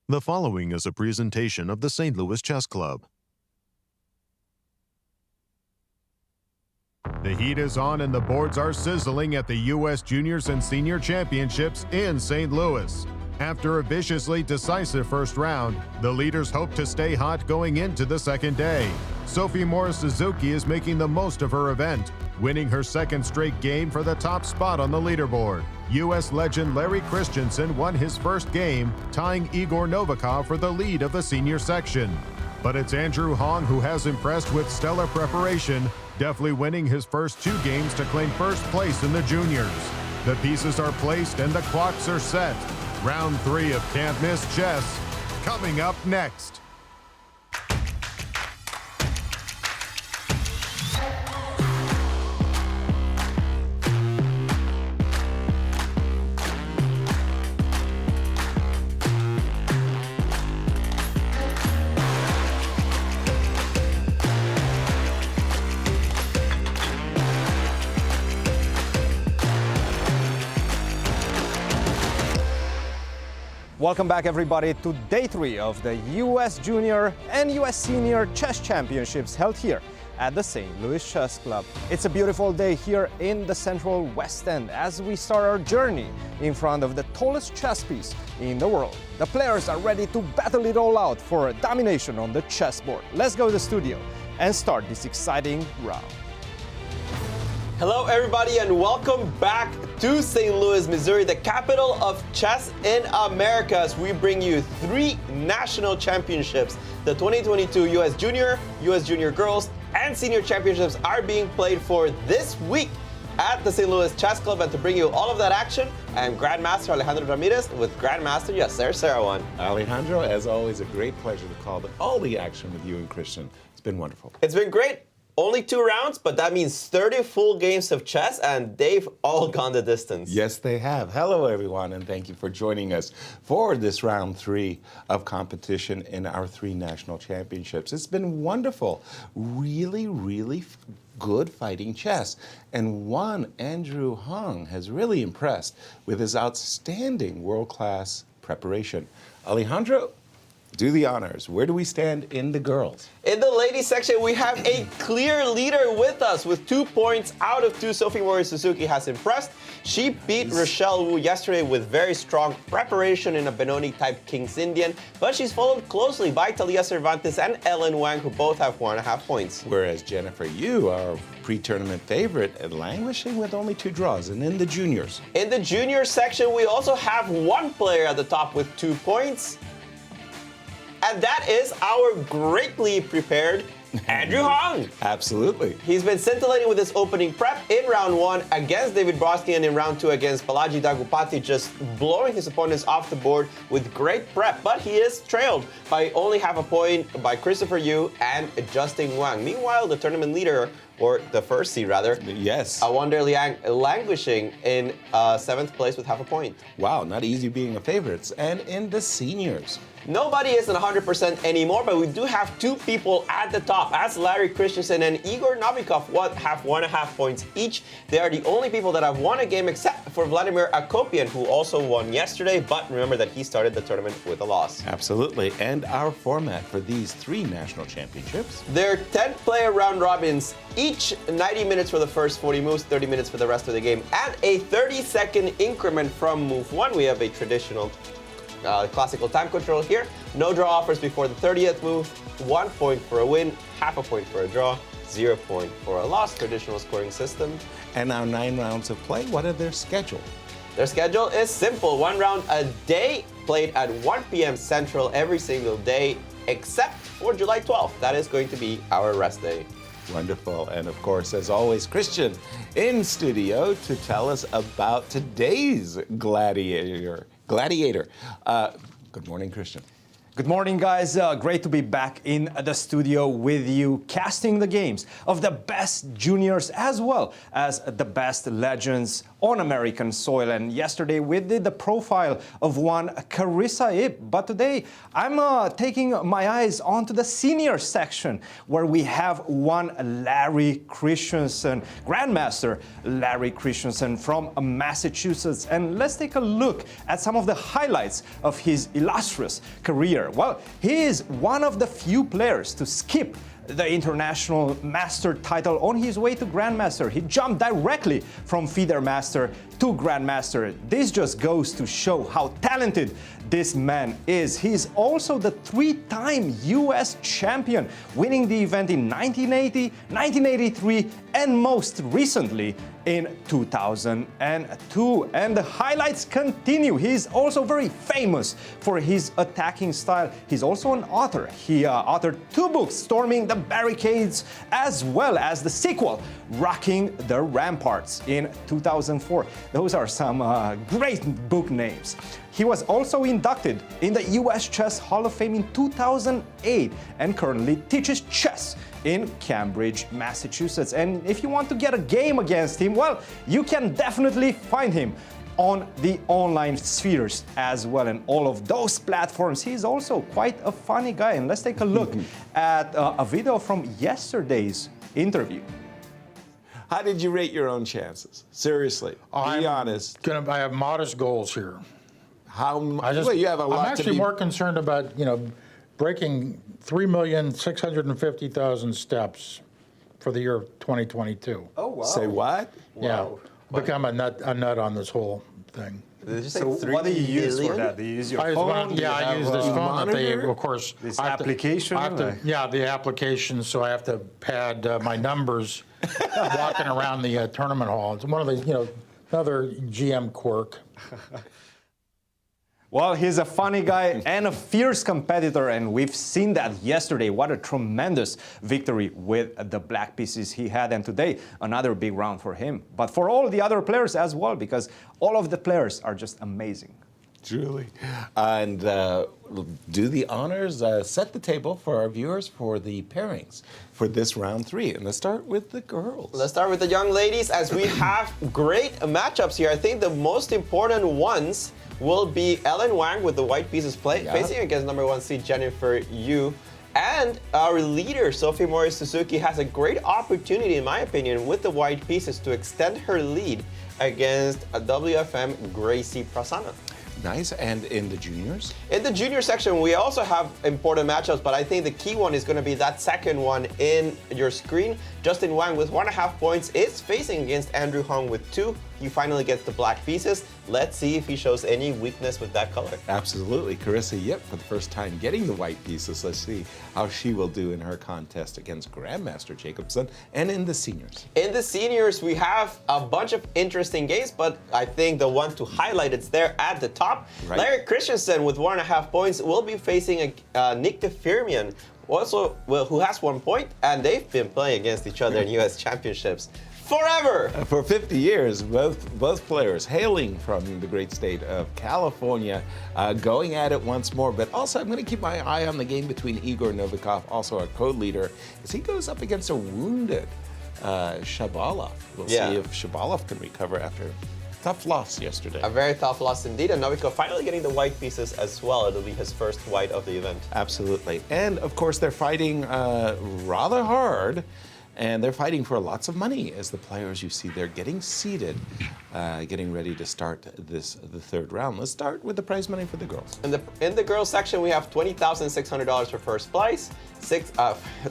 The following is a presentation of the St. Louis Chess Club. The heat is on and the boards are sizzling at the U.S. Juniors and Senior Championships in St. Louis. After a viciously decisive first round, the leaders hope to stay hot going into the second day. Sophie Morris-Suzuki is making the most of her event, winning her second straight game for the top spot on the leaderboard. U.S. legend Larry Christiansen won his first game, tying Igor Novikov for the lead of the senior section. But it's Andrew Hong who has impressed with stellar preparation, deftly winning his first two games to claim first place in the juniors. The pieces are placed and the clocks are set. Round 3 of Can't Miss Chess, coming up next. Welcome back, everybody, to Day 3 of the U.S. Junior and U.S. Senior Chess Championships held here at the St. Louis Chess Club. It's a beautiful day here in the Central West End as we start our journey in front of the tallest chess piece in the world. The players are ready to battle it all out for domination on the chessboard. Let's go to the studio and start this exciting round. Hello everybody and welcome back to St. Louis, Missouri, the capital of chess in America, as we bring you 3 national championships. The 2022 U.S. Junior, U.S. Junior Girls, and Senior Championships are being played for this week at the St. Louis Chess Club. And to bring you all of that action, I am Grandmaster Alejandro Ramirez with Grandmaster Yasser Seirawan. Alejandro, as always, a great pleasure to call all the action with you and Christian. It's been wonderful. It's been great. Only 2 rounds, but that means 30 full games of chess, and they've all gone the distance. Yes, they have. Hello, everyone, and thank you for joining us for this round 3 of competition in our 3 national championships. It's been wonderful. Really good fighting chess. And one, Andrew Hong, has really impressed with his outstanding world-class preparation. Alejandro, do the honors. Where do we stand in the girls? In the ladies section, we have a clear leader with us with 2 points out of 2. Sophie Morris-Suzuki has impressed. She beat Rochelle Wu yesterday with very strong preparation in a Benoni-type King's Indian, but she's followed closely by Thalia Cervantes and Ellen Wang, who both have 1.5 points. Whereas Jennifer Yu, our pre-tournament favorite, languishing with only 2 draws. And in the juniors? In the junior section, we also have 1 player at the top with 2 points. And that is our greatly prepared Andrew Hong. Absolutely. He's been scintillating with his opening prep in round 1 against David Brodsky and in round 2 against Balaji Daggupati, just blowing his opponents off the board with great prep. But he is trailed by only 0.5 point by Christopher Yu and Justin Wang. Meanwhile, the tournament leader, or the first seed rather, yes, Awonder Liang, languishing in 7th place with 0.5 point. Wow, not easy being a favorite. And in the seniors, nobody is at 100% anymore, but we do have 2 people at the top, as Larry Christiansen and Igor Novikov have 1.5 points each. They are the only people that have won a game except for Vladimir Akopian, who also won yesterday, but remember that he started the tournament with a loss. Absolutely. And our format for these 3 national championships? They're 10-player round robins, each 90 minutes for the first 40 moves, 30 minutes for the rest of the game, and a 30-second increment from move 1. We have a traditional classical time control here. No draw offers before the 30th move. 1 point for a win, 0.5 point for a draw, 0 point for a loss. Traditional scoring system. And our 9 rounds of play, what are their schedule? Their schedule is simple. 1 round a day, played at 1 p.m. Central every single day, except for July 12th. That is going to be our rest day. Wonderful. And of course, as always, Christian in studio to tell us about today's gladiator. Good morning, Christian. Good morning, guys. Great to be back in the studio with you, casting the games of the best juniors as well as the best legends on American soil. And yesterday we did the profile of one Carissa Yip. But today I'm taking my eyes onto the senior section where we have one Larry Christiansen, Grandmaster Larry Christiansen from Massachusetts. And let's take a look at some of the highlights of his illustrious career. Well, he is one of the few players to skip the international master title on his way to Grandmaster. He jumped directly from FIDE Master to Grandmaster. This just goes to show how talented this man is. He's also the three-time US champion, winning the event in 1980, 1983, and most recently in 2002. And the highlights continue. He's also very famous for his attacking style. He's also an author. He authored 2 books, Storming the Barricades, as well as the sequel, Rocking the Ramparts, in 2004. Those are some great book names. He was also inducted in the US Chess Hall of Fame in 2008 and currently teaches chess in Cambridge, Massachusetts. And if you want to get a game against him, well, you can definitely find him on the online spheres as well, and all of those platforms. He's also quite a funny guy. And let's take a look at a video from yesterday's interview. How did you rate your own chances? Seriously, be honest. I have modest goals here. Well, you have a lot I'm actually to be... more concerned about, breaking 3,650,000 steps for the year 2022. Oh, wow. Say what? Yeah, become a nut on this whole thing. Did you say So 3 what do you use for million? that? Do you use your I phone? use this phone that they, monitor? of course, This I have to- application? I have to, yeah, the application. So I have to pad my numbers walking around the tournament hall. It's one of the, another GM quirk. Well, he's a funny guy and a fierce competitor, and we've seen that yesterday. What a tremendous victory with the black pieces he had, and today another big round for him. But for all the other players as well, because all of the players are just amazing. Truly. And do the honors, set the table for our viewers for the pairings for this round 3. And let's start with the girls. Let's start with the young ladies, as we have great matchups here. I think the most important ones will be Ellen Wang with the white pieces facing against number 1 seed Jennifer Yu. And our leader, Sophie Morris-Suzuki, has a great opportunity, in my opinion, with the white pieces to extend her lead against WFM Gracy Prasanna. Nice. And in the juniors? In the junior section, we also have important matchups, but I think the key one is going to be that second one in your screen. Justin Wang with 1.5 points is facing against Andrew Hong with 2. He finally gets the black pieces. Let's see if he shows any weakness with that color. Absolutely. Carissa Yip for the first time getting the white pieces. Let's see how she will do in her contest against Grandmaster Jacobson. And in the seniors? In the seniors, we have a bunch of interesting games, but I think the one to highlight is there at the top. Right. Larry Christiansen with 1.5 points will be facing Nick Firmian, also who has 1 point, and they've been playing against each other in U.S. championships forever. For 50 years, both players hailing from the great state of California, going at it once more. But also, I'm going to keep my eye on the game between Igor Novikov, also our co-leader, as he goes up against a wounded Shabalov. We'll see if Shabalov can recover after a tough loss yesterday. A very tough loss indeed, and Novikov finally getting the white pieces as well. It'll be his first white of the event. Absolutely. And, of course, they're fighting rather hard. And they're fighting for lots of money as the players you see there getting seated, getting ready to start the third round. Let's start with the prize money for the girls. In the girls section, we have $20,600 for first place.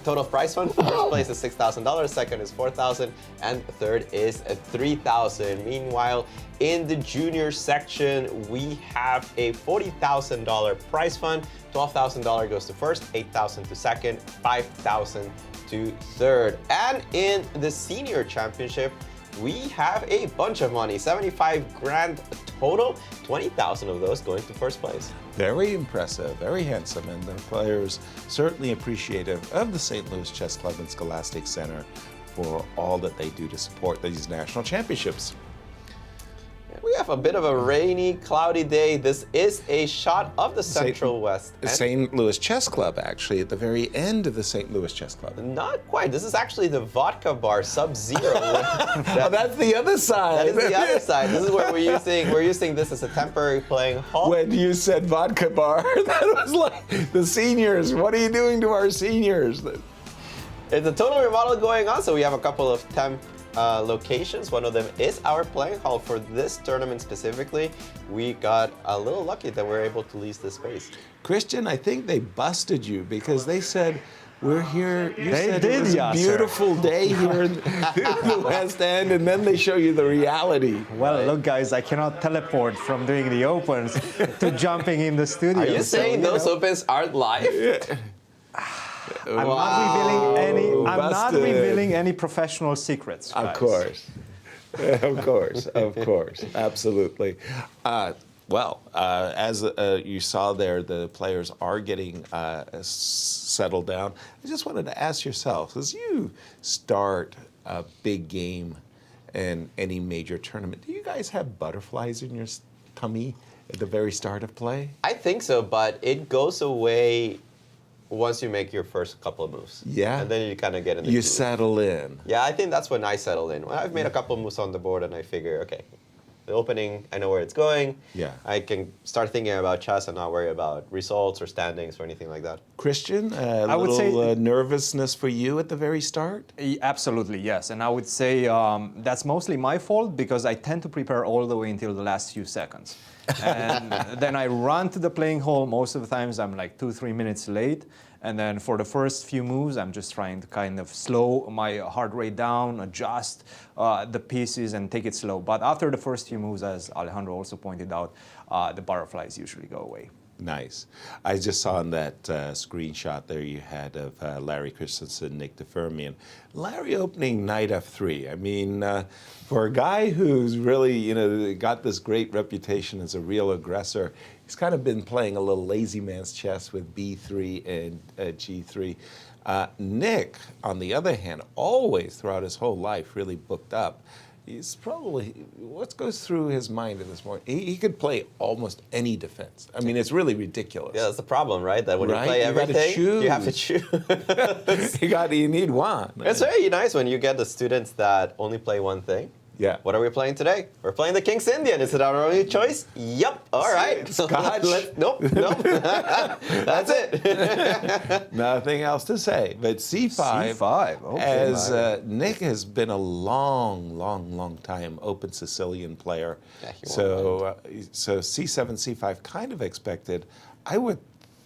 Total prize fund. First place is $6,000, second is $4,000, and third is $3,000. Meanwhile, in the junior section, we have a $40,000 prize fund. $12,000 goes to first, $8,000 to second, $5,000 to third. And in the senior championship, we have a bunch of money, 75 grand total, 20,000 of those going to first place. Very impressive, very handsome, and the players certainly appreciative of the St. Louis Chess Club and Scholastic Center for all that they do to support these national championships. We have a bit of a rainy, cloudy day. This is a shot of the Central West. The St. Louis Chess Club, actually, at the very end of the St. Louis Chess Club. Not quite. This is actually the Vodka Bar, Sub Zero. Oh, that's the other side. That is the other side. This is where we're using this as a temporary playing hall. When you said Vodka Bar, that was like the seniors. What are you doing to our seniors? It's a total remodel going on, so we have a couple of temp locations. One of them is our playing hall. For this tournament specifically, we got a little lucky that we're able to lease this space. Christian, I think they busted you because they said, we're here. You They said did, it was a Yasser. beautiful day here in the West End, and then they show you the reality. Well, look, guys, I cannot teleport from doing the opens to jumping in the studio. Are you saying those opens aren't live? I'm not busted. revealing any professional secrets. Of guys. course. Of course. Absolutely. As you saw there, the players are getting settled down. I just wanted to ask yourself, as you start a big game in any major tournament, do you guys have butterflies in your tummy at the very start of play? I think so, but it goes away once you make your first couple of moves. Yeah. And then you kind of get in the You groove. settle in. Yeah, I think that's when I settle in. When I've made a couple of moves on the board and I figure, okay, the opening, I know where it's going. Yeah. I can start thinking about chess and not worry about results or standings or anything like that. Christian, I would little say- nervousness for you at the very start? Absolutely, yes. And I would say that's mostly my fault because I tend to prepare all the way until the last few seconds. And then I run to the playing hall. Most of the times I'm like 2-3 minutes late. And then for the first few moves, I'm just trying to kind of slow my heart rate down, adjust the pieces and take it slow. But after the first few moves, as Alejandro also pointed out, the butterflies usually go away. Nice. I just saw in that screenshot there you had of Larry Christensen, Nick de Firmian. Larry opening knight f3. I mean, for a guy who's really, got this great reputation as a real aggressor, he's kind of been playing a little lazy man's chess with b3 and g3. Nick, on the other hand, always throughout his whole life really booked up. He's probably, what goes through his mind at this point? He could play almost any defense. I mean, it's really ridiculous. Yeah, that's the problem, right? That when you Right? play You gotta everything, choose. you have to choose. You need one. It's very nice when you get the students that only play one thing. Yeah. What are we playing today? We're playing the King's Indian. Is it our only choice? Yep. All right. Scotch. Nope. That's it. Nothing else to say. But C5, C5, okay, as Nick has been a long time open Sicilian player. Yeah, he so C7, C5 kind of expected. I would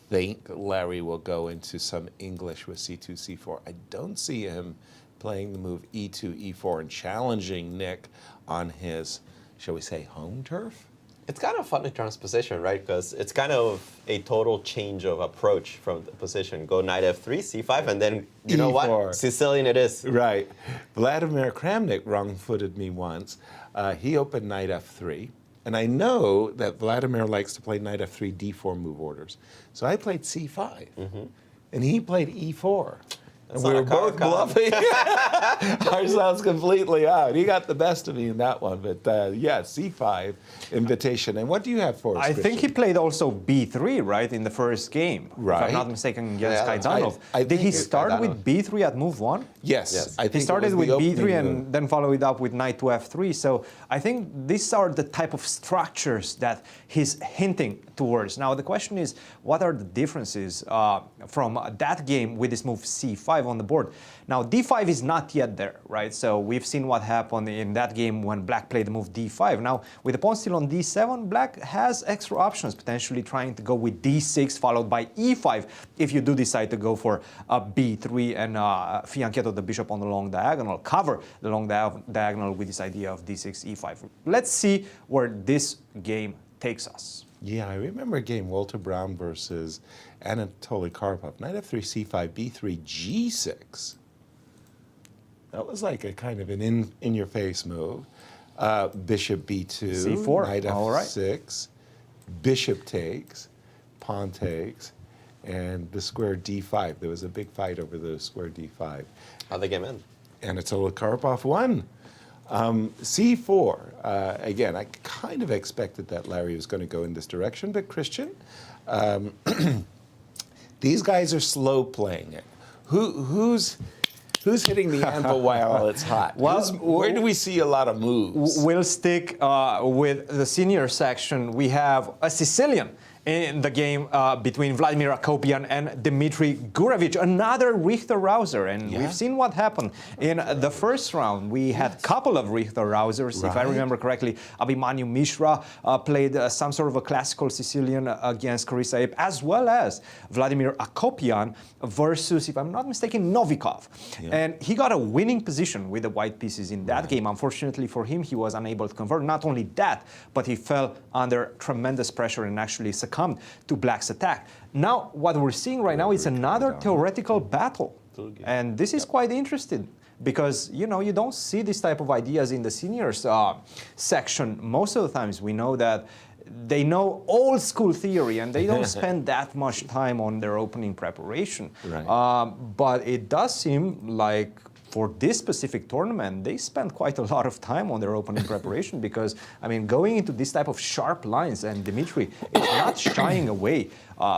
think Larry will go into some English with C2, C4. I don't see him playing the move E2, E4 and challenging Nick on his, shall we say, home turf? It's kind of fun in transposition, right? Because it's kind of a total change of approach from the position. Go knight f3, c5, and then, you know E4. what? Sicilian it is. Right. Vladimir Kramnik wrong-footed me once. He opened knight f3. And I know that Vladimir likes to play knight f3, d4 move orders. So I played c5. And he played e4. And we were both bluffing ourselves completely out. He got the best of me in that one. But yeah, C5 invitation. And what do you have for us, I think he played also b3, right, in the first game. Right. If I'm not mistaken, against Yeah, Kaidanov. I Did think he it's start with Kaidanov. b3 at move 1? Yes. I think He started it with was the b3 opening and move. then followed it up with knight to f3. So I think these are the type of structures that he's hinting towards. Now the question is, what are the differences from that game with this move c5 on the board? Now d5 is not yet there, right? So we've seen what happened in that game when black played the move d5. Now with the pawn still on d7, black has extra options, potentially trying to go with d6 followed by e5 if you do decide to go for a b3 and fianchetto the bishop on the long diagonal, cover the long diagonal with this idea of d6, e5. Let's see where this game takes us. Yeah, I remember a game, Walter Brown versus Anatoly Karpov. Knight f3, c5, b3, g6. That was like a kind of an in-your-face move. Bishop b2, C4, knight all right. f6, bishop takes, pawn takes, and the square d5. There was a big fight over the square d5. How'd the game end? Anatoly Karpov won. C4, again, I kind of expected that Larry was going to go in this direction, but Christian, these guys are slow playing it. Who's hitting the anvil while it's hot? Well, where do we see a lot of moves? We'll stick with the senior section. We have a Sicilian in the game between Vladimir Akopian and Dmitry Gurevich, another Richter-Rouser. And we've seen what happened in the first round. We had a couple of Richter-Rousers. If I remember correctly, Abhi Mishra played some sort of a classical Sicilian against Carissa Yip, as well as Vladimir Akopian versus, if I'm not mistaken, Novikov. And he got a winning position with the white pieces in that game. Unfortunately for him, he was unable to convert. Not only that, but he fell under tremendous pressure and actually succumbed to Black's attack. Now, what we're seeing right now is another theoretical battle. And this is quite interesting because, you know, you don't see this type of ideas in the seniors section. Most of the times we know that they know old school theory and they don't spend that much time on their opening preparation. But it does seem like for this specific tournament, they spent quite a lot of time on their opening preparation because, I mean, going into this type of sharp lines, and Dmitry is not shying away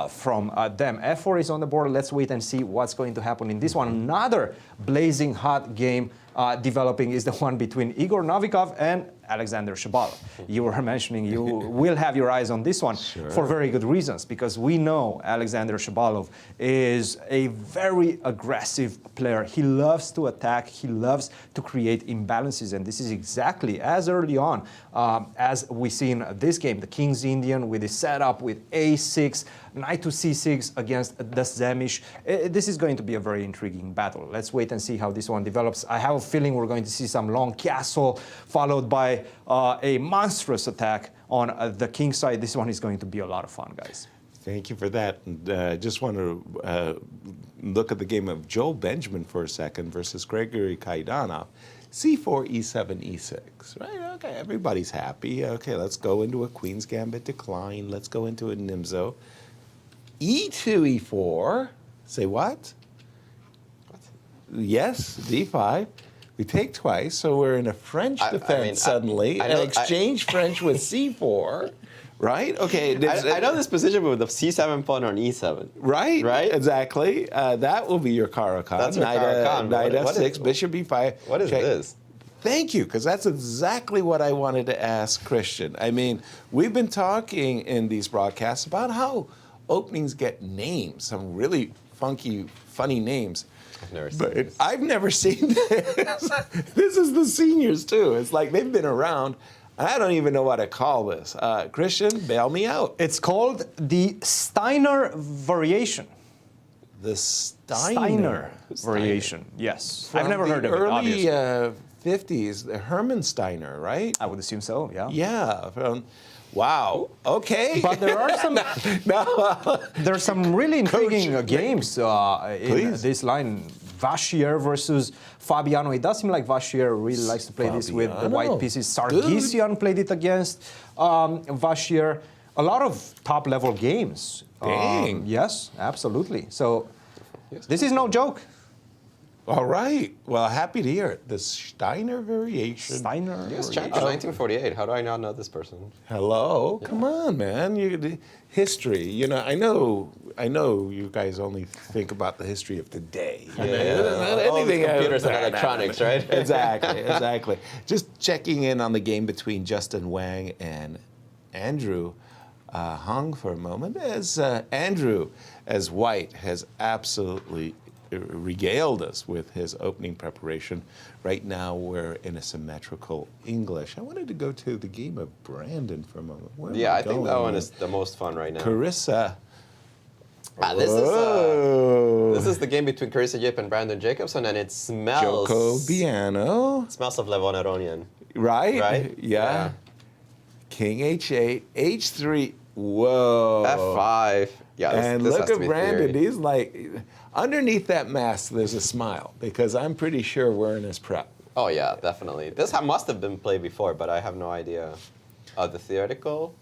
from them. F4 is on the board. Let's wait and see what's going to happen in this one. Another blazing hot game developing is the one between Igor Novikov and Alexander Shabalov. You were mentioning you will have your eyes on this one for very good reasons, because we know Alexander Shabalov is a very aggressive player. He loves to attack. He loves to create imbalances, and this is exactly as early on as we see in this game. The King's Indian with his setup with A6, knight to C6 against the Zemish. This is going to be a very intriguing battle. Let's wait and see how this one develops. I have a feeling we're going to see some long castle followed by a monstrous attack on the king side. This one is going to be a lot of fun, guys. Thank you for that. And just want to look at the game of Joel Benjamin for a second versus Gregory Kaidanov. C4, E7, E6, right? Okay, everybody's happy. Okay, let's go into a Queen's Gambit decline. Let's go into a Nimzo. E2, E4. Say what? Yes, D5. We take twice, so we're in a French defense suddenly. And exchange French with C4, right? Okay. I know this position with the C7 pawn on E7. Right? Right? Exactly. That will be your Caro-Kann. That's your Caro-Kann. Knight F6, bishop B5. What is this? Thank you, because that's exactly what I wanted to ask Christian. I mean, we've been talking in these broadcasts about how openings get names, some really funky, funny names. I've never seen this. This is the seniors, too. It's like they've been around. I don't even know what to call this. Christian, bail me out. It's called the Steiner variation. The Steiner variation, yes. From I've never heard of it, early obviously. 50s, the Hermann Steiner, right? I would assume so, yeah. Yeah. Wow. Okay. But there are some. There's some really intriguing games in this line. Vachier versus Fabiano. It does seem like Vachier really likes to play this with the white pieces. Sargsyan played it against Vachier. A lot of top-level games. Dang. Yes, absolutely. So this is no joke. All right. Well, happy to hear it. The Steiner variation. Steiner. Yes, champion 1948. How do I not know this person? Hello. Come on, man. History. You know, I know you guys only think about the history of today. Not anything. Computers and electronics, right? Exactly. Just checking in on the game between Justin Wang and Andrew Hung for a moment. As Andrew, as white, has absolutely regaled us with his opening preparation. Right now, we're in a symmetrical English. I wanted to go to the game of Brandon for a moment. I think that one is the most fun right now. Carissa. This is the game between Carissa Yip and Brandon Jacobson, and it smells. Jacobiano. It smells of Levon. Right? Right? Yeah. King H8, H3. Whoa. F5. Yeah. And look at Brandon. He's like, underneath that mask, there's a smile, because I'm pretty sure we're in his prep. Oh, yeah, definitely. This must have been played before, but I have no idea. The theoretical?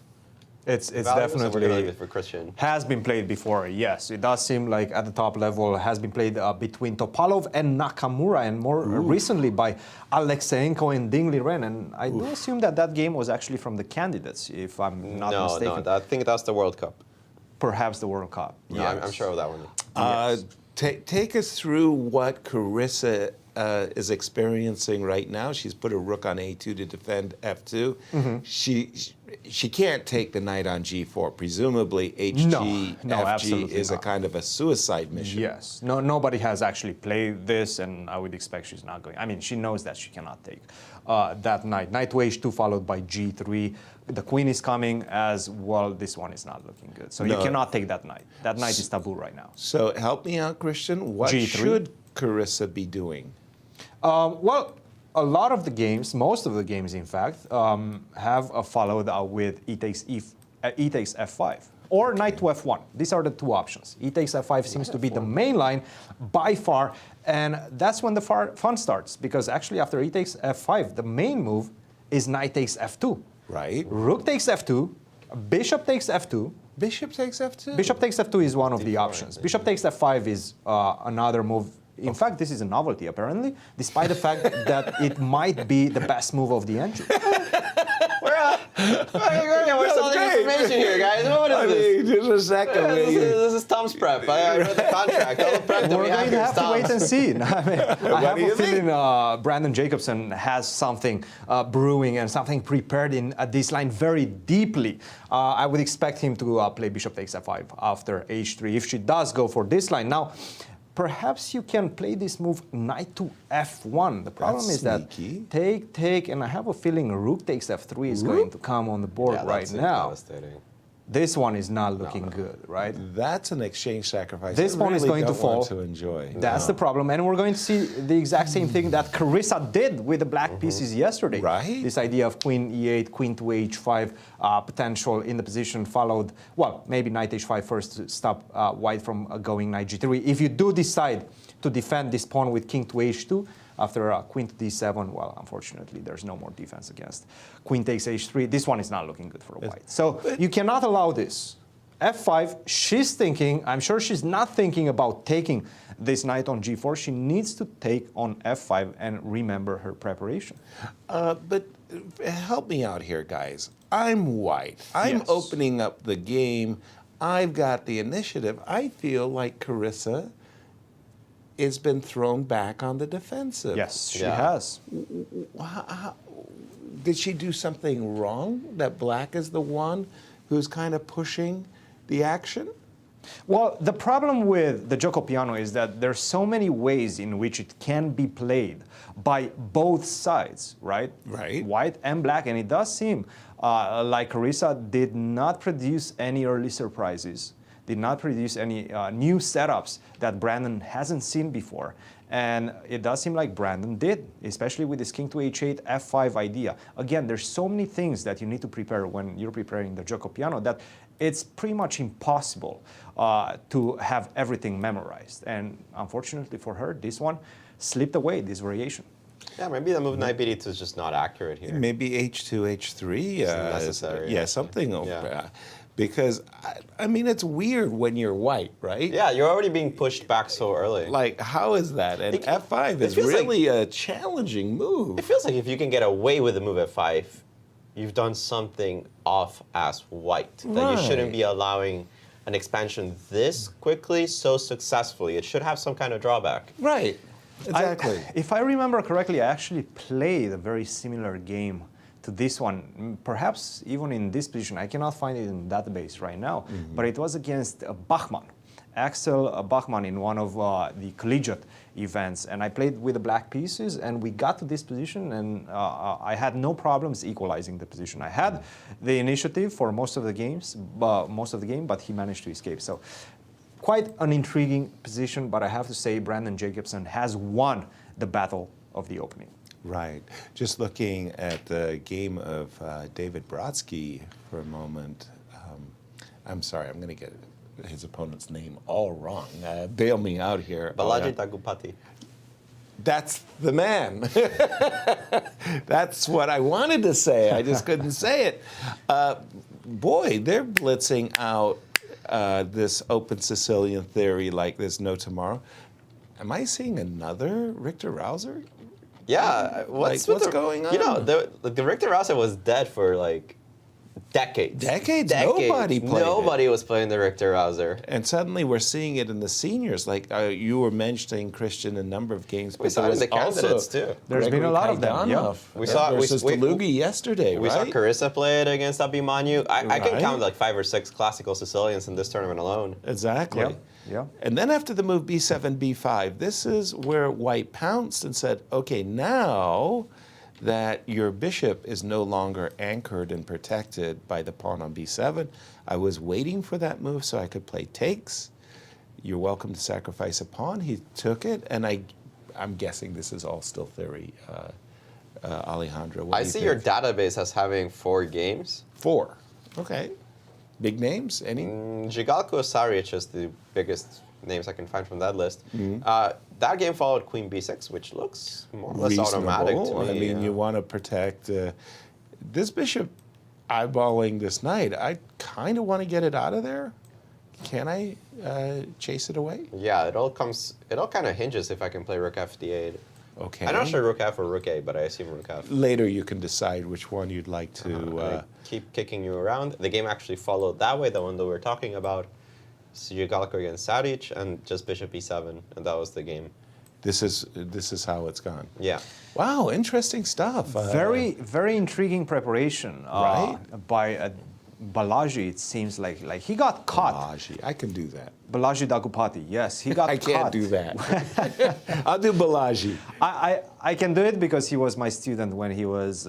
It's Vladimir sounds like a definitely target for Christian. has been played before. Yes, it does seem like at the top level has been played between Topalov and Nakamura, and more recently by Alexeyenko and Ding Liren. And I do assume that that game was actually from the candidates, if I'm not mistaken. No, I think that's the World Cup. Perhaps the World Cup. No, I'm sure of that one. Yes. Take us through what Carissa is experiencing right now. She's put a rook on a2 to defend f2. She can't take the knight on g4. Presumably hg, fg absolutely is a not. kind of a suicide mission. Yes. No, nobody has actually played this, and I would expect she's not going. I mean, she knows that she cannot take that knight. Knight to h2 followed by g3. The queen is coming as well. This one is not looking good. So you cannot take that knight. That knight is taboo right now. So help me out, Christian. What G3. should Carissa be doing? Well, a lot of the games, most of the games, in fact, have followed with e takes f5 or knight to f1. These are the two options. E takes f5 seems to be the main line by far, and that's when the fun starts, because actually after e takes f5, the main move is knight takes f2. Right. Rook takes f2, bishop takes f2. Bishop takes f2? Bishop takes f2 is one of the options. Bishop takes f5 is another move. In fact, this is a novelty, apparently, despite the fact that it might be the best move of the entry. We're selling information here, guys. What is this? Just a second. This is Tom's prep. I read the contract. All the prep that We're we going have to here is have to wait and Tom's. see. I have do you a feeling Brandon Jacobson has something brewing and something prepared in this line very deeply. I would expect him to play bishop takes f5 after h3 if she does go for this line. Now, perhaps you can play this move knight to f1. The problem That's is that sneaky. take, and I have a feeling rook takes f3 is going to come on the board right now. Devastating. This one is not looking good, right? That's an exchange sacrifice. This I one is really going to don't want fall. to enjoy. That's the problem, and we're going to see the exact same thing that Carissa did with the black pieces yesterday. Right. This idea of queen e8, queen to h5, potential in the position followed, well, maybe knight h5 first to stop white from going knight g3. If you do decide to defend this pawn with king to h2, after queen to d7, well, unfortunately, there's no more defense against queen takes h3. This one is not looking good for white. So you cannot allow this. f5, she's thinking, I'm sure she's not thinking about taking this knight on g4. She needs to take on f5 and remember her preparation. But help me out here, guys. I'm white. I'm Yes. opening up the game. I've got the initiative. I feel like Carissa has been thrown back on the defensive. Yes, she Yeah. has. Did she do something wrong that black is the one who's kind of pushing the action? Well, the problem with the Gioco Piano is that there's so many ways in which it can be played by both sides, right? Right. White and black, and it does seem like Carissa did not produce any early surprises, did not produce any new setups that Brandon hasn't seen before. And it does seem like Brandon did, especially with this king to h8, f5 idea. Again, there's so many things that you need to prepare when you're preparing the Gioco Piano that it's pretty much impossible to have everything memorized. And unfortunately for her, this one slipped away, this variation. Yeah, maybe the move knight b2 is just not accurate here. Maybe h2, h3. necessary. Yeah, something. Yeah. Because, I mean, it's weird when you're white, right? Yeah, you're already being pushed back so early. Like, how is that? And f5 is feels like- really a challenging move. It feels like if you can get away with the move f5, you've done something off as white. That you shouldn't be allowing an expansion this quickly, so successfully. It should have some kind of drawback. Right. Exactly. If I remember correctly, I actually played a very similar game to this one, perhaps even in this position. I cannot find it in the database right now, but it was against Bachmann, Axel Bachmann, in one of the collegiate events. And I played with the black pieces, and we got to this position, and I had no problems equalizing the position. I had the initiative for most of the game, but he managed to escape. So quite an intriguing position, but I have to say Brandon Jacobson has won the battle of the opening. Right. Just looking at the game of David Brodsky for a moment. I'm sorry, I'm going to get his opponent's name all wrong. Bail me out here. Balaji Daggupati. That's the man. That's what I wanted to say. I just couldn't say it. boy, they're blitzing out this open Sicilian theory like there's no tomorrow. Am I seeing another Richter Rouser? Yeah, what's going on? You know, the Richter Rouser was dead for like decades. Decades? Nobody played Nobody was playing the Richter Rouser. And suddenly we're seeing it in the seniors. Like you were mentioning, Christian, a number of games. We saw it in the candidates too. There's been a lot of them. Yeah. We saw versus Dlugy yesterday, we right? saw Carissa play it against Abhi Mishra. I can Right. count like 5 or 6 classical Sicilians in this tournament alone. Exactly. Yeah. Yeah. And then after the move b7, b5, this is where White pounced and said, okay, now that your bishop is no longer anchored and protected by the pawn on b7, I was waiting for that move so I could play takes. You're welcome to sacrifice a pawn. He took it, and I'm guessing this is all still theory, Alejandro. What I do you see think? your database as having 4 games. 4. Okay. Big names? Any? Zhigalko Saric is the biggest names I can find from that list. That game followed Queen B6, which looks more or less automatic to me. I mean, you want to protect this bishop eyeballing this knight. I kind of want to get it out of there. Can I chase it away? Yeah, it all kind of hinges if I can play Rook FD8. Okay. I'm not sure Rook F or Rook A, but I assume Rook F. Later you can decide which one you'd like to... keep kicking you around. The game actually followed that way, the one that we're talking about. Zhigalko against Saric and just Bishop E7, and that was the game. This is how it's gone. Yeah. Wow, interesting stuff. Very, very intriguing preparation Right. by Balaji. It seems like he got caught. Balaji, I can do that. Balaji Daggupati, yes, he got I caught. can't do that. I'll do Balaji. I can do it because he was my student when he was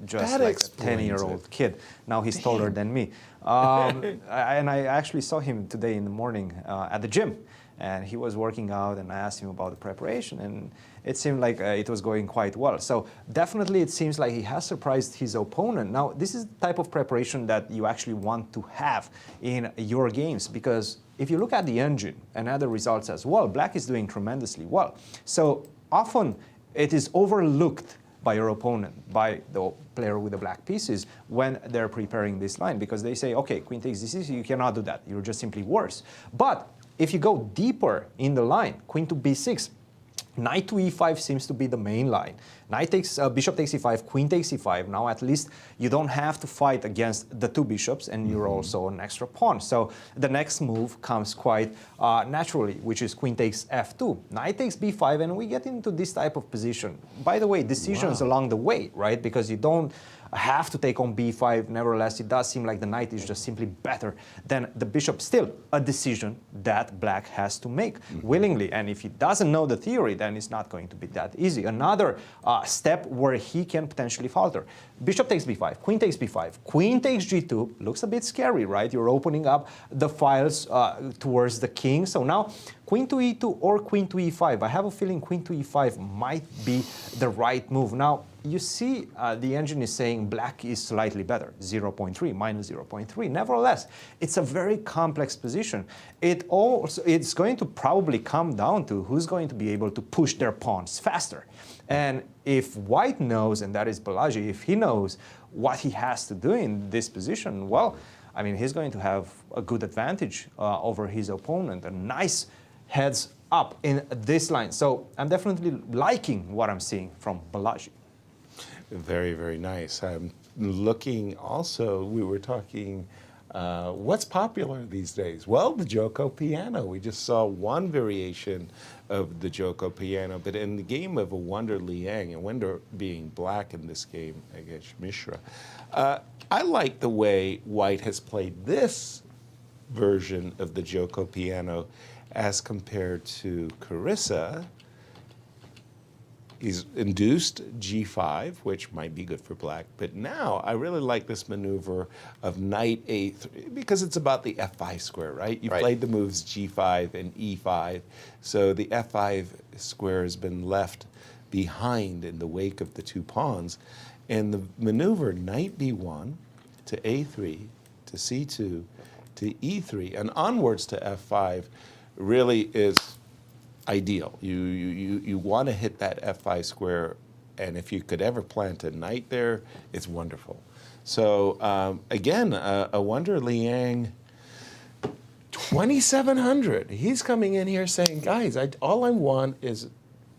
just That like a explains 10-year-old it. kid. Now he's taller than me. And I actually saw him today in the morning at the gym. And he was working out, and I asked him about the preparation, and it seemed like it was going quite well. So definitely it seems like he has surprised his opponent. Now, this is the type of preparation that you actually want to have in your games, because if you look at the engine and other results as well, Black is doing tremendously well. So often it is overlooked by your opponent, by the player with the black pieces, when they're preparing this line, because they say, okay, queen takes this, you cannot do that. You're just simply worse. But if you go deeper in the line, queen to b6, knight to e5 seems to be the main line. Bishop takes e5, queen takes e5. Now at least you don't have to fight against the 2 bishops, and you're also an extra pawn. So the next move comes quite naturally, which is queen takes f2. Knight takes b5, and we get into this type of position. By the way, decisions along the way, right? Because you don't have to take on b5. Nevertheless, it does seem like the knight is just simply better than the bishop. Still, a decision that Black has to make willingly. And if he doesn't know the theory, then it's not going to be that easy. Another step where he can potentially falter. Bishop takes b5, queen takes b5, queen takes g2. Looks a bit scary, right? You're opening up the files towards the king. So now queen to e2 or queen to e5. I have a feeling queen to e5 might be the right move. Now, you see the engine is saying Black is slightly better, 0.3, minus 0.3. Nevertheless, it's a very complex position. It's going to probably come down to who's going to be able to push their pawns faster. And if White knows, and that is Balaji, if he knows what he has to do in this position, well, I mean, he's going to have a good advantage over his opponent. A nice heads up in this line. So I'm definitely liking what I'm seeing from Balaji. Very, very nice. I'm looking also, we were talking, what's popular these days? Well, the Joko piano. We just saw one variation of the Joko piano, but in the game of Awonder Liang, Awonder being black in this game against Mishra, I like the way White has played this version of the Joko piano as compared to Carissa. He's induced g5, which might be good for Black. But now I really like this maneuver of knight a3, because it's about the f5 square, right? You played the moves g5 and e5. So the f5 square has been left behind in the wake of the 2 pawns. And the maneuver knight b1 to a3 to c2 to e3 and onwards to f5 really is ideal. You want to hit that f5 square, and if you could ever plant a knight there, it's wonderful. So again, Awonder Liang, 2,700. He's coming in here saying, guys, all I want is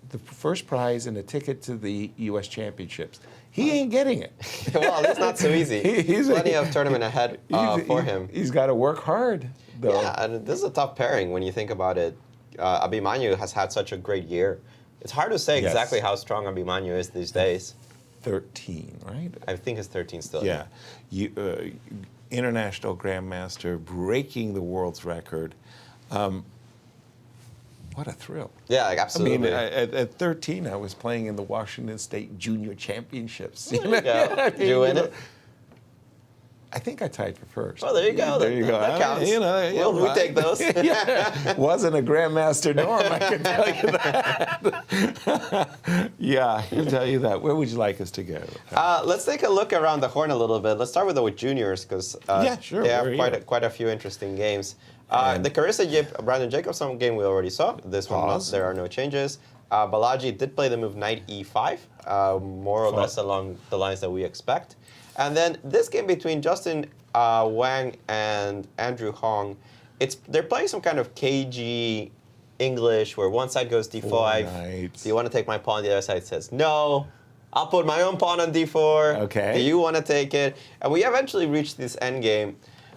the first prize and a ticket to the U.S. Championships. He ain't getting it. Well, it's not so easy. He's plenty of tournament ahead for him. He's got to work hard, though. Yeah, and this is a tough pairing when you think about it. Abhimanyu has had such a great year. It's hard to say exactly how strong Abhimanyu is these days. 13, right? I think it's 13 still. Yeah. International Grandmaster, breaking the world's record. What a thrill. Yeah, like, absolutely. I mean, at 13, I was playing in the Washington State Junior Championships. There you go. Did you win it? I think I tied for first. Oh, there you go. There you go. That counts. We take those. Wasn't a Grandmaster norm, I can tell you that. Yeah, I can tell you that. Where would you like us to go? Let's take a look around the horn a little bit. Let's start with juniors, because they have quite a few interesting games. The Carissa Yip, Brandon Jacobson game we already saw. This one, there are no changes. Balaji did play the move knight e5, more or less along the lines that we expect. And then this game between Justin Wang and Andrew Hong, they're playing some kind of cagey English where one side goes d5. Do you want to take my pawn? The other side says no. I'll put my own pawn on d4. Okay. Do you want to take it? And we eventually reached this endgame,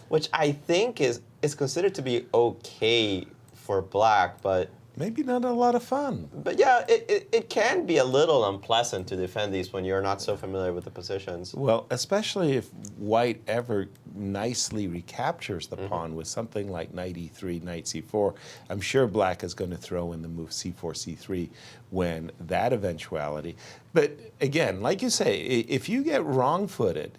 which I think is considered to be okay for black, but maybe not a lot of fun. But yeah, it can be a little unpleasant to defend these when you're not so familiar with the positions. Well, especially if white ever nicely recaptures the pawn with something like knight e3, knight c4. I'm sure black is going to throw in the move c4, c3 when that eventuality. But again, like you say, if you get wrong-footed,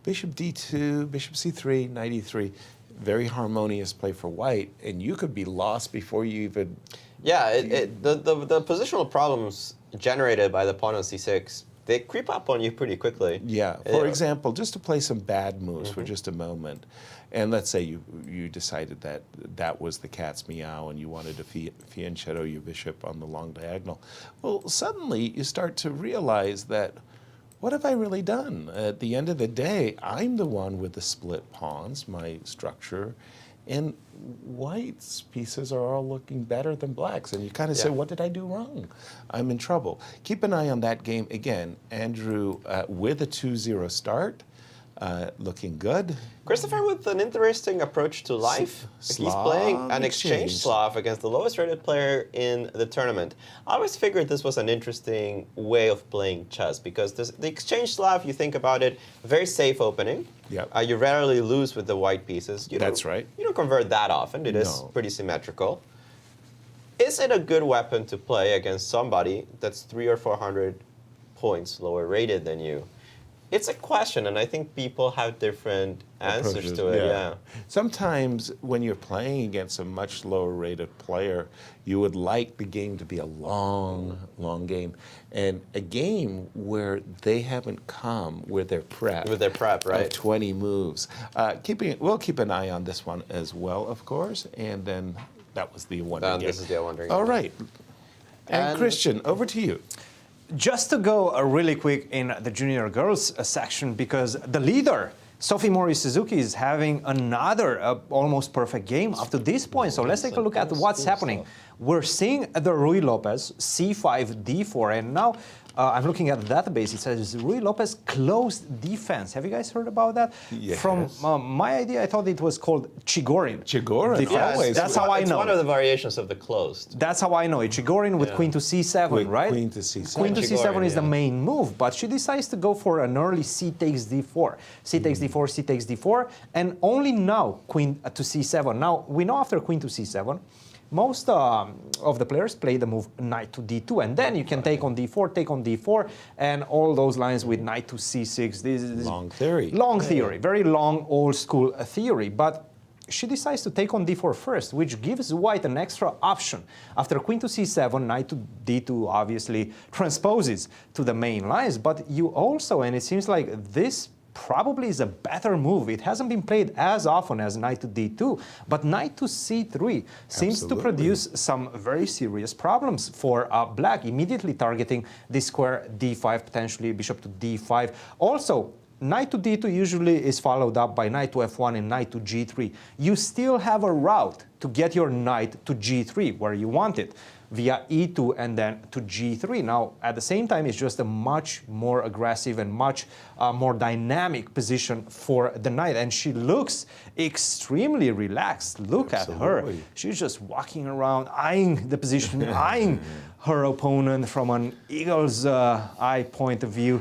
bishop d2, bishop c3, knight e3, very harmonious play for white, and you could be lost before you even... Yeah, the positional problems generated by the pawn on c6, they creep up on you pretty quickly. Yeah, for example, just to play some bad moves for just a moment, and let's say you decided that was the cat's meow and you wanted to fianchetto your bishop on the long diagonal. Well, suddenly you start to realize that, what have I really done? At the end of the day, I'm the one with the split pawns, my structure, and white's pieces are all looking better than black's. And you kind of say, what did I do wrong? I'm in trouble. Keep an eye on that game. Again, Andrew with a 2-0 start, looking good. Christopher with an interesting approach to life. He's playing an exchange Slav against the lowest rated player in the tournament. I always figured this was an interesting way of playing chess, because the exchange Slav, you think about it, very safe opening. Yep. You rarely lose with the white pieces. That's right. You don't convert that often. It is pretty symmetrical. Is it a good weapon to play against somebody that's 300 or 400 points lower rated than you? It's a question, and I think people have different answers to it. Yeah. Sometimes when you're playing against a much lower rated player, you would like the game to be a long, long game. And a game where they haven't come with their prep. With their prep, right. Of 20 moves. We'll keep an eye on this one as well, of course. And then that was the Awonder game. This is the Awonder game. All right. And Christian, over to you. Just to go really quick in the junior girls section, because the leader, Sophie Morris-Suzuki, is having another almost perfect game up to this point. So let's take a look at what's happening. We're seeing the Ruy Lopez c5, d4, and now I'm looking at the database. It says Ruy Lopez closed defense. Have you guys heard about that? Yes. From my idea, I thought it was called Chigorin. Chigorin, always. That's how I know. It's one of the variations of the closed. That's how I know it. Chigorin with queen to c7, right? Queen to c7. Queen to c7 Chigorin, is the main move, but she decides to go for an early c takes d4. C takes d4, c takes d4, and only now queen to c7. Now, we know after queen to c7, most of the players play the move knight to d2, and then you can take on d4, and all those lines with knight to c6. This is long theory. Long theory, very long old school theory. But she decides to take on d4 first, which gives white an extra option. After queen to c7, knight to d2 obviously transposes to the main lines, but you also, and it seems like this probably is a better move. It hasn't been played as often as knight to d2, but knight to c3 seems to produce some very serious problems for black, immediately targeting this square d5, potentially bishop to d5. Also, knight to d2 usually is followed up by knight to f1 and knight to g3. You still have a route to get your knight to g3 where you want it, via e2 and then to g3. Now, at the same time, it's just a much more aggressive and much more dynamic position for the knight. And she looks extremely relaxed. Look at her. She's just walking around, eyeing the position, eyeing her opponent from an eagle's eye point of view.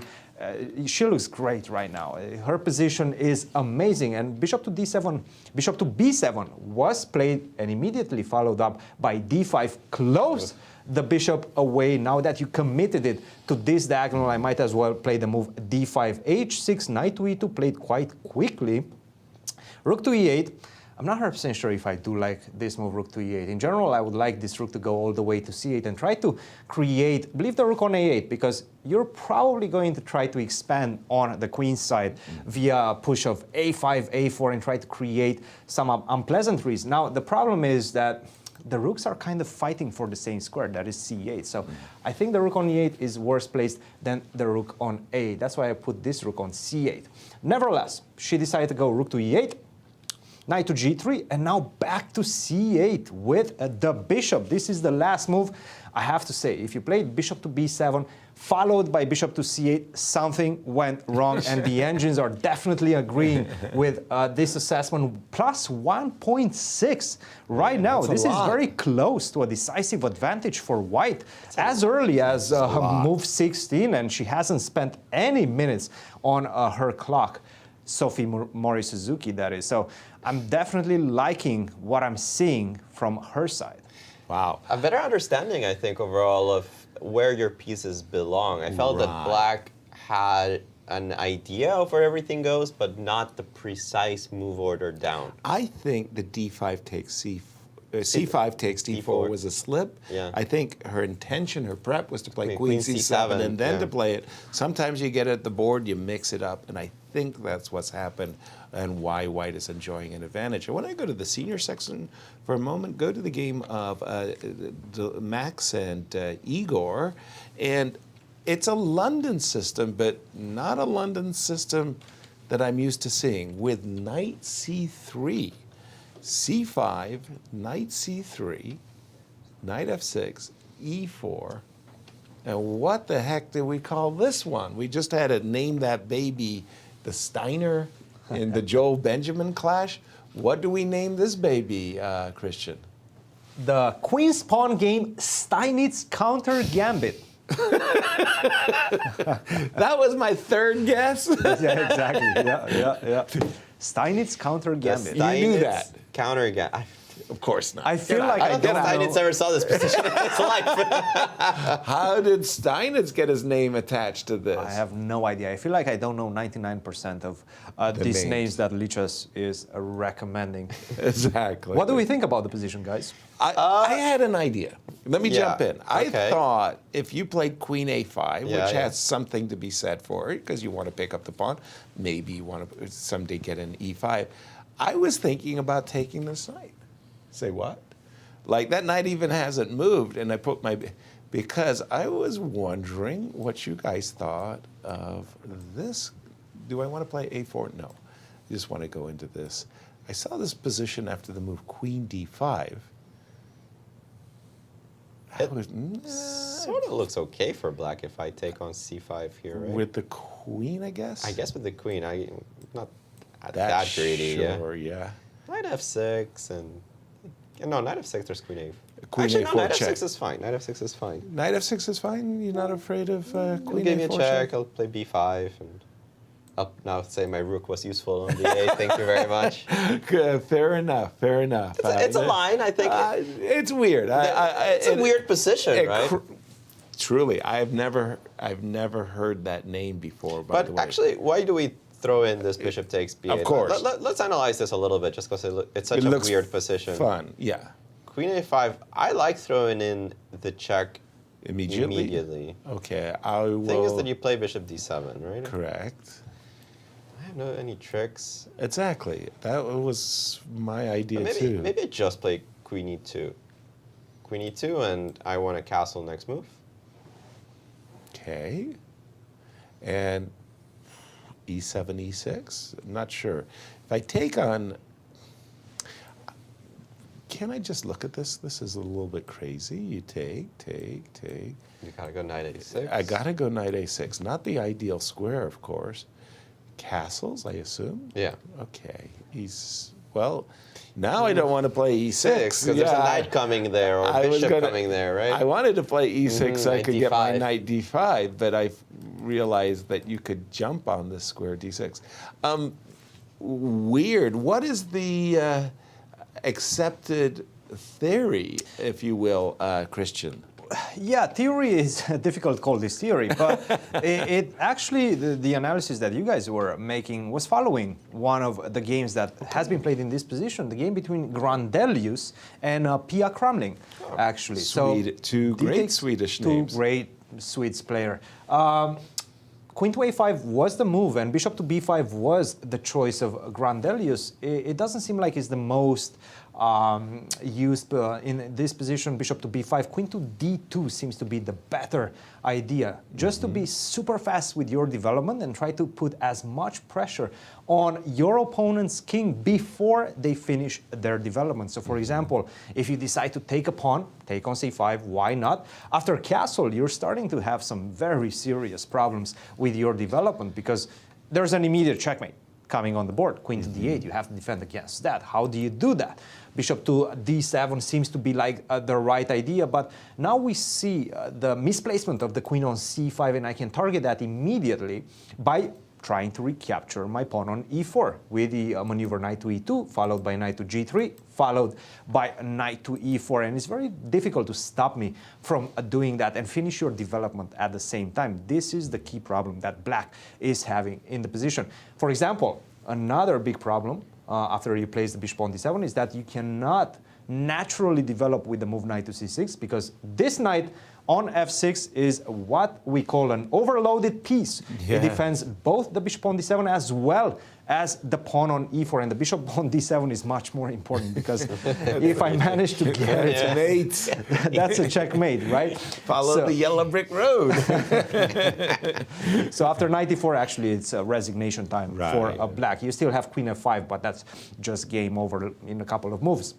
She looks great right now. Her position is amazing. And bishop to d7, bishop to b7 was played and immediately followed up by d5. Close the bishop away. Now that you committed it to this diagonal, I might as well play the move d5, h6, knight to e2, played quite quickly. Rook to e8. I'm not 100% sure if I do like this move, rook to e8. In general, I would like this rook to go all the way to c8 and try to create, leave the rook on a8, because you're probably going to try to expand on the queen's side via a push of a5, a4, and try to create some unpleasantries. Now, the problem is that the rooks are kind of fighting for the same square, that is c8. So I think the rook on e8 is worse placed than the rook on a8. That's why I put this rook on c8. Nevertheless, she decided to go rook to e8, knight to g3, and now back to c8 with the bishop. This is the last move. I have to say, if you played bishop to b7, followed by bishop to c8, something went wrong, and the engines are definitely agreeing with this assessment. Plus 1.6 right now. This is very close to a decisive advantage for white, as early as move 16, and she hasn't spent any minutes on her clock. Sophie Morris-Suzuki, that is. So I'm definitely liking what I'm seeing from her side. Wow. A better understanding, I think, overall of where your pieces belong. I felt that black had an idea of where everything goes, but not the precise move order down. I think the d5 takes c5 takes d4 was a slip. Yeah. I think her intention, her prep was to play queen c7 and then to play it. Sometimes you get at the board, you mix it up, and I think that's what's happened and why white is enjoying an advantage. I want to go to the senior section for a moment, go to the game of Max and Igor, and it's a London system, but not a London system that I'm used to seeing, with knight c3. c5, knight c3, knight f6, e4, and what the heck do we call this one? We just had to name that baby the Steiner in the Joel Benjamin clash. What do we name this baby, Christian? The queen's pawn game, Steinitz counter gambit. That was my third guess. Yeah, exactly. Yeah. Steinitz counter gambit. You knew that. Counter gambit. Of course not. I feel like I don't think Steinitz ever saw this position in his life. How did Steinitz get his name attached to this? I have no idea. I feel like I don't know 99% of these names that Lichess is recommending. Exactly. What do we think about the position, guys? I had an idea. Let me jump in. I thought if you played queen a5, which has something to be said for it, because you want to pick up the pawn, maybe you want to someday get an e5. I was thinking about taking this knight. Say what? Like that knight even hasn't moved, and I put my, because I was wondering what you guys thought of this. Do I want to play a4? No. I just want to go into this. I saw this position after the move queen d5. It sort of looks okay for black if I take on c5 here, right? With the queen, I guess? I guess with the queen. I'm not that greedy. Sure, yeah. Knight f6 and... No, knight f6, there's queen a. Queen Actually, a4 no, knight check. f6 is fine. Knight f6 is fine. Knight f6 is fine? You're not afraid of queen Give me a a4 check. I'll play b5 and up now. Say my rook was useful on d8. Thank you very much. Fair enough. Fair enough. It's a line, I think. It's weird. It's a weird position, right? Truly, I've never heard that name before. By the way, But actually, why do we throw in this bishop takes b8? Of course. Let's analyze this a little bit, just because it's such a weird position. Fun, yeah. Queen a5. I like throwing in the check immediately. Okay, I will. The thing is that you play bishop d7, right? Correct. I have no any tricks. Exactly. That was my idea too. Maybe I just play queen e2. Queen e2, and I want a castle next move. Okay. And E7, E6? I'm not sure. If I take on, can I just look at this? This is a little bit crazy. You take. You gotta go knight a6. I gotta go knight a6. Not the ideal square, of course. Castles, I assume? Yeah. Okay. Well, now I don't want to play e6. Because there's a knight coming there, or a bishop coming there, right? I wanted to play e6 so I knight could get my d5. knight d5, but I realized that you could jump on this square d6. Weird. What is the accepted theory, if you will, Christian? Yeah, theory is difficult to call this theory, but it actually, the analysis that you guys were making was following one of the games that has been played in this position, the game between Grandelius and Pia Kramling, actually. Two great Swedish names. Two great Swedes player. Queen to a5 was the move, and bishop to b5 was the choice of Grandelius. It doesn't seem like it's the most used in this position. Bishop to b5, queen to d2 seems to be the better idea. Just to be super fast with your development and try to put as much pressure on your opponent's king before they finish their development. So for example, if you decide to take a pawn, take on c5, why not? After castle, you're starting to have some very serious problems with your development because there's an immediate checkmate coming on the board. Queen to d8, you have to defend against that. How do you do that? Bishop to d7 seems to be like the right idea, but now we see the misplacement of the queen on c5, and I can target that immediately by trying to recapture my pawn on e4 with the maneuver knight to e2, followed by knight to g3, followed by knight to e4, and it's very difficult to stop me from doing that and finish your development at the same time. This is the key problem that black is having in the position. For example, another big problem after you place the bishop on d7 is that you cannot naturally develop with the move knight to c6 because this knight on f6 is what we call an overloaded piece. Yeah. It defends both the bishop on d7 as well as the pawn on e4, and the bishop on d7 is much more important because if I manage to get it, that's a checkmate, right? Follow the yellow brick road. So after knight e4, actually, it's a resignation time for black. You still have queen f5, but that's just game over in a couple of moves.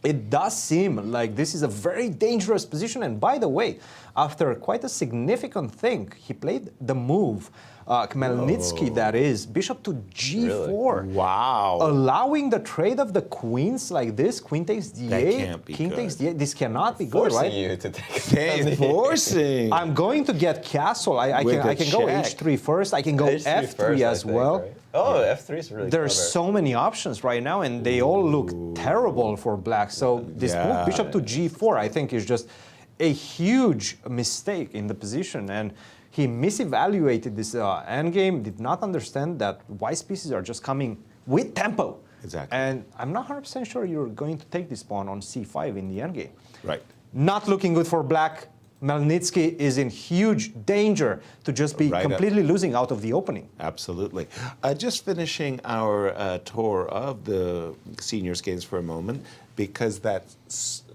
It does seem like this is a very dangerous position. And by the way, after quite a significant thing, he played the move, Khmelnitsky, that is, bishop to g4. Really? Wow. Allowing the trade of the queens like this, queen takes d8, That can't be king good. takes d8. This cannot be good, right? Forcing you to take Forcing. I'm going to get castle. I can go check. h3 first. I can go H3 f3 first, as I think, well. right? Oh, f3 is really There's clever. so many options right now, and they all look terrible for black. So this move, bishop to g4, I think is just a huge mistake in the position. And he misevaluated this endgame, did not understand that white pieces are just coming with tempo. Exactly. And I'm not 100% sure you're going to take this pawn on c5 in the endgame. Right. Not looking good for black. Khmelnitsky is in huge danger to just be completely losing out of the opening. Absolutely. Just finishing our tour of the seniors games for a moment, because that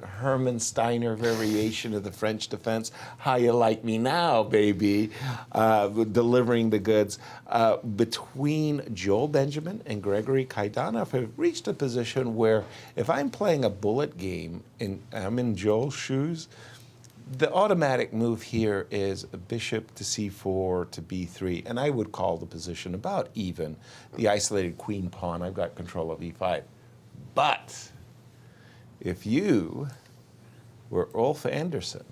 Hermann Steiner variation of the French defense, how you like me now, baby, delivering the goods, between Joel Benjamin and Gregory Kaidanov have reached a position where if I'm playing a bullet game and I'm in Joel's shoes, the automatic move here is bishop to c4 to b3, and I would call the position about even. The isolated queen pawn, I've got control of e5. But if you were Ulf Andersson,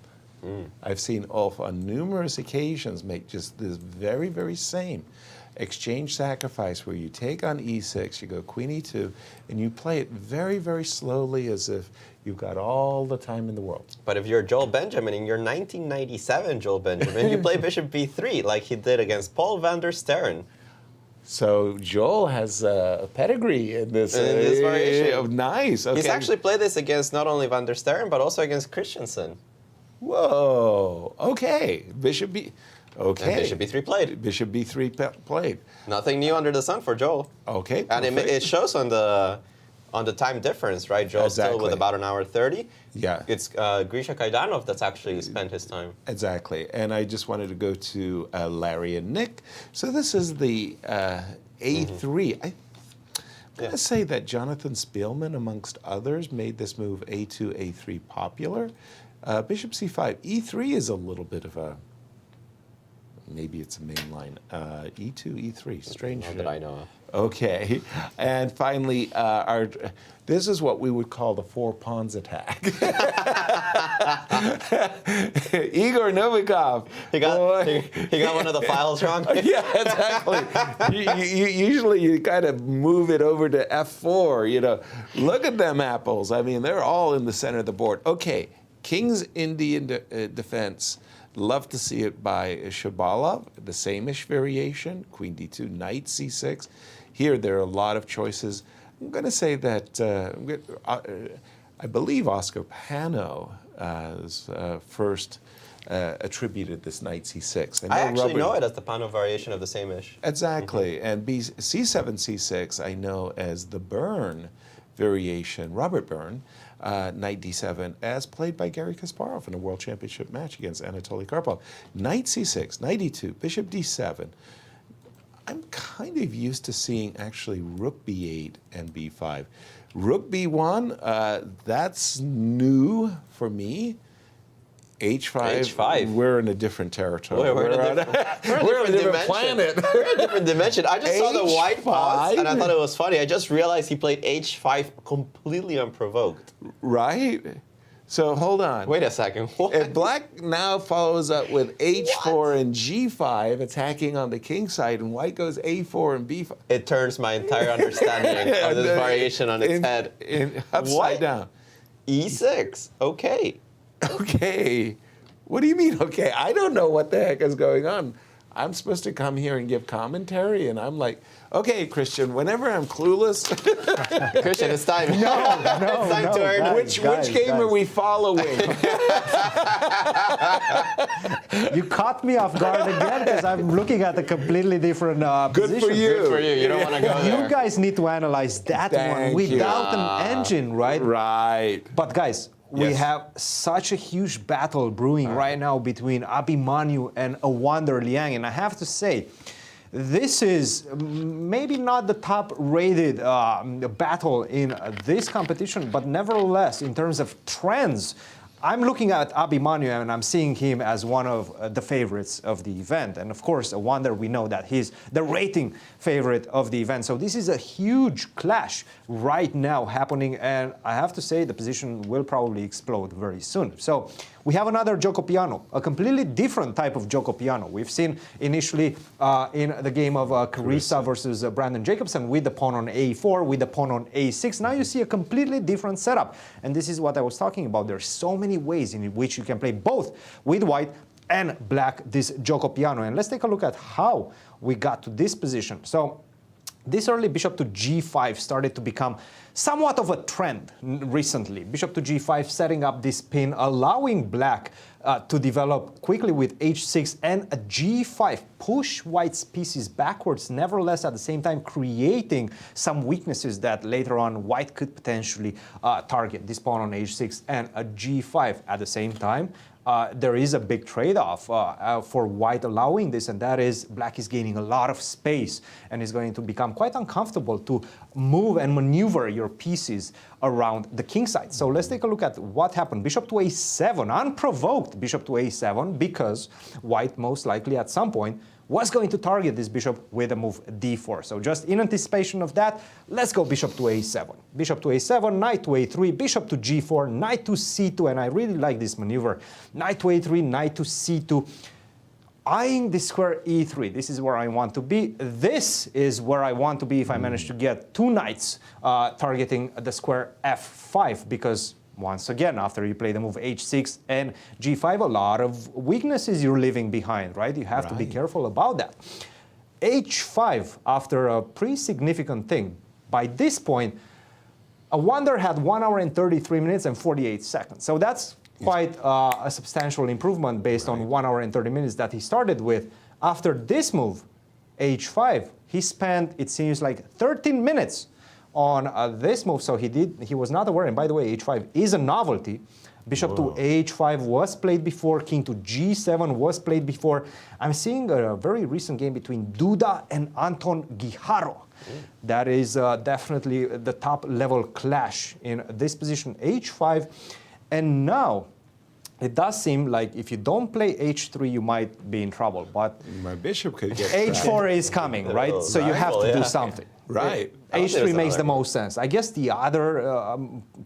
I've seen Ulf on numerous occasions make just this very, very same exchange sacrifice where you take on e6, you go queen e2, and you play it very, very slowly as if you've got all the time in the world. But if you're Joel Benjamin in your 1997 Joel Benjamin, you play bishop b3 like he did against Paul van der Stern. So Joel has a pedigree in this, variation. Nice. Okay. He's actually played this against not only van der Stern, but also against Christiansen. Whoa. Okay. Bishop b. Okay. And bishop b3 played. Bishop b3 played. Nothing new under the sun for Joel. Okay. And it shows on the on the time difference, right? Joe's still with about an hour 30. Yeah. It's Grisha Kaidanov that's actually spent his time. Exactly. And I just wanted to go to Larry and Nick. So this is the A3. I'm going to say that Jonathan Spielman, amongst others, made this move A2, A3 popular. Bishop C5. E3 is a little bit of a, maybe it's a main line. E2, E3. Strange. Not that I know of. Okay. And finally, this is what we would call the four pawns attack. Igor Novikov. He got one of the files wrong? Yeah, exactly. Usually you kind of move it over to F4, you know. Look at them apples. I mean, they're all in the center of the board. Okay, King's Indian defense. Love to see it by Shabalov, the same-ish variation, Queen D2, Knight C6. Here, there are a lot of choices. I'm going to say that I believe Oscar Pano first attributed this Knight C6. I actually know it as the Pano variation of the same-ish. Exactly. And C7, C6, I know as the Byrne variation, Robert Byrne, Knight D7, as played by Garry Kasparov in a World Championship match against Anatoly Karpov. Knight C6, Knight E2, Bishop D7. I'm kind of used to seeing actually Rook B8 and B5. Rook B1, that's new for me. H5. We're in a different territory. We're in a different planet. We're in a different dimension. I just saw the white pawns, and I thought it was funny. I just realized he played H5 completely unprovoked. Right? So hold on. Wait a second. What? If black now follows up with H4 and G5 attacking on the king side, and white goes A4 and B5. It turns my entire understanding of this variation on its head. Upside down. E6. Okay. Okay. What do you mean, okay? I don't know what the heck is going on. I'm supposed to come here and give commentary, and I'm like, okay, Christian, whenever I'm clueless. Christian, it's time. No, it's time to earn. Which game are we following? You caught me off guard again because I'm looking at a completely different Good position. for you. Good for you. You don't want to go there. You guys need to analyze that one without an engine, right? Right. But guys, we Yes. have such a huge battle brewing right now between Abhi and Awonder Liang, and I have to say, this is maybe not the top-rated battle in this competition, but nevertheless, in terms of trends, I'm looking at Abhi and I'm seeing him as one of the favorites of the event. And of course, Awonder, we know that he's the rating favorite of the event. So this is a huge clash right now happening. And I have to say the position will probably explode very soon. So we have another Giocopiano, a completely different type of Giocopiano. We've seen initially in the game of Carissa versus Brandon Jacobson with the pawn on A4, with the pawn on A6. Now you see a completely different setup. And this is what I was talking about. There's so many ways in which you can play both with white and black this Giocopiano. And let's take a look at how we got to this position. So this early bishop to G5 started to become somewhat of a trend recently. Bishop to G5 setting up this pin, allowing black to develop quickly with H6 and a G5. Push white's pieces backwards, nevertheless at the same time creating some weaknesses that later on white could potentially target. This pawn on H6 and a G5 at the same time. There is a big trade-off for white allowing this, and that is black is gaining a lot of space and is going to become quite uncomfortable to move and maneuver your pieces around the king side. So let's take a look at what happened. Bishop to A7, unprovoked bishop to A7, because white most likely at some point was going to target this bishop with a move d4. So just in anticipation of that, let's go bishop to a7. Bishop to a7, knight to a3, bishop to g4, knight to c2, and I really like this maneuver. Knight to a3, knight to c2. Eyeing the square e3, this is where I want to be. This is where I want to be if I manage to get two knights targeting the square f5, because once again, after you play the move h6 and g5, a lot of weaknesses you're leaving behind, right? You have to be careful about that. h5, after a pretty significant thing. By this point, Awonder had 1 hour and 33 minutes and 48 seconds. So that's quite a substantial improvement based on 1 hour and 30 minutes that he started with. After this move, h5, he spent, it seems like, 13 minutes on this move. So he was not aware. And by the way, h5 is a novelty. Bishop to h5 was played before. King to g7 was played before. I'm seeing a very recent game between Duda and Anton Guijarro. That is definitely the top level clash in this position, h5. And now, it does seem like if you don't play h3, you might be in trouble. But My bishop could get h4 is coming, right? So you have to do something. Right. h3 makes the most sense. I guess the other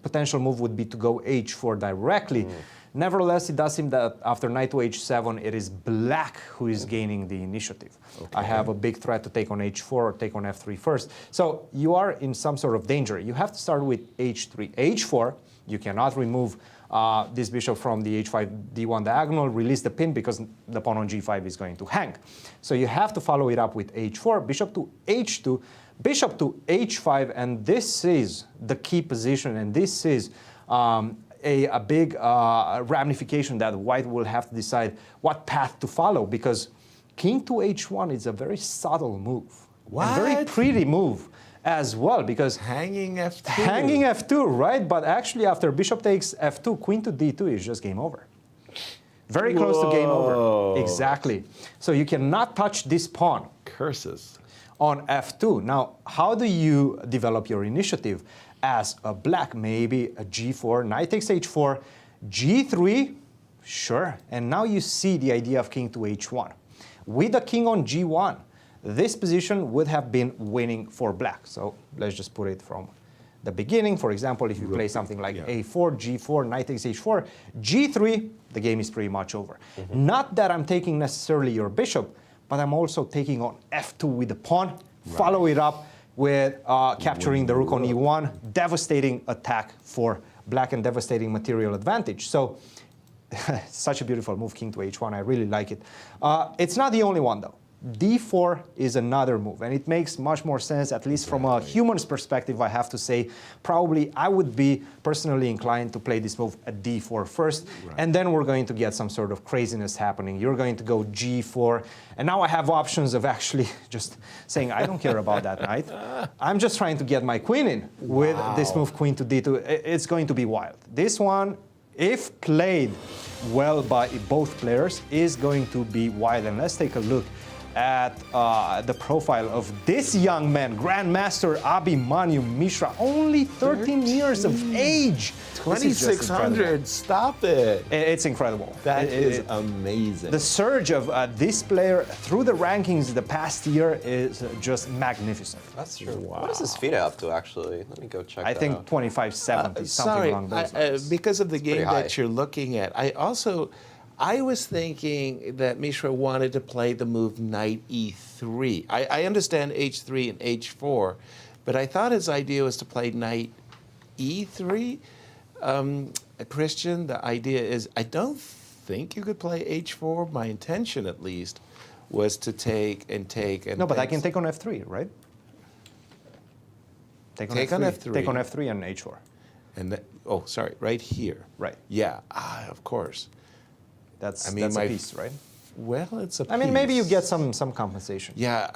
potential move would be to go h4 directly. Nevertheless, it does seem that after knight to h7, it is black who is gaining the initiative. I have a big threat to take on h4 or take on f3 first. So you are in some sort of danger. You have to start with h3. h4, you cannot remove this bishop from the h5 d1 diagonal, release the pin because the pawn on g5 is going to hang. So you have to follow it up with h4, bishop to h2, bishop to h5, and this is the key position, and this is a big ramification that white will have to decide what path to follow, because king to h1 is a very subtle move. What? A very pretty move as well, because hanging f2. Hanging f2, right? But actually after bishop takes f2, queen to d2 is just game over. Very close to game over. Exactly. So you cannot touch this pawn. Curses. On f2. Now, how do you develop your initiative? As a black, maybe a g4, knight takes h4, g3, sure. And now you see the idea of king to h1. With the king on g1, this position would have been winning for black. So let's just put it from the beginning. For example, if you play something like a4, g4, knight takes h4, g3, the game is pretty much over. Not that I'm taking necessarily your bishop, but I'm also taking on f2 with the pawn, follow it up with capturing the rook on e1, devastating attack for black and devastating material advantage. So such a beautiful move, king to h1. I really like it. It's not the only one, though. d4 is another move, and it makes much more sense, at least from a human's perspective, I have to say. Probably I would be personally inclined to play this move at d4 first, and then we're going to get some sort of craziness happening. You're going to go g4, and now I have options of actually just saying, I don't care about that knight. I'm just trying to get my queen in with this move, queen to d2. It's going to be wild. This one, if played well by both players, is going to be wild. And let's take a look at the profile of this young man, Grandmaster Abhi Mishra, only 13 years of age. 2,600, stop it. It's incredible. That is amazing. The surge of this player through the rankings the past year is just magnificent. That's true. Wow. What is his FIDE up to, actually? Let me go check I that think out. 2570, something along those lines. Because of the game pretty high. that you're looking at, I was thinking that Mishra wanted to play the move knight e3. I understand h3 and h4, but I thought his idea was to play knight e3. Christian, the idea is, I don't think you could play h4. My intention, at least, was to take and take. And No, but I can take on f3, right? Take on f3. Take on f3 and h4. And right here. Right. Yeah, of course. That's a piece, right? Well, it's a piece. I mean, maybe you get some compensation. Yeah,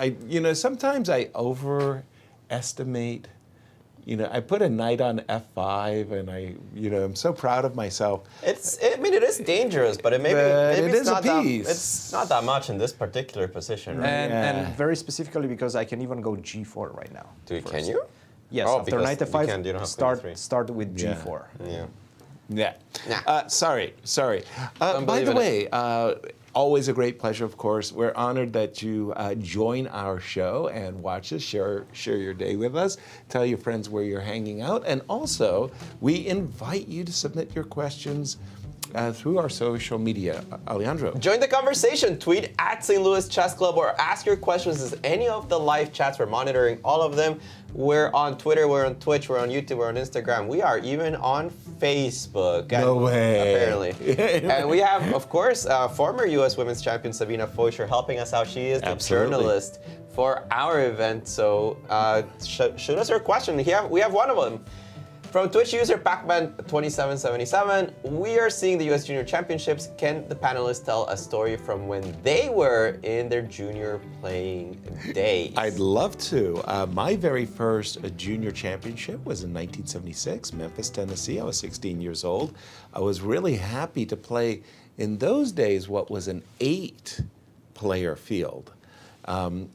sometimes I overestimate. I put a knight on f5, and I'm so proud of myself. It is dangerous, but maybe it's not that. It's not that much in this particular position, right? And very specifically because I can even go g4 right now. Can you? Yes, after knight f5, start with g4. Yeah. Yeah. Sorry. By the way, always a great pleasure, of course. We're honored that you join our show and watch us, share your day with us, tell your friends where you're hanging out, and also we invite you to submit your questions through our social media. Alejandro. Join the conversation. Tweet at St. Louis Chess Club or ask your questions as any of the live chats. We're monitoring all of them. We're on Twitter, we're on Twitch, we're on YouTube, we're on Instagram. We are even on Facebook. No way. Apparently. And we have, of course, former U.S. Women's Champion Sabina Foischer helping us out. She is the journalist for our event. So shoot us your question. We have one of them. From Twitch user Pacman2777, we are seeing the U.S. Junior Championships. Can the panelists tell a story from when they were in their junior playing days? I'd love to. My very first junior championship was in 1976, Memphis, Tennessee. I was 16 years old. I was really happy to play, in those days, what was an 8-player field. And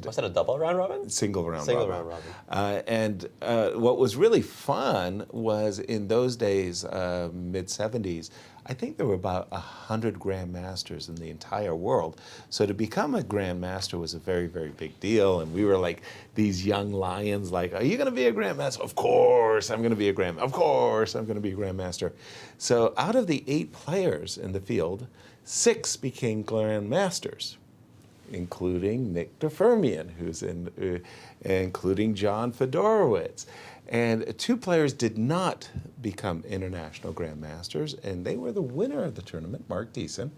was that a double round robin? Single round Single robin. round robin. And what was really fun was in those days, mid-70s, I think there were about 100 grandmasters in the entire world. So to become a grandmaster was a very, very big deal. And we were like these young lions, like, are you going to be a grandmaster? Of course, I'm going to be a grandmaster. Of course, I'm going to be a grandmaster. So out of the 8 players in the field, 6 became grandmasters, including Nick de Firmian, who's including John Fedorowicz. And 2 players did not become international grandmasters, and they were the winner of the tournament, Mark Deason,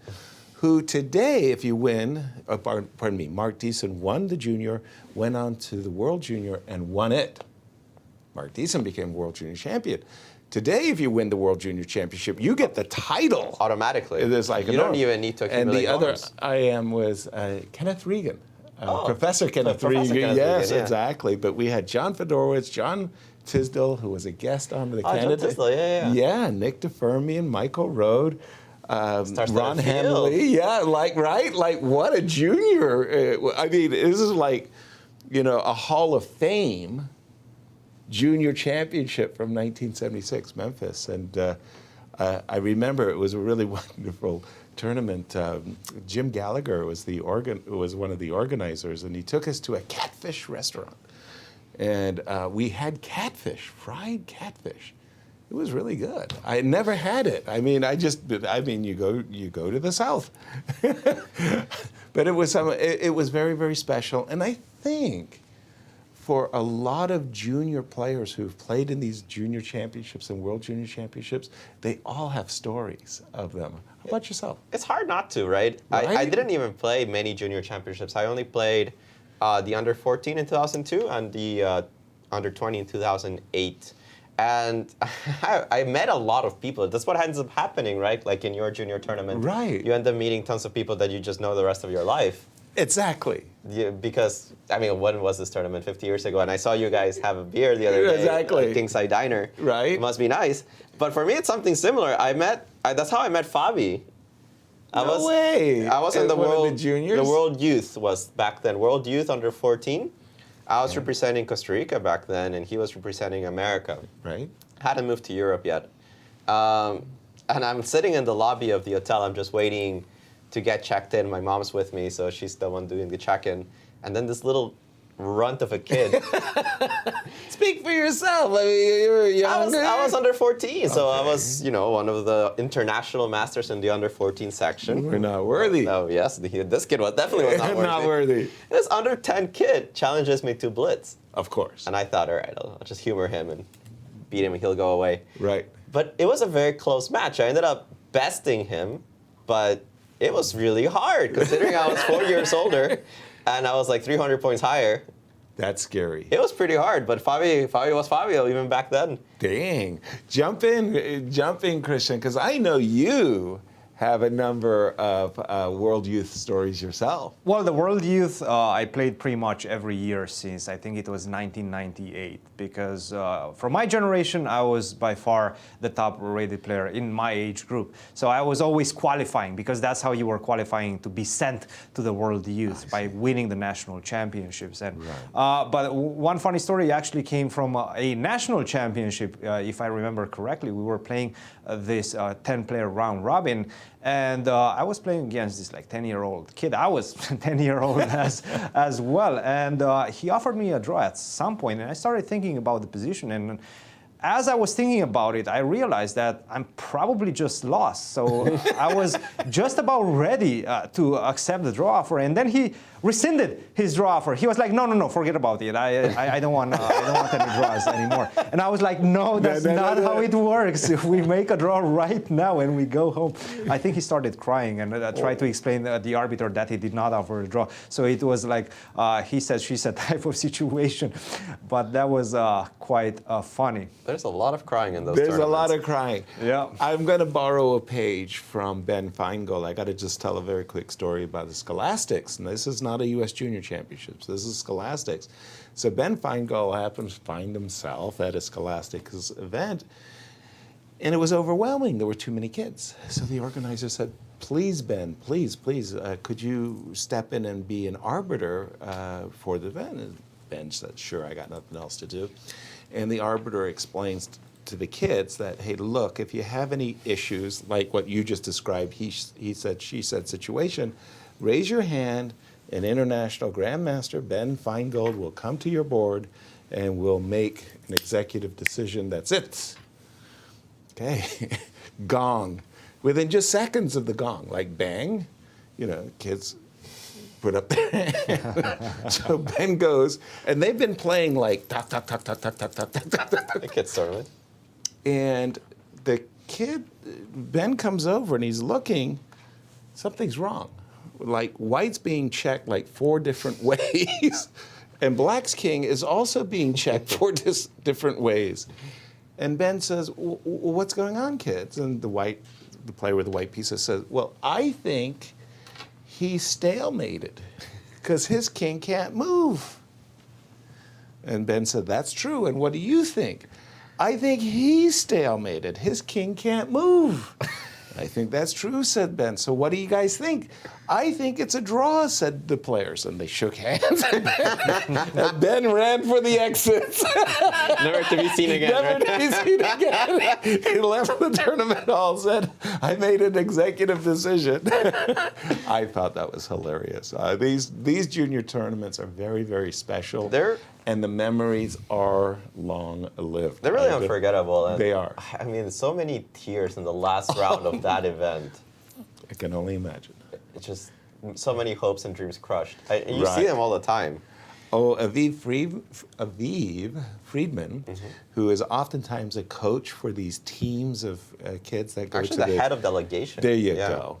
who today, if you win, pardon me, Mark Deason won the junior, went on to the World Junior, and won it. Mark Deason became World Junior Champion. Today, if you win the World Junior Championship, you get the title. Automatically. There's like you don't even need to accumulate And the other norms. IM was Kenneth Regan. Professor Kenneth Professor Regan. Kenneth Yes, Regan, yeah. exactly. But we had John Fedorowicz, John Tisdale, who was a guest on the John Canada. Tisdale, yeah. Yeah, Nick de Firmian, Michael Rode, Ron Field. Hanley. Yeah, right? Like, what a junior. I mean, this is like, a Hall of Fame junior championship from 1976, Memphis. And I remember it was a really wonderful tournament. Jim Gallagher was one of the organizers, and he took us to a catfish restaurant. And we had catfish, fried catfish. It was really good. I never had it. I mean, you go to the South. But it was very, very special. And I think for a lot of junior players who've played in these junior championships and world junior championships, they all have stories of them. How about yourself? It's hard not to, right? Right? I didn't even play many junior championships. I only played the under 14 in 2002 and the under 20 in 2008. And I met a lot of people. That's what ends up happening, right? Like in your junior tournament. Right. You end up meeting tons of people that you just know the rest of your life. Exactly. Yeah, because, when was this tournament? 50 years ago. And I saw you guys have a beer the other day. Exactly. At Kingside Diner. Right. It must be nice. But for me, it's something similar. That's how I met Fabi. No way. I was in the One of World the juniors? The World Youth was back then. World Youth under 14. I was representing Costa Rica back then, and he was representing America. Right. Hadn't moved to Europe yet. And I'm sitting in the lobby of the hotel. I'm just waiting to get checked in. My mom's with me, so she's the one doing the check-in. And then this little runt of a kid. Speak for yourself. I mean, you were younger. I was under 14, so I was, one of the international masters in the under 14 section. We're not worthy. Oh yes, this kid definitely was not worthy. Not worthy. This under 10 kid challenges me to blitz, Of course. and I thought, all right, I'll just humor him and beat him, and he'll go away. Right. But it was a very close match. I ended up besting him, but it was really hard considering I was 4 years older, and I was like 300 points higher. That's scary. It was pretty hard, but Fabi was Fabio even back then. Dang. Jump in, Christian, because I know you have a number of World Youth stories yourself. Well, the World Youth, I played pretty much every year since I think it was 1998, because for my generation, I was by far the top-rated player in my age group. So I was always qualifying, because that's how you were qualifying to be sent to the World Youth, by winning the national championships. And but one funny story actually came from a national championship, if I remember correctly. We were playing this 10-player round robin. And I was playing against this 10-year-old kid. I was 10-year-old as well. And he offered me a draw at some point, and I started thinking about the position. And as I was thinking about it, I realized that I'm probably just lost. So I was just about ready to accept the draw offer, and then he rescinded his draw offer. He was like, "No, forget about it. I don't want any draws anymore." And I was like, "No, that's not how it works. We make a draw right now and we go home." I think he started crying and tried to explain the arbiter that he did not offer a draw. So it was like he said, she said type of situation, but that was quite funny. There's a lot of crying in those There's tournaments. a lot of crying. Yeah. I'm going to borrow a page from Ben Feingold. I got to just tell a very quick story about the Scholastics. And this is not a U.S. Junior Championships. This is Scholastics. So Ben Feingold happens to find himself at a Scholastics event, and it was overwhelming. There were too many kids. So the organizer said, please, Ben, please, could you step in and be an arbiter for the event? And Ben said, sure, I got nothing else to do. And the arbiter explains to the kids that, hey, look, if you have any issues, like what you just described, he said, she said situation, raise your hand, and International Grandmaster Ben Feingold will come to your board and will make an executive decision. That's it. Okay, gong. Within just seconds of the gong, like bang, kids put up their hand. So Ben goes, and they've been playing like tock, tock, tock, tock, tock, tock, tock, tock, tock, tock. The kid started. And the kid, Ben comes over and he's looking, something's wrong. Like white's being checked like 4 different ways, and black's king is also being checked 4 different ways. And Ben says, what's going on, kids? And the player with the white pieces says, well, I think he's stalemated because his king can't move. And Ben said, that's true. And what do you think? I think he's stalemated. His king can't move. I think that's true, said Ben. So what do you guys think? I think it's a draw, said the players. And they shook hands. And Ben ran for the exits. Never to be seen again. Never to be seen again. He left the tournament hall, said, I made an executive decision. I thought that was hilarious. These junior tournaments are very, very special. And the memories are long-lived. They're really unforgettable. And they are. I mean, so many tears in the last round of that event. I can only imagine. It's just so many hopes and dreams crushed. You see them all the time. Oh, Aviv Friedman, who is oftentimes a coach for these teams of kids that go Actually, to the head of delegation. There you go.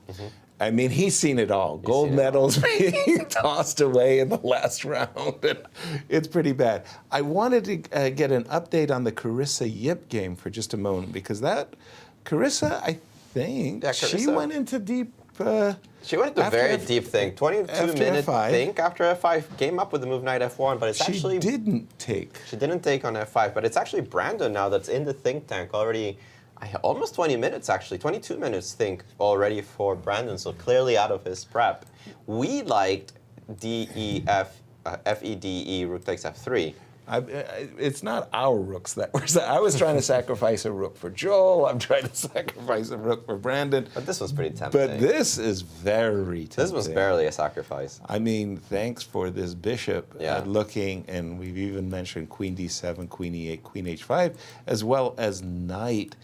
I mean, he's seen it all. Gold medals being tossed away in the last round. And it's pretty bad. I wanted to get an update on the Carissa Yip game for just a moment, because Carissa, I think, she went into deep... she went into a very deep thing. 22-minute think after F5. Came up with the move knight F1, but it's actually... She didn't take on F5, but it's actually Brandon now that's in the think tank already. Almost 20 minutes, actually. 22 minutes think already for Brandon, so clearly out of his prep. We liked DEF, FE-DE, rook takes F3. It's not our rooks that were... I was trying to sacrifice a rook for Joel. I'm trying to sacrifice a rook for Brandon. But this was pretty tempting. But this is very tempting. This was barely a sacrifice. I mean, thanks for this bishop looking, and we've even mentioned queen d7, queen e8, queen h5, as well as knight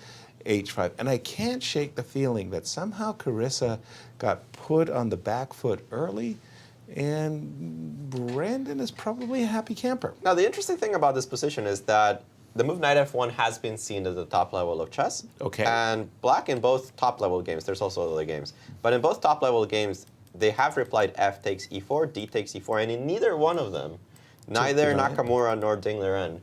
h5. And I can't shake the feeling that somehow Carissa got put on the back foot early, and Brandon is probably a happy camper. Now, the interesting thing about this position is that the move knight f1 has been seen at the top level of chess. Okay. And black in both top-level games, there's also other games, but in both top-level games, they have replied f takes e4, d takes e4, and in neither one of them, neither Nakamura nor Dingler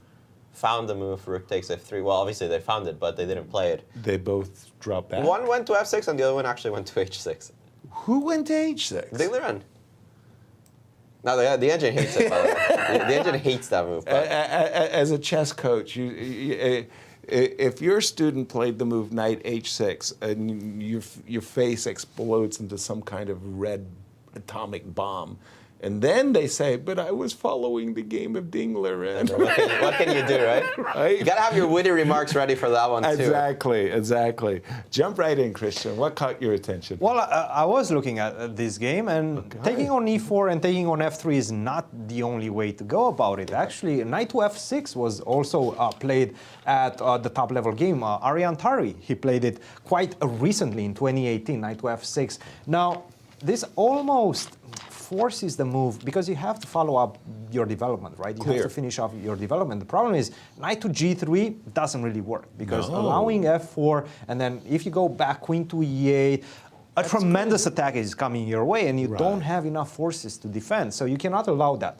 found the move rook takes f3. Well, obviously they found it, but they didn't play it. They both dropped back? One went to f6, and the other one actually went to h6. Who went to h6? Dingler. No, the engine hates it, by the way. The engine hates that move. As a chess coach, if your student played the move knight h6 and your face explodes into some kind of red atomic bomb, and then they say, but I was following the game of Dingler. And what can you do, right? Right? You got to have your witty remarks ready for that one, too. Exactly. Jump right in, Christian. What caught your attention? Well, I was looking at this game, and taking on e4 and taking on f3 is not the only way to go about it. Actually, knight to f6 was also played at the top-level game. Aryan Tari, he played it quite recently in 2018, knight to f6. Now, this almost forces the move, because you have to follow up your development, right? You have to finish off your development. The problem is knight to g3 doesn't really work, because allowing f4, and then if you go back queen to e8, a tremendous attack is coming your way, and you don't have enough forces to defend, so you cannot allow that.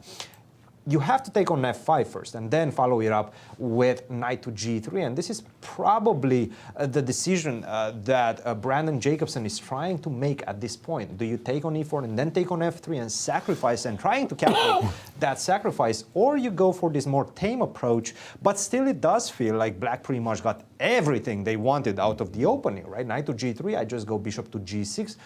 you have to take on f5 first and then follow it up with knight to g3. And this is probably the decision that Brandon Jacobson is trying to make at this point. Do you take on e4 and then take on f3 and sacrifice and trying to calculate that sacrifice, or you go for this more tame approach, but still it does feel like black pretty much got everything they wanted out of the opening, right? Knight to g3, I just go bishop to g6.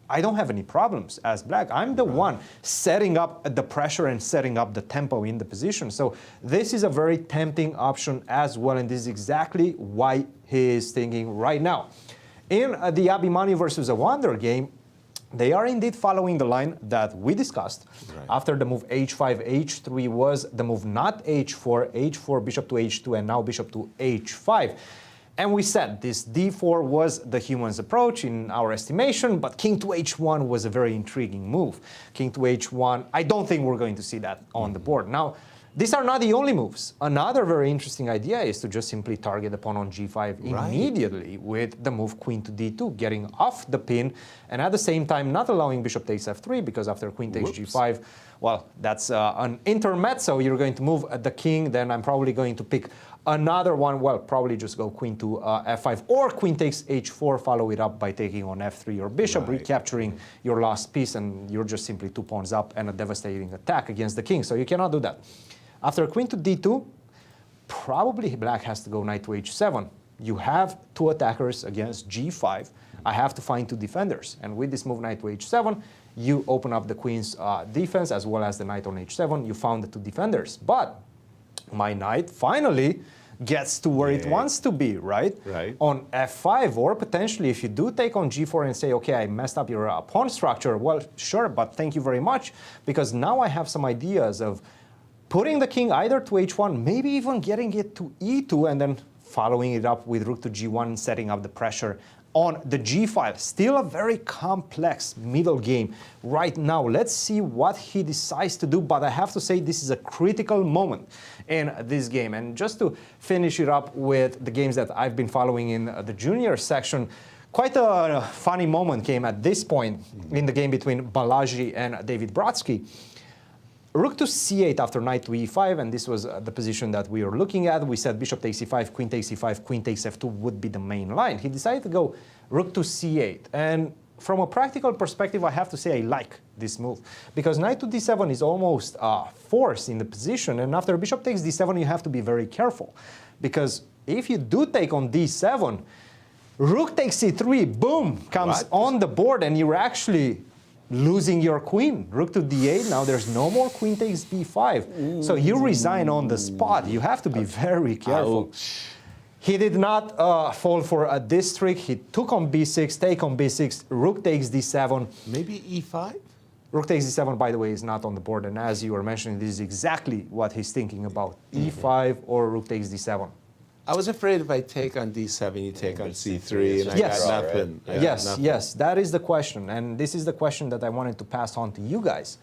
I don't have any problems as black. I'm the one setting up the pressure and setting up the tempo in the position. So this is a very tempting option as well, and this is exactly why he is thinking right now. In the Abhi Mishra versus Awonder game, they are indeed following the line that we discussed. Right. After the move h5, h3 was the move not h4, h4, bishop to h2, and now bishop to h5. And we said this d4 was the human's approach in our estimation, but king to h1 was a very intriguing move. King to h1, I don't think we're going to see that on the board. Now, these are not the only moves. Another very interesting idea is to just simply target the pawn on g5 immediately with the move queen to d2, getting off the pin, and at the same time not allowing bishop takes f3, because after queen takes g5, well, that's an intermezzo. You're going to move the king, then I'm probably going to pick another one, well, probably just go queen to f5, or queen takes h4, follow it up by taking on f3 or bishop, recapturing your last piece, and you're just simply 2 pawns up and a devastating attack against the king. So you cannot do that. After queen to d2, probably black has to go knight to h7. You have 2 attackers against g5. I have to find 2 defenders. And with this move knight to h7, you open up the queen's defense as well as the knight on h7. You found the 2 defenders. But my knight finally gets to where it wants to be, right? On f5, or potentially if you do take on g4 and say, okay, I messed up your pawn structure, well, sure, but thank you very much, because now I have some ideas of putting the king either to h1, maybe even getting it to e2, and then following it up with rook to g1, setting up the pressure on the g file. Still a very complex middle game right now. Let's see what he decides to do, but I have to say this is a critical moment in this game. And just to finish it up with the games that I've been following in the junior section, quite a funny moment came at this point in the game between Balaji and David Brodsky. Rook to c8 after knight to e5, and this was the position that we were looking at. We said bishop takes e5, queen takes e5, queen takes f2 would be the main line. He decided to go rook to c8, and from a practical perspective, I have to say I like this move, because knight to d7 is almost forced in the position, and after bishop takes d7, you have to be very careful, because if you do take on d7, rook takes c3, boom, comes on the board, and you're actually losing your queen. Rook to d8, now there's no more queen takes b5. So you resign on the spot. You have to be very careful. He did not fall for this trick. He took on b6, take on b6, rook takes d7. Maybe e5? Rook takes d7, by the way, is not on the board. And as you were mentioning, this is exactly what he's thinking about. e5 or rook takes d7. I was afraid if I take on d7, you take on c3, and I got nothing. Right? Yes, that is the question. And this is the question that I wanted to pass on to you guys.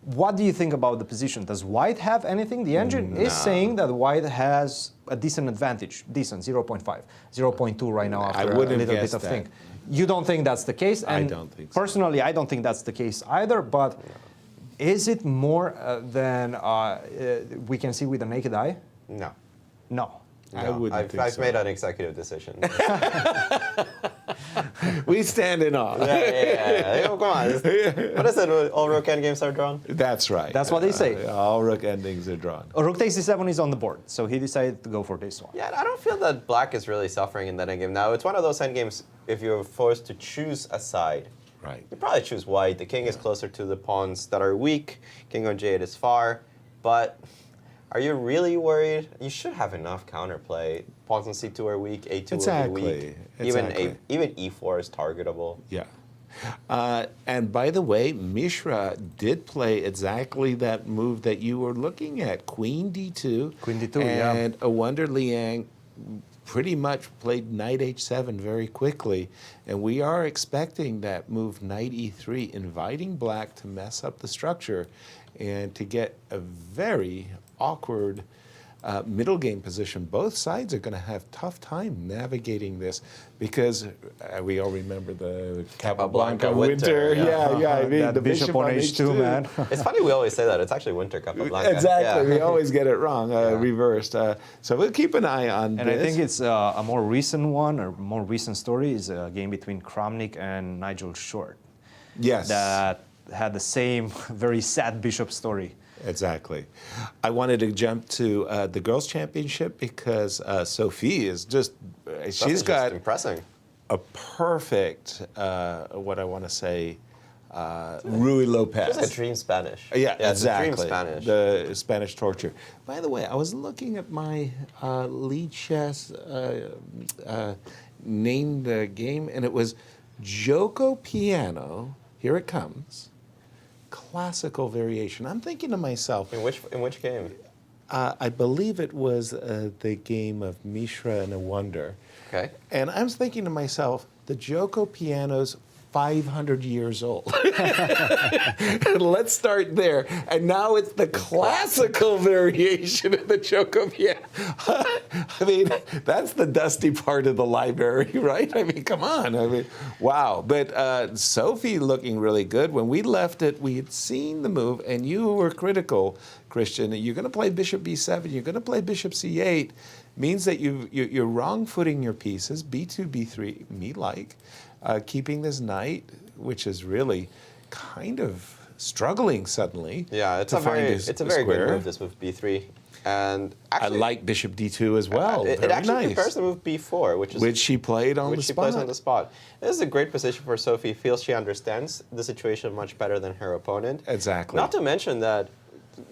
What do you think about the position? Does white have anything? The engine is saying that white has a decent advantage. Decent, 0.5. 0.2 right now after a little bit of thing. You don't think that's the case? And I don't think so. Personally, I don't think that's the case either, but is it more than we can see with the naked eye? No. No. No, I've made an executive decision. We stand in awe. Yeah. Oh, come on. What is it? All rook endgames are drawn? That's right. That's what they say. All rook endings are drawn. Rook takes d7 is on the board, so he decided to go for this one. Yeah, I don't feel that black is really suffering in that endgame. Now, it's one of those endgames, if you're forced to choose a side, you probably choose white. The king is closer to the pawns that are weak. King on g8 is far, but are you really worried? You should have enough counterplay. Pawns on c2 are weak, a2 will be weak. Even e4 is targetable. Yeah. And by the way, Mishra did play exactly that move that you were looking at, queen d2. Queen d2, and Awonder Liang pretty much played knight h7 very quickly. And we are expecting that move knight e3, inviting black to mess up the structure and to get a very awkward middle game position, both sides are going to have tough time navigating this because we all remember the Capablanca winter. I mean, that the bishop on H2, man. It's funny we always say that. It's actually winter Capablanca. Exactly. We always get it wrong, reversed. So we'll keep an eye on this. And I think it's a more recent one, or more recent story, is a game between Kramnik and Nigel Short. Yes. That had the same very sad bishop story. Exactly. I wanted to jump to the girls' championship because Sophie is just, she's got impressing. a perfect, what I want to say, Rui Lopez. It's like a dream Spanish. Yeah, exactly. It's a dream Spanish. The Spanish torture. By the way, I was looking at my lead chess named game, and it was Joko Piano. Here it comes. Classical variation. I'm thinking to myself. In which game? I believe it was the game of Mishra and Awonder. Okay. And I was thinking to myself, the Joko Piano's 500 years old. Let's start there. And now it's the classical variation of the Joko Piano. I mean, that's the dusty part of the library, right? I mean, come on. I mean, wow. But Sophie looking really good. When we left it, we had seen the move, and you were critical, Christian. You're going to play bishop b7. You're going to play bishop c8. Means that you're wrong-footing your pieces, b2, b3, me like. Keeping this knight, which is really kind of struggling suddenly. Yeah, it's a very good move, this move b3. And actually, I like bishop d2 as well. It actually prepares the move b4, which she played on the spot. Which she plays on the spot. This is a great position for Sophie. Feels she understands the situation much better than her opponent. Exactly. Not to mention that,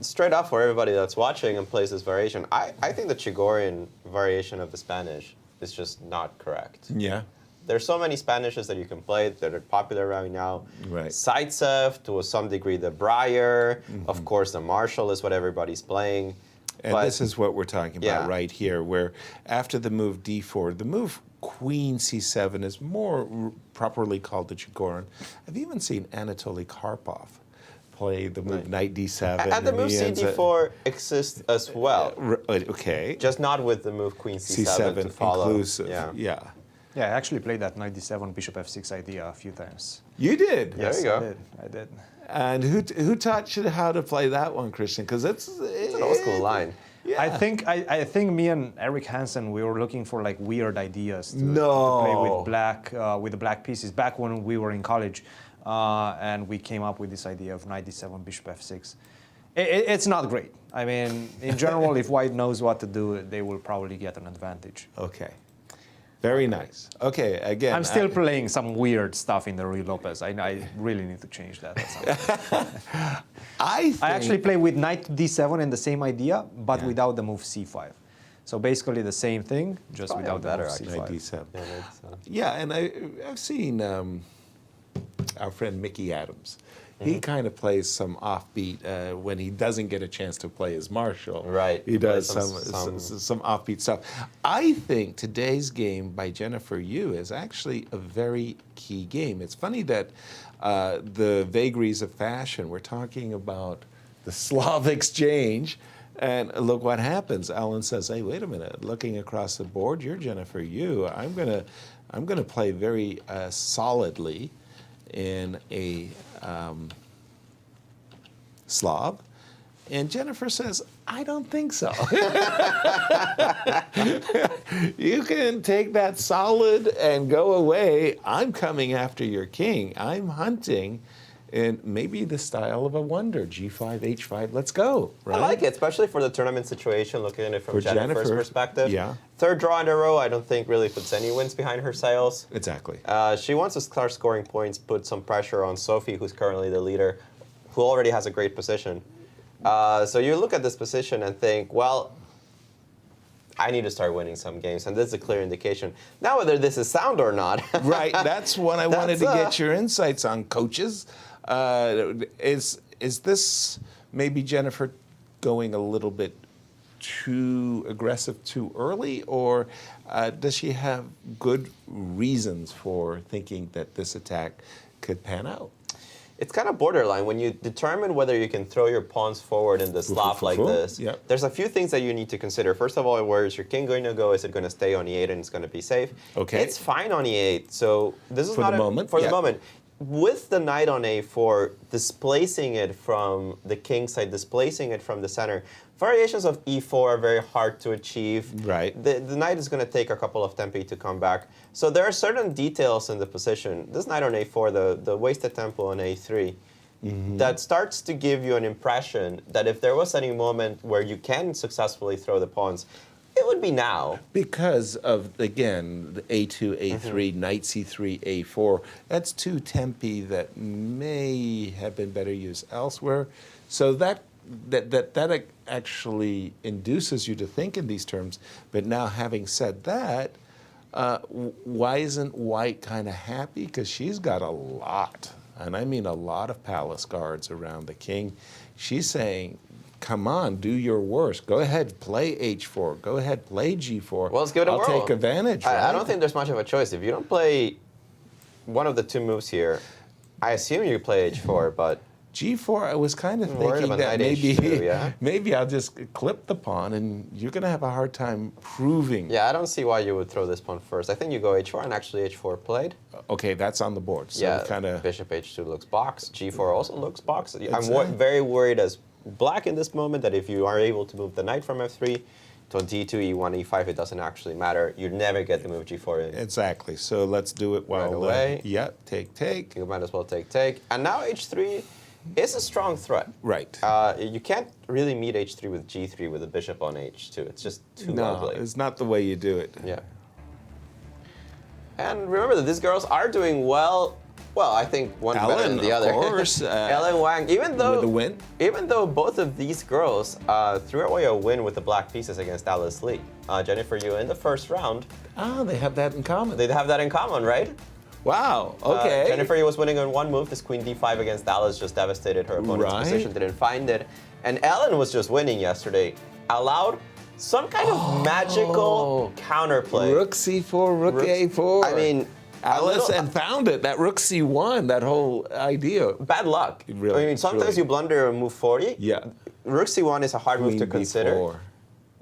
straight up for everybody that's watching and plays this variation, I think the Chigorian variation of the Spanish is just not correct. Yeah. There's so many Spanishes that you can play that are popular right now. Right. Zaitsev, to some degree, the Breyer. Of course, the Marshall is what everybody's playing. And this is what we're talking about right here, where after the move d4, the move queen c7 is more properly called the Chigorian. I've even seen Anatoly Karpov play the move knight d7. And the move cd4 exists as well. Okay. Just not with the move queen c7 to follow. Inclusive. Yeah. Yeah, I actually played that knight d7, bishop f6 idea a few times. You did? Yes, there you go. I did. And who taught you how to play that one, Christian? Because it's an old school line. Yeah. I think me and Eric Hansen, we were looking for like weird ideas to play with the black pieces back when we were in college, and we came up with this idea of knight d7, bishop f6. It's not great. I mean, in general, if white knows what to do, they will probably get an advantage. Okay. Very nice. Okay, again. I'm still playing some weird stuff in the Rui Lopez. I really need to change that. I actually play with knight to d7 and the same idea, but without the move c5. So basically the same thing, just without the move c5. Knight d7. Yeah, and I've seen our friend Mickey Adams. He kind of plays some offbeat when he doesn't get a chance to play as Marshall. Right. He does some offbeat stuff. I think today's game by Jennifer Yu is actually a very key game. It's funny that the vagaries of fashion, we're talking about the Slav exchange, and look what happens. Alan says, hey, wait a minute, looking across the board, you're Jennifer Yu. I'm gonna play very solidly in a Slav. And Jennifer says, I don't think so. You can take that solid and go away. I'm coming after your king. I'm hunting. And maybe the style of Awonder, G5, H5, let's go. Right? I like it, especially for the tournament situation, looking at it from Jennifer's perspective. Yeah. Third draw in a row, I don't think really puts any wins behind her sails. Exactly. She wants to start scoring points, put some pressure on Sophie, who's currently the leader, who already has a great position. So you look at this position and think, well, I need to start winning some games, and this is a clear indication. Now, whether this is sound or not. Right, that's what I wanted to get your insights on, coaches. Is this maybe Jennifer going a little bit too aggressive too early, or does she have good reasons for thinking that this attack could pan out? it's kind of borderline. When you determine whether you can throw your pawns forward in the slot like this, there's a few things that you need to consider. First of all, where is your king going to go? Is it going to stay on e8 and it's going to be safe? Okay. It's fine on e8. So this is For not the moment, for the moment. With the knight on a4, displacing it from the king side, displacing it from the center, variations of e4 are very hard to achieve. Right. The knight is going to take a couple of tempi to come back. So there are certain details in the position. This knight on a4, the wasted tempo on a3, that starts to give you an impression that if there was any moment where you can successfully throw the pawns, it would be now. Because of, again, the a2, a3, knight c3, a4, that's two tempi that may have been better used elsewhere. So that actually induces you to think in these terms. But now, having said that, why isn't white kind of happy? Because she's got a lot, and I mean a lot of palace guards around the king. She's saying, come on, do your worst. Go ahead, play h4. Go ahead, play g4. Well, let's give it a whirl. I'll take advantage, right? I don't think there's much of a choice. If you don't play one of the two moves here, I assume you play h4, but g4, I was kind of worried thinking about that knight maybe, h2, yeah? maybe I'll just clip the pawn, and you're going to have a hard time proving. yeah, I don't see why you would throw this pawn first. I think you go h4, and actually h4 played. Okay, that's on the board. So Yeah, kind of bishop h2 looks boxed. g4 also looks boxed. It's, I'm very worried as black in this moment that if you are able to move the knight from f3 to d2, e1, e5, it doesn't actually matter. You never get the move g4 in. exactly. So let's do it while Right away. Yep, take. You might as well take. And now h3 is a strong threat. Right. You can't really meet h3 with g3 with a bishop on h2. It's just too No, ugly. it's not the way you do it. Yeah. And remember that these girls are doing well. Well, I think one's better than the other. Of course. Ellen Wang, even though with the win. Even though both of these girls threw away a win with the black pieces against Alice Lee. Jennifer Yu in the first round. Ah, they have that in common. They have that in common, right? Wow, okay. Jennifer Yu was winning on one move. This queen d5 against Alice just devastated her opponent's position, didn't find it. And Ellen was just winning yesterday. Allowed some kind of magical counterplay. Rook c4, rook a4. I mean, Alice and found it. That rook c1, that whole idea. Bad luck. Really, I mean, sometimes really. you blunder a move 40. Yeah. Rook c1 is a hard move Queen to consider. b4.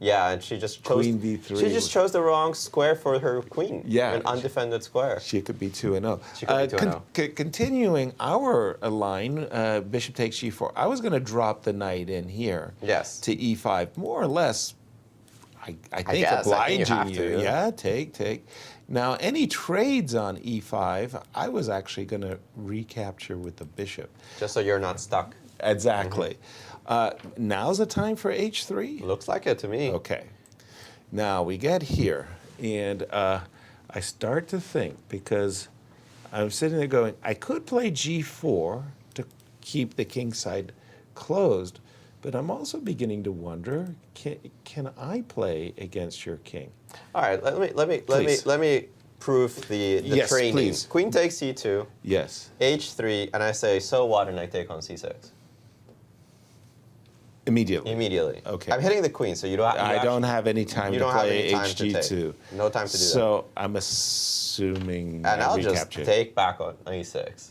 Yeah, and she just chose. Queen b3 She just chose the wrong square for her queen. Yeah. An undefended square. She could be 2-0. She could be 2-0. Continuing our line, bishop takes g4. I was going to drop the knight in here. Yes. To e5, more or less. I think guess. I think you obliging have you. to. Yeah, take. Now, any trades on e5, I was actually going to recapture with the bishop. Just so you're not stuck. Exactly. Now's the time for h3? Looks like it to me. Okay. Now we get here, and I start to think, because I'm sitting there going, I could play g4 to keep the king side closed, but I'm also beginning to wonder, can I play against your king? All right, let me prove the Yes, training. please. Queen takes c2, Yes. h3, and I say, so what, and I take on c6. Immediately. Immediately. Okay. I'm hitting the queen, so you don't. I don't have any time you to don't have play any time to hg2. take. No time to do that. So I'm assuming And I'll just recapture. take back on e6.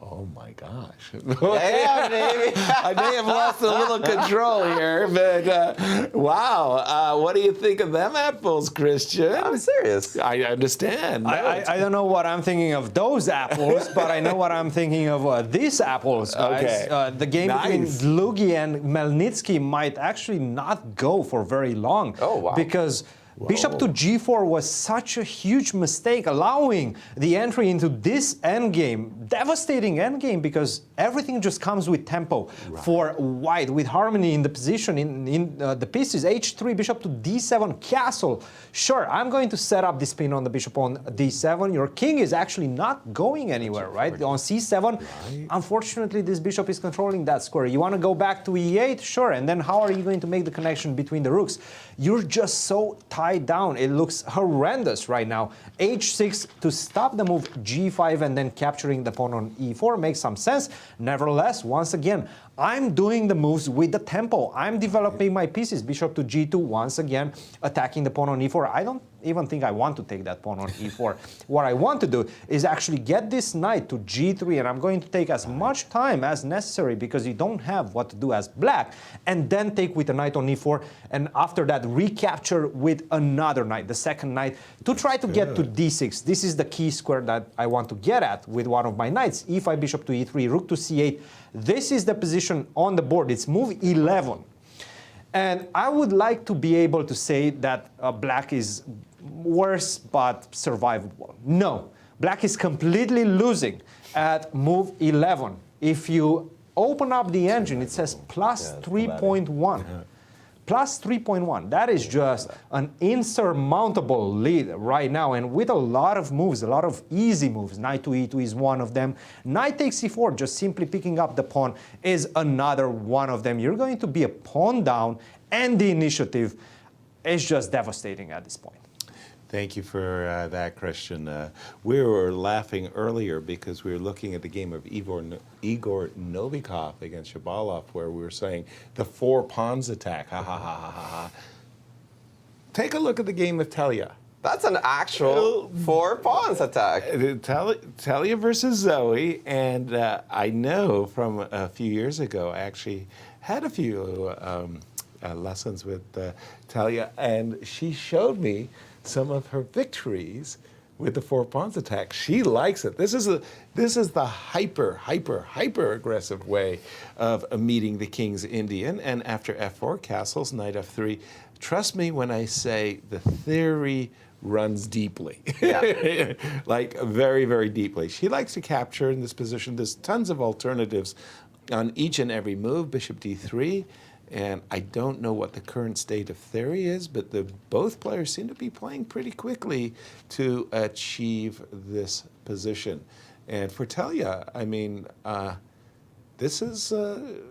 Oh my gosh. Yeah, baby. I may have lost a little control here, but wow. What do you think of them apples, Christian? I'm serious. I understand. I don't know what I'm thinking of those apples, but I know what I'm thinking of these apples, guys. Okay. The game between Nice. Dlugy and Khmelnitsky might actually not go for very long. Oh, wow. Because bishop to g4 was such a huge mistake, allowing the entry into this endgame, devastating endgame, because everything just comes with tempo for white, with harmony in the position, in the pieces. h3, bishop to d7, castle. Sure, I'm going to set up this pin on the bishop on d7. Your king is actually not going anywhere, right? On c7, unfortunately, this bishop is controlling that square. You want to go back to e8? Sure, and then how are you going to make the connection between the rooks? You're just so tied down. It looks horrendous right now. h6 to stop the move g5 and then capturing the pawn on e4 makes some sense. Nevertheless, once again, I'm doing the moves with the tempo. I'm developing my pieces. Bishop to g2, once again, attacking the pawn on e4. I don't even think I want to take that pawn on e4. What I want to do is actually get this knight to g3, and I'm going to take as much time as necessary because you don't have what to do as black, and then take with the knight on e4, and after that recapture with another knight, the second knight, to try to get to d6. This is the key square that I want to get at with one of my knights. e5, bishop to e3, rook to c8. This is the position on the board. It's move 11. And I would like to be able to say that black is worse but survivable. No, black is completely losing at move 11. If you open up the engine, it says plus 3.1. Plus 3.1. That is just an insurmountable lead right now, and with a lot of moves, a lot of easy moves. Knight to e2 is one of them. Knight takes e4, just simply picking up the pawn, is another one of them. You're going to be a pawn down, and the initiative is just devastating at this point. Thank you for that, Christian. We were laughing earlier because we were looking at the game of Igor Novikov against Shabalov, where we were saying the 4 pawns attack. Ha ha ha ha ha. Take a look at the game of Thalia. That's an actual 4 pawns attack. Thalia versus Zoey, and I know from a few years ago, I actually had a few lessons with Thalia, and she showed me some of her victories with the 4 pawns attack. She likes it. This is the hyper aggressive way of meeting the king's Indian. And after f4, castles, knight f3. Trust me when I say the theory runs deeply, like very, very deeply. She likes to capture in this position. There's tons of alternatives on each and every move. Bishop d3. And I don't know what the current state of theory is, but both players seem to be playing pretty quickly to achieve this position. And for Thalia, I mean, this is a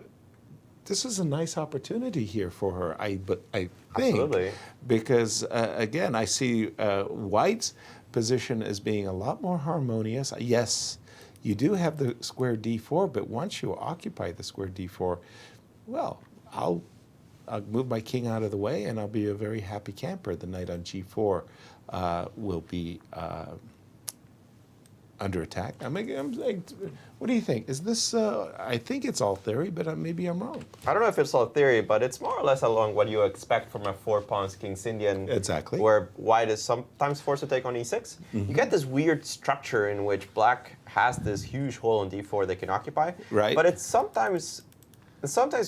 nice opportunity here for her. I think, absolutely, because again, I see White's position as being a lot more harmonious. Yes, you do have the square d4, but once you occupy the square d4, well, I'll move my king out of the way, and I'll be a very happy camper. The knight on g4 will be under attack. I mean, what do you think? Is this? I think it's all theory, but maybe I'm wrong. I don't know if it's all theory, but it's more or less along what you expect from a 4 pawns King's Indian. Exactly. Where white is sometimes forced to take on e6. You get this weird structure in which black has this huge hole on d4 they can occupy. Right. But it's sometimes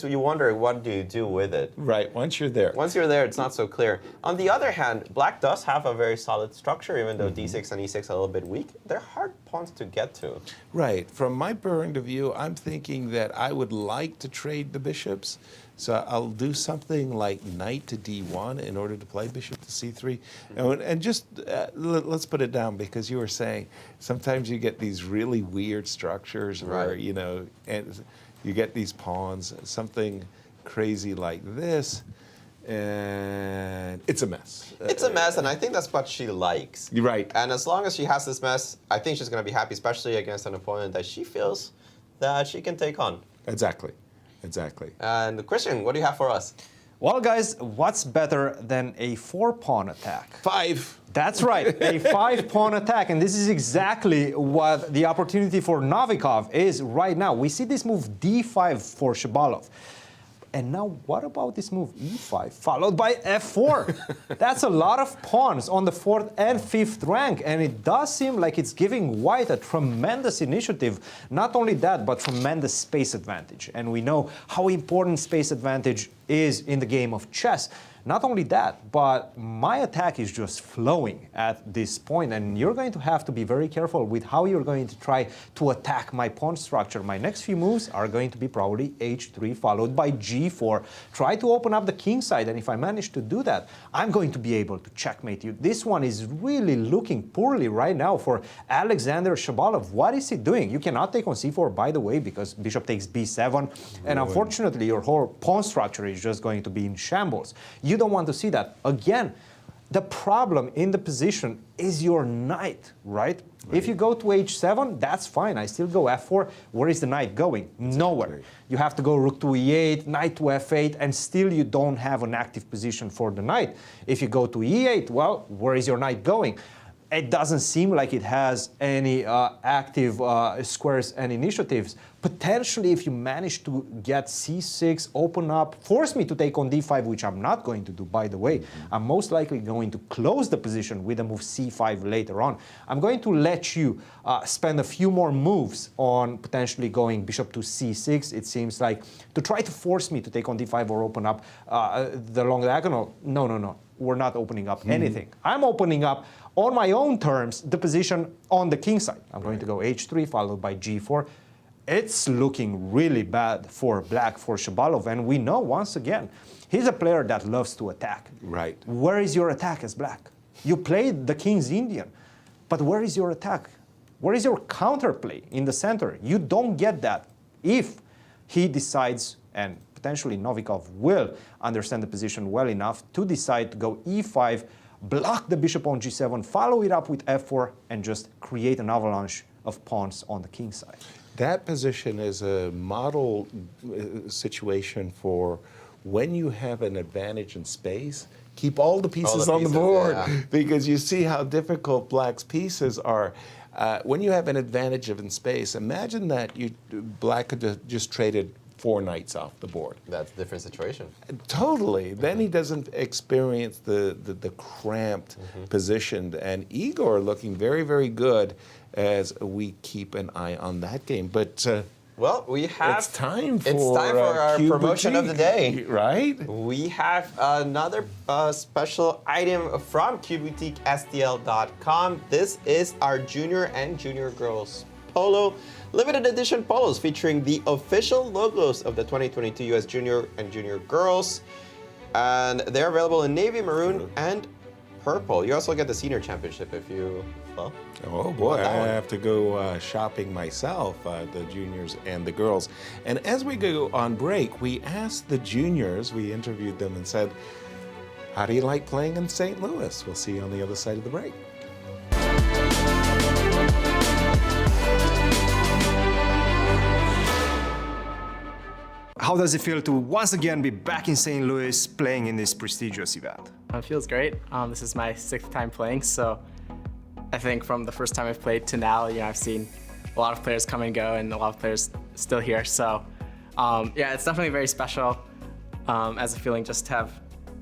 you wonder, what do you do with it? Right, once you're there. Once you're there, it's not so clear. On the other hand, black does have a very solid structure, even though d6 and e6 are a little bit weak. They're hard pawns to get to. Right. From my point of view, I'm thinking that I would like to trade the bishops. So I'll do something like knight to d1 in order to play bishop to c3. And just let's put it down, because you were saying sometimes you get these really weird structures where, right, you know, and you get these pawns, something crazy like this, and it's a mess. It's a mess, and I think that's what she likes. You're right. And as long as she has this mess, I think she's going to be happy, especially against an opponent that she feels that she can take on. Exactly. Exactly. And Christian, what do you have for us? Well, guys, what's better than a 4-pawn attack? 5. That's right, a 5-pawn attack, and this is exactly what the opportunity for Novikov is right now. We see this move d5 for Shabalov. And now what about this move e5 followed by f4? That's a lot of pawns on the 4th and 5th rank, and it does seem like it's giving white a tremendous initiative. Not only that, but tremendous space advantage. And we know how important space advantage is in the game of chess. Not only that, but my attack is just flowing at this point, and you're going to have to be very careful with how you're going to try to attack my pawn structure. My next few moves are going to be probably h3 followed by g4. Try to open up the king side, and if I manage to do that, I'm going to be able to checkmate you. This one is really looking poorly right now for Alexander Shabalov. What is he doing? You cannot take on c4, by the way, because bishop takes b7, and unfortunately your whole pawn structure is just going to be in shambles. You don't want to see that. Again, The problem in the position is your knight, right? If you go to h7, that's fine. I still go f4. Where is the knight going? Nowhere. You have to go rook to e8, knight to f8, and still you don't have an active position for the knight. If you go to e8, well, where is your knight going? It doesn't seem like it has any active squares and initiatives. Potentially, if you manage to get c6, open up, force me to take on d5, which I'm not going to do, by the way. I'm most likely going to close the position with a move c5 later on. I'm going to let you spend a few more moves on potentially going bishop to c6. It seems like to try to force me to take on d5 or open up the long diagonal. No. We're not opening up anything. I'm opening up on my own terms the position on the king side. I'm going to go h3 followed by g4. It's looking really bad for black, for Shabalov, and we know once again, he's a player that loves to attack. Right. Where is your attack as black? You played the King's Indian, but where is your attack? Where is your counterplay in the center? You don't get that if he decides, and potentially Novikov will understand the position well enough to decide to go e5, block the bishop on g7, follow it up with f4, and just create an avalanche of pawns on the king side. That position is a model situation for when you have an advantage in space, keep all the pieces on the board, because you see how difficult black's pieces are. When you have an advantage in space, imagine that black could have just traded 4 knights off the board. That's a different situation. Totally. Then he doesn't experience the cramped position. And Igor looking very, very good as we keep an eye on that game. But well, we have. It's time for our Cube promotion of the day. Right? We have another special item from CubeBoutiqueSTL.com. This is our junior and junior girls polo. Limited edition polos featuring the official logos of the 2022 U.S. Junior and Junior Girls. And they're available in navy, maroon, and purple. You also get the senior championship if you, well. Oh boy, I have to go shopping myself, the juniors and the girls. And as we go on break, we asked the juniors, we interviewed them and said, how do you like playing in St. Louis? We'll see you on the other side of the break. How does it feel to once again be back in St. Louis playing in this prestigious event? It feels great. This is my 6th time playing, so I think from the first time I've played to now, I've seen a lot of players come and go and a lot of players still here. So yeah, it's definitely very special as a feeling just to have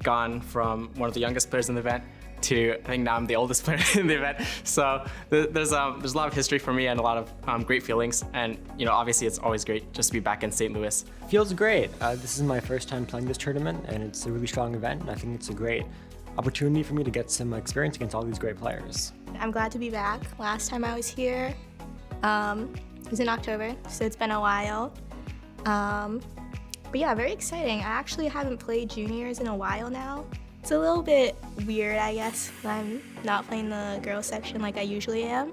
gone from one of the youngest players in the event to, I think now I'm the oldest player in the event. So there's a lot of history for me and a lot of great feelings. And obviously it's always great just to be back in St. Louis. Feels great. This is my first time playing this tournament, and it's a really strong event. And I think it's a great opportunity for me to get some experience against all these great players. I'm glad to be back. Last time I was here, it was in October, so it's been a while. But yeah, very exciting. I actually haven't played juniors in a while now. It's a little bit weird, I guess, that I'm not playing the girls section like I usually am,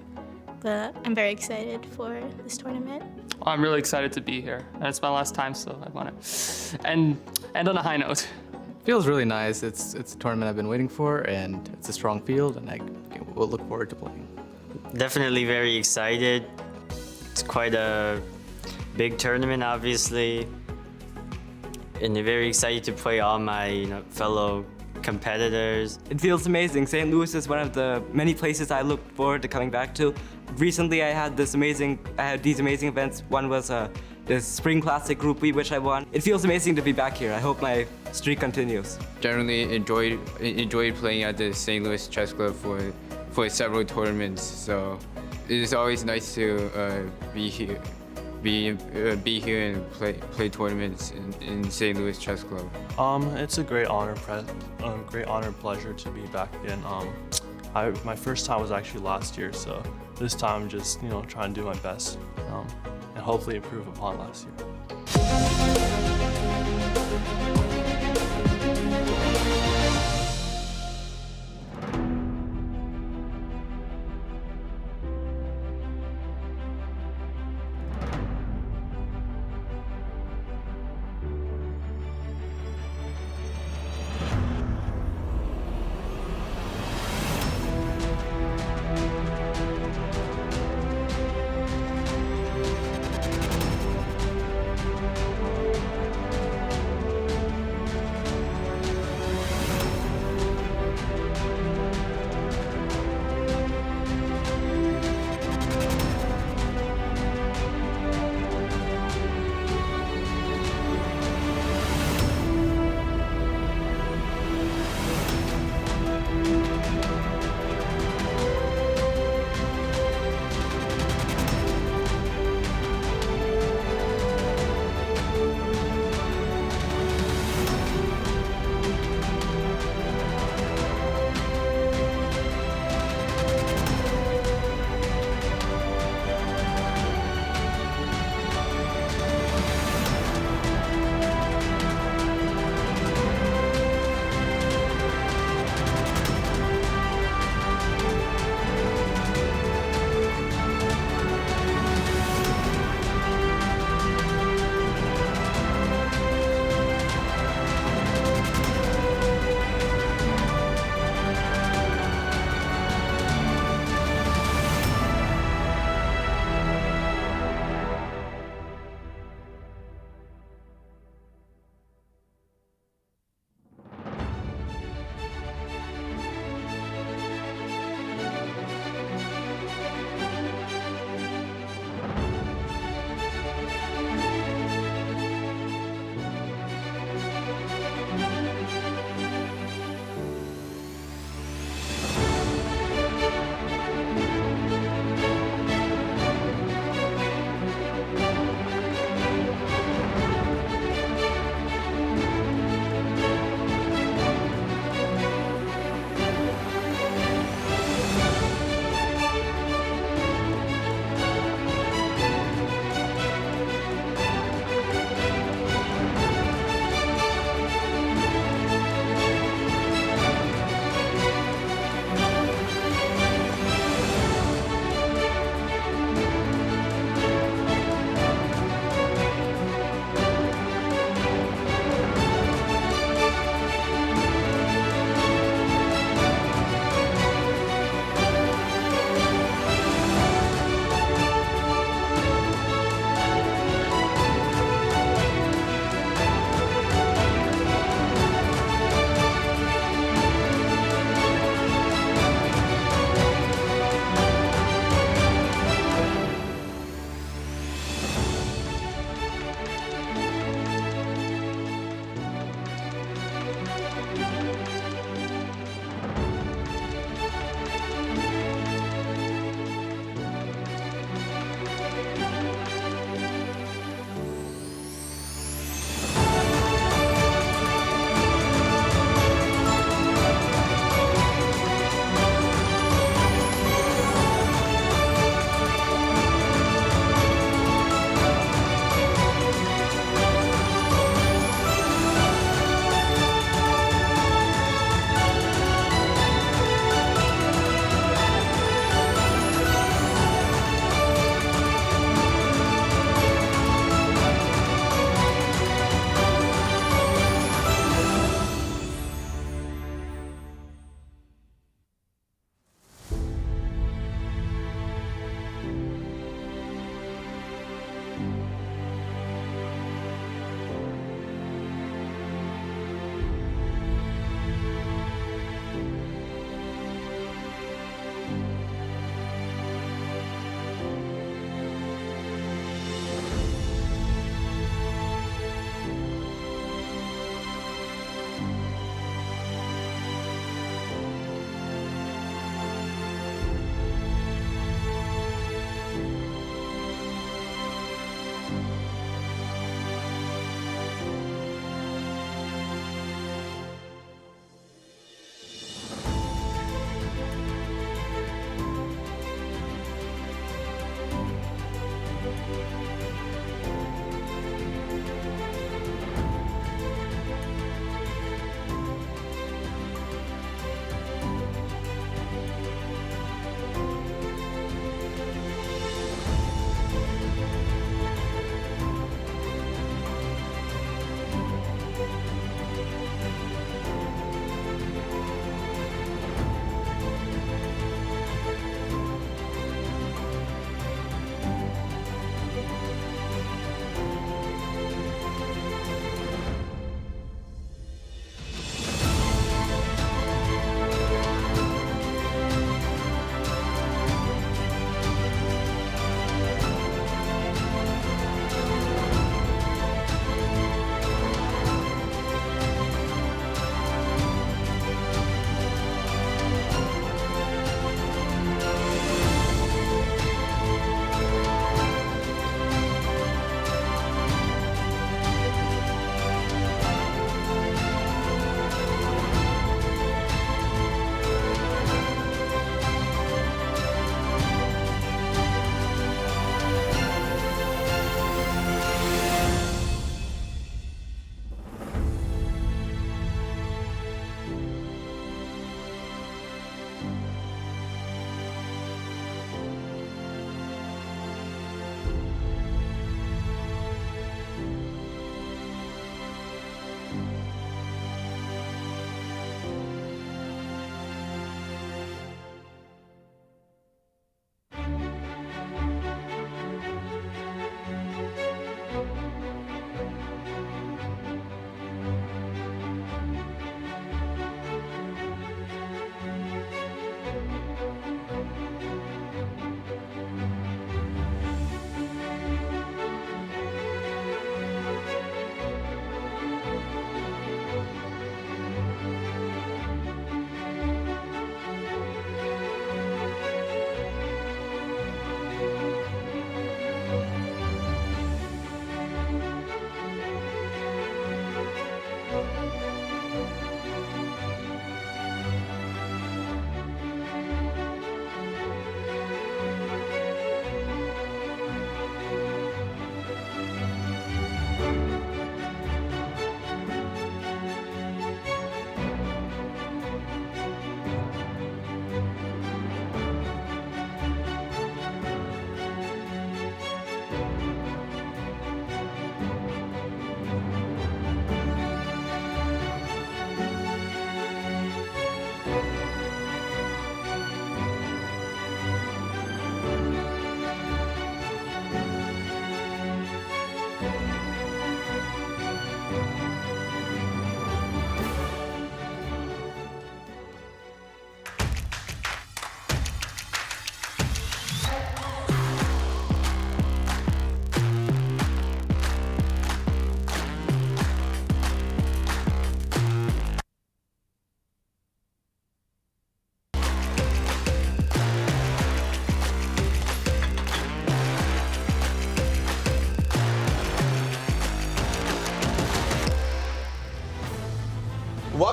but I'm very excited for this tournament. I'm really excited to be here, and it's my last time, so I want to end on a high note. Feels really nice. It's a tournament I've been waiting for, and it's a strong field, and I will look forward to playing. Definitely very excited. It's quite a big tournament, obviously, and very excited to play all my fellow competitors. It feels amazing. St. Louis is one of the many places I look forward to coming back to. Recently, I had these amazing events. One was the Spring Classic Group B, which I won. It feels amazing to be back here. I hope my streak continues. Generally enjoyed playing at the St. Louis Chess Club for several tournaments. So it is always nice to be here. Be here and play tournaments in St. Louis Chess Club. It's a great honor, pleasure to be back again. My first time was actually last year, so this time I'm just trying to do my best and hopefully improve upon last year.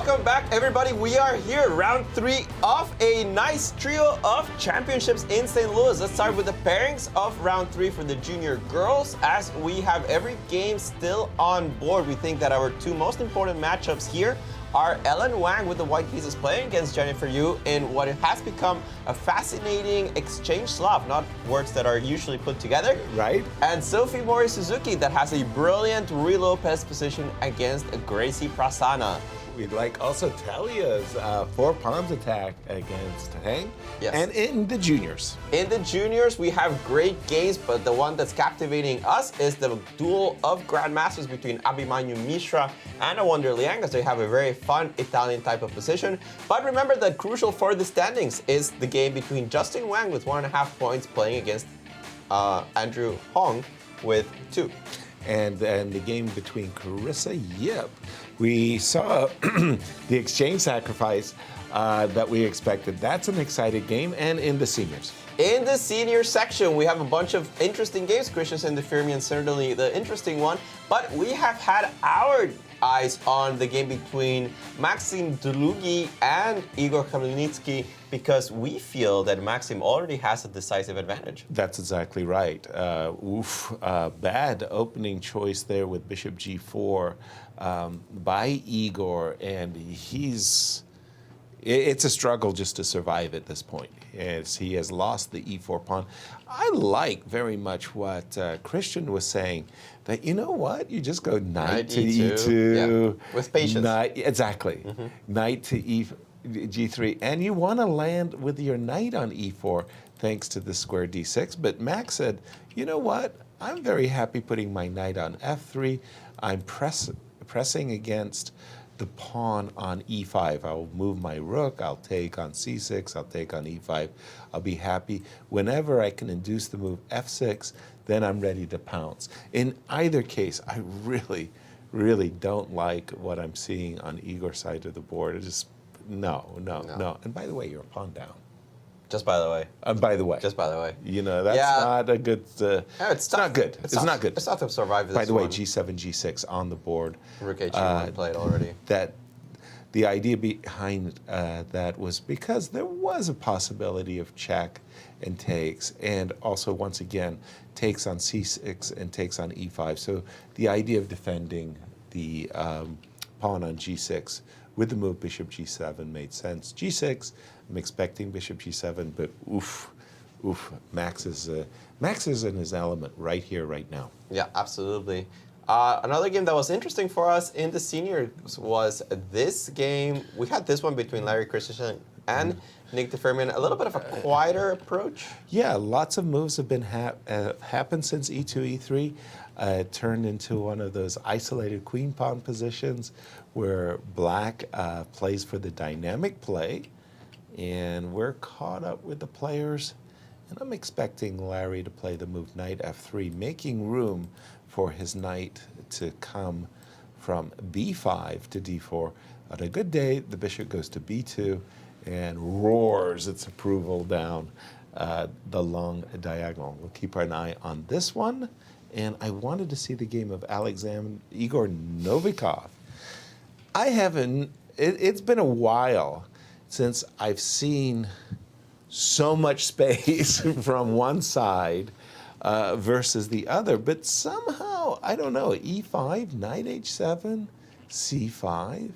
Welcome back, everybody. We are here, round 3 of a nice trio of championships in St. Louis. Let's start with the pairings of round 3 for the junior girls. As we have every game still on board, we think that our 2 most important matchups here are Ellen Wang with the white pieces playing against Jennifer Yu in what has become a fascinating exchange slop, not words that are usually put together. Right. And Sophie Morris-Suzuki that has a brilliant Rui Lopez position against Gracy Prasanna. We'd like also Thalia's 4 pawns attack against Tang. Yes. And in the juniors. In the juniors, we have great games, but the one that's captivating us is the duel of grandmasters between Abhi Mishra and Awonder Liang, as they have a very fun Italian type of position. But remember that crucial for the standings is the game between Justin Wang with 1.5 points playing against Andrew Hong with 2. And the game between Carissa Yip. We saw the exchange sacrifice that we expected. That's an exciting game. And in the seniors. In the senior section, we have a bunch of interesting games. Christiansen and the Firmian, certainly the interesting one. But we have had our eyes on the game between Maxim Dlugy and Igor Khmelnitsky because we feel that Maxim already has a decisive advantage. That's exactly right. Bad opening choice there with Bishop G4 by Igor, and it's a struggle just to survive at this point, as he has lost the E4 pawn. I like very much what Christian was saying, that you know what, you just go knight to E2. Yeah. With patience. Exactly. Knight to G3, and you want to land with your knight on E4 thanks to the square D6, but Max said, you know what, I'm very happy putting my knight on F3. I'm pressing against the pawn on E5. I'll move my rook, I'll take on C6, I'll take on E5. I'll be happy. Whenever I can induce the move F6, then I'm ready to pounce. In either case, I really, really don't like what I'm seeing on Igor's side of the board. It just, no. And by the way, you're a pawn down. Just by the way. By the way. Just by the way. You know, that's not a good... it's not good. It's not good. It's not to survive this By the way, one. G7, G6 on the board. Rook H1 played already. The idea behind that was because there was a possibility of check and takes, and also, once again, takes on C6 and takes on E5. So the idea of defending the pawn on G6 with the move Bishop G7 made sense. G6, I'm expecting Bishop G7, but Max is in his element right here, right now. Yeah, absolutely. Another game that was interesting for us in the seniors was this game. We had this one between Larry Christensen and Nick de Firmian, a little bit of a quieter approach. Yeah, lots of moves have been happened since E2, E3. It turned into one of those isolated queen pawn positions where black plays for the dynamic play, and we're caught up with the players. And I'm expecting Larry to play the move knight F3, making room for his knight to come from B5 to D4. On a good day, the bishop goes to B2 and roars its approval down the long diagonal. We'll keep an eye on this one. And I wanted to see the game of Igor Novikov. It's been a while since I've seen so much space from one side versus the other, but somehow, I don't know, E5, knight H7, C5.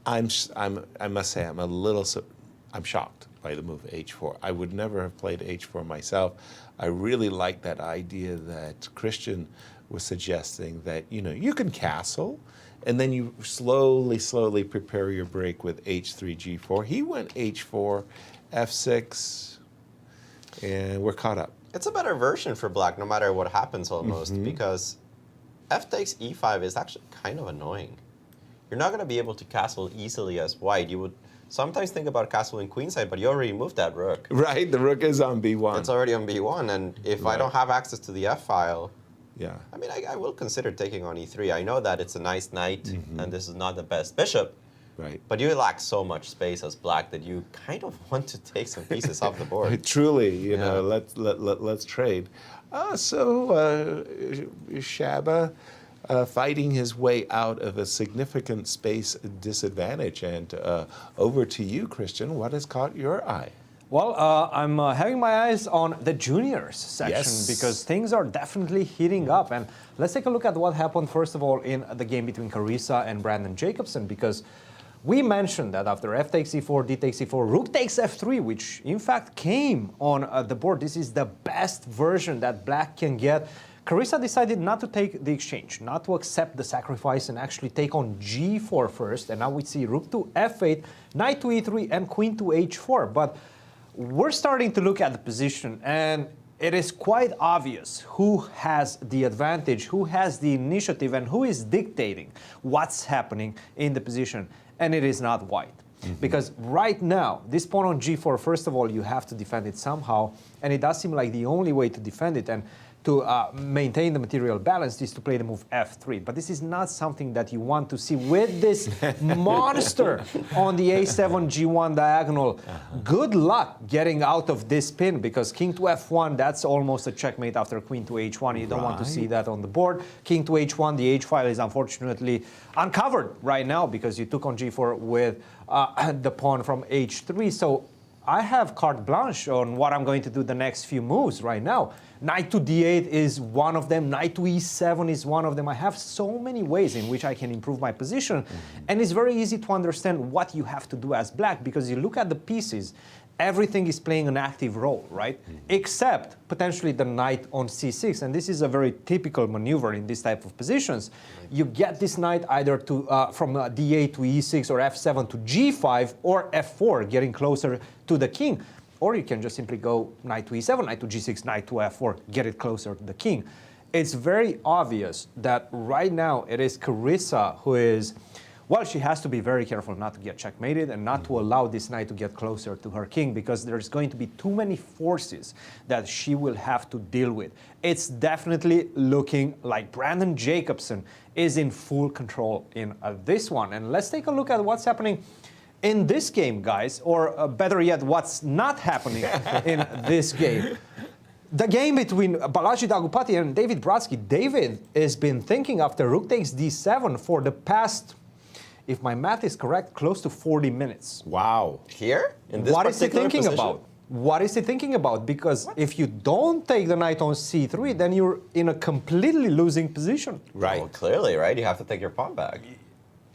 I must say, I'm shocked by the move H4. I would never have played H4 myself. I really like that idea that Christian was suggesting, that you can castle, and then you slowly prepare your break with H3, G4. He went H4, F6, and we're caught up. It's a better version for black, no matter what happens almost, because F takes E5 is actually kind of annoying. You're not going to be able to castle easily as white. You would sometimes think about castling queenside, but you already moved that rook. Right, the rook is on B1. It's already on B1, and if I don't have access to the F file, yeah. I mean, I will consider taking on E3. I know that it's a nice knight, and this is not the best bishop. Right. But you lack so much space as black that you kind of want to take some pieces off the board. Truly, you know, let's trade. So Shaba fighting his way out of a significant space disadvantage. And over to you, Christian. What has caught your eye? Well, I'm having my eyes on the juniors section because things are definitely heating up. And let's take a look at what happened, first of all, in the game between Carissa and Brandon Jacobson, because we mentioned that after f takes e4, d takes e4, rook takes f3, which in fact came on the board. This is the best version that black can get. Carissa decided not to take the exchange, not to accept the sacrifice and actually take on g4 first. And now we see rook to f8, knight to e3, and queen to h4. But we're starting to look at the position, and it is quite obvious who has the advantage, who has the initiative, and who is dictating what's happening in the position. And it is not white. Because right now, this pawn on g4, first of all, you have to defend it somehow. And it does seem like the only way to defend it and to maintain the material balance is to play the move f3. But this is not something that you want to see with this monster on the a7, g1 diagonal. Good luck getting out of this pin, because king to f1, that's almost a checkmate after queen to h1. You don't want to see that on the board. King to h1, the h file is unfortunately uncovered right now because you took on g4 with the pawn from h3. So I have carte blanche on what I'm going to do the next few moves right now. Knight to d8 is one of them. Knight to e7 is one of them. I have so many ways in which I can improve my position. And it's very easy to understand what you have to do as black, because you look at the pieces, everything is playing an active role, right? Except potentially the knight on c6. And this is a very typical maneuver in this type of positions. You get this knight either to from d8 to e6 or f7 to g5 or f4, getting closer to the king. Or you can just simply go knight to e7, knight to g6, knight to f4, get it closer to the king. It's very obvious that right now it is Carissa who is, well, she has to be very careful not to get checkmated and not to allow this knight to get closer to her king, because there's going to be too many forces that she will have to deal with. It's definitely looking like Brandon Jacobson is in full control in this one. And let's take a look at what's happening in this game, guys, or better yet, what's not happening in this game. The game between Balaji Daggupati and David Brodsky. David has been thinking after rook takes d7 for the past, if my math is correct, close to 40 minutes. Wow. Here? In this What is he thinking position? about? What is he thinking about? Because if you don't take the knight on c3, then you're in a completely losing position. Right. Well, clearly, right? You have to take your pawn back.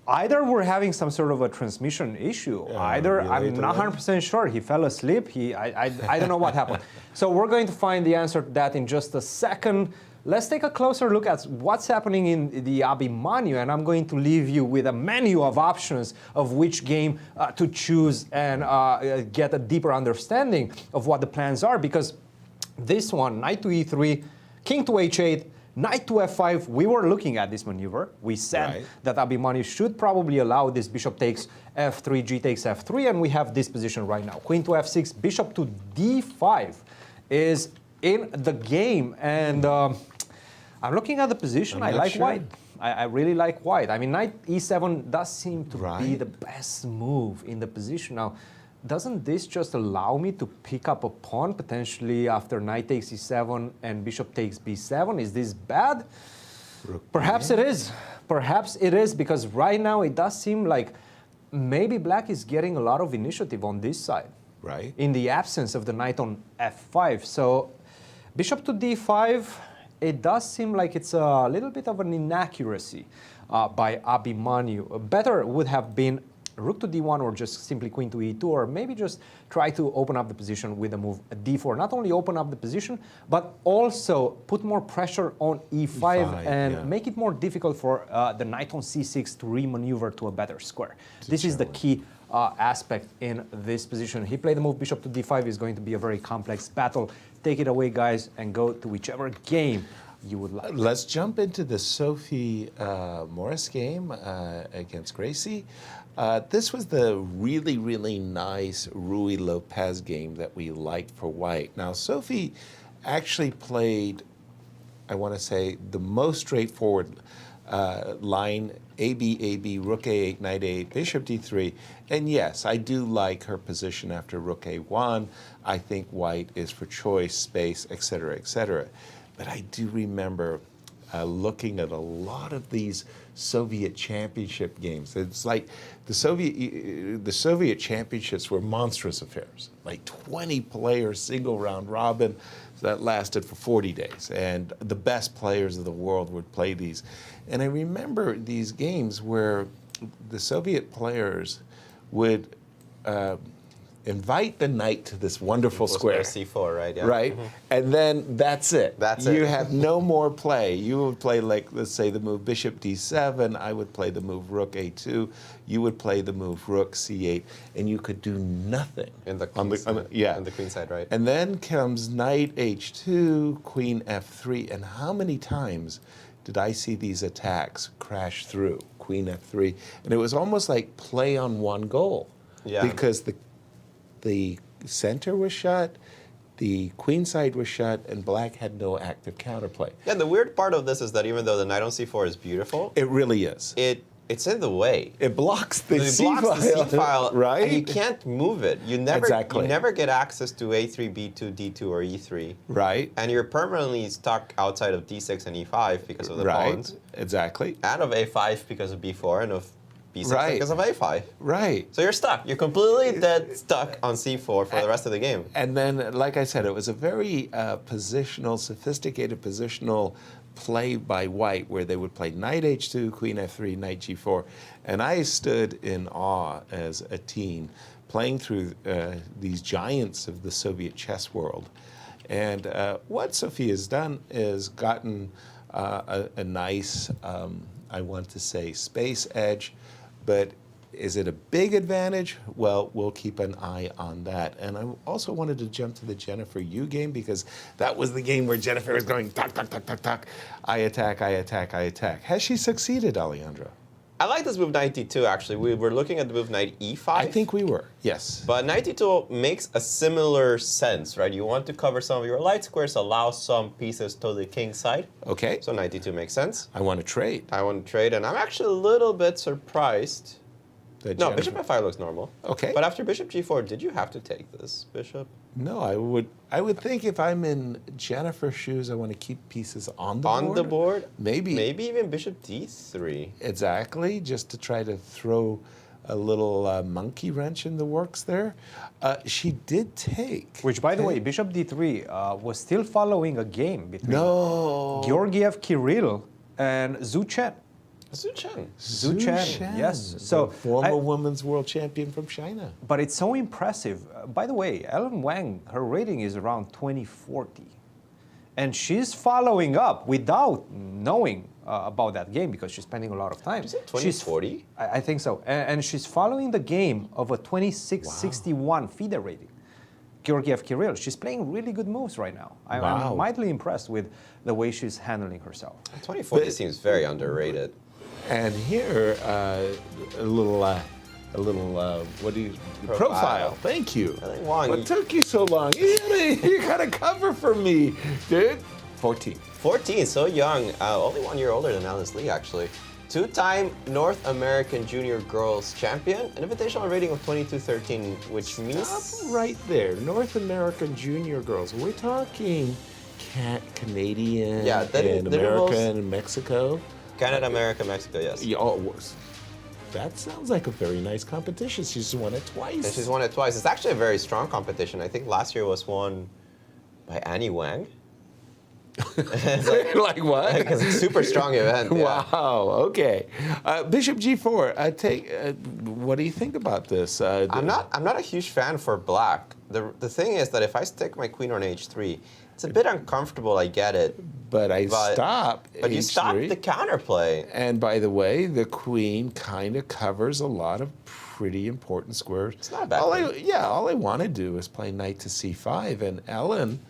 Either we're having some sort of a transmission issue, either I'm not 100% sure he fell asleep, I don't know what happened. So we're going to find the answer to that in just a second. Let's take a closer look at what's happening in the Abhimanyu, and I'm going to leave you with a menu of options of which game to choose and get a deeper understanding of what the plans are, because this one, knight to e3, king to h8, knight to f5, we were looking at this maneuver. We said that Abhimanyu should probably allow this bishop takes f3, g takes f3, and we have this position right now. Queen to f6, bishop to d5 is in the game. And I'm looking at the position. I like white. I really like white. I mean, knight e7 does seem to be the best move in the position. Now, doesn't this just allow me to pick up a pawn potentially after knight takes e7 and bishop takes b7? Is this bad? Perhaps it is. Perhaps it is, because right now it does seem like maybe black is getting a lot of initiative on this side. Right. In the absence of the knight on f5. So bishop to d5, it does seem like it's a little bit of an inaccuracy by Abhimanyu. Better would have been rook to d1 or just simply queen to e2, or maybe just try to open up the position with a move d4. Not only open up the position, but also put more pressure on e5 and make it more difficult for the knight on c6 to remaneuver to a better square. This is the key aspect in this position. He played the move bishop to d5. Is going to be a very complex battle. Take it away, guys, and go to whichever game you would like. Let's jump into the Sophie Morris game against Gracie. This was the really, really nice Ruy Lopez game that we liked for white. Now, Sophie actually played, I want to say, the most straightforward line, AB, rook A8, knight A8, bishop D3. And yes, I do like her position after rook A1. I think white is for choice, space, etc., etc. But I do remember looking at a lot of these Soviet championship games. It's like the Soviet championships were monstrous affairs, like 20-player single round robin that lasted for 40 days, and the best players of the world would play these. And I remember these games where the Soviet players would invite the knight to this wonderful square. C4, right? Yeah. Right? And then that's it. You have no more play. You would play, like, let's say, the move bishop d7. I would play the move rook a2. You would play the move rook c8. And you could do nothing. On the queen side, right? And then comes knight h2, queen f3. And how many times did I see these attacks crash through? Queen f3. And it was almost like play on one goal. Yeah. Because the center was shut, the queen side was shut, and black had no active counterplay. Yeah, the weird part of this is that even though the knight on c4 is beautiful, it really is. It's in the way. It blocks the C blocks file. the C file, right? And you can't move it. You never, Exactly. you never get access to a3, b2, d2, or e3. Right. And you're permanently stuck outside of d6 and e5 because of the pawns. Exactly. And of a5 because of b4, and of b6 Right. because of a5. Right. So you're stuck. You're completely dead stuck on c4 for the rest of the game. And then, like I said, it was a very sophisticated positional play by white, where they would play knight h2, queen f3, knight g4. And I stood in awe as a teen playing through these giants of the Soviet chess world. And what Sophie has done is gotten a nice, I want to say, space edge. But is it a big advantage? Well, we'll keep an eye on that. And I also wanted to jump to the Jennifer Yu game, because that was the game where Jennifer was going, tuck, tuck, tuck, tuck, tuck. I attack, I attack, I attack. Has she succeeded, Alejandro? I like this move knight d2, actually. We were looking at the move knight e5. I think we were, yes. But knight d2 makes a similar sense, right? You want to cover some of your light squares, allow some pieces to the king side. Okay. So knight d2 makes sense. I want to trade. I want to trade, and I'm actually a little bit surprised. No, bishop f5 looks normal. Okay. But after bishop g4, did you have to take this bishop? No, I would think if I'm in Jennifer's shoes, I want to keep pieces on the board. On the board? Maybe. Maybe even bishop d3. Exactly, just to try to throw a little monkey wrench in the works there. She did take. Which, by the way, bishop d3 was still following a game between Georgiev Kirill and Zhu Chen. Zhu Chen. Zhu Chen, yes. So the former women's world champion from China. But it's so impressive. By the way, Ellen Wang, her rating is around 2040. And she's following up without knowing about that game, because she's spending a lot of time. Is it 2040? I think so. And she's following the game of a 2661 FIDE rating. Georgiev Kirill, she's playing really good moves right now. I'm mightily impressed with the way she's handling herself. 2040 seems very underrated. And here, a little, what do you, profile. Thank you. I think Wang, What took you so long? You got a cover for me, dude. 14. 14, so young. Only 1 year older than Alice Lee, actually. Two-time North American Junior Girls Champion, an invitational rating of 22-13, which means... Stop right there. North American Junior Girls. We're talking Canadian and America and Mexico. Canada, America, Mexico, yes. Yeah, that sounds like a very nice competition. She's won it twice. And she's won it twice. It's actually a very strong competition. I think last year was won by Annie Wang. Like what? Because it's a super strong event. Yeah. Wow. Okay. Bishop G4. What do you think about this? I'm not a huge fan for black. The thing is that if I stick my queen on h3, it's a bit uncomfortable. I get it. But stop. But you stop the counterplay. And by the way, the queen kind of covers a lot of pretty important squares. It's not a bad all I want to do is play knight to c5, and Ellen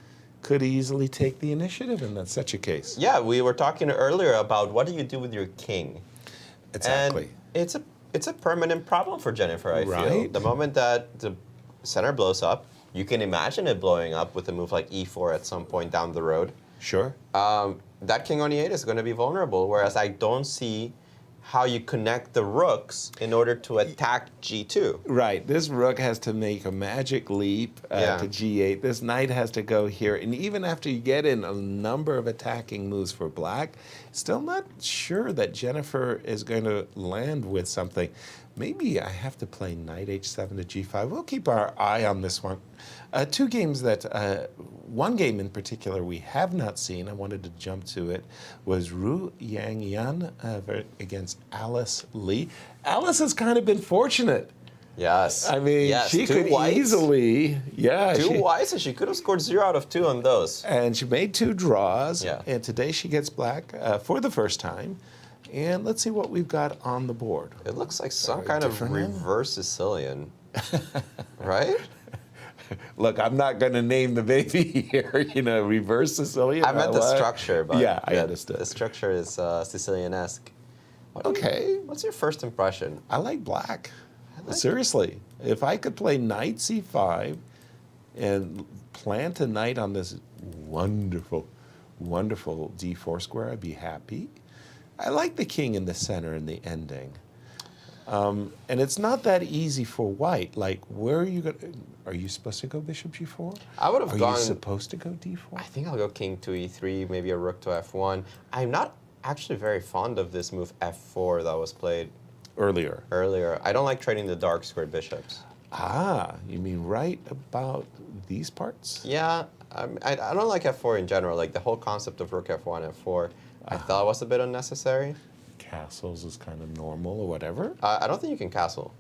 could easily take the initiative in such a case. Yeah, we were talking earlier about what do you do with your king. Exactly. And it's a permanent problem for Jennifer, I feel. The moment that the center blows up, you can imagine it blowing up with a move like e4 at some point down the road. Sure. That king on e8 is going to be vulnerable, whereas I don't see how you connect the rooks in order to attack g2. Right. This rook has to make a magic leap to g8. This knight has to go here. And even after you get in a number of attacking moves for black, still not sure that Jennifer is going to land with something. Maybe I have to play knight h7 to g5. We'll keep our eye on this one. Two games that, one game in particular we have not seen, I wanted to jump to it, was Ruiyang Yan against Alice Lee. Alice has kind of been fortunate. Yes. I mean, she could easily, Two whites, and she could have scored 0 out of 2 on those. And she made 2 draws, and today she gets black for the first time. And let's see what we've got on the board. It looks like some kind of reverse Sicilian, right? Look, I'm not going to name the baby here, reverse Sicilian. I meant the structure, but I understood. The structure is Sicilian-esque. What's your first impression? I like black. Seriously, if I could play knight c5 and plant a knight on this wonderful, wonderful d4 square, I'd be happy. I like the king in the center in the ending. And it's not that easy for white. Like, where are you going? Are you supposed to go bishop g4? I would have gone. Are you supposed to go d4? I think I'll go king to e3, maybe a rook to f1. I'm not actually very fond of this move f4 that was played earlier. I don't like trading the dark squared bishops. Ah, you mean right about these parts? Yeah, I don't like f4 in general. Like the whole concept of rook f1, f4, I thought was a bit unnecessary. Castles is kind of normal or whatever. I don't think you can castle.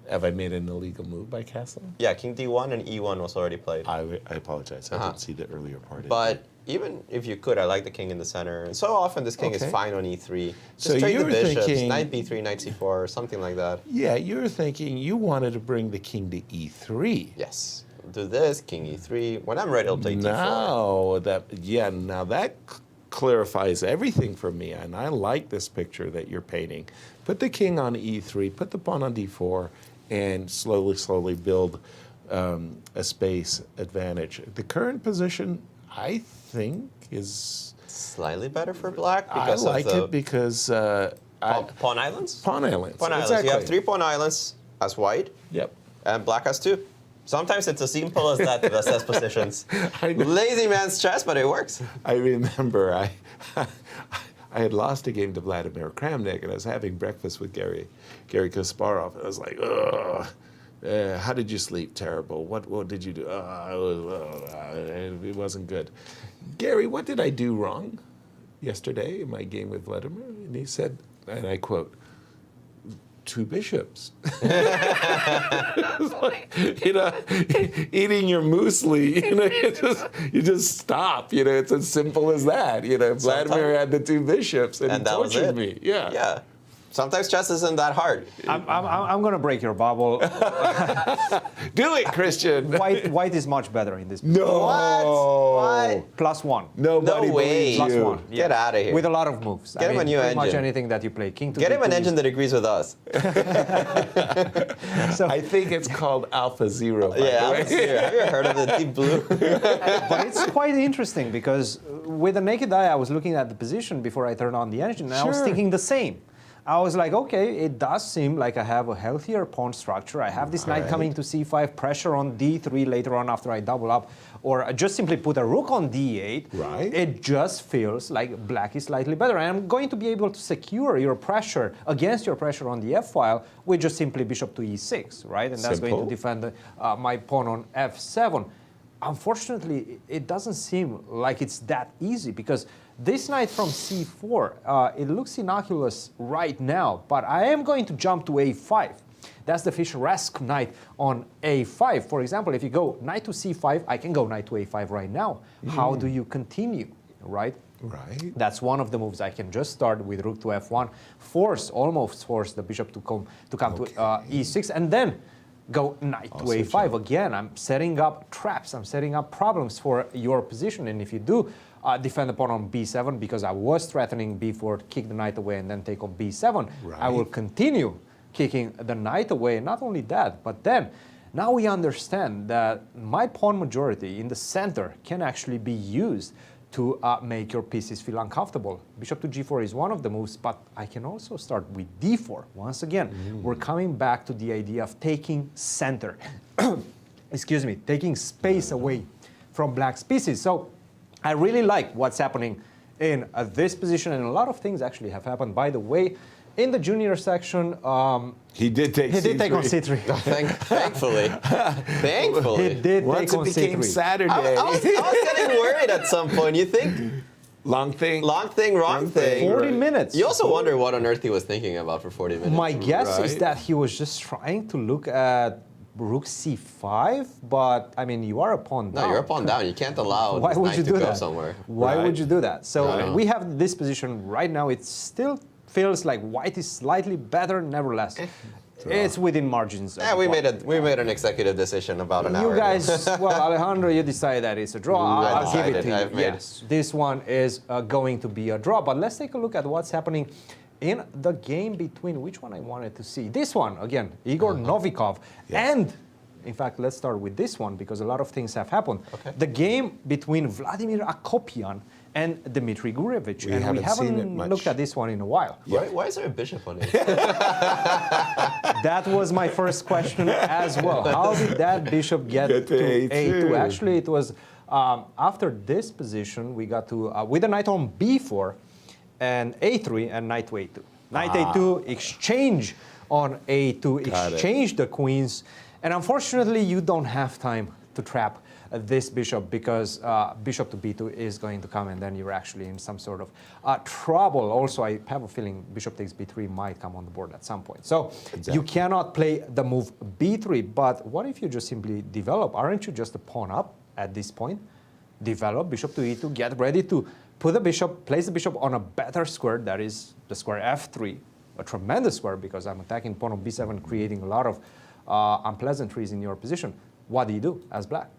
Have I made an illegal move by castle? Yeah, king d1 and e1 was already played. I apologize. I didn't see the earlier part. But even if you could, I like the king in the center. And so often this king is fine on e3. Just So trade the you're bishops, thinking- knight b3, knight c4, or something like that. Yeah, you're thinking you wanted to bring the king to e3. Yes. Do this, king e3. When I'm ready, I'll play d4. Now that clarifies everything for me, and I like this picture that you're painting. Put the king on e3, put the pawn on d4, and slowly build a space advantage. The current position, I think, is slightly better for black. I Because like of the it because pawn islands. Pawn islands. Pawn islands. Exactly. You have 3 pawn islands as white. Yep. And black has 2. Sometimes it's as simple as that to assess positions. Lazy man's chess, but it works. I remember I had lost a game to Vladimir Kramnik, and I was having breakfast with Garry Kasparov, and I was like, ugh. How did you sleep? Terrible. What did you do? It wasn't good. Gary, what did I do wrong yesterday in my game with Vladimir? And he said, and I quote, 2 bishops. It's like, eating your muesli, you just stop. It's as simple as that. Vladimir had the 2 bishops, and he that was tortured it. me. Yeah. Yeah. Sometimes chess isn't that hard. I'm going to break your bubble. Do it, Christian. White is much better in this. No. What? +1. Nobody No way. believes you. +1. Get out of here. With a lot of moves. Get him a new pretty much engine. anything that you play. King to Get him an D2 engine that agrees with us. I think it's called Alpha Zero. by the Yeah, way. Alpha Zero. Have you heard of the Deep Blue? But it's quite interesting because with the naked eye, I was looking at the position before I turned on the engine, and I was Sure. thinking the same. I was like, okay, it does seem like I have a healthier pawn structure. I have this knight coming to c5, pressure on d3 later on after I double up, or I just simply put a rook on d8. Right. It just feels like black is slightly better. And I'm going to be able to secure your pressure against your pressure on the f-file with just simply bishop to e6, right? And that's going Simple. to defend my pawn on f7. Unfortunately, it doesn't seem like it's that easy because this knight from c4, it looks innocuous right now, but I am going to jump to a5. That's the Fischer-esque knight on a5. For example, if you go knight to c5, I can go knight to a5 right now. How do you continue, right? Right. That's one of the moves. I can just start with rook to f1, almost force the bishop to come to e6, and then go knight to a5. Again, I'm setting up traps. I'm setting up problems for your position. And if you do defend the pawn on b7, because I was threatening b4, kick the knight away, and then take on b7, I will continue kicking the knight away. Not only that, but then now we understand that my pawn majority in the center can actually be used to make your pieces feel uncomfortable. Bishop to g4 is one of the moves, but I can also start with d4. Once again, we're coming back to the idea of taking center. Excuse me, taking space away from black's pieces. So I really like what's happening in this position, and a lot of things actually have happened. By the way, in the junior section, he did take on c3. Thankfully. Thankfully. He did Once take on it became c3. Saturday. I was getting worried at some point. You think? Long thing, wrong thing. 40 minutes. You also wonder what on earth he was thinking about for 40 minutes. My guess is Right. that he was just trying to look at rook c5, but I mean, you are a pawn down. No, you're a pawn down. You can't allow Why this would knight you to do go that? somewhere. Why would you do that? So Right. we have this position right now. It still feels like white is slightly better, nevertheless. It's within margins. Yeah, we made an executive decision about an hour You ago. guys, well, Alejandro, you decided that it's a draw. I'll give it to you. I've made- Yes, this one is going to be a draw. But let's take a look at what's happening in the game between which one I wanted to see. This one, again, Igor Novikov. And, in fact, let's start with this one because a lot of things have happened. Okay. The game between Vladimir Akopian and Dmitry Gurevich. We and we haven't seen it haven't much. look at this one in a while. Why is there a bishop on it? That was my first question as well. How did that bishop get Get to to A2? A2? Actually, it was after this position, we got to, with a knight on B4 and A3 and knight to A2. Knight A2, exchange on A2, Got it. exchange the queens. And unfortunately, you don't have time to trap this bishop because bishop to b2 is going to come and then you're actually in some sort of trouble. Also, I have a feeling bishop takes b3 might come on the board at some point. So you cannot play the move b3, but what if you just simply develop? Aren't you just a pawn up at this point? Develop bishop to e2, get ready to put the bishop, place the bishop on a better square, that is the square f3, a tremendous square because I'm attacking pawn on b7, creating a lot of unpleasantries in your position. What do you do as black?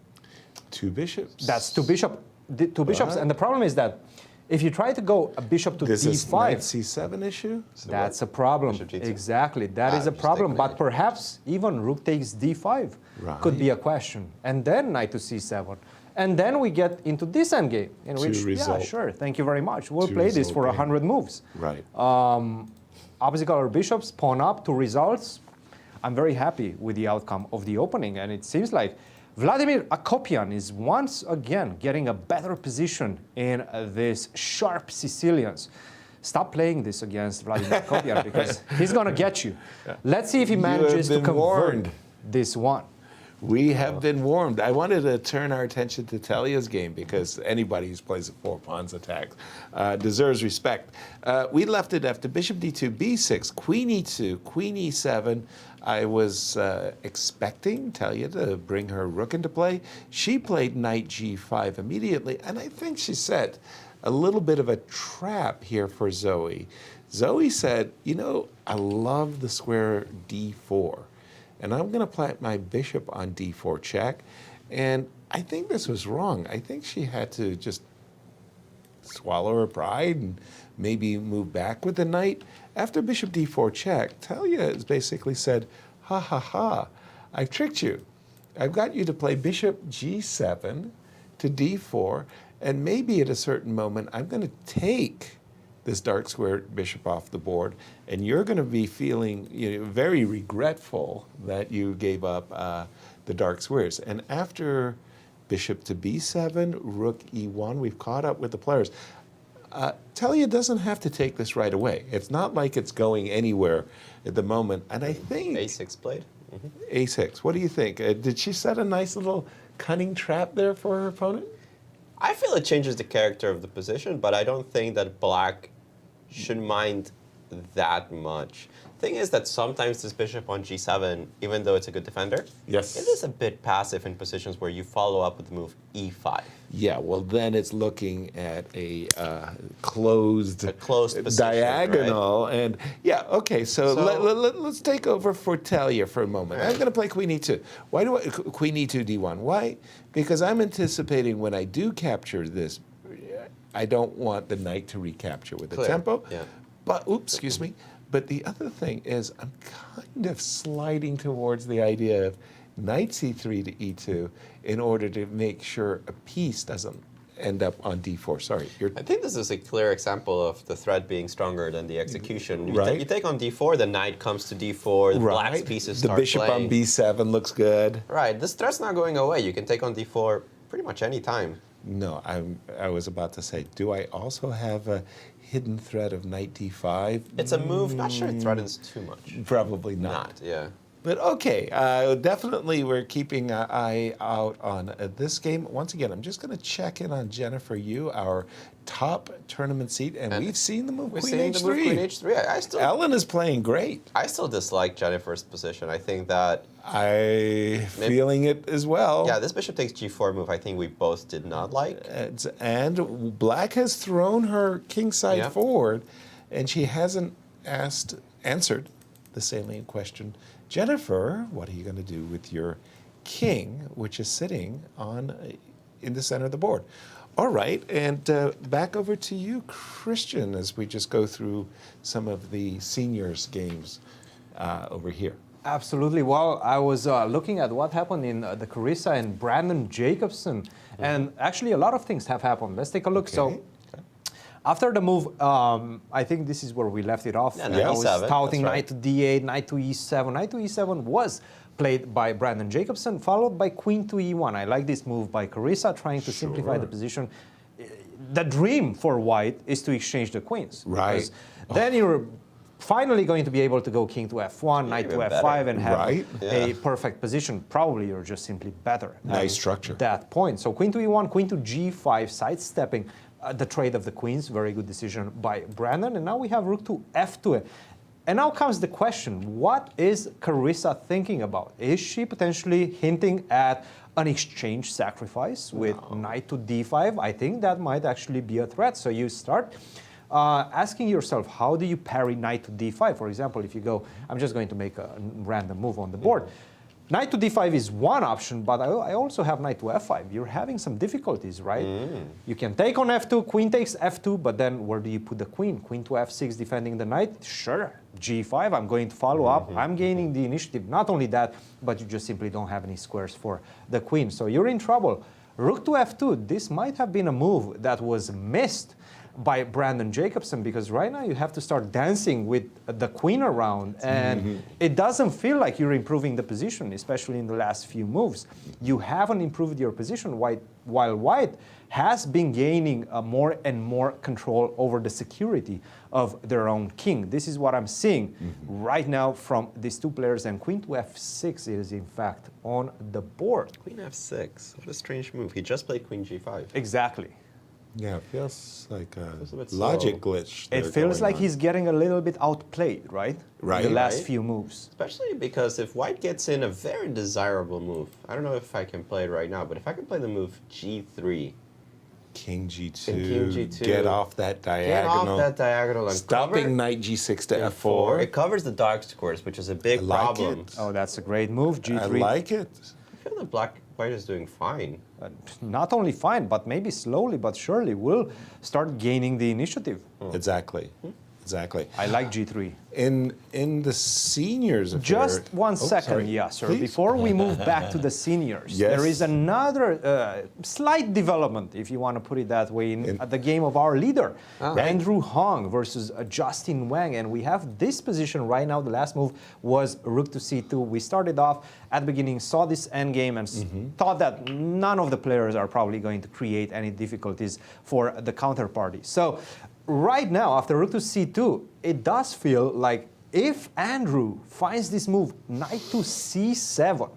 Two bishops. That's two bishops, and the problem is that if you try to go a bishop to This is d5, knight c7 issue? that's a problem. Exactly, that is a problem. But perhaps even rook takes d5 could be a question, and then knight to c7. And then we get into this endgame, in which, yeah, sure, thank you very much. We'll play this for 100 moves. Right. Opposite color bishops, pawn up, 2 results. I'm very happy with the outcome of the opening, and it seems like Vladimir Akopian is once again getting a better position in this sharp Sicilians. Stop playing this against Vladimir Akopian because he's going to get you. Let's see if he manages to convert this one. We have been warned. I wanted to turn our attention to Thalia's game because anybody who plays a 4 pawns attack deserves respect. We left it after bishop d2, b6, queen e2, queen e7. I was expecting Thalia to bring her rook into play. She played knight g5 immediately, and I think she set a little bit of a trap here for Zoey. Zoey said, you know, I love the square d4. And I'm going to plant my bishop on d4 check. And I think this was wrong. I think she had to just swallow her pride and maybe move back with the knight. After bishop d4 check, Thalia has basically said, ha ha ha, I've tricked you. I've got you to play bishop g7 to d4, and maybe at a certain moment I'm going to take this dark square bishop off the board, and you're going to be feeling very regretful that you gave up the dark squares. And after bishop to b7, rook e1, we've caught up with the players. Thalia doesn't have to take this right away. It's not like it's going anywhere at the moment. And I think a6 played. A6. What do you think? Did she set a nice little cunning trap there for her opponent? I feel it changes the character of the position, but I don't think that black should mind that much. Thing is that sometimes this bishop on g7, even though it's a good defender, yes, it is a bit passive in positions where you follow up with the move e5. Yeah, well then it's looking at a closed position, diagonal, right? And yeah, okay. So let's take over for Thalia for a moment. I'm going to play queen e2. Why do I queen e2 d1? Why? Because I'm anticipating when I do capture this, I don't want the knight to recapture with the tempo. Yeah. But oops, excuse me. But the other thing is I'm kind of sliding towards the idea of knight c3 to e2 in order to make sure a piece doesn't end up on d4. Sorry. I think this is a clear example of the threat being stronger than the execution. Right. You take on d4, the knight comes to d4, the black's pieces The start bishop playing. on b7 looks good. Right, this threat's not going away. You can take on d4 pretty much any time. No, I was about to say, do I also have a hidden threat of knight d5? It's a move, not sure it threatens too much. Probably not. Yeah. But okay, definitely we're keeping an eye out on this game. Once again, I'm just going to check in on Jennifer Yu, our top tournament seat, and we've seen the move Queen H3. The move Queen H3. I still, Ellen is playing great. I still dislike Jennifer's position. I think that... Feeling it as well. Yeah, this bishop takes g4 move I think we both did not like. And black has thrown her kingside forward, and she hasn't answered the salient question. Jennifer, what are you going to do with your king, which is sitting in the center of the board? All right, and back over to you, Christian, as we just go through some of the seniors games over here. Absolutely. Well, I was looking at what happened in the Carissa and Brandon Jacobson, and actually a lot of things have happened. Let's take a look. So after the move, I think this is where we left it off. Yeah, I was E7, touting right. knight to d8, knight to e7. Knight to e7 was played by Brandon Jacobson, followed by queen to e1. I like this move by Carissa, trying to simplify the position. The dream for white is to exchange the queens. Right. Then you're finally going to be able to go king to f1, knight to f5, and have a perfect position. Probably you're just simply better. Nice structure. At that point. So queen to e1, queen to g5, sidestepping the trade of the queens. Very good decision by Brandon. And now we have rook to f2. And now comes the question, what is Carissa thinking about? Is she potentially hinting at an exchange sacrifice with knight to d5? I think that might actually be a threat. So you start asking yourself, how do you parry knight to d5? For example, if you go, I'm just going to make a random move on the board. Knight to d5 is one option, but I also have knight to f5. You're having some difficulties, right? You can take on f2, queen takes f2, but then where do you put the queen? Queen to f6 defending the knight? Sure. g5, I'm going to follow up. I'm gaining the initiative. Not only that, but you just simply don't have any squares for the queen. So you're in trouble. Rook to f2, this might have been a move that was missed by Brandon Jacobson, because right now you have to start dancing with the queen around, and it doesn't feel like you're improving the position, especially in the last few moves. You haven't improved your position, while white has been gaining more and more control over the security of their own king. This is what I'm seeing right now from these two players, and queen to f6 is in fact on the board. Queen f6, what a strange move. He just played queen g5. Exactly. Yeah, it feels like a bit logic slow. glitch. It feels like he's getting a little bit outplayed, right? Right. The last Right. few moves. Especially because if white gets in a very desirable move, I don't know if I can play it right now, but if I can play the move g3, King G2, And King G2. get off that diagonal. get off that diagonal and Stopping cover knight G6 to f4. F4. It covers the dark squares, which is a big like problem. it. Oh, that's a great move, G3. I like it. I feel that white is doing fine. Not only fine, but maybe slowly but surely will start gaining the initiative. Exactly. Exactly. I like G3. In the seniors affair, Just one second, Yasser. Before we move back to the seniors, Yes. there is another slight development, if you want to put it that way, in the game of our leader, Andrew Hong versus Justin Wang. And we have this position right now. The last move was rook to c2. We started off at the beginning, saw this endgame, and thought that none of the players are probably going to create any difficulties for the counterparty. So right now, after rook to c2, it does feel like if Andrew finds this move, knight to c7,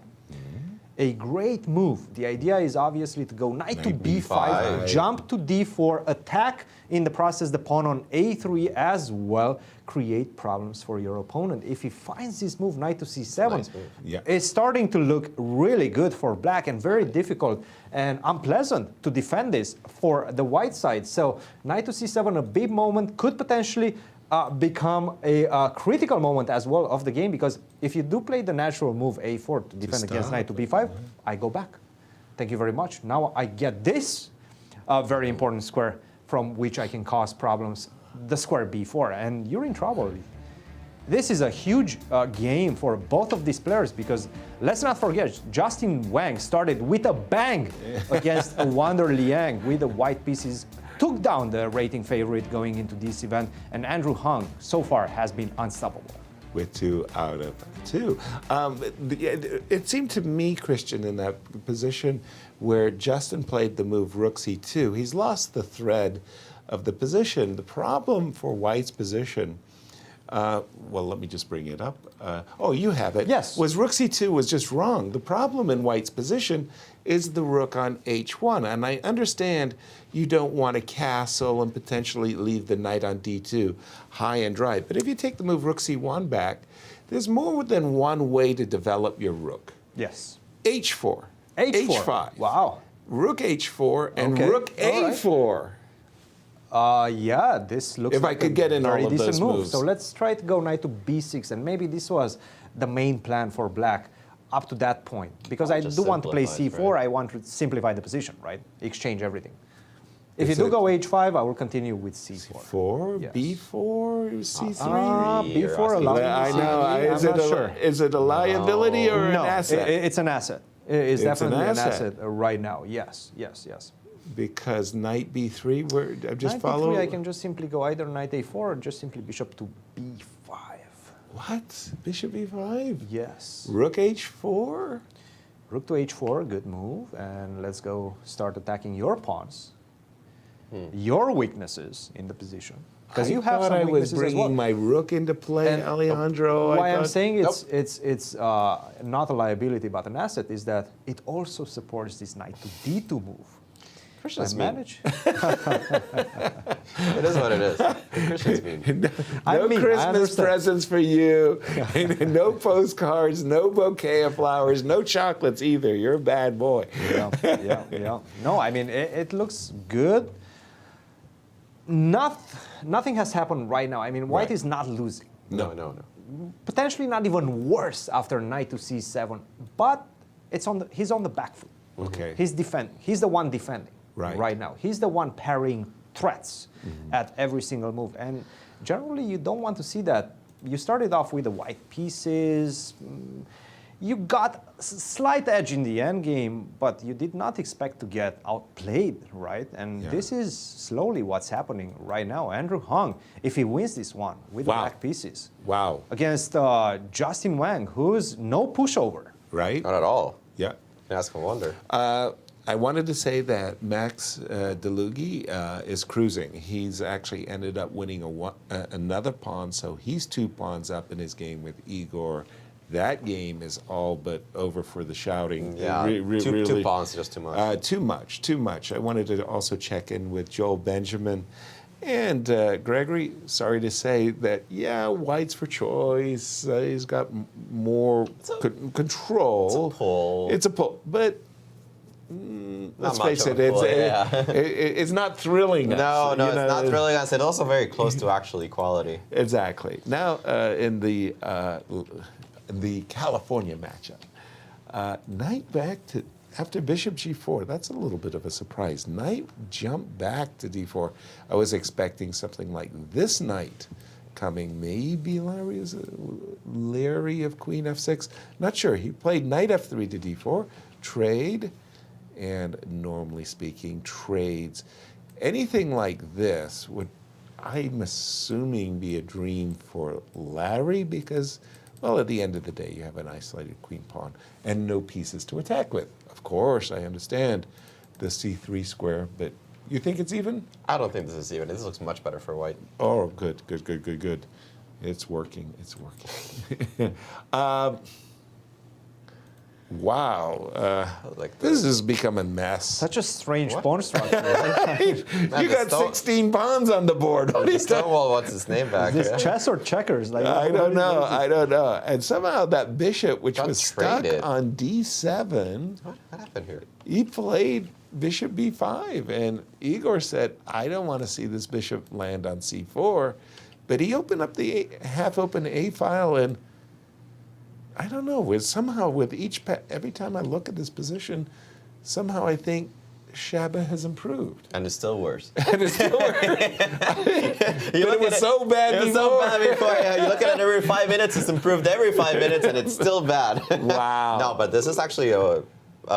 a great move. The idea is obviously to go knight to b5, jump to d4, attack in the process the pawn on a3 as well, create problems for your opponent. If he finds this move, knight to c7, it's starting to look really good for black and very difficult and unpleasant to defend this for the white side. So knight to c7, a big moment, could potentially become a critical moment as well of the game, because if you do play the natural move a4 to defend against knight to b5, I go back. Thank you very much. Now I get this very important square from which I can cause problems, the square b4, and you're in trouble. This is a huge game for both of these players because let's not forget, Justin Wang started with a bang against Awonder Liang with the white pieces, took down the rating favorite going into this event, and Andrew Hung so far has been unstoppable. With 2 out of 2. It seemed to me, Christian, in that position where Justin played the move rook c2, he's lost the thread of the position. The problem for White's position, well, let me just bring it up. Oh, you have it. Yes. Was rook c2 was just wrong. The problem in White's position is the rook on h1. And I understand you don't want to castle and potentially leave the knight on d2 high and dry. But if you take the move rook c1 back, there's more than one way to develop your rook. Yes. h4. h5. Wow. Rook h4 and Okay. rook a4. Yeah, this looks If like I could a get in very all of decent those move. moves. So let's try to go knight to b6, and maybe this was the main plan for black up to that point. Because I do want to play c4, I want to simplify the position, right? Exchange everything. If you do go h5, I will continue with c4. c4, Yes. b4, c3. b4 allows I know. I'm not sure. Is it a liability or No, an asset? it's an asset. It's definitely an asset asset. right now. Yes, yes, yes. Because knight b3, where I'm just Knight follow. b3, I can just simply go either knight a4 or just simply bishop to b5. What? Bishop e5? Yes. Rook h4? Rook to h4, good move. And let's go start attacking your pawns. Your weaknesses in the position. Because you have thought some I was weaknesses as bringing well. my rook into play, And Alejandro. Why I I'm thought- saying it's not a liability but an asset is that it also supports this knight to d2 move. Christian's I mean. manage. It is what it is. Christian's mean. No I Christmas understand. presents for you, and no postcards, no bouquet of flowers, no chocolates either. You're a bad boy. Yeah. No, I mean, it looks good. Nothing has happened right now. I mean, White Right. is not losing. No. Potentially not even worse after knight to c7, but he's on the back foot. Okay. He's the one defending Right. now. He's the one parrying threats at every single move. And generally, you don't want to see that. You started off with the white pieces. You got a slight edge in the end game, but you did not expect to get outplayed, right? And Yeah. this is slowly what's happening right now. Andrew Hung, if he wins this one with the Wow. black pieces Wow. against Justin Wang, who's no pushover. Right? Not at all. Yeah. Ask Awonder. I wanted to say that Max Dlugy is cruising. He's actually ended up winning another pawn, so he's 2 pawns up in his game with Igor. That game is all but over for the shouting. Yeah, two pawns is just too much. Too much. I wanted to also check in with Joel Benjamin. And Gregory, sorry to say that, yeah, White's for choice. He's got more control. It's a pull. It's a pull. But let's much face of it, a pull, yeah. it's not thrilling. No, us, it's not thrilling us. It's also very close to actual equality. Exactly. Now, in the California matchup, knight back to after bishop g4. That's a little bit of a surprise. Knight jumped back to d4. I was expecting something like this knight coming. Maybe Larry is leery of queen f6. Not sure. He played knight f3 to d4, trade, and normally speaking, trades. Anything like this would, I'm assuming, be a dream for Larry because, well, at the end of the day, you have an isolated queen pawn and no pieces to attack with. Of course, I understand the c3 square, but you think it's even? I don't think this is even. This looks much better for White. Oh, good. It's working. Wow. This has become a mess. Such a strange pawn structure. You got 16 pawns on the board. What are you talking? Stonewall wants his name back. Is this chess or checkers? Like, I don't know. And somehow that bishop, which Got was traded. stuck on d7, What happened here? he played bishop b5. And Igor said, I don't want to see this bishop land on c4. But he opened up the half-open a file, and I don't know, somehow with every time I look at this position, somehow I think Shaba has improved. And it's still worse. And it's still worse. It was so bad before. It was so bad before. Yeah, you look at it every 5 minutes, it's improved every 5 minutes, and it's still bad. Wow. No, but this is actually a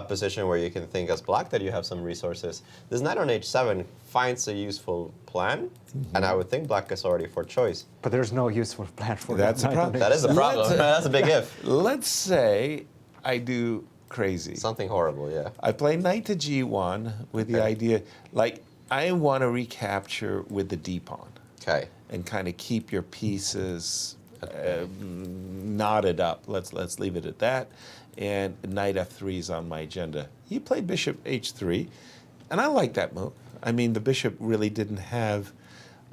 position where you can think as black that you have some resources. This knight on h7 finds a useful plan, and I would think black is already for choice. But there's no useful plan for That's that. a problem. That is a problem. That's a big if. Let's say I do crazy. Something horrible, yeah. I play knight to g1 with the idea, like, I want to recapture with the d pawn. Okay. And kind of keep your pieces knotted up. Let's leave it at that. And knight f3 is on my agenda. He played bishop h3, and I like that move. I mean, the bishop really didn't have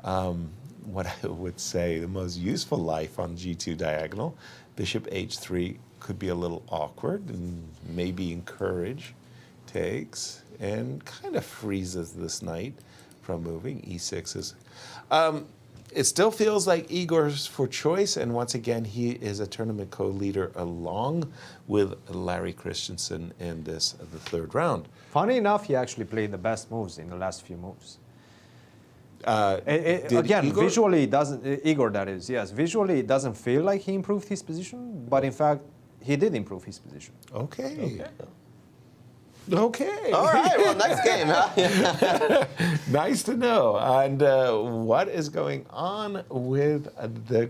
what I would say the most useful life on g2 diagonal. Bishop h3 could be a little awkward and maybe encourage takes and kind of freezes this knight from moving. e6 is... it still feels like Igor's for choice, and once again, he is a tournament co-leader along with Larry Christiansen in the third round. Funny enough, he actually played the best moves in the last few moves. Again, Igor? Visually, it doesn't. Igor, that is, yes. Visually, it doesn't feel like he improved his position, but in fact, he did improve his position. Okay. Okay. All right. Well, next game, huh? Nice to know. And what is going on with the?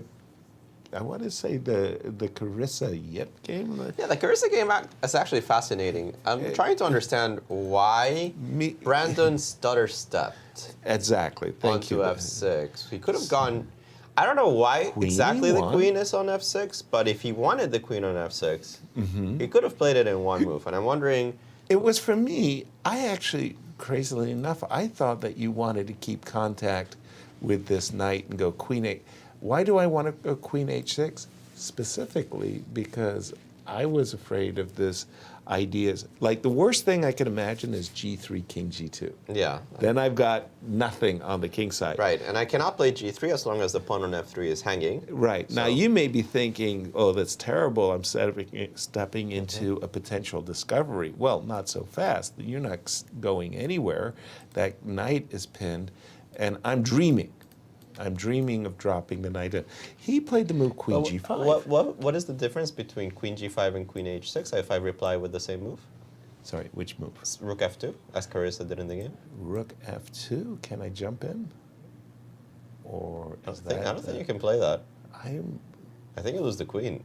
I want to say the Carissa Yip game. Yeah, the Carissa game is actually fascinating. I'm trying to understand why Brandon stutter stepped. Exactly. Thank you. Onto f6. He could have gone. I don't know why exactly the queen is on f6, but if he wanted the queen on f6, he could have played it in one move. And I'm wondering. It was for me. I actually, crazily enough, I thought that you wanted to keep contact with this knight and go queen 8. Why do I want to go queen h6? Specifically because I was afraid of this ideas. Like the worst thing I could imagine is g3, king g2. Yeah. Then I've got nothing on the king side. Right, and I cannot play g3 as long as the pawn on f3 is hanging. Right. So. Now you may be thinking, oh, that's terrible. I'm stepping into a potential discovery. Well, not so fast. You're not going anywhere. That knight is pinned, and I'm dreaming. I'm dreaming of dropping the knight in. He played the move queen g5. What is the difference between queen g5 and queen h6 if I reply with the same move? Sorry, which move? Rook f2, as Carissa did in the game. Rook f2, can I jump in? Or is I don't think you can play that. I think you lose the queen.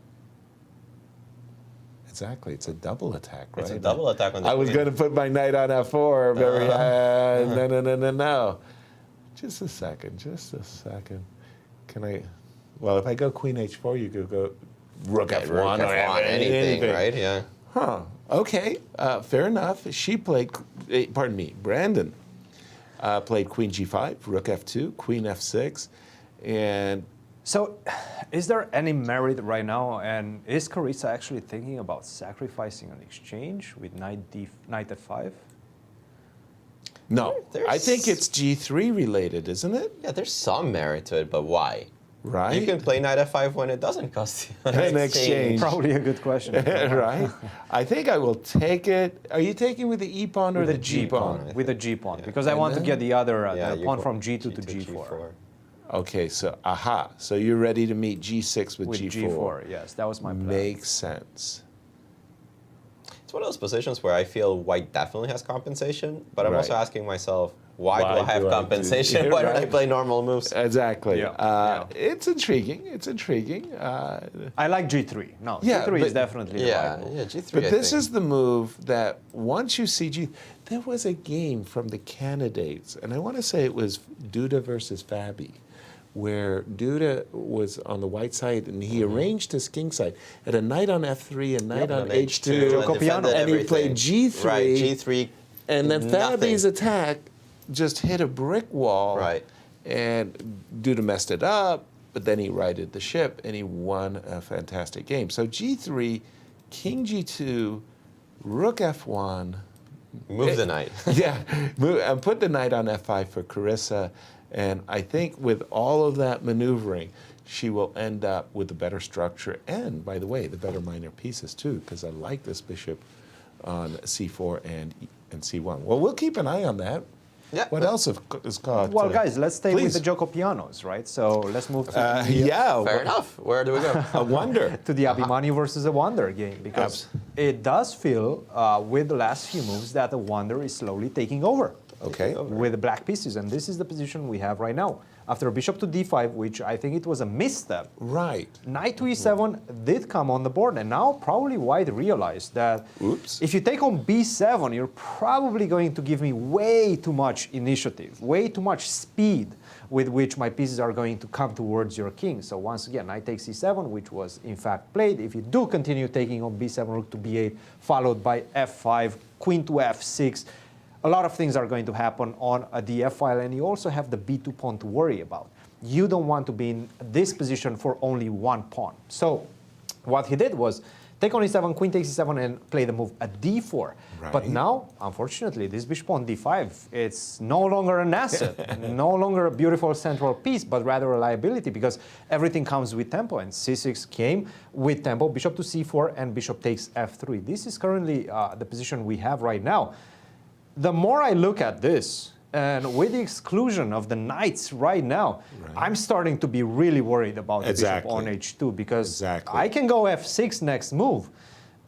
Exactly, it's a double attack, right? It's a double attack on the queen. I was going to put my knight on f4, no. Just a second. Can I? Well, if I go queen h4, you could go rook f1 or anything, right? Yeah. Huh. Okay. Fair enough. She played. Pardon me. Brandon played queen g5, rook f2, queen f6, and. So, is there any merit right now? And is Carissa actually thinking about sacrificing an exchange with knight f5? No, I think it's g3 related, isn't it? Yeah, there's some merit to it, but why? Right. You can play knight f5 when it doesn't cost you an exchange. Probably a good question. Right. I think I will take it. Are you taking with the e pawn or the g pawn? With the g pawn, because I want to get the other pawn from g2 to g4. Okay, so so you're ready to meet g6 with g4. Yes, that was my plan. Makes sense. It's one of those positions where I feel white definitely has compensation, but I'm also asking myself, why do I have compensation? Why don't I play normal moves? Exactly. It's intriguing. It's intriguing. I like g3. No, g3 is definitely the right move. Yeah, g3. But this is the move that once you see there was a game from the candidates, and I want to say it was Duda versus Fabi, where Duda was on the white side and he arranged his king side at a knight on f3 and knight on h2, and he played g3, right, g3, and then Fabi's attack just hit a brick wall, right, and Duda messed it up, but then he righted the ship and he won a fantastic game. So g3, king g2, rook f1. Move the knight. And put the knight on f5 for Carissa. And I think with all of that maneuvering, she will end up with a better structure and, by the way, the better minor pieces too, because I like this bishop on C4 and C1. Well, we'll keep an eye on that. Yeah. What else is caught? Well, guys, let's stay with please. the Jokopianos, right? So let's move to Fair enough. Where do we go? Awonder. to the Abhimanyu versus Awonder game, because it does feel with the last few moves that Awonder is slowly taking over. Okay. With the black pieces, and this is the position we have right now. After bishop to d5, which I think it was a misstep. Right. Knight to e7 did come on the board, and now probably White realized that if you take on b7, you're probably going to give me way too much initiative, way too much speed with which my pieces are going to come towards your king. So once again, knight takes e7, which was in fact played. If you do continue taking on b7, rook to b8, followed by f5, queen to f6, a lot of things are going to happen on the f file, and you also have the b2 pawn to worry about. You don't want to be in this position for only one pawn. So what he did was take on e7, queen takes e7, and play the move at d4. Right. But now, unfortunately, this bishop on d5, it's no longer an asset, no longer a beautiful central piece, but rather a liability, because everything comes with tempo, and c6 came with tempo, bishop to c4, and bishop takes f3. This is currently the position we have right now. The more I look at this, and with the exclusion of the knights right now, I'm starting to be really worried about the bishop on h2, because I can go f6 next move.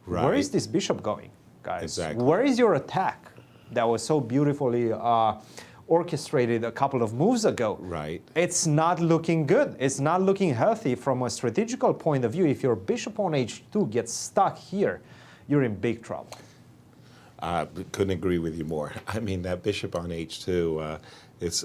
Where is this bishop going, guys? Where is your attack that was so beautifully orchestrated a couple of moves ago? It's not looking good. It's not looking healthy from a strategical point of view. If your bishop on h2 gets stuck here, you're in big trouble. Couldn't agree with you more. I mean, that bishop on h2 is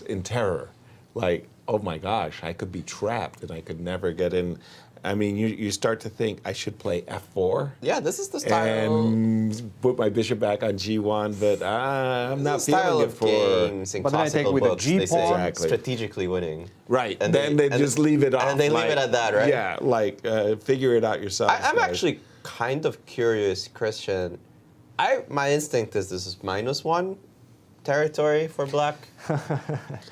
in terror. Like, oh my gosh, I could be trapped and I could never get in. I mean, you start to think I should play f4. Yeah, this is the style. And put my bishop back on g1, but I'm not feeling it for. Games in classical books, they say strategically winning. Right, and then they just leave it off. And they leave it at that, right? Yeah, like figure it out yourself. I'm actually kind of curious, Christian. My instinct is this is -1 territory for black.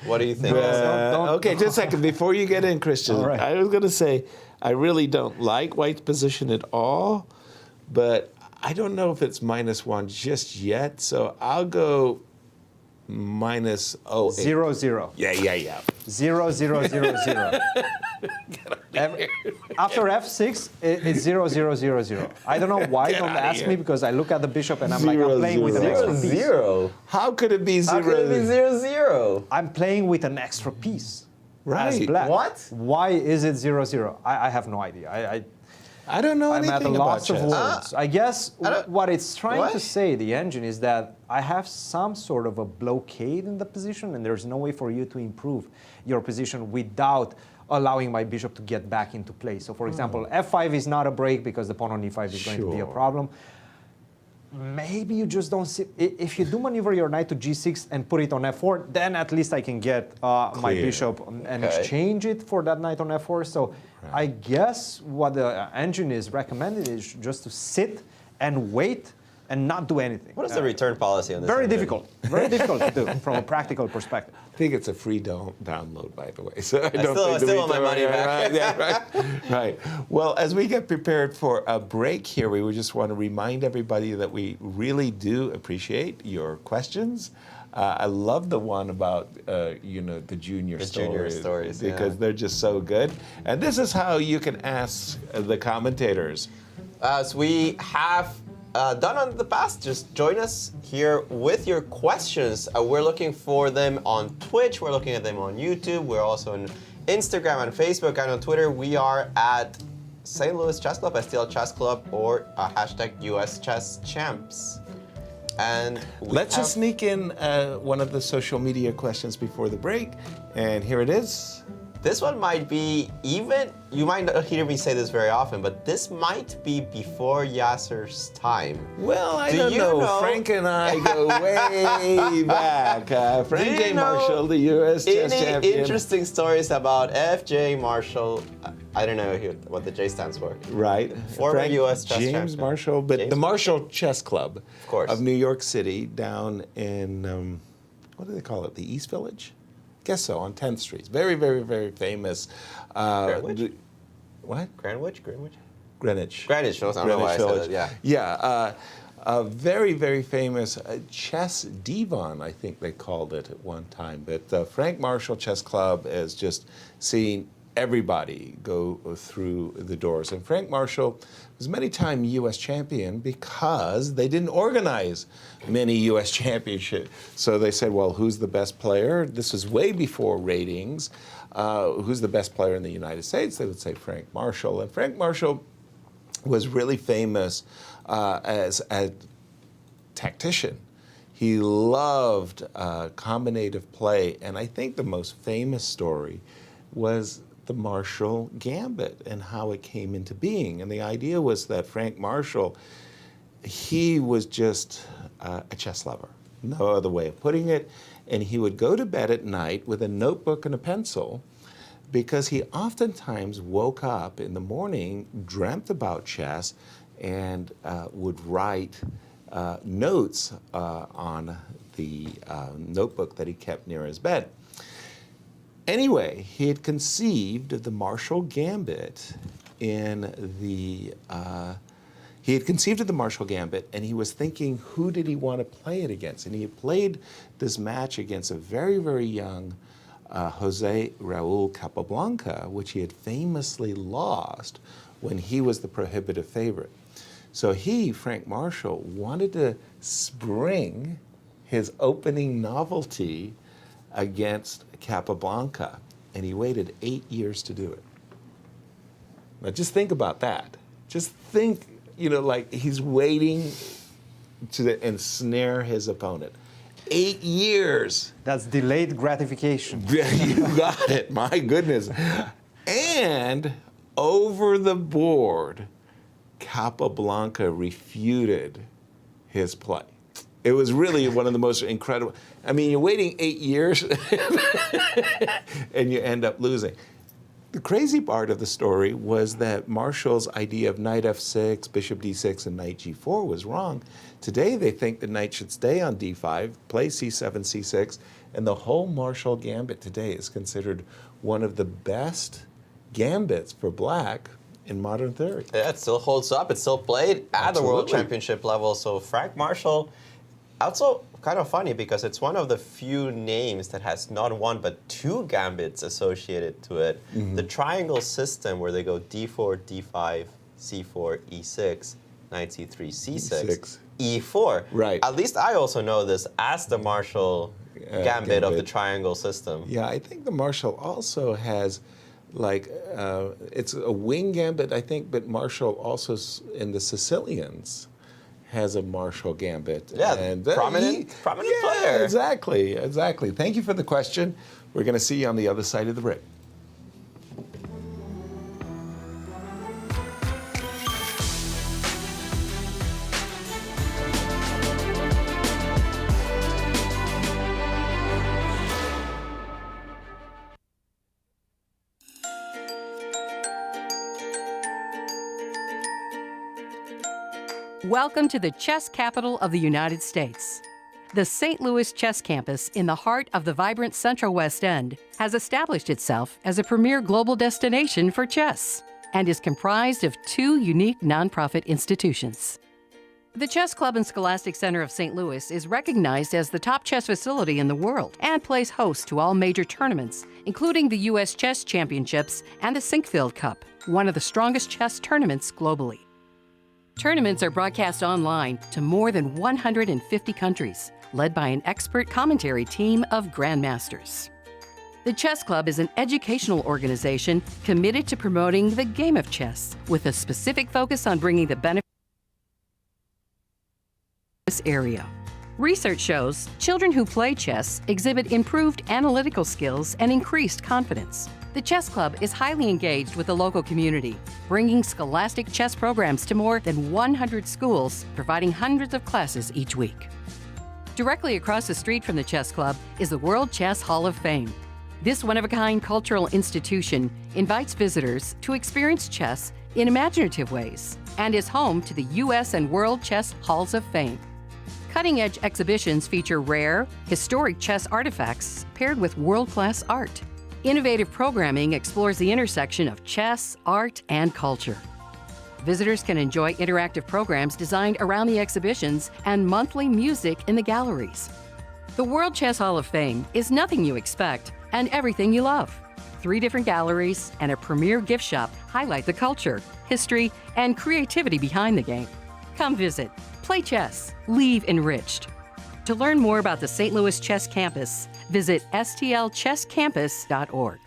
What do you think? Okay, just a second. Before you get in, Christian, I was going to say I really don't like White's position at all, but I don't know if it's -1 just yet, so I'll go -0. 0-0. Yeah. 0-0-0-0. After f6, it's 0-0-0-0. I don't know why. Don't ask me, because I look at the bishop and I'm like, I'm playing with an extra piece. 0-0. How could it be 0-0? How could it be 0-0? I'm playing with an extra piece. Right. As black. What? Why is it 0-0? I have no idea. I don't know I'm anything at a about loss of chess. words. I guess what it's trying to say, the engine, is that I have some sort of a blockade in the position, and there's no way for you to improve your position without allowing my bishop to get back into play. So, for example, f5 is not a break because the pawn on e5 is going to be a problem. Maybe you just don't see. If you do maneuver your knight to g6 and put it on f4, then at least I can get my bishop and exchange it for that knight on f4. So I guess what the engine is recommending is just to sit and wait and not do anything. What is the return policy on this? Very difficult. Very difficult to do from a practical perspective. I think it's a free download, by the way. So I still want my money back. Right. Well, as we get prepared for a break here, we would just want to remind everybody that we really do appreciate your questions. I love the one about the junior stories because they're just so good. And this is how you can ask the commentators. As we have done in the past, just join us here with your questions. We're looking for them on Twitch. We're looking at them on YouTube. We're also on Instagram and Facebook, and on Twitter we are at St. Louis Chess Club, STL Chess Club, or hashtag US Chess Champs. And let's just sneak in one of the social media questions before the break, and here it is. This one might be you might not hear me say this very often, but this might be before Yasser's time. Well, I don't know. Frank and I go way back. Frank J. Marshall, the U.S. chess champion. Any interesting stories about F.J. Marshall? I don't know what the J stands for. Right. Former U.S. chess champion. James Marshall, but the Marshall Chess Club of course. Of New York City down in, what do they call it, the East Village? Guess so, on 10th Street. Very, very, very famous. Greenwich? What? Greenwich? Greenwich. Greenwich, I don't know why I said that, yeah. Yeah, a very, very famous chess divan, I think they called it at one time. But Frank Marshall Chess Club has just seen everybody go through the doors. And Frank Marshall was many-time U.S. champion because they didn't organize many U.S. championships. So they said, well, who's the best player? This was way before ratings. Who's the best player in the United States? They would say Frank Marshall. And Frank Marshall was really famous as a tactician. He loved combinative play. And I think the most famous story was the Marshall Gambit and how it came into being. And the idea was that Frank Marshall, he was just a chess lover, no other way of putting it. And he would go to bed at night with a notebook and a pencil because he oftentimes woke up in the morning, dreamt about chess, and would write notes on the notebook that he kept near his bed. Anyway, he had conceived of the Marshall Gambit and he was thinking, who did he want to play it against? And he had played this match against a very, very young Jose Raul Capablanca, which he had famously lost when he was the prohibitive favorite. So he, Frank Marshall, wanted to spring his opening novelty against Capablanca, and he waited 8 years to do it. Now just think about that. Just think, like he's waiting to ensnare his opponent. 8 years. That's delayed gratification. You got it, my goodness. And over the board, Capablanca refuted his play. It was really one of the most incredible. I mean, you're waiting 8 years and you end up losing. The crazy part of the story was that Marshall's idea of knight f6, bishop d6, and knight g4 was wrong. Today, they think the knight should stay on d5, play c7, c6, and the whole Marshall gambit today is considered one of the best gambits for black in modern theory. Yeah, it still holds up. It's still played at the World Championship level. So Frank Marshall, also kind of funny because it's one of the few names that has not one but two gambits associated to it. Mm-hmm. The triangle system where they go d4, d5, c4, e6, knight c3, c6, e4. Right. At least I also know this as the Marshall gambit of the triangle system. Yeah, I think the Marshall also has it's a wing gambit, I think, but Marshall also in the Sicilians has a Marshall gambit. Yeah, and prominent player. Exactly. Thank you for the question. We're going to see you on the other side of the break. Welcome to the chess capital of the United States. The St. Louis Chess Campus in the heart of the vibrant Central West End has established itself as a premier global destination for chess and is comprised of two unique nonprofit institutions. The Chess Club and Scholastic Center of St. Louis is recognized as the top chess facility in the world and plays host to all major tournaments, including the U.S. Chess Championships and the Sinkfield Cup, one of the strongest chess tournaments globally. Tournaments are broadcast online to more than 150 countries, led by an expert commentary team of grandmasters. The Chess Club is an educational organization committed to promoting the game of chess, with a specific focus on bringing the benefits to this area. Research shows children who play chess exhibit improved analytical skills and increased confidence. The Chess Club is highly engaged with the local community, bringing scholastic chess programs to more than 100 schools, providing hundreds of classes each week. Directly across the street from the Chess Club is the World Chess Hall of Fame. This one-of-a-kind cultural institution invites visitors to experience chess in imaginative ways and is home to the U.S. and World Chess Halls of Fame. Cutting-edge exhibitions feature rare, historic chess artifacts paired with world-class art. Innovative programming explores the intersection of chess, art, and culture. Visitors can enjoy interactive programs designed around the exhibitions and monthly music in the galleries. The World Chess Hall of Fame is nothing you expect and everything you love. 3 different galleries and a premier gift shop highlight the culture, history, and creativity behind the game. Come visit, play chess, leave enriched. To learn more about the St. Louis Chess Campus, visit stlchesscampus.org.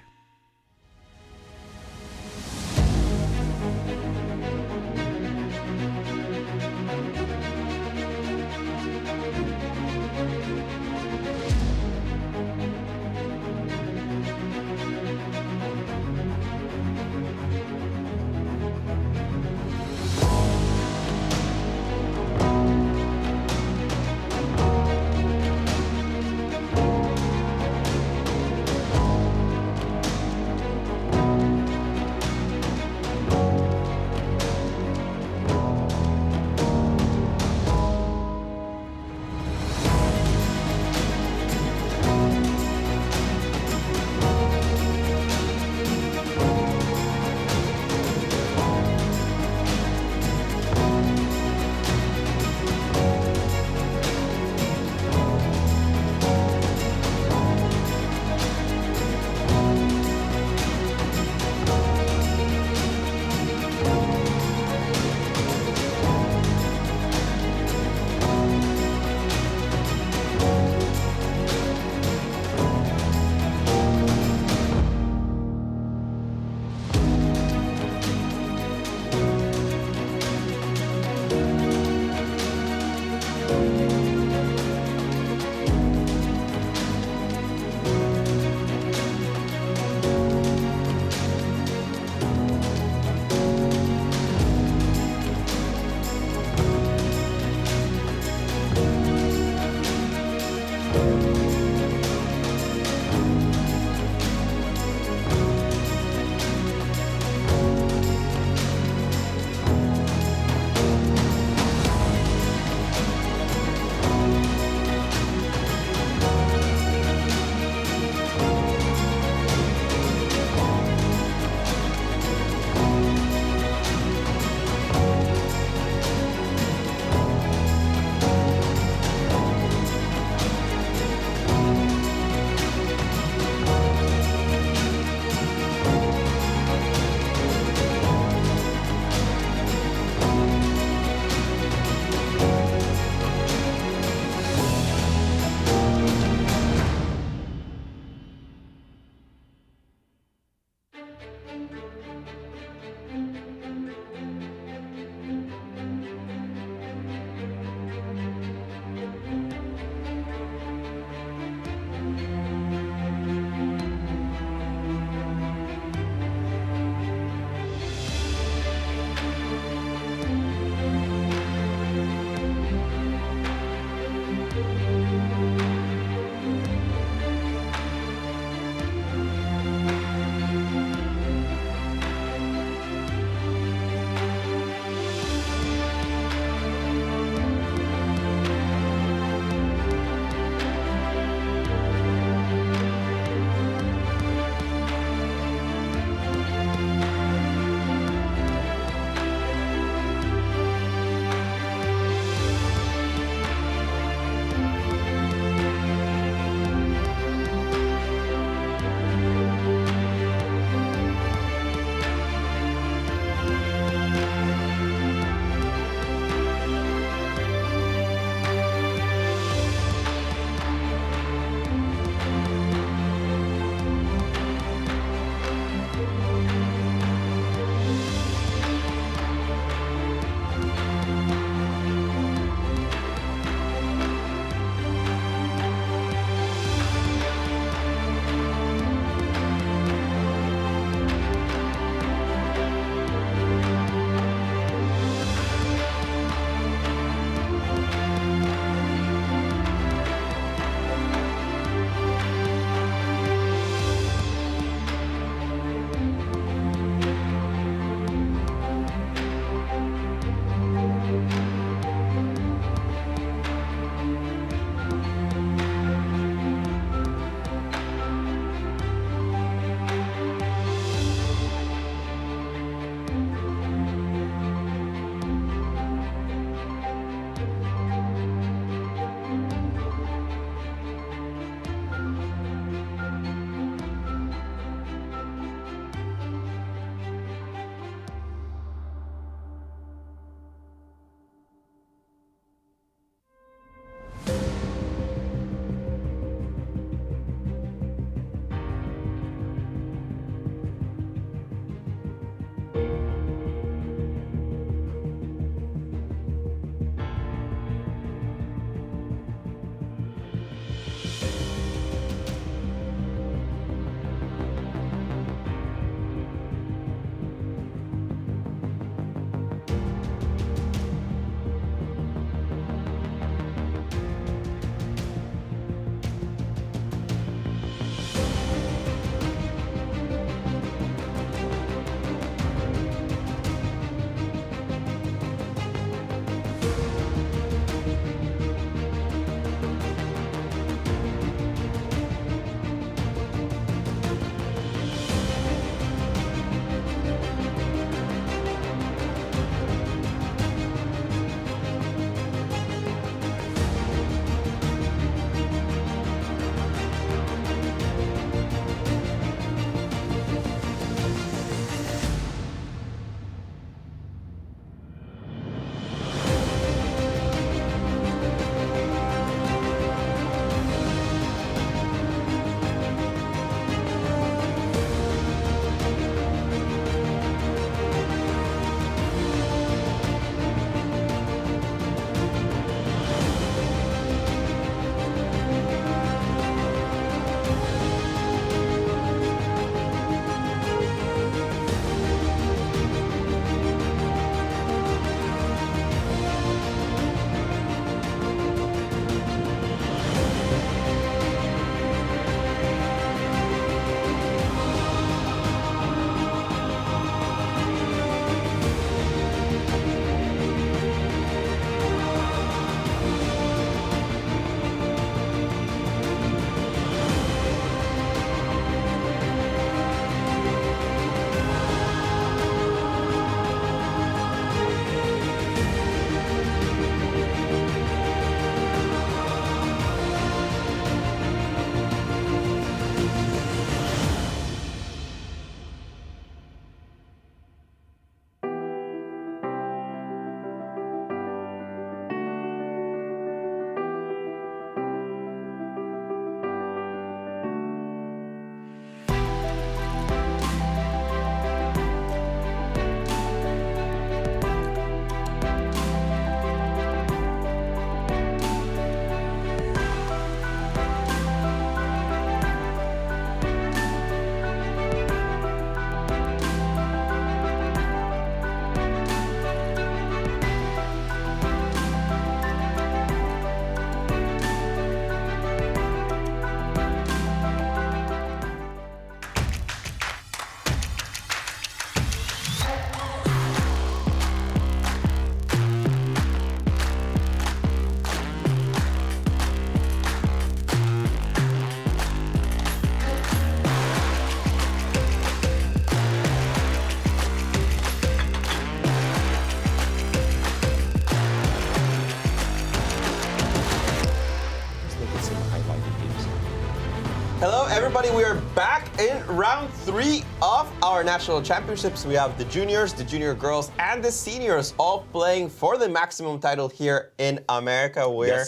Hello, everybody. We are back in round 3 of our national championships. We have the juniors, the junior girls, and the seniors all playing for the maximum title here in America. We're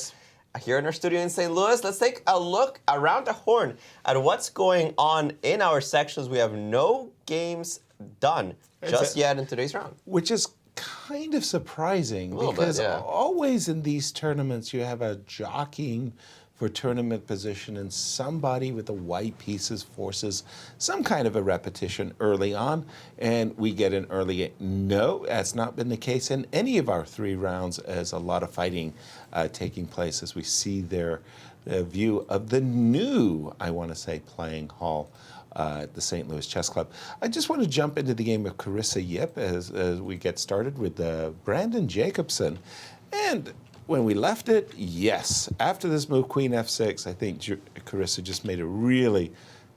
here in our studio in St. Louis. Let's take a look around the horn at what's going on in our sections. We have no games done just yet in today's round. Which is kind of surprising because always in these tournaments you have a jockeying for tournament position, and somebody with the white pieces forces some kind of a repetition early on, and we get an early. No, that's not been the case in any of our 3 rounds, as a lot of fighting taking place as we see their view of the new, I want to say, playing hall at the St. Louis Chess Club. I just want to jump into the game of Carissa Yip as we get started with Brandon Jacobson. And when we left it, yes, after this move, Queen F6, I think Carissa just made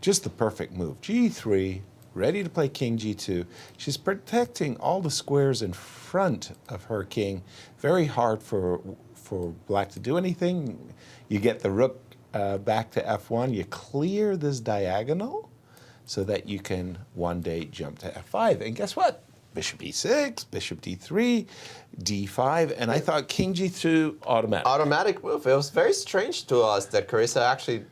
just the perfect move. G3, ready to play King G2. She's protecting all the squares in front of her king. Very hard for black to do anything. You get the rook back to F1. You clear this diagonal so that you can one day jump to F5. And guess what? Bishop E6, Bishop D3, D5, and I thought King G2 automatic. Automatic move. It was very strange to us that Carissa actually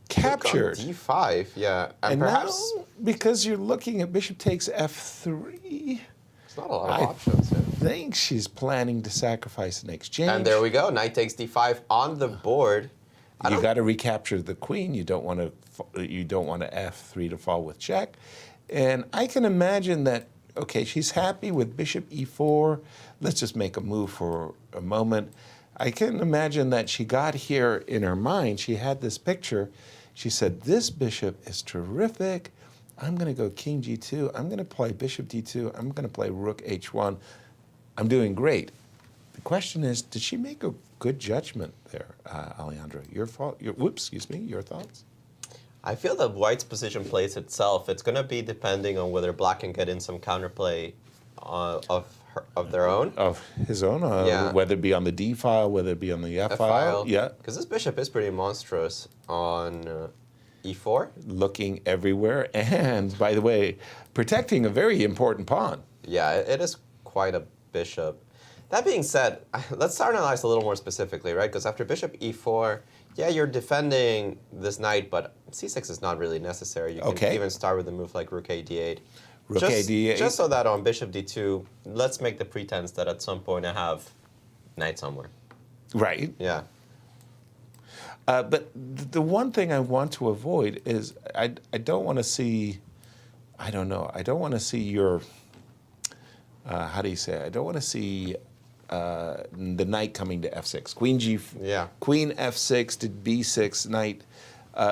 captured D5, yeah. And perhaps now, because you're looking at Bishop takes F3. It's not a lot of options. I think she's planning to sacrifice an exchange. And there we go. Knight takes D5 on the board. You got to recapture the queen. You don't want to F3 to fall with check. And I can imagine that. Okay, she's happy with Bishop E4. Let's just make a move for a moment. I can imagine that she got here in her mind. She had this picture. She said, this bishop is terrific. I'm going to go King G2. I'm going to play Bishop D2. I'm going to play Rook H1. I'm doing great. The question is, did she make a good judgment there, Alejandro? Your thoughts? I feel that white's position plays itself. It's going to be depending on whether black can get in some counterplay of their own. Of his own, whether it be on the D file, whether it be on the F file. Yeah. Because this bishop is pretty monstrous on E4. Looking everywhere, and by the way, protecting a very important pawn. Yeah, it is quite a bishop. That being said, let's analyze a little more specifically, right? Because after Bishop E4, yeah, you're defending this knight, but C6 is not really necessary. You can even start with a move like Rook A D8. Rook A D8. Just so that on Bishop D2, let's make the pretense that at some point I have knight somewhere. Right. Yeah. But the one thing I want to avoid is I don't want to see, I don't want to see your, how do you say it? I don't want to see the knight coming to F6. Queen F6 to B6, knight.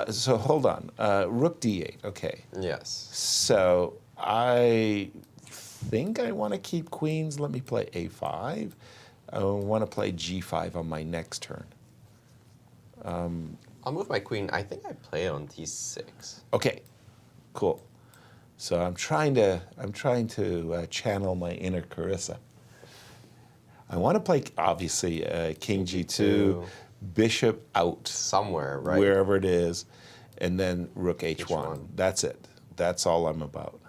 So hold on. Rook D8, okay. Yes. So I think I want to keep queens. Let me play A5. I want to play G5 on my next turn. I'll move my queen. I think I play on D6. Okay, cool. So I'm trying to channel my inner Carissa. I want to play, obviously, King G2, Bishop out. Somewhere, right? Wherever it is, and then Rook H1. That's it. That's all I'm about.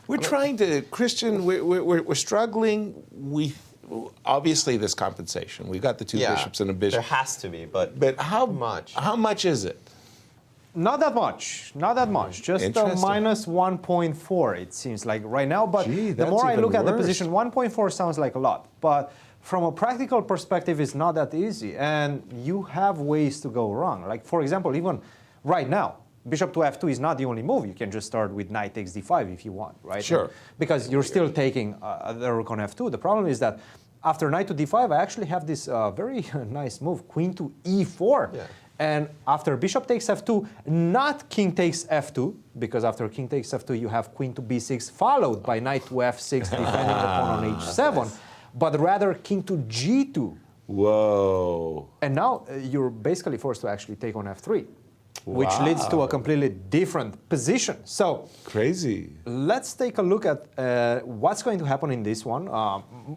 We're trying to, Christian, we're struggling with, obviously, this compensation. We've got the two bishops and a bishop. There has to be, but how much? How much is it? Not that much. Not that much. Just minus 1.4, it seems like right now. But the more I look at the position, 1.4 sounds like a lot. But from a practical perspective, it's not that easy. And you have ways to go wrong. Like, for example, even right now, Bishop to F2 is not the only move. You can just start with knight takes D5 if you want, right? Sure. Because you're still taking the rook on F2. The problem is that after knight to D5, I actually have this very nice move, queen to E4. Yeah. And after bishop takes F2, not king takes F2, because after king takes F2, you have queen to B6, followed by knight to F6, defending the pawn on H7, but rather king to G2. Whoa. And now you're basically forced to actually take on F3, which leads to a completely different position. So crazy. Let's take a look at what's going to happen in this one.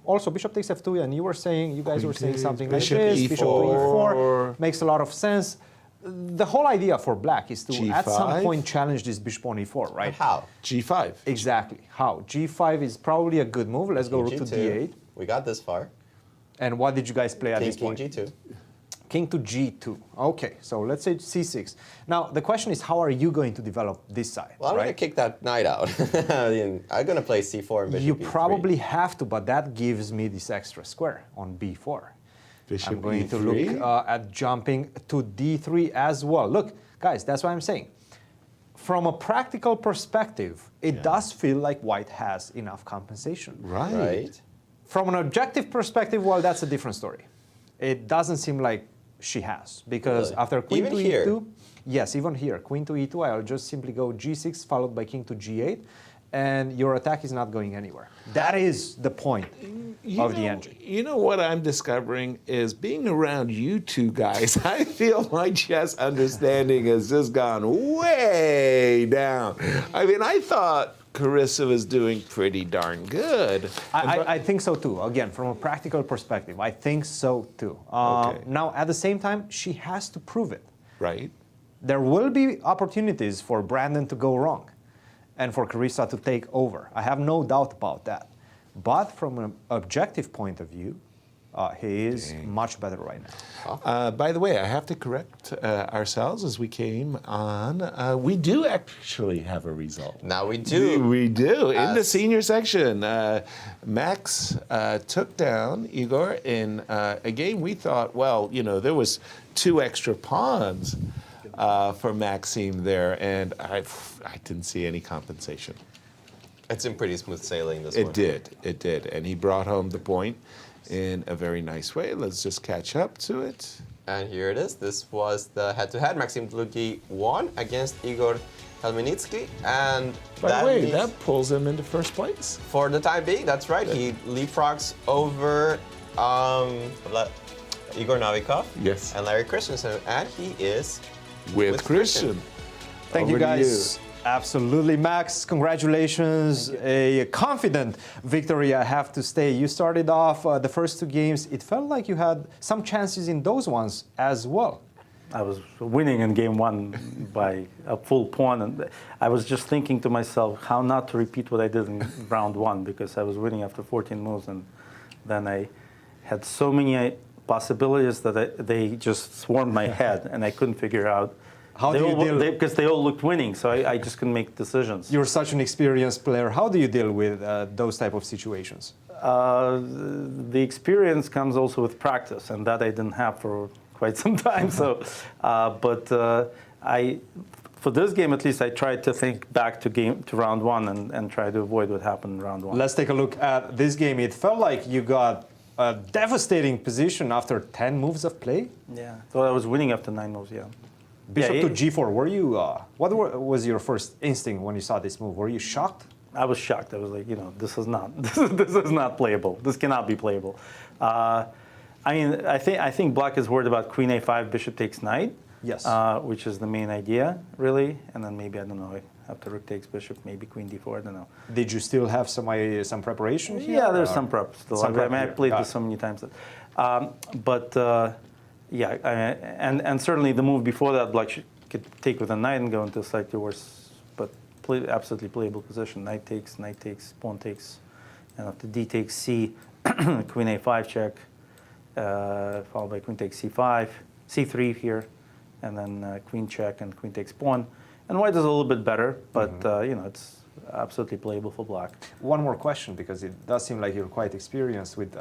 Also, bishop takes F2, and you guys were saying something like this. Bishop to E4 makes a lot of sense. the whole idea for black is to, G5? at some point, challenge this bishop on e4, right? But how? G5. Exactly. How? G5 is probably a good move. Let's go rook to D8. We got this far. And what did you guys play at this point? King G2. King to G2. Okay, so let's say C6. Now, the question is, how are you going to develop this side? Well, I'm going to kick that knight out. I'm going to play C4 and bishop You E3. probably have to, but that gives me this extra square on B4. Bishop I'm going E3? to look at jumping to D3 as well. Look, guys, that's what I'm saying. From a practical perspective, it does feel like white has enough compensation. Right. From an objective perspective, well, that's a different story. It doesn't seem like she has, because after queen Even to here? E2, yes, even here, queen to E2, I'll just simply go G6 followed by king to G8, and your attack is not going anywhere. That is the point of the engine. You know what I'm discovering is being around you two guys, I feel my chess understanding has just gone way down. I mean, I thought Carissa was doing pretty darn good. I think so too. Again, from a practical perspective, I think so too. Now, at the same time, she has to prove it. Right. There will be opportunities for Brandon to go wrong and for Carissa to take over. I have no doubt about that. But from an objective point of view, he is much better right now. By the way, I have to correct ourselves as we came on. We do actually have a result. Now we do. We do. In the senior section, Max took down Igor in a game we thought, well, you know, there was 2 extra pawns for Maxim there, and I didn't see any compensation. It's in pretty smooth sailing this It one. did, and he brought home the point in a very nice way. Let's just catch up to it. And here it is. This was the head-to-head. Maxim Dlugy won against Igor Khmelnitsky, and By the way, that pulls him into first place. For the time being, that's right. He leapfrogs over Igor Novikov and Larry Christiansen, and he is with Christian. Thank you, guys. Absolutely, Max. Congratulations. A confident victory, I have to say. You started off the first 2 games. It felt like you had some chances in those ones as well. I was winning in game 1 by a full pawn, and I was just thinking to myself how not to repeat what I did in round 1, because I was winning after 14 moves, and then I had so many possibilities that they just swarmed my head, and I couldn't figure out. How do you deal? Because they all looked winning, so I just couldn't make decisions. You're such an experienced player. How do you deal with those type of situations? The experience comes also with practice, and that I didn't have for quite some time. So, for this game at least, I tried to think back to round 1 and try to avoid what happened in round 1. Let's take a look at this game. It felt like you got a devastating position after 10 moves of play. Yeah, so I was winning after 9 moves. Yeah. Bishop to G4. Were you? What was your first instinct when you saw this move? Were you shocked? I was shocked. I was like, this is not playable. This cannot be playable. I think Black is worried about Queen A5, Bishop takes knight. Yes. Which is the main idea, really. And then maybe, I don't know, after Rook takes Bishop, maybe Queen D4. I don't know. Did you still have some preparation here? Yeah, there's some prep still. I played this so many times. And certainly the move before that, Black could take with a knight and go into a slightly worse, but absolutely playable position. Knight takes, pawn takes, and after D takes C, Queen A5 check, followed by Queen takes C5, C3 here, and then Queen check and Queen takes pawn. And White is a little bit better, but it's absolutely playable for Black. One more question, because it does seem like you're quite experienced with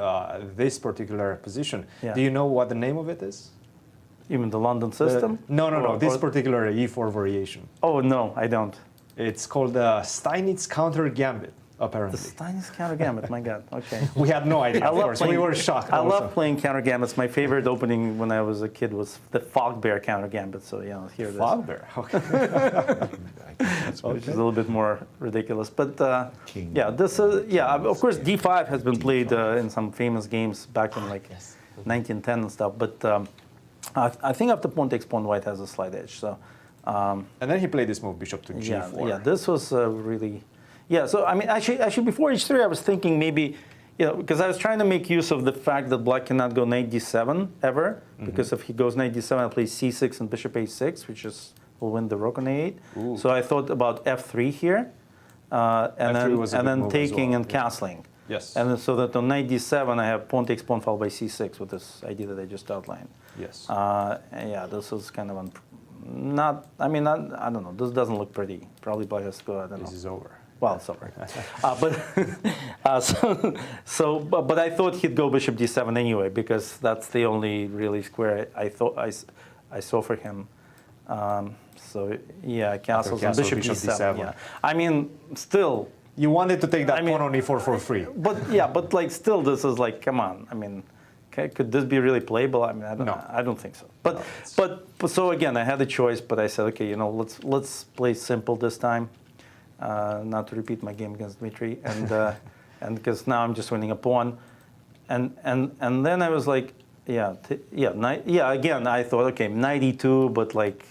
this particular position. Yeah. Do you know what the name of it is? You mean the London system? No. This particular E4 variation. Oh, no, I don't. It's called the Steinitz counter gambit, apparently. The Steinitz counter gambit, my God, okay. We had no idea, of course. We were shocked. I love playing counter gambits. My favorite opening when I was a kid was the Fog Bear counter gambit, so here it is. Fog Bear, okay. Which is a little bit more ridiculous. But of course, D5 has been played in some famous games back in 1910 and stuff, but I think after pawn takes pawn, White has a slight edge. So, and then he played this move, Bishop to G4. Yeah, this was really... Yeah, so I mean, actually before H3, I was thinking maybe because I was trying to make use of the fact that black cannot go knight d7 ever, because if he goes knight d7, I play c6 and bishop a6, which will win the rook on a8. So I thought about f3 here, and then taking and castling. Yes. And then so that on knight d7, I have pawn takes pawn followed by c6 with this idea that I just outlined. Yes. Yeah, this is kind of I don't know. This doesn't look pretty. Probably black has to go. I don't know. This is over. Well, it's over. But I thought he'd go bishop d7 anyway, because that's the only really square I thought I saw for him. So yeah, castles and bishop d7. Yeah. I mean, still. You wanted to take that pawn on e4 for free. But like still, this is like, come on. I mean, could this be really playable? I mean, I don't think so. But so again, I had a choice, but I said, okay, let's play simple this time. Not to repeat my game against Dmitry, and because now I'm just winning a pawn, and then I was like, again I thought, okay, knight e2, but like,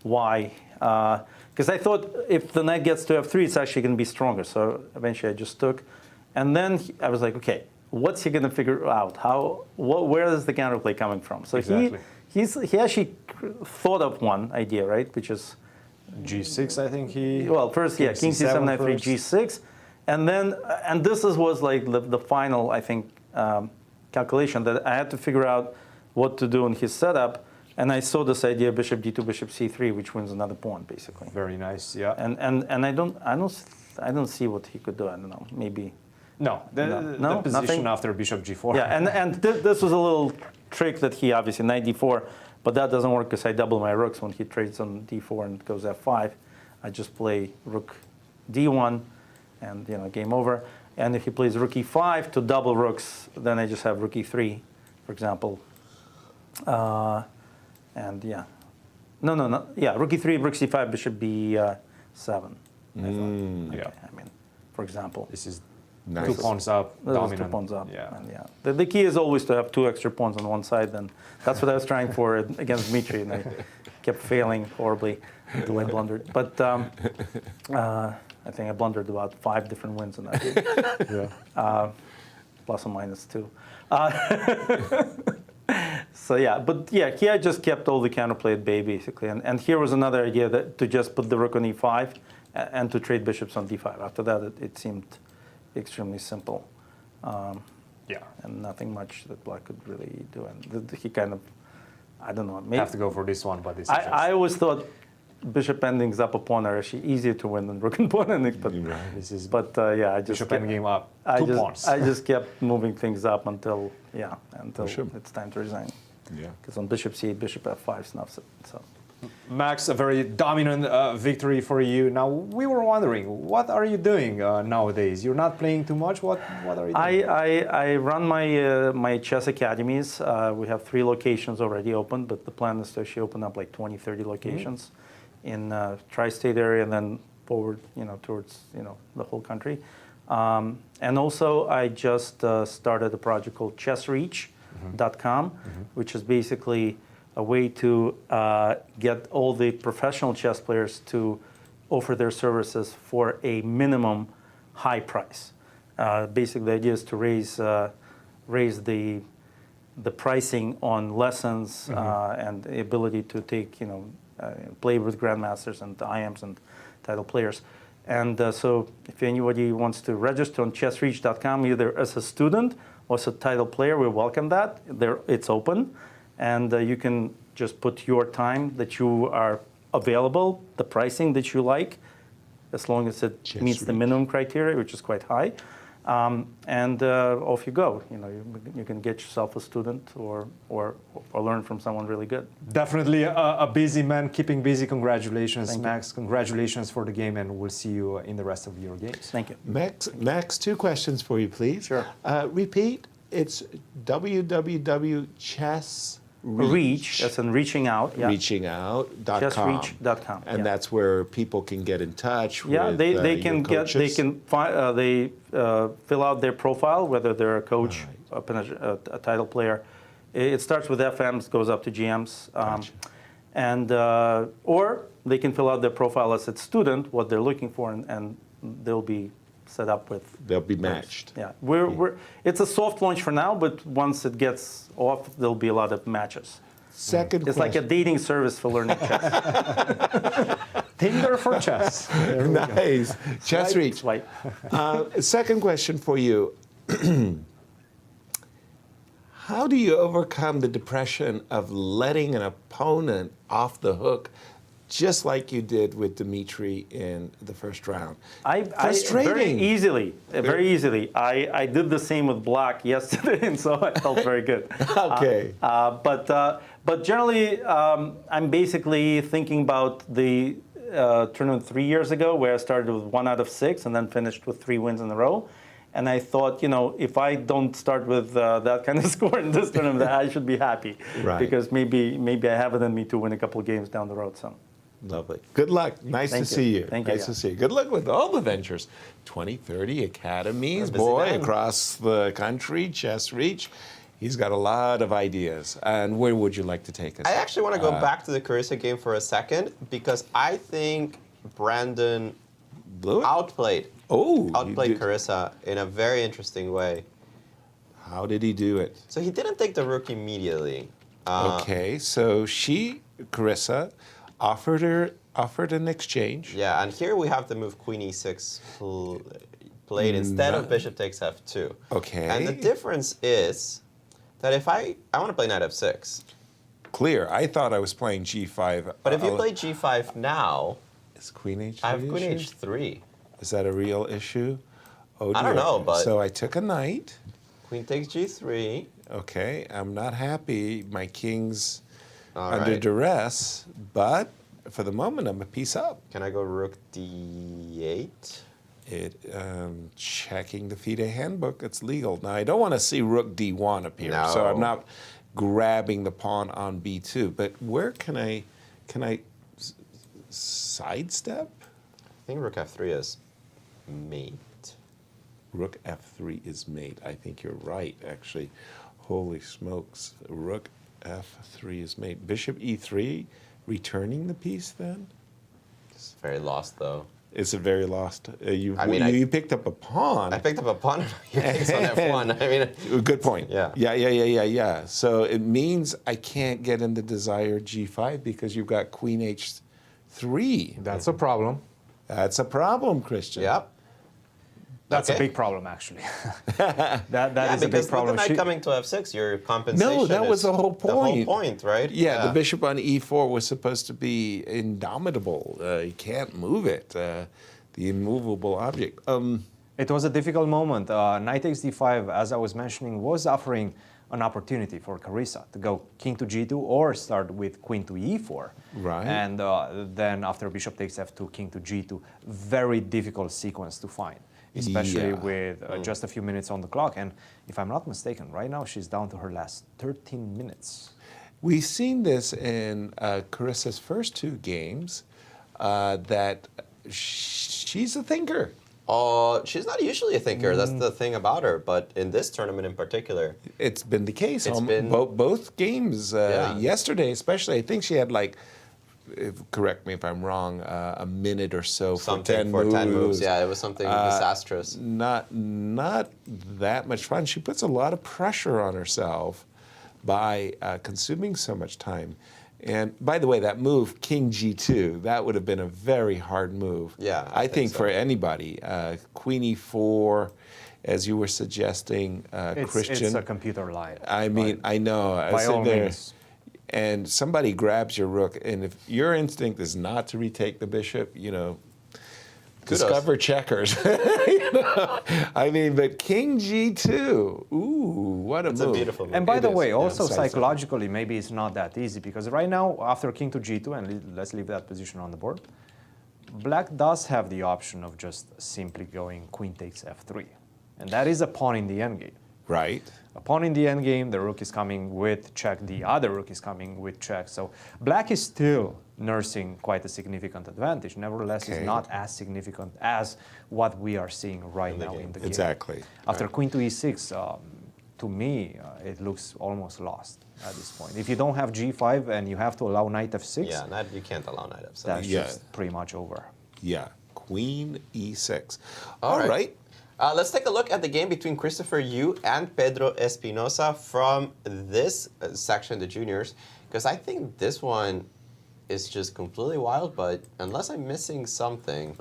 why? Because I thought if the knight gets to f3, it's actually going to be stronger. So eventually I just took, and then I was like, okay, what's he going to figure out? Where is the counterplay coming from? So exactly. he actually thought of one idea, right, which is g6, I think he... Well, first, king c7, knight 3, g6. And then, and this was like the final, I think, calculation that I had to figure out what to do in his setup. And I saw this idea, bishop d2, bishop c3, which wins another pawn, basically. Very nice, yeah. And I don't see what he could do. I don't know, maybe... No, the position nothing? after bishop g4. Yeah, and this was a little trick that he obviously, knight d4, but that doesn't work because I double my rooks when he trades on d4 and goes f5. I just play rook d1, and game over. And if he plays rook e5 to double rooks, then I just have rook e3, for example. And yeah, no, yeah, rook e3, rook c5, bishop b7. Yeah. I mean, for example. This is nice. 2 pawns up, dominant. 2 pawns up. Yeah. And yeah. The key is always to have 2 extra pawns on one side. And that's what I was trying for against Dmitry, and I kept failing horribly until I blundered. But I think I blundered about 5 different wins in that game. Yeah. Plus or minus 2. So yeah, but yeah, here I just kept all the counterplay at bay, basically. And here was another idea to just put the rook on e5 and to trade bishops on d5. After that, it seemed extremely simple. Yeah. And nothing much that black could really do. And he kind of, I don't know. Maybe, have to go for this one, but this is I always thought bishop endings up a pawn are actually easier to win than rook and pawn endings. But, yeah, I just bishop endgame up, pawns. I just kept moving things up until it's time to resign. Yeah. Because on bishop c8, bishop f5 snuffs it. So. Max, a very dominant victory for you. Now, we were wondering, what are you doing nowadays? You're not playing too much? What are you doing? I run my chess academies. We have 3 locations already open, but the plan is to actually open up like 20, 30 locations in tri-state area and then forward, towards, the whole country. And also, I just started a project called chessreach.com, which is basically a way to get all the professional chess players to offer their services for a minimum high price. Basically, the idea is to raise the pricing on lessons and the ability to take, play with grandmasters and IMs and title players. And so if anybody wants to register on chessreach.com, either as a student or as a title player, we welcome that. It's open. And you can just put your time that you are available, the pricing that you like, as long as it meets the minimum criteria, which is quite high. And off you go. You can get yourself a student or learn from someone really good. Definitely a busy man, keeping busy. Congratulations, Thank Max. you. Congratulations for the game, and we'll see you in the rest of your games. Thank you. Max, 2 questions for you, please. Sure. Repeat. It's www.chess Reach, that's in reaching out. Yeah. Reachingout.com. Chessreach.com. And that's where people can get in touch with they can fill out their profile, whether they're a coach, a title player. It starts with FMs, goes up to GMs. And or they can fill out their profile as a student, what they're looking for, and they'll be set up with. They'll be matched. Yeah, it's a soft launch for now, but once it gets off, there'll be a lot of matches. Second It's like a dating service for learning chess. Tinder for chess. Nice. Chess reach. Second question for you. How do you overcome the depression of letting an opponent off the hook, just like you did with Dmitry in the first round? Frustrating. Very easily. I did the same with black yesterday, and so I felt very good. Okay. But generally, I'm basically thinking about the tournament 3 years ago, where I started with 1 out of 6 and then finished with 3 wins in a row. And I thought, if I don't start with that kind of score in this tournament, I should be happy. Right. Because maybe I have it in me to win a couple of games down the road. So. Lovely. Good luck. Nice to see you. Thank you. Nice to see you. Good luck with all the ventures. 20, 30 academies, boy, across the country, Chess Reach. He's got a lot of ideas. And where would you like to take us? I actually want to go back to the Carissa game for a second, because I think Brandon outplayed Carissa in a very interesting way. How did he do it? So he didn't take the rook immediately. Okay, so Carissa, offered an exchange. Yeah, and here we have the move Queen e6 played instead of Bishop takes f2. Okay. And the difference is that if I want to play Knight f6. Clear. I thought I was playing g5. But if you play g5 now, is Queen h3? I have Queen h3. Is that a real issue? Oh, I don't know, but so I took a knight. Queen takes g3. Okay, I'm not happy. My king's under duress, but for the moment, I'm a piece up. Can I go rook d8? Checking the FIDE handbook, it's legal. Now, I don't want to see rook d1 appear, so I'm not grabbing the pawn on b2. But where can I sidestep? I think rook f3 is mate. Rook f3 is mate. I think you're right, actually. Holy smokes. Rook f3 is mate. Bishop e3, returning the piece then? It's very lost, though. It's a very lost. You picked up a pawn. I picked up a pawn. Your king's on f1. I mean, good point. Yeah. Yeah. So it means I can't get in the desired g5 because you've got queen h3. That's a problem. That's a problem, Christian. Yep. That's a big problem, actually. that is a big problem. Because with the knight coming to f6, your compensation No, that was the whole point. The whole point, right? Yeah, the bishop on e4 was supposed to be indomitable. You can't move it, the immovable object. It was a difficult moment. Knight takes d5, as I was mentioning, was offering an opportunity for Carissa to go king to g2 or start with queen to e4. Right. And then after bishop takes f2, king to g2. Very difficult sequence to find, especially with just a few minutes on the clock. And if I'm not mistaken, right now she's down to her last 13 minutes. We've seen this in Carissa's first 2 games, that she's a thinker. She's not usually a thinker. That's the thing about her. But in this tournament in particular, it's been the case. It's been both games. Yesterday, especially, I think she had correct me if I'm wrong, a minute or so for 10 moves. Yeah, it was something disastrous. Not that much fun. She puts a lot of pressure on herself by consuming so much time. And by the way, that move, king g2, that would have been a very hard move. Yeah, I think so. For anybody. Queen e4, as you were suggesting, Christian. It's a computer lie. I mean, I know. By all means. And somebody grabs your rook, and if your instinct is not to retake the bishop, discover checkers. I mean, but king g2, ooh, what a move. It's a beautiful move. And by the way, also psychologically, maybe it's not that easy, because right now, after king to g2, and let's leave that position on the board, black does have the option of just simply going queen takes f3. And that is a pawn in the endgame. Right. A pawn in the endgame, the rook is coming with check, the other rook is coming with check. So black is still nursing quite a significant advantage. Nevertheless, it's not as significant as what we are seeing right now in the game. Exactly. After queen to e6, to me, it looks almost lost at this point. If you don't have g5 and you have to allow knight f6, you can't allow knight f6. That's just pretty much over. Yeah. Queen E6. All All right. Let's take a look at the game between Christopher Yu and Pedro Espinosa from this section, the juniors, because I think this one is just completely wild, but unless I'm missing something,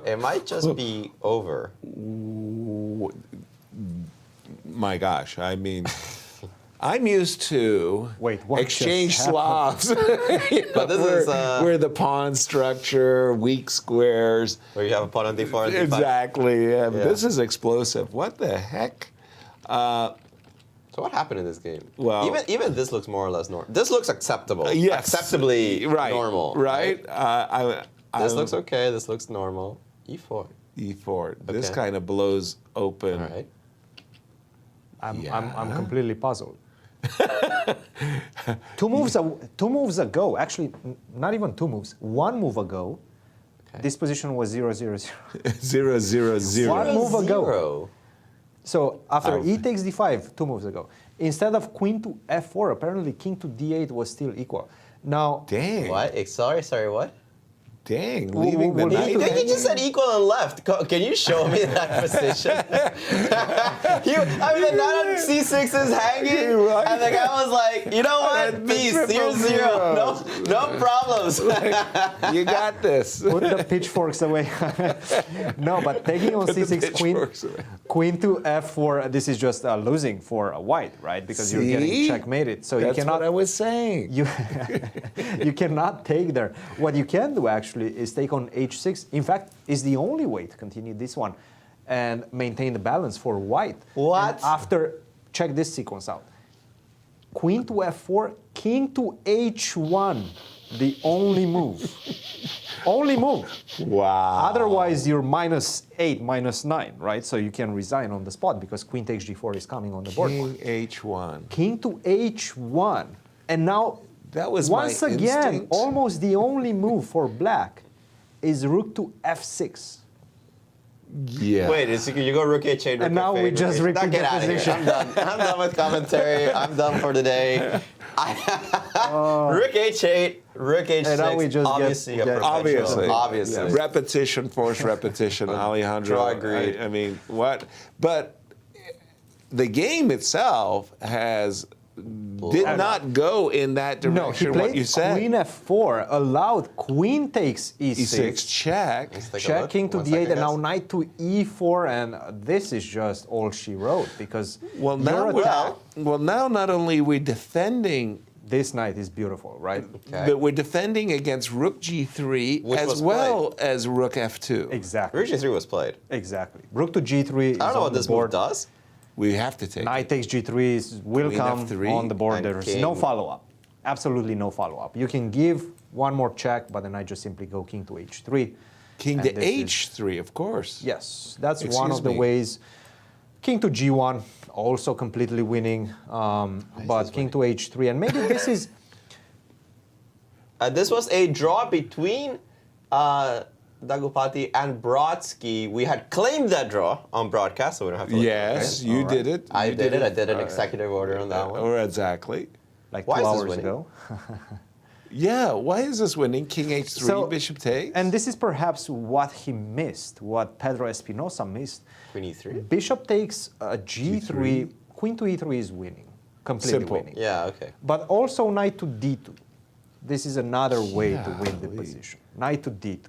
it might just be over. My gosh, I mean, I'm used to exchange swaps. But this is where the pawn structure, weak squares. Where you have a pawn on d4 and d5. Exactly. This is explosive. What the heck? So what happened in this game? Well, even this looks more or less normal. This looks acceptable. Yes. Acceptably normal. Right. This looks okay. This looks normal. E4. E4. This kind of blows open. All right. I'm completely puzzled. two moves ago, actually, not even 2 moves. 1 move ago, this position was 0, 0, 0. 0, 0, 0. 1 move ago. So after e takes d5, 2 moves ago, instead of queen to f4, apparently king to d8 was still equal. Now, dang. What? Sorry, what? Dang, leaving the knight. You just said equal and left. Can you show me that position? The knight on c6 is hanging, and the guy was like, you know what, peace, 0, 0. No problems. You got this. Put the pitchforks away. No, but taking on c6 queen to f4, this is just losing for white, right? Because you're getting checkmated. So that's you cannot. What I was saying. You cannot take there. What you can do actually is take on h6. In fact, is the only way to continue this one and maintain the balance for white. What? And after, check this sequence out. Queen to f4, king to h1, the only move. Only move. Wow. Otherwise, you're -8, -9, right? So you can resign on the spot because queen takes g4 is coming on the board. King h1. King to h1. And now, that was once my again, instinct. almost the only move for black is rook to f6. Yeah. Wait, you go rook h8, rook And now we f8, just rook h8. repeat Get the out of here. position. I'm done with commentary. I'm done for the day. Rook h8, rook h6. And now we just obviously, obviously. Yes. Repetition, force repetition, Alejandro. Draw agreed. I mean, what? But the game itself did not go in that direction. No, he played what you said. queen f4, allowed queen takes e6. Check. Check king to d8, and now knight to e4, and this is just all she wrote because now not only are we defending. This knight is beautiful, right? Okay. But we're defending against rook g3 as well as rook f2. Exactly. Rook g3 was played. Exactly. Rook to g3 is I don't know what this move does. We have to take knight takes g3 will queen come f3 on the board. There's no follow-up. Absolutely no follow-up. You can give one more check, but then I just simply go king to h3. King to h3, of course. Yes, that's one of the ways. King to g1, also completely winning, but king to h3, and maybe this is... This was a draw between Daggupati and Brodsky. We had claimed that draw on broadcast, so we don't have to look at it. Yes, you did it. I did it. I did an executive order on that one. Or exactly. Like why 2 is this hours winning? ago. Yeah, why is this winning? King h3, bishop takes? And this is perhaps what he missed, what Pedro Espinosa missed. Queen e3? Bishop takes g3, queen to e3 is winning, completely winning. Yeah, okay. But also knight to d2. This is another way to win the position. Knight to d2.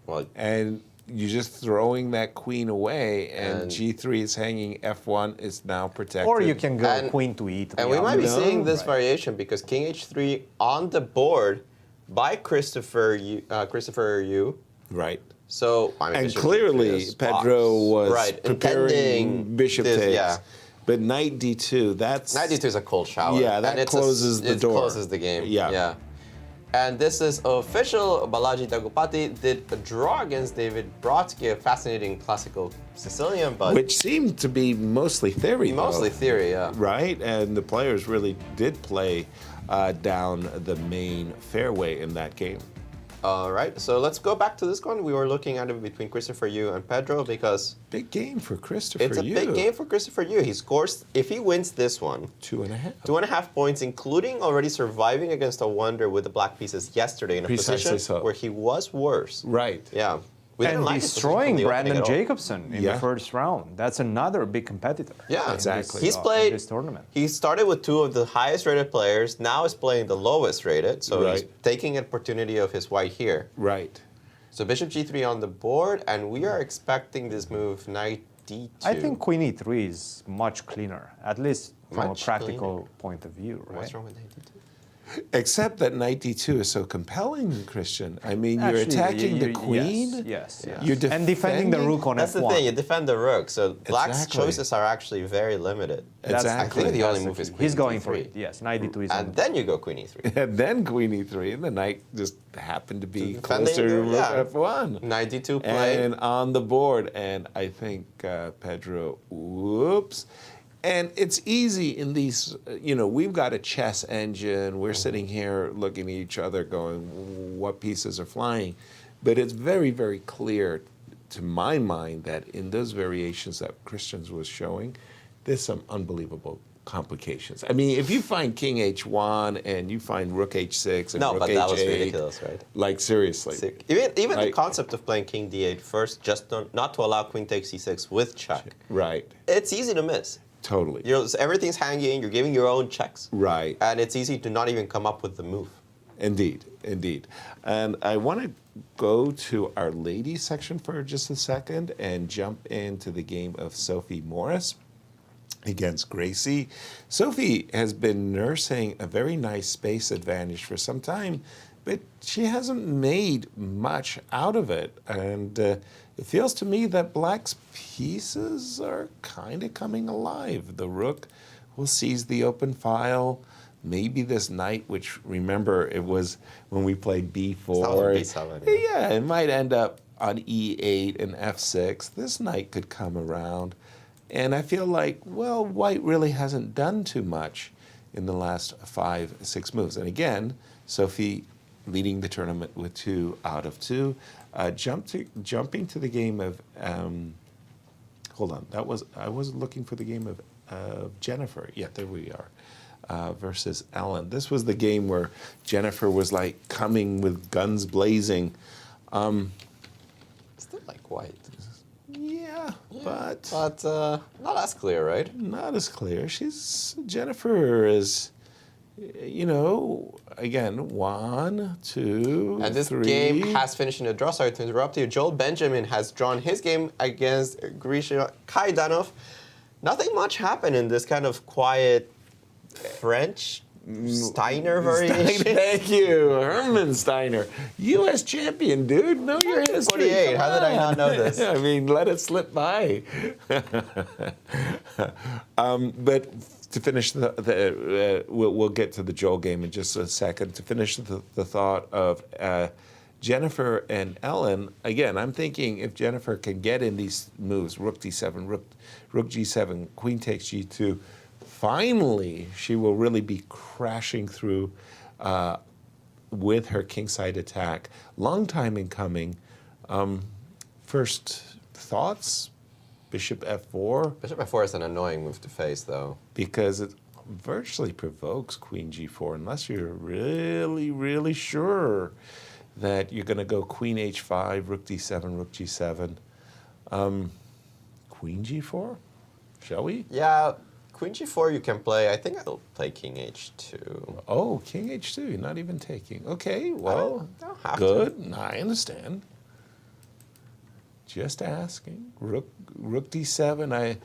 Well, and you're just throwing that queen away, and g3 is hanging, f1 is now protected. Or you can go queen to e3. And we might be seeing this variation because king h3 on the board by Christopher Yu. Right. So, and clearly, Pedro was preparing bishop takes. Yeah. But knight d2, that's... Knight d2 is a cold shower. Yeah, that closes the door. It closes the game. Yeah. And this is official. Balaji Daggupati did a draw against David Brodsky, a fascinating classical Sicilian, but... Which seemed to be mostly theory, Mostly theory, yeah. Right? And the players really did play down the main fairway in that game. All right, so let's go back to this one. We were looking at it between Christopher Yu and Pedro because... Big game for Christopher Yu. It's a big game for Christopher Yu. He scores, if he wins this one... 2.5. 2.5 points, including already surviving against Awonder with the black pieces yesterday in a position where he was worse. Right. Yeah. We didn't and like his position destroying from the opening Brandon at all. Jacobson in the first round. That's another big competitor. Yeah, exactly. He's in played. this tournament. He started with 2 of the highest rated players. Now is playing the lowest rated. So he's taking opportunity of his white here. Right. So bishop g3 on the board, and we are expecting this move knight d2. I think queen e3 is much cleaner, at least from Much a practical point of view, right? What's wrong with knight d2? Except that knight d2 is so compelling, Christian. I mean, you're Actually, attacking the queen. Yes. You're And defending the rook on That's f1. the thing, you defend the rook. So black's Exactly. choices are actually very limited. Exactly. I think the only move is queen He's going d3. for it, yes. Knight d2 is on And then you go queen e3. And then queen e3, and the knight just happened to be Defending closer to the- rook yeah. f1. Knight d2 play. And on the board, and I think Pedro, whoops. And it's easy in these, we've got a chess engine. We're sitting here looking at each other going, what pieces are flying? But it's very, very clear to my mind that in those variations that Christians was showing, there's some unbelievable complications. I mean, if you find king h1 and you find rook h6 and No, rook but h8, that was ridiculous, right? Like, seriously. Even the Like- concept of playing king d8 first, just not to allow queen takes c6 with check. Right. It's easy to miss. Totally. Everything's hanging, you're giving your own checks. Right. And it's easy to not even come up with the move. Indeed, indeed. And I want to go to our ladies section for just a second and jump into the game of Sophie Morris against Gracie. Sophie has been nursing a very nice space advantage for some time, but she hasn't made much out of it. And it feels to me that black's pieces are kind of coming alive. The rook will seize the open file. Maybe this knight, which remember it was when we played b4. B7, Yeah, it might end up on e8 and f6. This knight could come around. And I feel like, well, white really hasn't done too much in the last 5-6 moves. And again, Sophie leading the tournament with 2 out of 2. Jumping to the game of, hold on, I was looking for the game of Jennifer. Yeah, there we are, versus Ellen. This was the game where Jennifer was like coming with guns blazing. Still like white. Yeah, but not as clear, right? Not as clear. Jennifer is, again, 1, 2, And this 3. game has finished in a draw. Sorry to interrupt you. Joel Benjamin has drawn his game against Gregory Kaidanov. Nothing much happened in this kind of quiet French Steiner variation. Thank you, Herman Steiner, U.S. champion, dude. Know your history. 48. How did I not know this? I mean, let it slip by. But to finish we'll get to the Joel game in just a second. To finish the thought of Jennifer and Ellen, again, I'm thinking if Jennifer can get in these moves, rook d7, rook g7, queen takes g2, finally she will really be crashing through with her kingside attack. Long time in coming. First thoughts? Bishop f4? Bishop f4 is an annoying move to face, though. Because it virtually provokes queen g4, unless you're really, really sure that you're going to go queen h5, rook d7, rook g7. Queen g4? Shall we? Yeah, queen g4 you can play. I think I'll play king h2. Oh, king h2, you're not even taking. Okay, well, I don't have good. to. No, I understand. Just asking. Rook d7.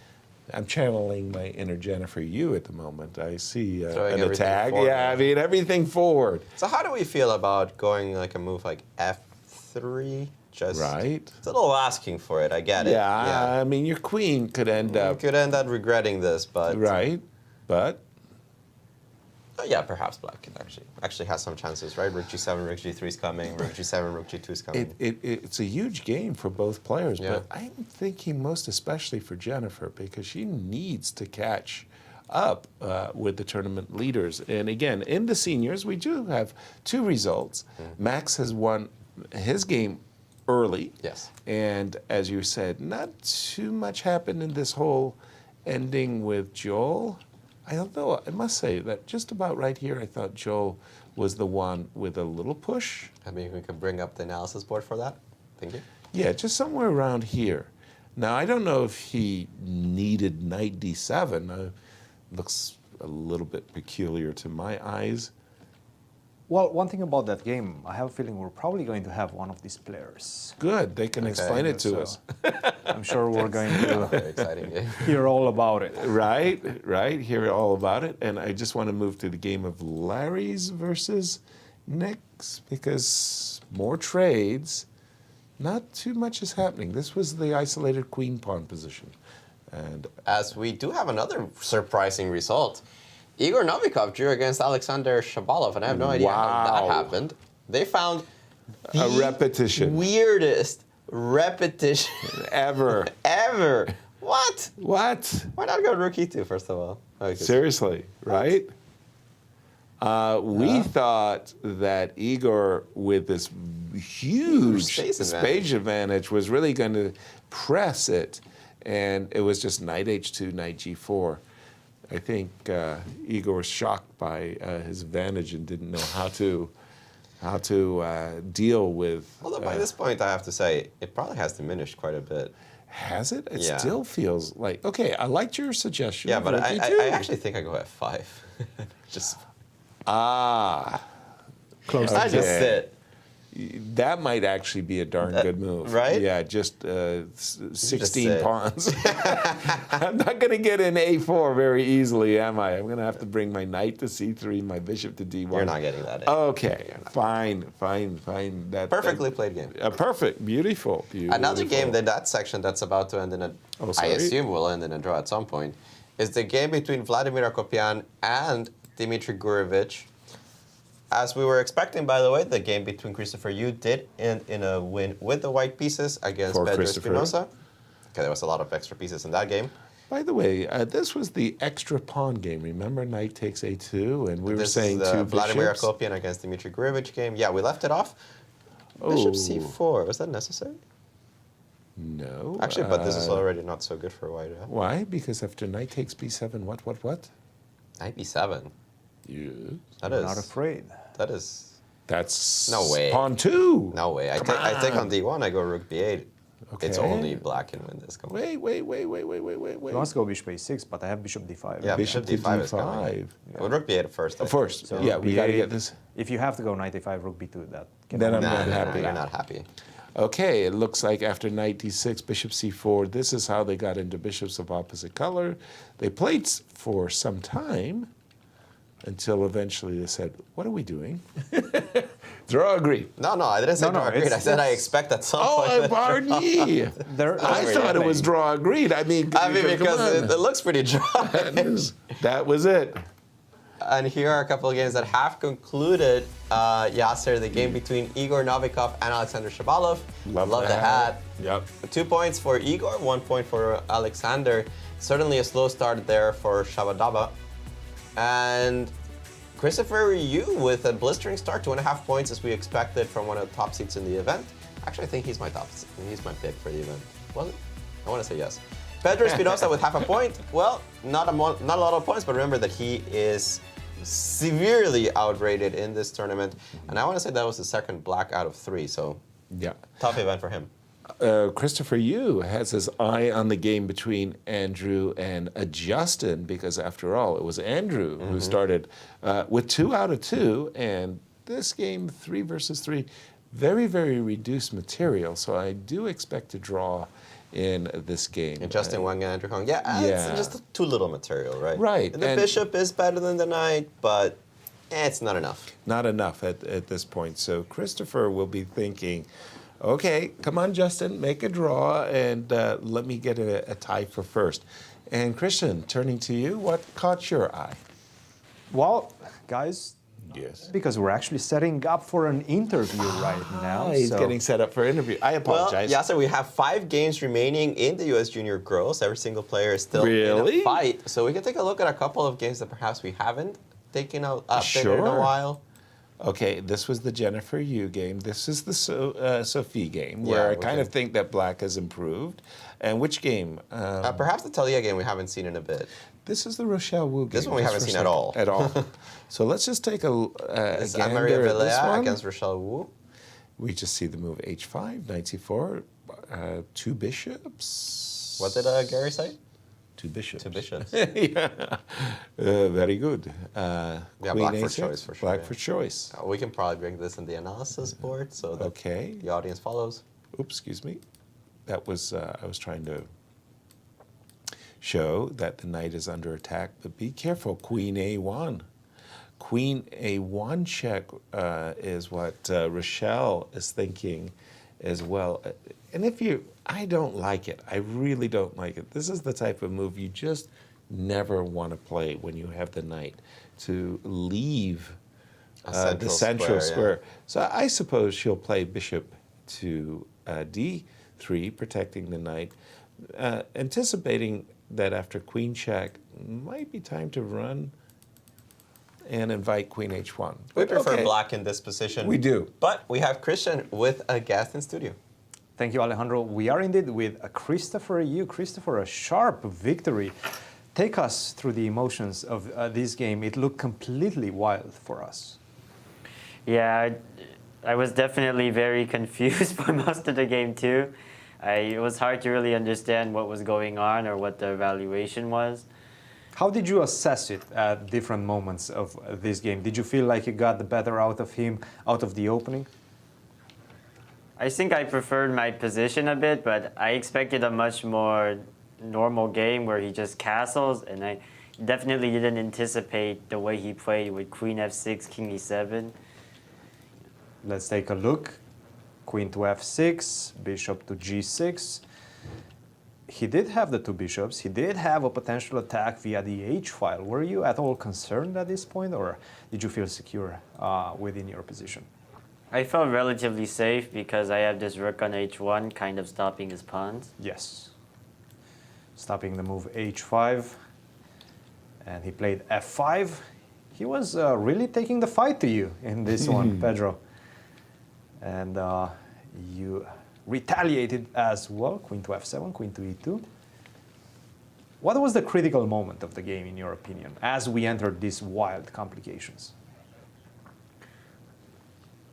I'm channeling my inner Jennifer Yu at the moment. I see Throwing an everything attack. forward. Yeah, I mean, everything forward. So how do we feel about going like a move like f3? Just Right. It's a little asking for it. I get it. Yeah, I mean, your queen could end up. You could end up regretting this, but Right, but yeah, perhaps black can actually has some chances, right? Rook g7, rook g3 is coming. Rook g7, rook g2 is coming. it's a huge game for both players. Yeah. But I'm thinking most especially for Jennifer because she needs to catch up with the tournament leaders. And again, in the seniors, we do have 2 results. Max has won his game early. Yes. And as you said, not too much happened in this whole ending with Joel. Although I must say that just about right here, I thought Joel was the one with a little push. I mean, we could bring up the analysis board for that. Thank you. Yeah, just somewhere around here. Now, I don't know if he needed knight d7. Looks a little bit peculiar to my eyes. Well, one thing about that game, I have a feeling we're probably going to have one of these players. Good, they can explain it to us. I'm sure we're going Very exciting game. to hear all about it. Right, hear all about it. And I just want to move to the game of Larry's versus Nick's, because more trades, not too much is happening. This was the isolated queen pawn position. And as we do have another surprising result, Igor Novikov drew against Alexander Shabalov, and I have no idea how that happened. They found a repetition. Weirdest repetition ever. Ever. What? What? Why not go rook e2, first of all? Seriously, right? We thought that Igor, with this huge space advantage, was really going to press it, and it was just knight h2, knight g4. I think Igor was shocked by his advantage and didn't know how to deal with. Although by this point, I have to say, it probably has diminished quite a bit. Has it? It still feels like, okay, I liked your suggestion. Yeah, but I actually think I go f5. Just. Close. I just sit. That might actually be a darn good move. Right? Yeah, just 16 pawns. I'm not going to get in a4 very easily, am I? I'm going to have to bring my knight to c3, my bishop to d1. You're not getting that in. Okay, fine. Perfectly played game. Perfect, beautiful. Another game in that section that's about to end in a, I assume will end in a draw at some point, is the game between Vladimir Akopian and Dmitry Gurevich. As we were expecting, by the way, the game between Christopher Yu did end in a win with the white pieces against Pedro Espinosa. Okay, there was a lot of extra pieces in that game. By the way, this was the extra pawn game. Remember, knight takes a2, and we were saying this is the two Vladimir bishops. Akopian against Dmitry Gurevich game. Yeah, we left it off. Bishop c4. Was that necessary? No. Actually, but this is already not so good for white. Yeah? Why? Because after knight takes b7, what? Knight b7. Yes. That is not afraid. That's no way. Pawn 2. No way. I take on d1. I go rook b8. Okay. It's only black can win this. Come on. Wait. He wants to go bishop a6, but I have bishop d5. Yeah, bishop d5 is coming. Well, rook b8 first. First. So yeah, we got to get this. If you have to go knight a5, rook b2, then I'm not happy. You're not happy. Okay, it looks like after knight d6, bishop c4, this is how they got into bishops of opposite color. They played for some time until eventually they said, what are we doing? Draw agreed. No, I didn't say draw agreed. I said I expect at some point. Pardon me. I thought it was draw agreed. I mean because it looks pretty dry. That was it. And here are a couple of games that have concluded. Yasser, the game between Igor Novikov and Alexander Shabalov. Love the hat. Yep. 2 points for Igor, 1 point for Alexander. Certainly a slow start there for Shabalov. And Christopher Yu with a blistering start, 2.5 points as we expected from one of the top seeds in the event. Actually, I think he's my pick for the event. Was it? I want to say yes. Pedro Espinosa with 0.5 point. Well, not a lot of points, but remember that he is severely outrated in this tournament. And I want to say that was the second black out of 3, so yeah, tough event for him. Christopher Yu has his eye on the game between Andrew and Justin, because after all, it was Andrew who started with 2 out of 2, and this game, 3 versus 3, very, very reduced material, so I do expect to draw in this game. And Justin Wang and Andrew Hong, it's just too little material, right? Right. And the bishop is better than the knight, but it's not enough. Not enough at this point, so Christopher will be thinking, okay, come on, Justin, make a draw, and let me get a tie for first. And Christian, turning to you, what caught your eye? Well, guys, yes, because we're actually setting up for an interview right now. He's getting set up for an interview. I apologize. Well, Yasser, we have 5 games remaining in the U.S. Junior Girls. Every single player is still in a fight. So we can take a look at a couple of games that perhaps we haven't taken out in a while. Okay, this was the Jennifer Yu game. This is the Sophie game, where I kind of think that black has improved. And which game? Perhaps the Thalia game we haven't seen in a bit. This is the Rochelle Wu game. This one we haven't seen at all. At all. So let's just take a this is Velea against Rochelle Wu. We just see the move h5, knight c4, 2 bishops. What did Gary say? 2 bishops. 2 bishops. Yeah. Very good. Yeah, Queen black for a6, choice for sure. Black yeah. for choice. We can probably bring this in the analysis board so that the audience follows. Oops, excuse me. That was, I was trying to show that the knight is under attack, but be careful, Queen a1. Queen a1 check is what Rochelle is thinking as well. And I don't like it. I really don't like it. This is the type of move you just never want to play when you have the knight, to leave the central square. Yeah. So I suppose she'll play bishop to d3, protecting the knight, anticipating that after queen check, might be time to run and invite queen h1. We prefer black in this position. We do. But we have Christian with a guest in studio. Thank you, Alejandro. We are indeed with Christopher Yu. Christopher, a sharp victory. Take us through the emotions of this game. It looked completely wild for us. Yeah, I was definitely very confused for most of the game too. It was hard to really understand what was going on or what the evaluation was. How did you assess it at different moments of this game? Did you feel like you got the better out of him out of the opening? I think I preferred my position a bit, but I expected a much more normal game where he just castles, and I definitely didn't anticipate the way he played with queen f6, king e7. Let's take a look. Queen to f6, bishop to g6. He did have the 2 bishops. He did have a potential attack via the h-file. Were you at all concerned at this point, or did you feel secure within your position? I felt relatively safe because I have this rook on h1 kind of stopping his pawns. Yes. Stopping the move h5. And he played f5. He was really taking the fight to you in this one, Pedro. And you retaliated as well. Queen to f7, queen to e2. What was the critical moment of the game, in your opinion, as we entered these wild complications?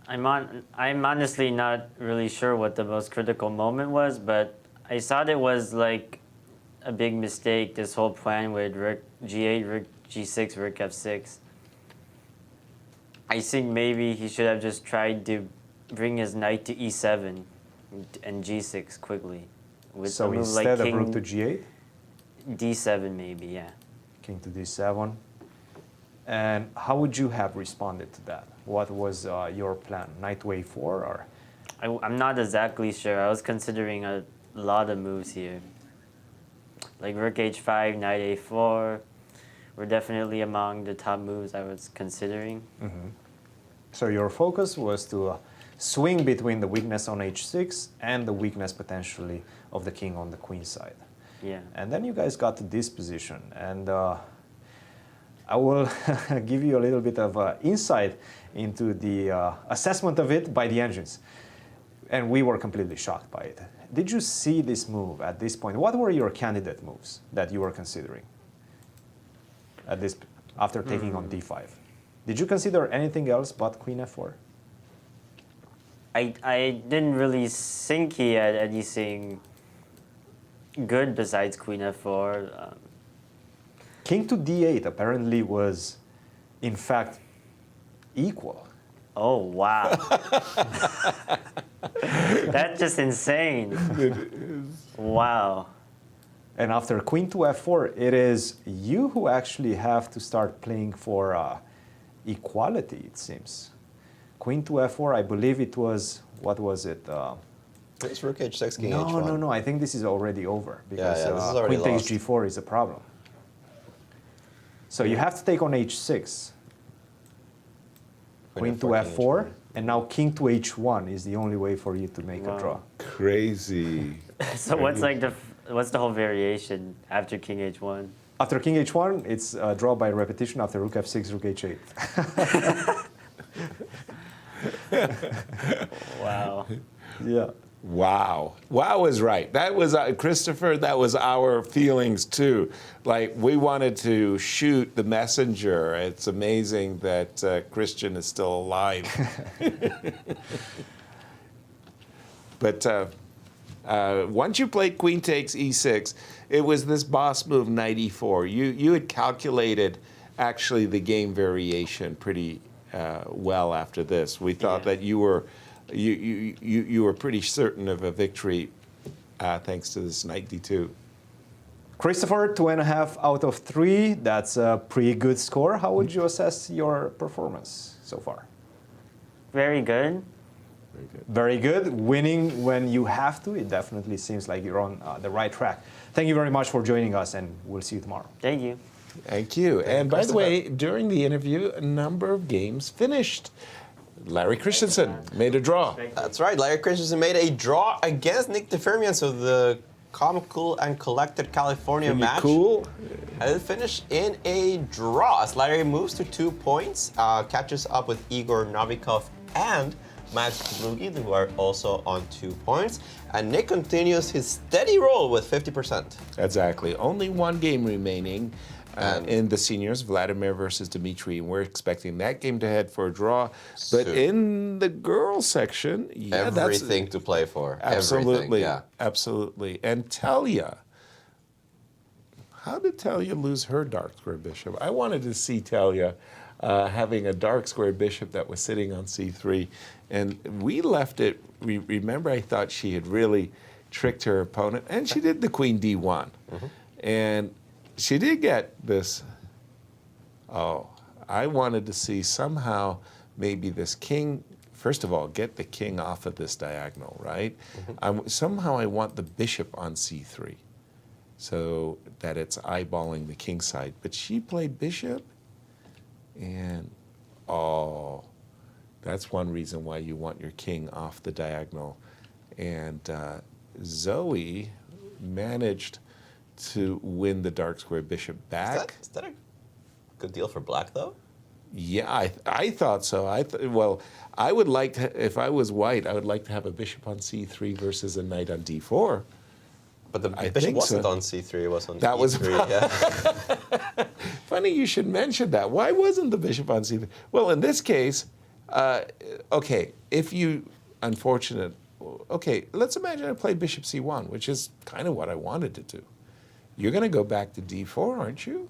I'm honestly not really sure what the most critical moment was, but I thought it was like a big mistake, this whole plan with rook g8, rook g6, rook f6. I think maybe he should have just tried to bring his knight to e7 and g6 quickly. With So a move instead like of rook to g8? d7 maybe, yeah. King to d7. And how would you have responded to that? What was your plan? Knight to a4 or? I'm not exactly sure. I was considering a lot of moves here. Like rook h5, knight a4 were definitely among the top moves I was considering. Mm-hmm. So your focus was to swing between the weakness on h6 and the weakness potentially of the king on the queen side. Yeah. And then you guys got to this position, and I will give you a little bit of insight into the assessment of it by the engines. And we were completely shocked by it. Did you see this move at this point? What were your candidate moves that you were considering at this, after taking on d5? Did you consider anything else but queen f4? I didn't really think he had anything good besides queen f4. King to d8 apparently was, in fact, equal. Oh, wow. That's just insane. It is. Wow. And after queen to f4, it is you who actually have to start playing for equality, it seems. Queen to f4, I believe it was, what was it? It's rook h6, king no, h1. No, I think this is already over because this is already queen lost. takes g4 is a problem. So you have to take on h6. Queen to f4, and now king to h1 is the only way for you to make a draw. Crazy. So what's the whole variation after king h1? After king h1, it's a draw by repetition after rook f6, rook h8. Wow. Yeah. Wow. Wow is right. That was, Christopher, that was our feelings too. Like, we wanted to shoot the messenger. It's amazing that Christian is still alive. But once you played queen takes e6, it was this boss move, knight e4. You had calculated actually the game variation pretty well after this. We thought that you were pretty certain of a victory thanks to this knight d2. Christopher, 2.5 out of 3. That's a pretty good score. How would you assess your performance so far? Very good. Very good. Very good. Winning when you have to. It definitely seems like you're on the right track. Thank you very much for joining us, and we'll see you tomorrow. Thank you. Thank you. And by the way, during the interview, a number of games finished. Larry Christiansen made a draw. That's right. Larry Christiansen made a draw against Nick Firmian. So the calm, cool, and collected California match. Cool. And it finished in a draw as Larry moves to 2 points, catches up with Igor Novikov and Maxim Dlugy, who are also on 2 points. And Nick continues his steady roll with 50%. Exactly. Only one game remaining in the seniors, Vladimir versus Dmitry. And we're expecting that game to head for a draw. But in the girls section, everything to play for. Absolutely. Yeah. Absolutely. And Thalia. How did Thalia lose her dark square bishop? I wanted to see Thalia having a dark square bishop that was sitting on c3. And we left it, remember I thought she had really tricked her opponent, and she did the queen d1. And she did get this, I wanted to see somehow maybe this king, first of all, get the king off of this diagonal, right? Somehow I want the bishop on c3 so that it's eyeballing the king side. But she played bishop, and that's one reason why you want your king off the diagonal. And Zoey managed to win the dark square bishop back. Is that a good deal for black, though? Yeah, I thought so. Well, I would like to, if I was white, I would like to have a bishop on c3 versus a knight on d4. But the bishop wasn't on c3, it was on that e3. Yeah. Funny you should mention that. Why wasn't the bishop on c3? Well, in this case, okay, if you, unfortunate, okay, let's imagine I played bishop c1, which is kind of what I wanted to do. You're going to go back to d4, aren't you?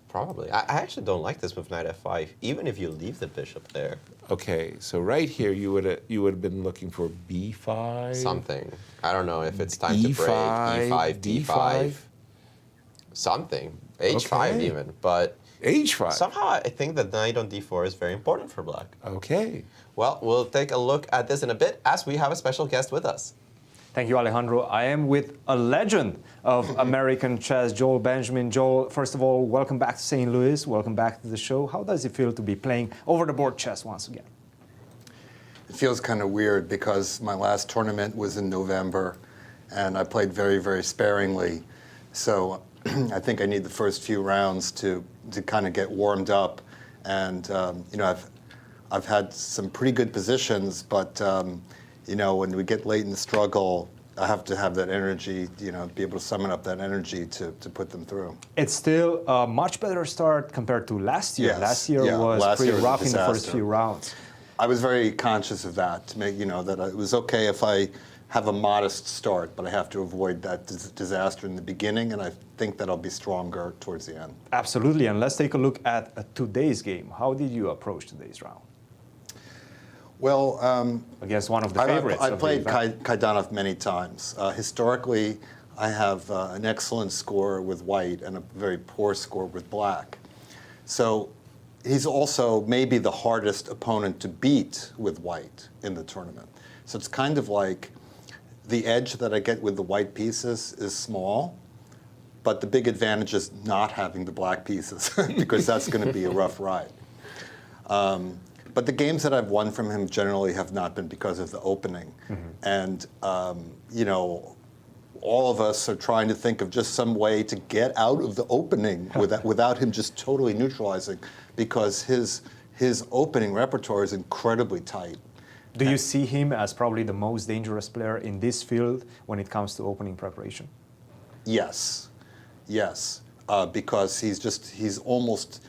Probably. I actually don't like this move, knight f5, even if you leave the bishop there. Okay, so right here you would have been looking for b5. Something. I don't know if it's time to break. e5, d5. Something. h5 even. But h5. Somehow I think that knight on d4 is very important for black. Okay. Well, we'll take a look at this in a bit as we have a special guest with us. Thank you, Alejandro. I am with a legend of American chess, Joel Benjamin. Joel, first of all, welcome back to St. Louis. Welcome back to the show. How does it feel to be playing over-the-board chess once again? It feels kind of weird because my last tournament was in November, and I played very, very sparingly. So I think I need the first few rounds to kind of get warmed up. And you know, I've had some pretty good positions, but you know, when we get late in the struggle, I have to have that energy, you know, be able to summon up that energy to put them through. It's still a much better start compared to last year. Yes. Last year was pretty rough in the first few rounds. I was very conscious of that, to make, you know, that it was okay if I have a modest start, but I have to avoid that disaster in the beginning, and I think that I'll be stronger towards the end. Absolutely, and let's take a look at today's game. How did you approach today's round? Well, against one of the favorites. I played Kaidanov many times. Historically, I have an excellent score with white and a very poor score with black. So he's also maybe the hardest opponent to beat with white in the tournament. So it's kind of like the edge that I get with the white pieces is small, but the big advantage is not having the black pieces because that's going to be a rough ride. But the games that I've won from him generally have not been because of the opening. And, you know, all of us are trying to think of just some way to get out of the opening without him just totally neutralizing, because his opening repertoire is incredibly tight. Do you see him as probably the most dangerous player in this field when it comes to opening preparation? Yes, yes, because he's almost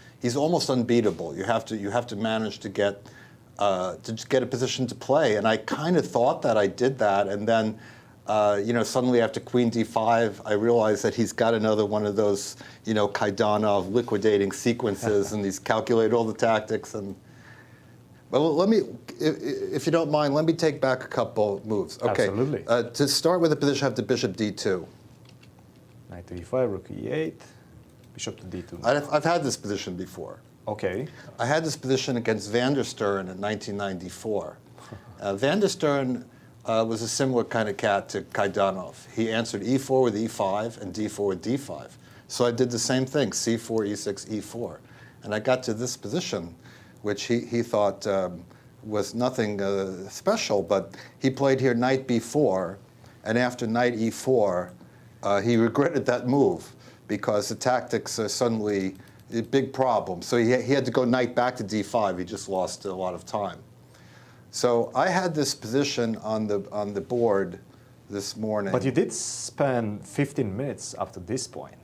unbeatable. You have to manage to get to get a position to play. And I kind of thought that I did that, and then suddenly after Queen D5, I realized that he's got another one of those, Kaidanov liquidating sequences, and he's calculated all the tactics. But let me, if you don't mind, let me take back a couple moves. Okay. Absolutely. To start with the position, I have the bishop D2. Knight to E5, rook E8, bishop to D2. I've had this position before. Okay. I had this position against Van der Stern in 1994. Van der Stern was a similar kind of cat to Kaidanov. He answered E4 with E5 and D4 with D5. So I did the same thing, C4, E6, E4. And I got to this position, which he thought was nothing special, but he played here knight B4, and after knight E4, he regretted that move because the tactics are suddenly a big problem. So he had to go knight back to D5. He just lost a lot of time. So I had this position on the board this morning. But you did spend 15 minutes up to this point.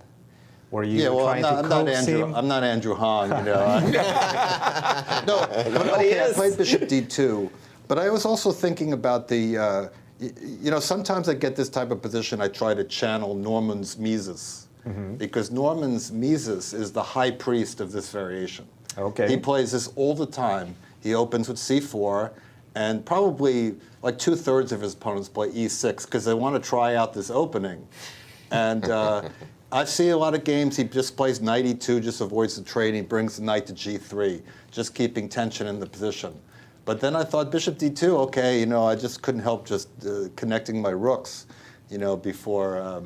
Were you I'm trying to coax him? I'm not Andrew Hong, No, I played bishop D2, but I was also thinking about the, sometimes I get this type of position, I try to channel Norman's Mises, because Norman's Mises is the high priest of this variation. Okay. He plays this all the time. He opens with C4, and probably like 2/3 of his opponents play E6 because they want to try out this opening. And I see a lot of games, he just plays knight E2, just avoids the trade, he brings the knight to G3, just keeping tension in the position. But then I thought bishop D2, okay, I just couldn't help just connecting my rooks, before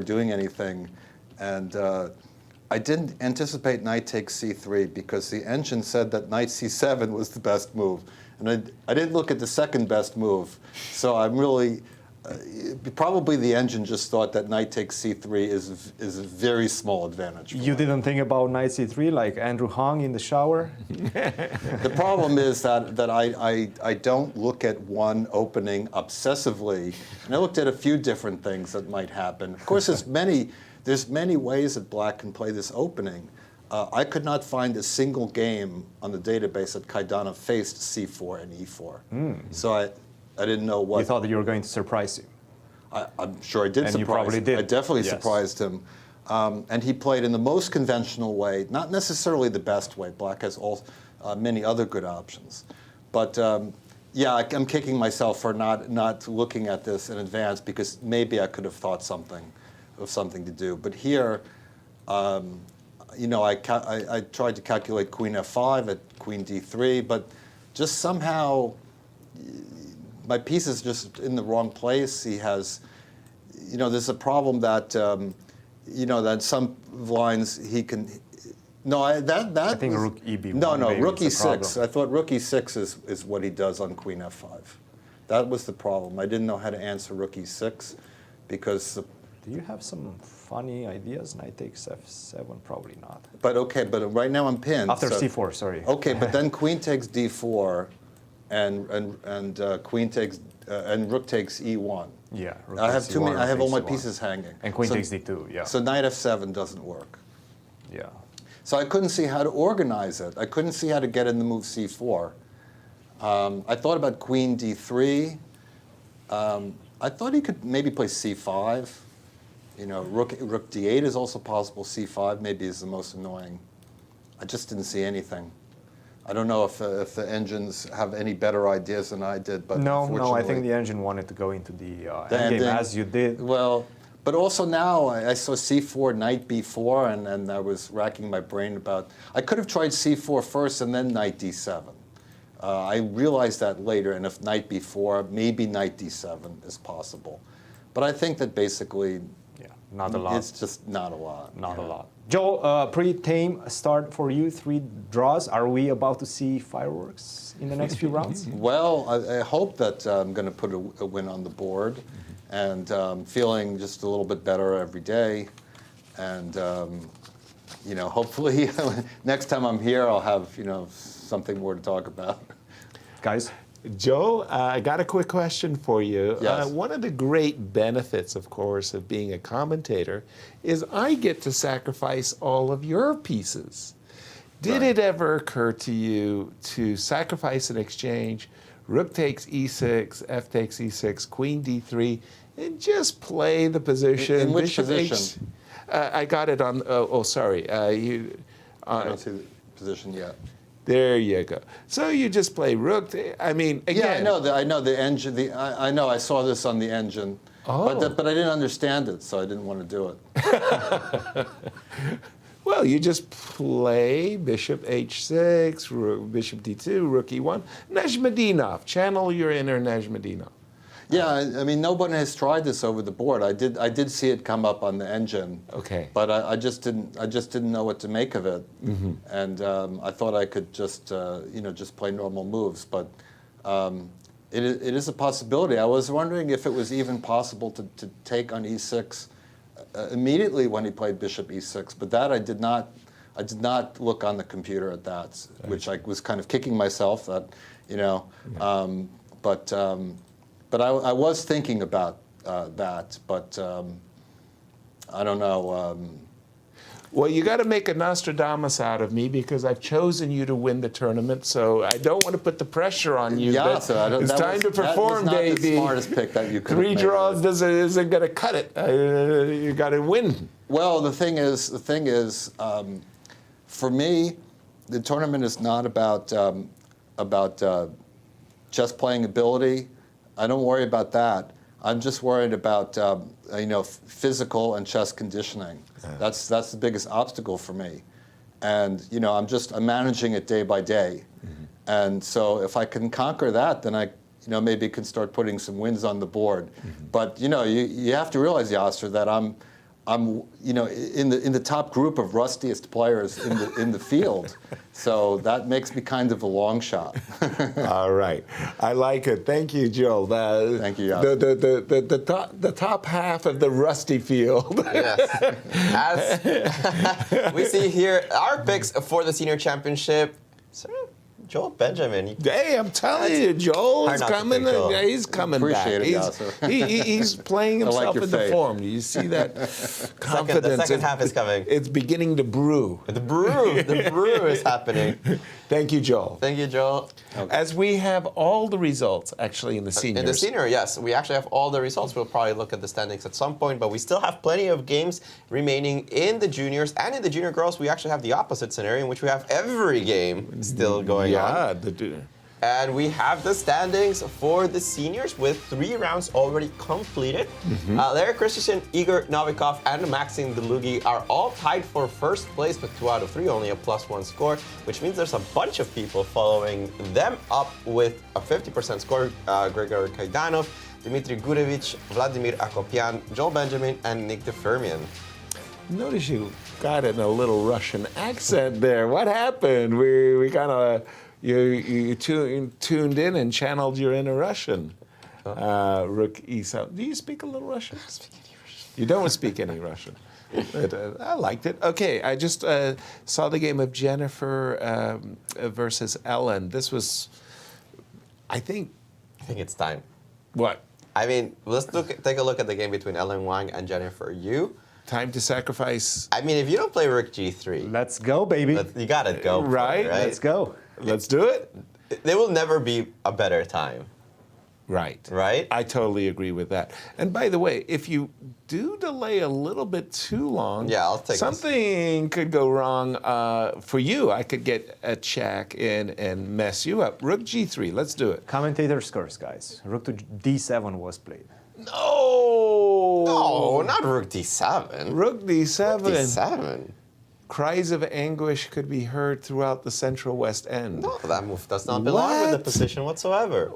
doing anything. And I didn't anticipate knight takes C3 because the engine said that knight C7 was the best move. And I didn't look at the second best move. So I'm really, probably the engine just thought that knight takes C3 is a very small advantage. You didn't think about knight C3 like Andrew Hong in the shower? The problem is that I don't look at one opening obsessively. And I looked at a few different things that might happen. Of course, there's many ways that black can play this opening. I could not find a single game on the database that Kaidanov faced C4 and E4. So I didn't know what. You thought that you were going to surprise him. I'm sure I did and surprise you probably him. did. I definitely Yes. surprised him. And he played in the most conventional way, not necessarily the best way. Black has many other good options. But I'm kicking myself for not looking at this in advance because maybe I could have thought of something to do. But here, I tried to calculate queen F5 at queen D3, but just somehow my piece is just in the wrong place. He has, there's a problem that, that some lines he can. No, I think rook EB1. No, rook E6. problem. I thought rook E6 is what he does on queen F5. That was the problem. I didn't know how to answer rook E6 because. Do you have some funny ideas? Knight takes F7, probably not. But right now I'm pinned. After C4, sorry. Okay, but then queen takes D4, and queen takes and rook takes E1. Yeah. Rook I have takes too many. E1, I have all my takes pieces hanging. And queen takes D2. Yeah. So knight F7 doesn't work. Yeah. So I couldn't see how to organize it. I couldn't see how to get in the move C4. I thought about queen D3. I thought he could maybe play C5. Rook D8 is also possible. C5 maybe is the most annoying. I just didn't see anything. I don't know if the engines have any better ideas than I did, but no, I think the engine wanted to go into the endgame as you did. Well, but also now I saw C4, knight B4, and I was racking my brain about. I could have tried C4 first and then knight D7. I realized that later, and if knight B4, maybe knight D7 is possible. But I think that basically. Not a lot. It's just not a lot. Not a lot. Joe, pretty tame start for you. 3 draws. Are we about to see fireworks in the next few rounds? Well, I hope that I'm going to put a win on the board, and feeling just a little bit better every day, and hopefully next time I'm here I'll have something more to talk about. Guys. Joe, I got a quick question for you. Yes. One of the great benefits, of course, of being a commentator is I get to sacrifice all of your pieces. Did it ever occur to you to sacrifice an exchange, rook takes e6, f takes e6, queen d3, and just play the position? In which Bishop position? I got it on, sorry. I don't see the position yet. There you go. So you just play rook. I mean, again. Yeah, I know the engine. I know. I saw this on the engine. Oh. But I didn't understand it, so I didn't want to do it. Well, you just play bishop h6, bishop d2, rook e1. Najmadinov. Channel your inner Najmadinov. Yeah, I mean, nobody has tried this over the board. I did see it come up on the engine. Okay. But I just didn't know what to make of it, and I thought I could just just play normal moves. But it is a possibility. I was wondering if it was even possible to take on e6 immediately when he played bishop e6. But that I did not look on the computer at that, which I was kind of kicking myself that, But I was thinking about that, but I don't know. Well, you got to make a Nostradamus out of me because I've chosen you to win the tournament, so I don't want to put the pressure on you. Yeah, it's time to perform, that was not baby. the smartest pick that you could have Three made. draws isn't going to cut it. You got to win. Well, the thing is, for me, the tournament is not about chess playing ability. I don't worry about that. I'm just worried about physical and chess conditioning. That's the biggest obstacle for me, and I'm managing it day by day. And so if I can conquer that, then I maybe can start putting some wins on the board. But you have to realize, Yasser, that I'm in the top group of rustiest players in the field, so that makes me kind of a long shot. All right, I like it. Thank you, Joel. Thank you, Yasser. The top half of the rusty field. Yes. As we see here, our picks for the senior championship. Joel Benjamin. Hey, I'm telling you, Joel is Hard not to coming. pick Joel. He's coming Appreciate back. it, Yasser. He's playing himself your into faith. form. You see that confidence? The second half is coming. It's beginning to brew. The brew is happening. Thank you, Joel. Thank you, Joel. As we have all the results, actually, in the seniors. In the senior, yes. We actually have all the results. We'll probably look at the standings at some point, but we still have plenty of games remaining in the juniors. And in the junior girls, we actually have the opposite scenario in which we have every game still going on. And we have the standings for the seniors with 3 rounds already completed. There, Christiansen, Igor Novikov, and Maxim Dlugy are all tied for first place with 2 out of 3, only a +1 score, which means there's a bunch of people following them up with a 50% score. Gregory Kaidanov, Dmitry Gurevich, Vladimir Akopian, Joel Benjamin, and Nick de Firmian. Notice you got in a little Russian accent there. What happened? We kind of... You tuned in and channeled your inner Russian. Rook E7. Do you speak a little Russian? I don't speak any Russian. You don't speak any Russian. But, I liked it. Okay, I just saw the game of Jennifer versus Ellen. This was, I think it's time. What? I mean, let's take a look at the game between Ellen Wang and Jennifer Yu. Time to sacrifice. I mean, if you don't play Rook G3. Let's go, baby. You gotta go. Right? Let's go. Let's do it. There will never be a better time. Right. Right? I totally agree with that. And by the way, if you do delay a little bit too long, I'll take something could go wrong for you. I could get a check in and mess you up. Rook G3, let's do it. Commentator scores, guys. Rook to D7 was played. No, not Rook D7. Rook D7. Rook D7. Cries of anguish could be heard throughout the central west end. No, that move does not belong with the position whatsoever.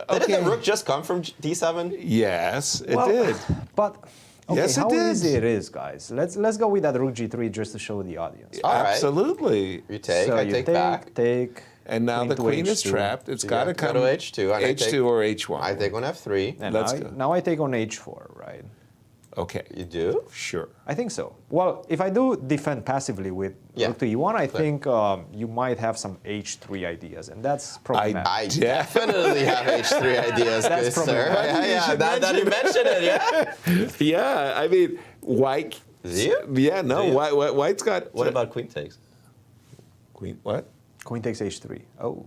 Didn't the rook just come from D7? Yes, it did. But okay, yes, how it did. easy it is, guys. Let's go with that Rook G3 just to show the audience. Absolutely. You take, so I take back. Take. And now the queen is trapped. It's got to come to H2. H2 or H1. I take on F3. And Let's go. Now I take on H4, right? Okay. You do? Sure. I think so. Well, if I do defend passively with Rook to E1, I think you might have some H3 ideas, and that's problematic. I definitely have H3 ideas, That's good sir. problematic. That you mentioned it, yeah? Yeah, I mean, White. Do you? Yeah, no, White's got. What about queen takes? Queen, what? Queen takes h3. Oh.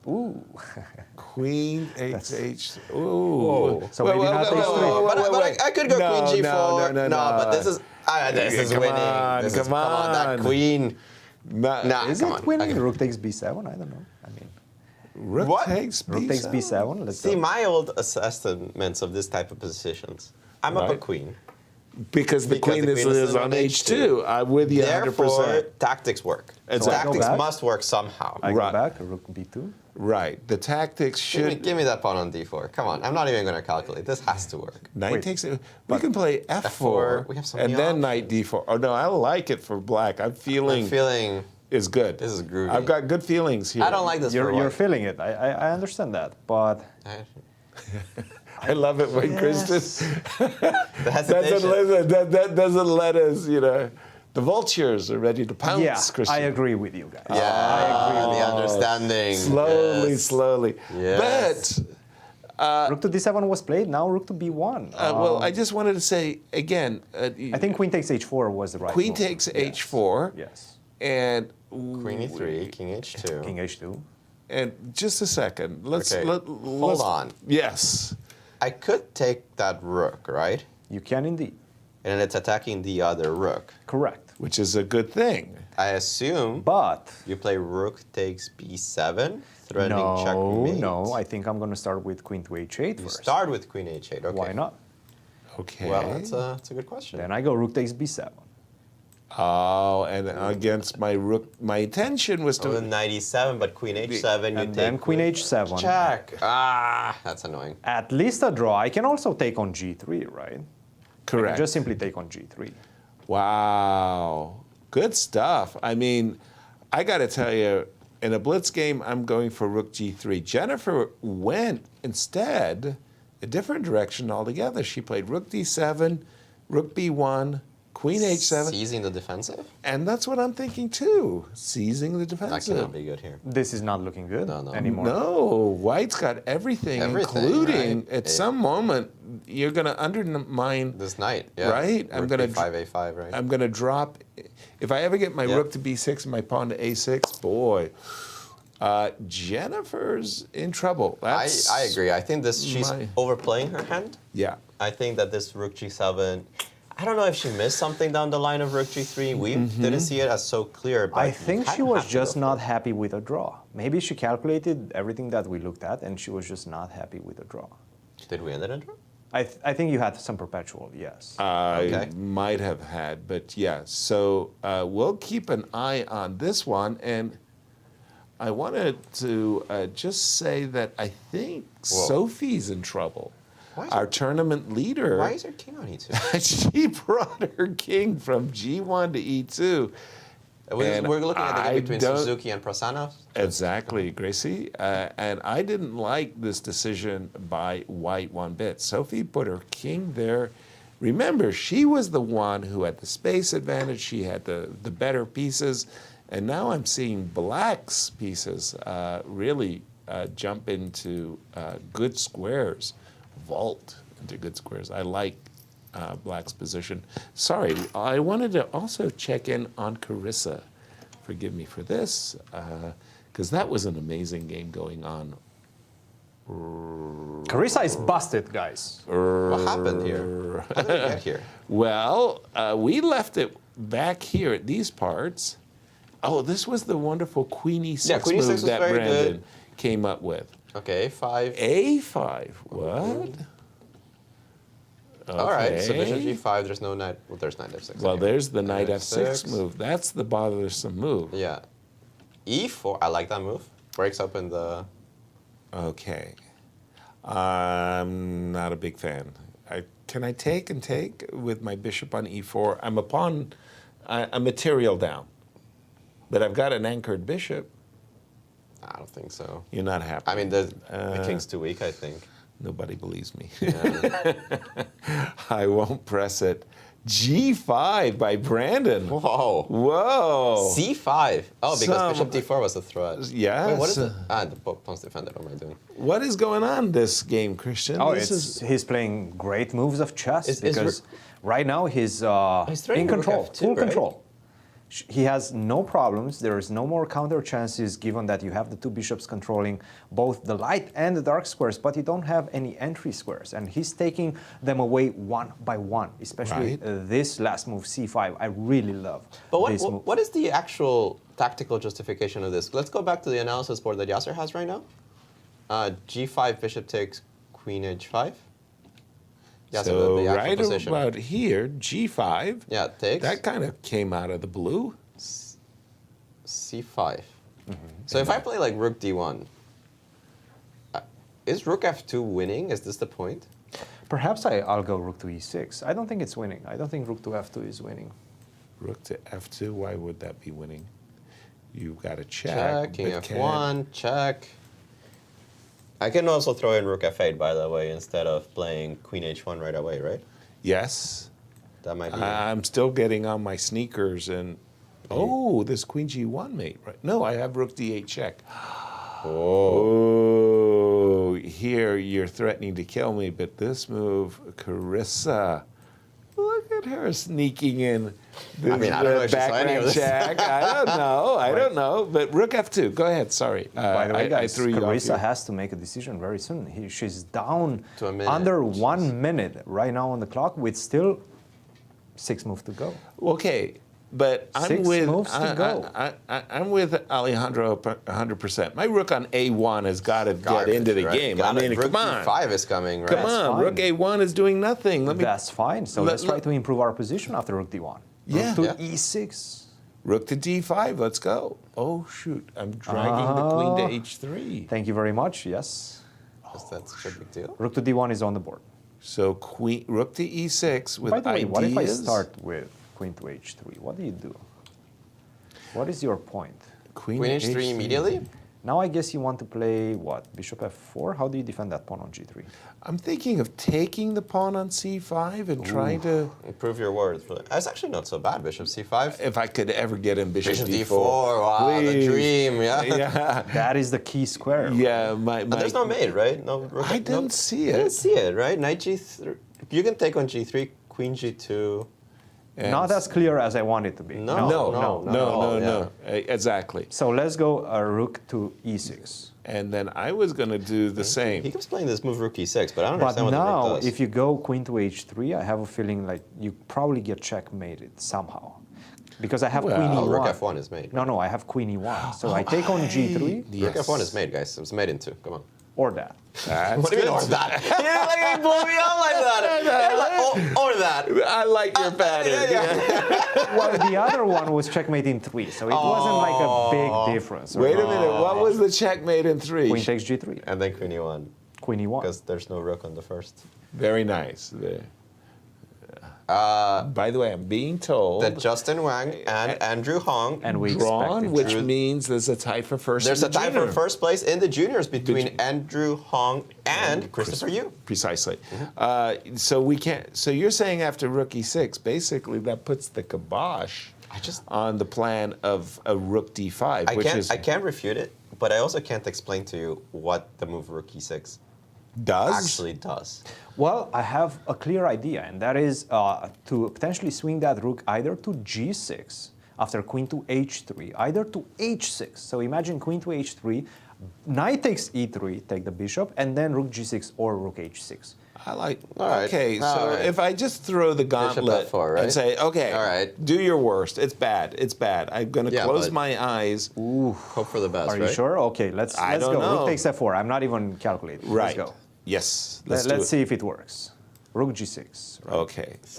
Ooh. Queen h. Ooh. Whoa. So maybe not h3. But I could go queen g4. No, but this is winning. Come on. That queen. Nah, is it winning? Okay. Rook takes b7. I don't know. I mean, Rook takes b7. Let's see go. my old assessments of this type of positions. I'm up a queen. Because the queen is on h2. I'm with you 100%. Therefore, tactics work. Exactly. Tactics must work somehow. I go back, rook b2. Right. The tactics should... Give me that pawn on d4. Come on. I'm not even going to calculate. This has to work. Knight takes... We can play f4, we have so and many then options. knight d4. Oh, no, I like it for black. I'm feeling is good. This is groovy. I've got good feelings here. I don't like this You're feeling it. I understand that, but... I love it when Christian that doesn't let us, the vultures are ready to pounce, yeah, Christian. I agree with you guys. Yeah, I agree with the understanding. Slowly. Yes. But rook to d7 was played. Now rook to b1. well, I just wanted to say again. I think queen takes h4 was the right. Queen move. takes h4. Yes. And queen e3, king h2. King h2. And just a second. Hold on. Yes. I could take that rook, right? You can indeed. And it's attacking the other rook. Correct. Which is a good thing. I assume. But you play rook takes b7, threatening checkmate. No, I think I'm going to start with queen to h8 You first. start with queen h8. Okay. Why not? Okay. Well, that's a good question. Then I go rook takes b7. Oh, and against my rook, my intention was to... knight e7, but queen h7, And then queen h7. Check. That's annoying. At least a draw. I can also take on g3, right? Correct. I can just simply take on g3. Wow. Good stuff. I mean, I got to tell you, in a blitz game, I'm going for rook g3. Jennifer went instead a different direction altogether. She played rook d7, rook b1, queen h7. Seizing the defensive? And that's what I'm thinking too, seizing the defensive. That cannot be good here. This is not looking good anymore. No, white's got everything including right? at some moment you're going to undermine this knight, yeah. Right? I'm going to a5, right? I'm going to drop. If I ever get my rook to b6 and my pawn to a6, boy, Jennifer's in trouble. I agree. I think she's overplaying her hand. Yeah. I think that this rook g7. I don't know if she missed something down the line of rook g3. We didn't see it as so clear. But I think she was just not happy with a draw. Maybe she calculated everything that we looked at, and she was just not happy with a draw. Did we end it in draw? I think you had some perpetual, yes. I might have had, but yeah. So we'll keep an eye on this one. And I wanted to just say that I think Sophie's in trouble. Our tournament leader. Why is her king on e2? She brought her king from g1 to e2. We're looking at the game between Suzuki and Prasanna. Exactly, Gracie. And I didn't like this decision by white one bit. Sophie put her king there. Remember, she was the one who had the space advantage. She had the better pieces. And now I'm seeing black's pieces really jump into good squares. Vault into good squares. I like black's position. Sorry, I wanted to also check in on Carissa. Forgive me for this, because that was an amazing game going on. Carissa is busted, guys. What happened here? How did we get here? Well, we left it back here at these parts. Oh, this was the wonderful queen e6 move that Brandon came up with. Okay, A5. A5, what? All right, so bishop g5, there's no knight. Well, there's knight f6. Well, there's the knight f6 move. That's the bothersome move. Yeah. e4, I like that move. Breaks open the... Okay. I'm not a big fan. Can I take with my bishop on e4? I'm a pawn, a material down. But I've got an anchored bishop. I don't think so. You're not happy. I mean, the king's too weak, I think. Nobody believes me. Yeah. I won't press it. G5 by Brandon. Whoa. Whoa. C5. Oh, because bishop d4 was the threat. Yes. Wait, what is it? The pawn's defended. What am I doing? What is going on this game, Christian? Oh, he's playing great moves of chess because right now he's in control, full control. He has no problems. There is no more counter chances given that you have the two bishops controlling both the light and the dark squares, but you don't have any entry squares. And he's taking them away one by one, especially this last move, c5. I really love this move. What is the actual tactical justification of this? Let's go back to the analysis board that Yasser has right now. G5, bishop takes, queen h5. Yasser, So the actual right position. about here, G5. Yeah, takes. That kind of came out of the blue. C5. So if I play like rook d1, is rook f2 winning? Is this the point? Perhaps I'll go rook to e6. I don't think it's winning. I don't think rook to f2 is winning. Rook to f2, why would that be winning? You've got a check. Check, king but f1, check. I can also throw in rook f8, by the way, instead of playing queen h1 right away, right? Yes. That might be. I'm still getting on my sneakers and, oh, this queen g1 mate, right? No, I have rook d8 check. Oh, here you're threatening to kill me, but this move, Carissa, look at her sneaking in. I mean, I don't know if she saw any of this. Check. I don't know. But rook f2. Go ahead. Sorry. By the way, guys, I threw you off Carissa here. has to make a decision very soon. She's down to a minute. under 1 minute right now on the clock with still 6 moves to go. Okay, but I'm 6 with moves to go. I'm with Alejandro 100%. My rook on a1 has got to get into the game. I mean, rook come on. d5 is coming, right? Come on, rook a1 is doing nothing. That's fine. So let's try to improve our position after rook d1. Yeah. Rook to e6. Rook to d5. Let's go. Oh shoot! I'm dragging the queen to h3. Thank you very much. Yes. That's such a big deal. Rook to d1 is on the board. So rook to e6 with By the way, ideas. what if I start with queen to h3? What do you do? What is your point? Queen h3 immediately? Now I guess you want to play what? Bishop f4? How do you defend that pawn on g3? I'm thinking of taking the pawn on c5 and trying to improve your words. That's actually not so bad. Bishop c5. If I could ever get in bishop d4. Wow, the dream. Yeah. That is the key square. Yeah, But there's no mate, right? No. I didn't see it. You didn't see it, right? Knight g3. You can take on g3, queen g2. Not as clear as I want it to be. No. Exactly. So let's go rook to e6. And then I was going to do the same. He keeps playing this move rook e6, but I don't But understand what the now, rook does. if you go queen to h3, I have a feeling like you probably get checkmated somehow. Because I have queen e1. Rook f1 is made. No, I have queen e1. So I take on g3. Rook f1 is made, guys. It's made in 2. Come on. Or that. What do you mean, or that? You didn't like me blow me up like that. Or that. I like your pattern. Well, the other one was checkmate in 3, so it wasn't like a big difference. Wait a minute. What was the checkmate in 3? Queen takes g3. And then queen e1. Queen e1. Because there's no rook on the first. Very nice. By the way, I'm being told that Justin Wang and Andrew Hong and we drawn, which means there's a tie for first. There's a tie for first place in the juniors between Andrew Hong and Christopher Yu. Precisely. So we can't. So you're saying after rook e6, basically that puts the kibosh on the plan of a rook d5, I can't refute it, but I also can't explain to you what the move rook e6 actually does. Well, I have a clear idea, and that is to potentially swing that rook either to g6 after queen to h3, either to h6. So imagine queen to h3, knight takes e3, take the bishop, and then rook g6 or rook h6. I like. Right. Okay, so if I just throw the gauntlet F4, right? and say, okay, do your worst. It's bad. It's bad. I'm going to close my eyes. Ooh. Hope for the best. Are you sure? Okay, let's go. Know. Rook takes f4. I'm not even calculating. Right. Let's go. Yes. Let's see if it works. Rook g6. Right.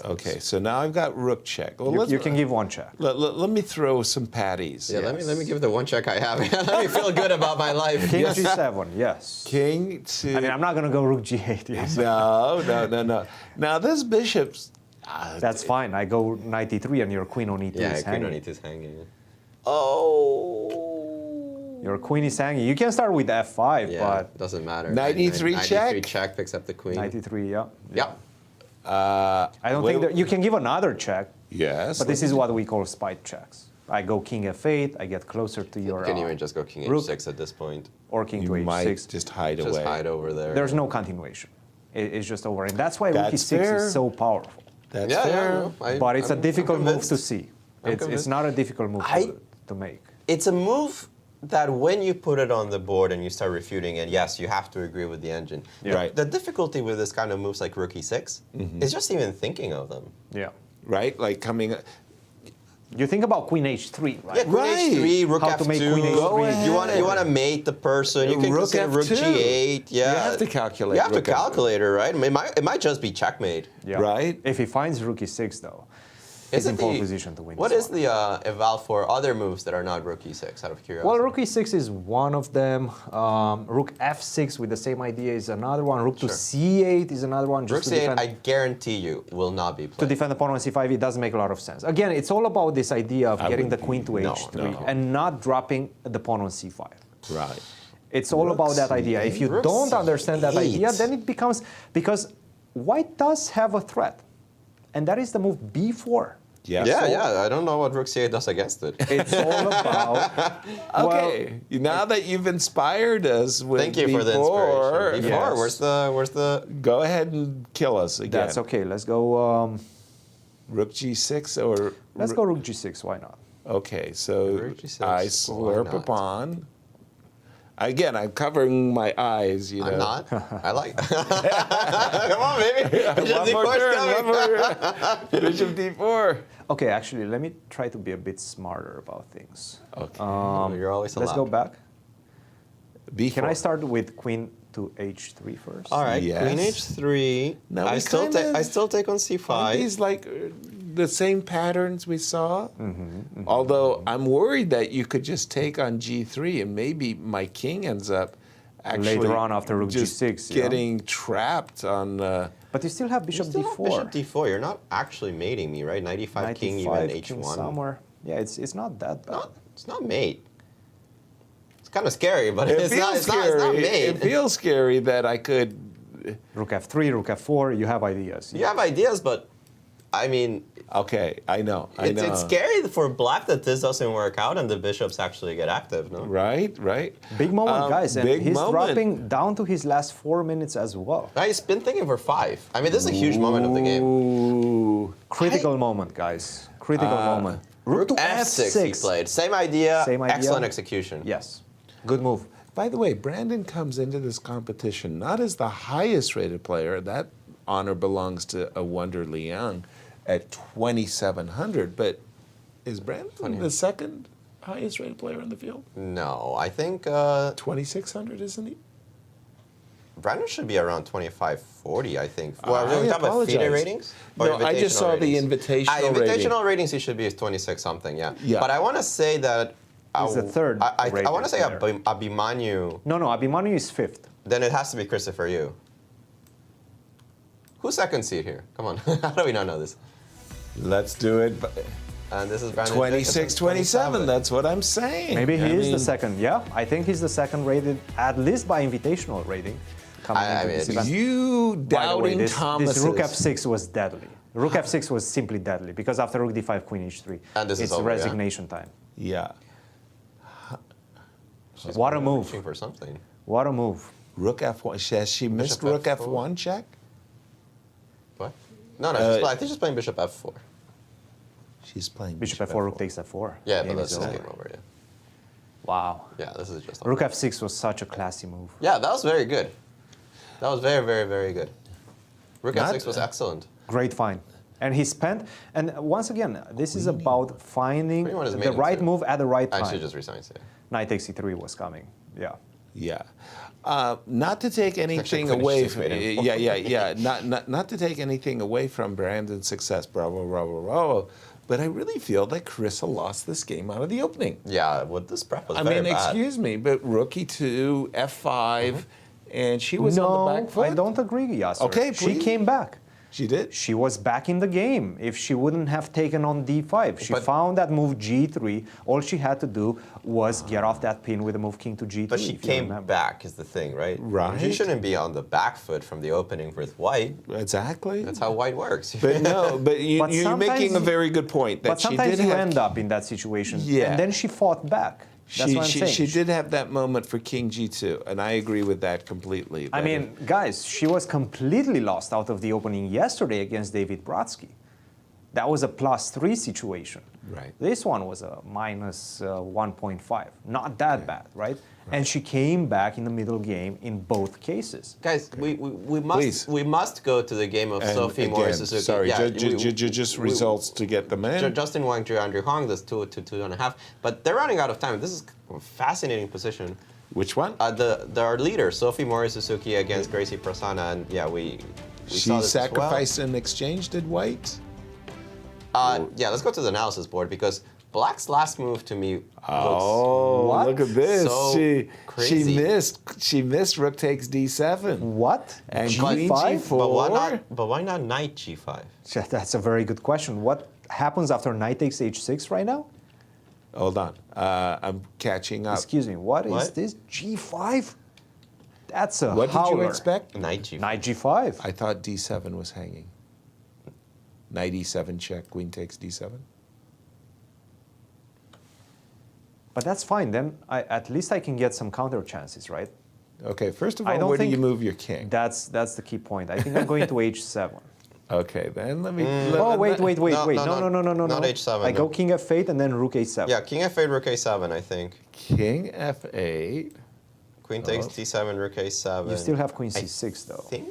Okay. So now I've got rook check. Well, you can give one check. Let me throw some patties. Yeah, let me give the one check I have. Let me feel good about my life. King g7. Yes. King to. I mean, I'm not going to go rook g8. Yes. No. Now this bishop's. That's fine. I go knight e3 and your queen on e2 is hanging. Queen on e2 is hanging. Oh. Your queen is hanging. You can start with f5, but doesn't matter. Knight e3 check. Knight e3 check picks up the queen. Knight e3, yeah. Yeah. I don't think that you can give another check. Yes. But this is what we call spite checks. I go king f8. I get closer to your. You can even just go king h6 at this point. Or king to h6. Might just hide away. Just hide over there. There's no continuation. It's just over, and that's why rook e6 is so powerful. That's fair. But it's a difficult move to see. It's not a difficult move to make. It's a move that when you put it on the board and you start refuting it, yes, you have to agree with the engine. Yeah. Right. The difficulty with this kind of moves like rook e6 is just even thinking of them. Yeah. Right? Like coming... You think about queen h3, right? Yeah, queen h3, rook How f2. to make queen h3. You want to mate the person. You can Rook consider rook f2. g8. Yeah. You have to calculate. You have to rook f2. calculate it, right? It might just be checkmate. Yeah. Right? If he finds rook e6, though, he's in pole position to win. What this is the eval for other moves that are not rook e6, out of curiosity? Well, rook e6 is one of them. Rook f6 with the same idea is another one. Rook to c8 is another one. Rook Just to c8, defend, I guarantee you, will not be played. to defend the pawn on c5, it doesn't make a lot of sense. Again, it's all about this idea of getting the queen to h3 and not dropping the pawn on c5. Right. It's all about that idea. If you don't understand that idea, then it becomes... Because white does have a threat, and that is the move b4. Yes. Yeah. I don't know what rook c8 does against it. It's all about... Okay, now that you've inspired us with Thank you for the inspiration. B4, B4, where's the... Go ahead and kill us again. That's okay. Let's go... Rook g6 or... let's go rook g6. Why not? Okay, so Rook g6, I why slurp a not? pawn. Again, I'm covering my eyes, you know. I'm not. I like... Come on, baby. One more turn, one more. Bishop d4. Okay, actually, let me try to be a bit smarter about things. Okay. You're always Let's allowed. go back. B4. Can I start with queen to h3 first? All right, Yes. queen h3. Now I we still take on c5. Aren't these like the same patterns we saw? Although I'm worried that you could just take on g3 and maybe my king ends up actually Later on after rook just g6, yeah. getting trapped on... But you still have bishop d4. Bishop d4. You're not actually mating me, right? 95 king, you went king h1. somewhere. Yeah, it's not that bad. It's not mate. It's kind of scary, but It it's feels not scary. mate. It feels scary that I could... Rook f3, rook f4, you have ideas. You have ideas, but I mean... Okay, I know. It's scary for black that this doesn't work out and the bishops actually get active, no? Right. Big moment, guys. And big he's moment. dropping down to his last 4 minutes as well. He's been thinking for 5. I mean, this is a huge moment of the game. Ooh. Critical moment, guys. Critical moment. Rook to f6 he played. Same idea, Same idea. excellent execution. Yes. Good move. By the way, Brandon comes into this competition not as the highest rated player. That honor belongs to Awonder Liang at 2,700. But is Brandon the second highest rated player in the field? No, I think... 2,600, isn't he? Brandon should be around 2540, I think. I Well, we're talking about FIDE apologize. ratings? No, I just saw the invitational rating. Invitational ratings, he should be 26 something, yeah. Yeah. But I want to say that... He's the third I rated want to say player. Abhimanyu. No, Abhimanyu is 5th. Then it has to be Christopher Yu. Who's second seed here? Come on. How do we not know this? Let's do it. And this is Brandon 26, 27. That's what I'm saying. Maybe he is the second. Yeah, I think he's the second rated, at least by invitational rating. Coming into this event. You By the way, doubting Thomas. this rook f6 was deadly. Rook f6 was simply deadly because after rook d5, queen h3, And this is it's over, yeah. resignation time. Yeah. What a move. Reaching for something. What a move. Rook f1. Has she missed Bishop rook f4. f1 check? What? No, I think she's playing bishop f4. She's playing Bishop f4, rook takes f4. Yeah, Game but that's is just over. game over, yeah. Wow. Yeah, this is just... Rook f6 was such a classy move. Yeah, that was very good. That was very, very, very good. Rook f6 was excellent. Great find. And he spent, and once again, this is about finding Queen one is the mating right too. move at the right I time. should just resign, yeah. Knight takes e3 was coming. Yeah. Yeah. Not to take anything Queen away h6 from made him. yeah. Not to take anything away from Brandon's success. Bravo. But I really feel that Carissa lost this game out of the opening. Yeah, what this prep was I very mean, bad. excuse me, but rook e2, f5, and she was on the back foot. I don't agree, Yasser. Okay, She please. came back. She did? She was back in the game. If she wouldn't have taken on d5, she found that move g3. All she had to do was get off that pin with a move king to g3. But she if you came remember. back is the thing, right? Right. She shouldn't be on the back foot from the opening with white. Exactly. That's how white works. But no, but But you're sometimes making a very good point. That But sometimes she did you have, end up in that situation. Yeah. And then she fought back. That's what I'm saying. She did have that moment for king g2, and I agree with that completely. I that mean, guys, she was completely lost out of the opening yesterday against David Brodsky. That was a +3 situation. Right. This one was a minus 1.5. Not that bad, right? And she came back in the middle game in both cases. Guys, we must go to the game of Sophie Morris-Suzuki. Sorry, Yeah, just results to get them in. Justin Wang drew Andrew Hong. That's 2 to 2.5. But they're running out of time. This is a fascinating position. Which one? Our leader, Sophie Morris-Suzuki against Gracy Prasanna, and yeah, we She saw this sacrificed in exchange, did White? Yeah, let's go to the analysis board because Black's last move to me looks look at this. So she missed rook takes d7. What? And G5? queen g4. But why not knight g5? That's a very good question. What happens after knight takes h6 right now? Hold on, I'm catching up. Excuse me, what is this? G5? That's a What howler. did you expect? Knight g5. Knight g5. I thought d7 was hanging. Knight e7 check, queen takes d7. But that's fine. Then at least I can get some counter chances, right? Okay, first of all, where do you move your king? That's the key point. I think I'm going to h7. Okay, then let me. Wait. No. Not h7. I go king f8 and then rook a7. Yeah, king f8, rook a7, I think. King f8. Queen takes d7, rook a7. You still have queen c6 though. Think?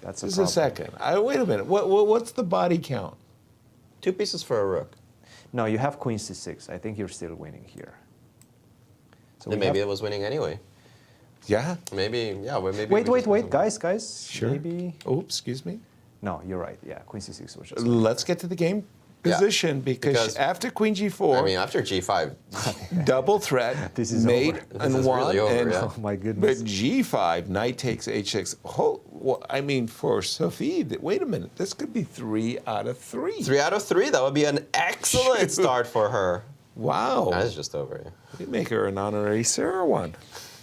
That's Just a second. Wait a minute. What's the body count? 2 pieces for a rook. No, you have queen c6. I think you're still winning here. So Then maybe it was winning anyway. Yeah. Maybe, yeah. Well, maybe Wait, guys. Sure. Maybe. Oh, excuse me. No, you're right. Yeah, queen c6 was just. Let's get to the game position because after queen g4. I mean, after g5. Double threat. This is mate over. and This is one. really over, and, yeah. Oh my goodness. But g5, knight takes h6. I mean, for Sophie, wait a minute. This could be 3 out of 3. 3 out of 3. That would be an excellent start for her. Wow. That is just over. Yeah. You make her an honorary Seirawan.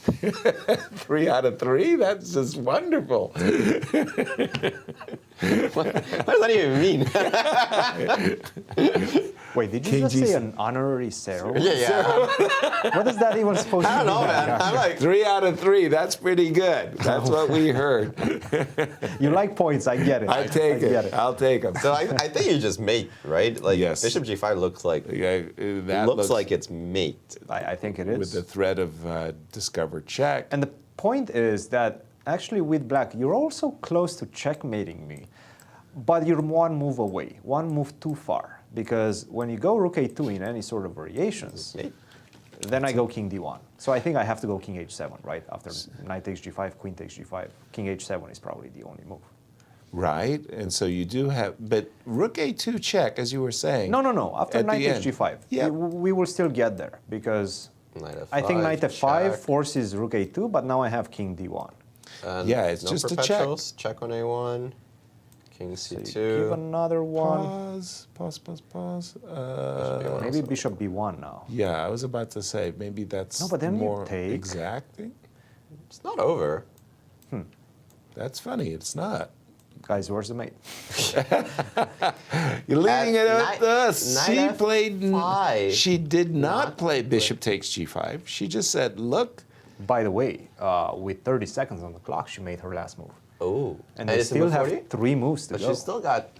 3 out of 3? That's just wonderful. What does that even mean? Wait, did you just say an honorary Seirawan? Yeah. What is that even supposed to I mean? don't know, man. I'm like 3 out of 3. That's pretty good. That's what we heard. You like points, I get it. I take it. I'll take them. So I think you just mate, right? Like Yes. bishop g5 looks like that looks like it's mate. I think it is. With the threat of discovered check. And the point is that actually with black, you're also close to checkmating me, but you're one move away, one move too far. Because when you go rook a2 in any sort of variations, then I go king d1. So I think I have to go king h7, right? After knight takes g5, queen takes g5, king h7 is probably the only move. Right, and so you do have, but rook a2 check, as you were saying. No. After at knight the takes end. g5, Yeah. we will still get there because I think knight f5 check. forces rook a2, but now I have king d1. Yeah, it's no just a check. perpetuals. Check on a1. King c2. Give another one. Pause. Maybe bishop b1 now. Yeah, I was about to say, maybe that's No, but then you more take. exacting. It's not over. That's funny, it's not. Guys, where's the mate? You're leaving it up to us. knight She F5. played. She did not play bishop takes g5. She just said, look. By the way, with 30 seconds on the clock, she made her last move. Oh. And they still have 3 moves to But go. she's still got,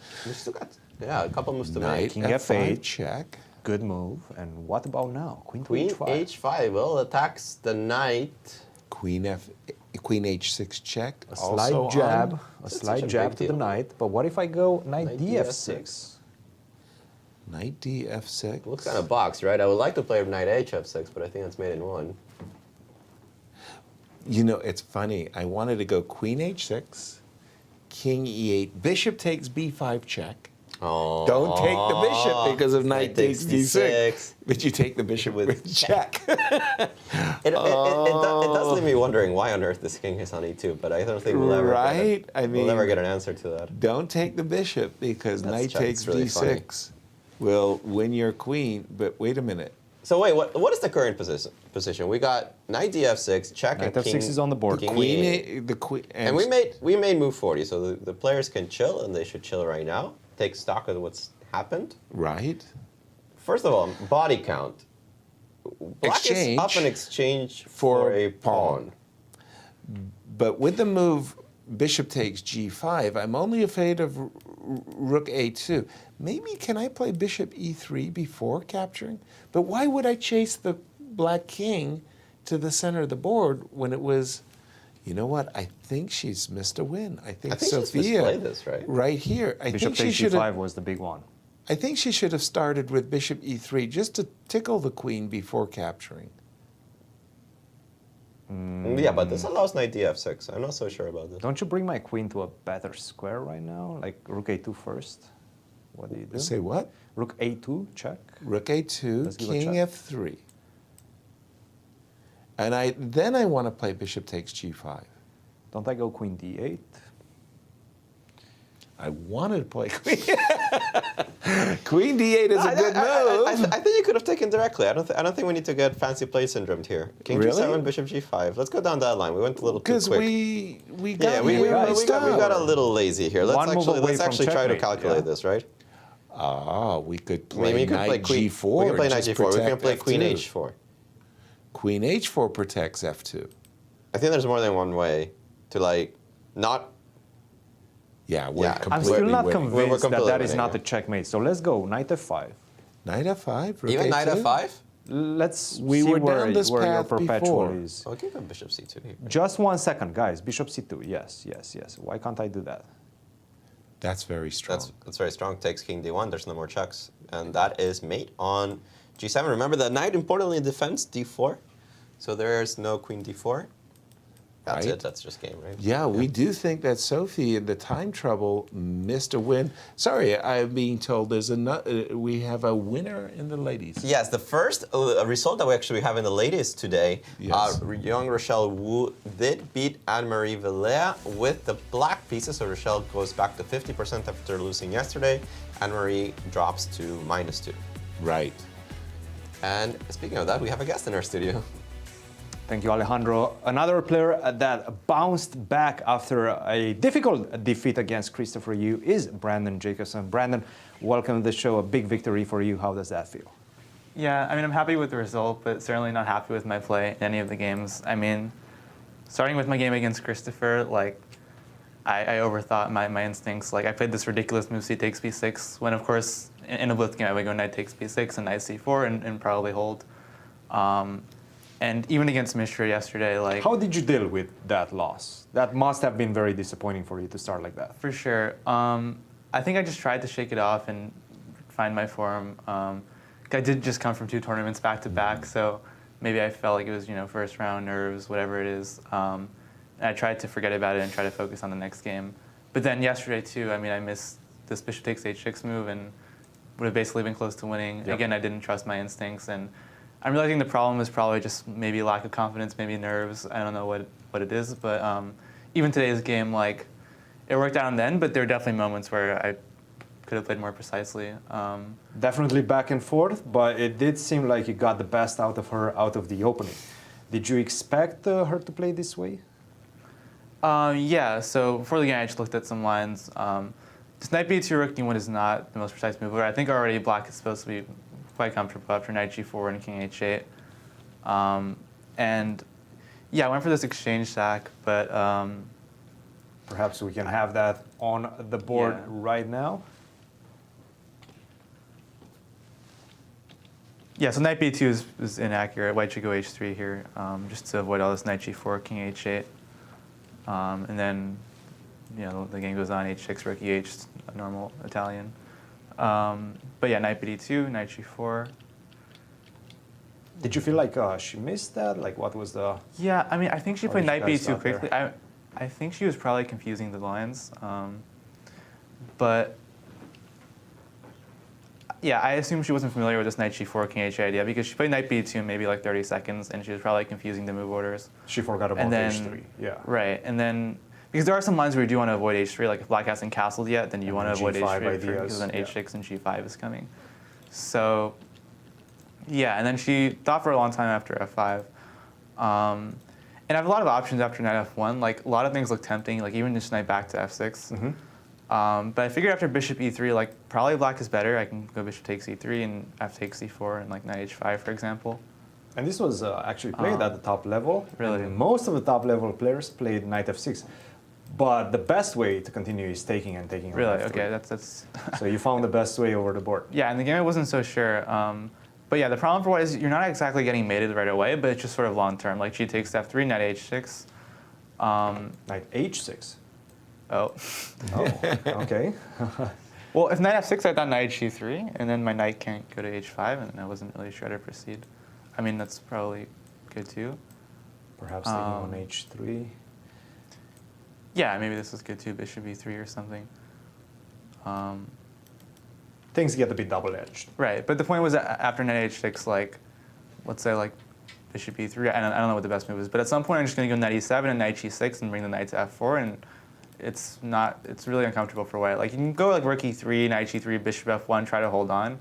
a couple moves to Knight make. King f5 f8. check. Good move. And what about now? Queen to Queen h5. h5. Well, attacks the knight. Queen h6 check. A slight jab. A It's slight such a jab big to the deal. knight. But what if I go knight Knight df6? Knight df6. Looks kind of boxed, right? I would like to play knight hf6, but I think that's made in one. You know, it's funny. I wanted to go queen h6, king e8, bishop takes b5 check. Oh. Don't take the bishop because of knight takes d6. But you take the bishop with check. It does leave me wondering why on earth this king is on e2, but I don't think we'll ever Right? I mean, we'll never get an answer to that. Don't take the bishop because That's knight check. takes It's really d6 will win your queen. But wait a minute. So wait, what is the current position? We got knight df6, check, Knight and f6 king. is on the board. King Queen, e8. the queen, And we made move 40, so the players can chill, and they should chill right now. Take stock of what's happened. right. First of all, body count. Black Exchange is up in exchange for a pawn. But with the move bishop takes g5. I'm only afraid of rook a2. Maybe can I play bishop e3 before capturing? But why would I chase the black king to the center of the board when it was, you know what? I think she's missed a win. I think Sophia she's misplayed this, right here. I bishop think she takes should g5 have. was the big one. I think she should have started with bishop e3 just to tickle the queen before capturing. Yeah, but this allows knight df6. I'm not so sure about this. Don't you bring my queen to a better square right now? Like rook a2 first? What do you do? Say what? Rook a2, check. Rook a2, Let's give a king check. f3. And then I want to play bishop takes g5. Don't I go queen d8? I wanted to play queen. Queen d8 is a good move. I think you could have taken directly. I don't think we need to get fancy play syndromed here. King Really? g7, bishop g5. Let's go down that line. We went a little too quick. Because we got a little lazy here. One move away Let's from actually try to checkmate, calculate yeah. this, right? Ah, we could play Maybe you could knight play queen g4. We can play knight just g4. We can protect play queen f2. h4. Queen h4 protects f2. I think there's more than one way to not. Yeah, we're I'm completely still not winning. convinced that completely that is winning, not yeah. the checkmate. So let's go knight f5. Knight f5? Rook Even knight a2? f5? Let's We see were where, down this where your path perpetual before. is. Oh, we can go bishop c2 here. Just 1 second, guys. Bishop c2. Yes, yes, yes. Why can't I do that? That's very strong. That's very strong. Takes king d1. There's no more checks. And that is mate on g7. Remember that knight importantly defends d4. So there's no queen d4. That's Right. it. That's just game, right? Yeah, we do think that Sophie in the time trouble missed a win. Sorry, I'm being told we have a winner in the ladies. Yes, the first result that we actually have in the ladies today, Yes. young Rochelle Wu did beat Anne-Marie Velea with the black pieces, so Rochelle goes back to 50% after losing yesterday. Anne-Marie drops to -2. Right. And speaking of that, we have a guest in our studio. Thank you, Alejandro. Another player that bounced back after a difficult defeat against Christopher Yu is Brandon Jacobson. Brandon, welcome to the show. A big victory for you. How does that feel? Yeah, I mean, I'm happy with the result, but certainly not happy with my play in any of the games. I mean, starting with my game against Christopher, like, I overthought my instincts. Like, I played this ridiculous move, c takes b6, when, of course, in a blitz game, I would go knight takes b6 and knight c4 and probably hold. And even against Mishra yesterday, like... How did you deal with that loss? That must have been very disappointing for you to start like that. For sure. I think I just tried to shake it off and find my form. I did just come from 2 tournaments back-to-back, so maybe I felt like it was, first round nerves, whatever it is. And I tried to forget about it and try to focus on the next game. But then yesterday, too, I mean, I missed this bishop takes h6 move and would have basically been close to winning. Yep. Again, I didn't trust my instincts, and I'm realizing the problem is probably just maybe lack of confidence, maybe nerves. I don't know what it is, but even today's game, like, it worked out in the end, but there were definitely moments where I could have played more precisely. Definitely back and forth, but it did seem like you got the best out of her out of the opening. Did you expect her to play this way? Yeah, so before the game, I just looked at some lines. This knight b2, rook d1 is not the most precise move, but I think already black is supposed to be quite comfortable after knight g4 and king h8. And yeah, I went for this exchange sack, but... Perhaps we can have that on the board right now. Yeah, so knight b2 is inaccurate. White should go h3 here, just to avoid all this knight g4, king h8. And then, the game goes on, h6, rook e8, normal Italian. But yeah, knight b2, knight g4. Did you feel like she missed that? Like, what was the... Yeah, I mean, I think she How played did you knight guys b2 start quickly. I think she was probably confusing the lines. But yeah, I assume she wasn't familiar with this knight g4, king h8 idea because she played knight b2 maybe like 30 seconds, and she was probably confusing the move orders. She forgot about h3, yeah. Right, and then, because there are some lines where you do want to avoid h3, like if black hasn't castled yet, then you want to avoid h3 because then h6 and g5 is coming. So, yeah, and then she thought for a long time after f5. And I have a lot of options after knight f1. Like, a lot of things look tempting, like even just knight back to f6. But I figured after bishop e3, like, probably black is better. I can go bishop takes e3 and f takes c4 and, like, knight h5, for example. And this was actually played at the top level. Really? And most of the top level players played knight f6. But the best way to continue is taking and taking. Really? on F3. Okay, that's. So you found the best way over the board. Yeah, in the game I wasn't so sure. But yeah, the problem for white is you're not exactly getting mated right away, but it's just sort of long term. Like G takes F3, knight H6. Knight H6. Oh. Oh. Okay. Well, if knight F6, I thought knight G3, and then my knight can't go to H5, and I wasn't really sure how to proceed. I mean, that's probably good too. Perhaps taking on H3. Yeah, maybe this is good too. Bishop E3 or something. Things get a bit double-edged. Right, but the point was that after knight H6, like, let's say like bishop E3. I don't know what the best move is, but at some point I'm just going to go knight E7 and knight G6 and bring the knight to F4, and it's really uncomfortable for white. Like you can go like rook E3, knight G3, bishop F1, try to hold on,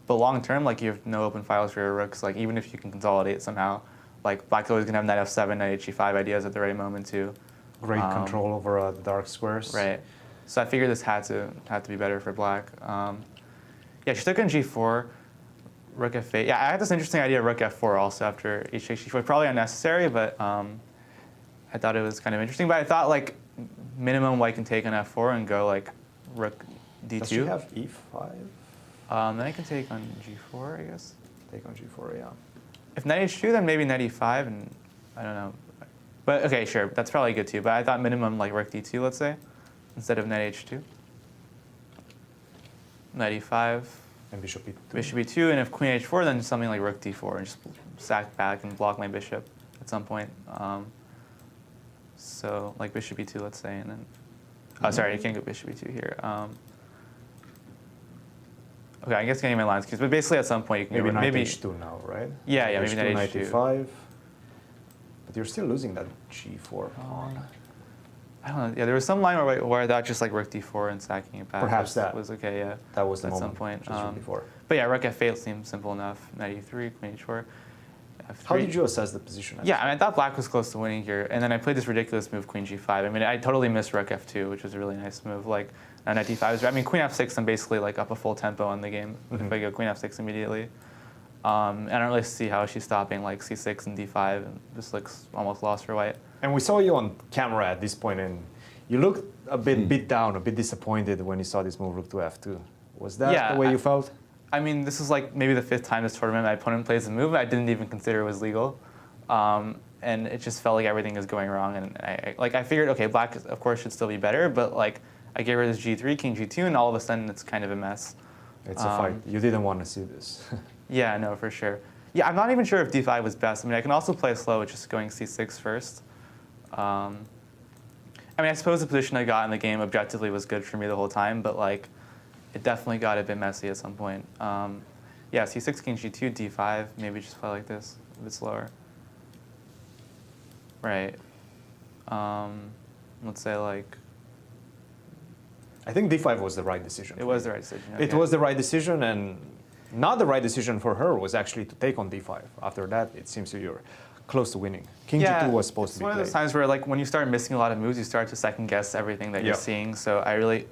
but long term, like you have no open files for your rooks. Like even if you can consolidate somehow, like black's always going to have knight F7, knight G5 ideas at the right moment too. Great control over the dark squares. Right. So I figured this had to be better for black. Yeah, she took on G4, rook F8. Yeah, I had this interesting idea of rook F4 also after H6, G4. Probably unnecessary, but I thought it was kind of interesting. But I thought like minimum white can take on F4 and go like rook D2. Does she have E5? Then I can take on G4, I guess. Take on G4, yeah. If knight H2, then maybe knight E5, and I don't know. But okay, sure, that's probably good too. But I thought minimum like rook D2, let's say, instead of knight H2. Knight E5. And bishop E2. Bishop E2, and if queen H4, then something like rook D4, and just sack back and block my bishop at some point. So like bishop E2, let's say, and then, oh, sorry, I can't go bishop E2 here. Okay, I guess getting my lines confused, but basically at some point you can maybe go knight H2 now, right? Yeah, yeah, maybe knight H2. Knight E5. But you're still losing that G4 pawn. I don't know. Yeah, there was some line where I thought just like rook D4 and sacking it back. Perhaps that was okay. Yeah, that was the at moment. Some point. Just before. But yeah, rook F8 seemed simple enough. Knight E3, queen H4. F3. How did you assess the position? Yeah, I mean, I thought black was close to winning here, and then I played this ridiculous move, queen G5. I mean, I totally missed rook F2, which was a really nice move. Like knight D5 is. I mean, queen F6. I'm basically like up a full tempo on the game if I go queen F6 immediately. And I don't really see how she's stopping like C6 and D5, and just looks almost lost for white. And we saw you on camera at this point, and you looked a bit beat down, a bit disappointed when you saw this move rook to F2. Was that the way you felt? I mean, this is like maybe the 5th time this tournament my opponent plays a move I didn't even consider was legal. And it just felt like everything was going wrong. And I figured, okay, black, of course, should still be better, but like I gave her this G3, king G2, and all of a sudden it's kind of a mess. It's a fight. You didn't want to see this. Yeah, no, for sure. Yeah, I'm not even sure if D5 was best. I mean, I can also play slow with just going C6 first. I mean, I suppose the position I got in the game objectively was good for me the whole time, but like, it definitely got a bit messy at some point. Yeah, C6, king G2, D5, maybe just play like this, a bit slower. Right. Let's say like... I think D5 was the right decision. It was the right decision. Okay. It was the right decision, and not the right decision for her was actually to take on D5. After that, it seems you're close to winning. King G2 was supposed to be played. It's one of those times where like when you start missing a lot of moves, you start to second guess everything that you're seeing. So I really,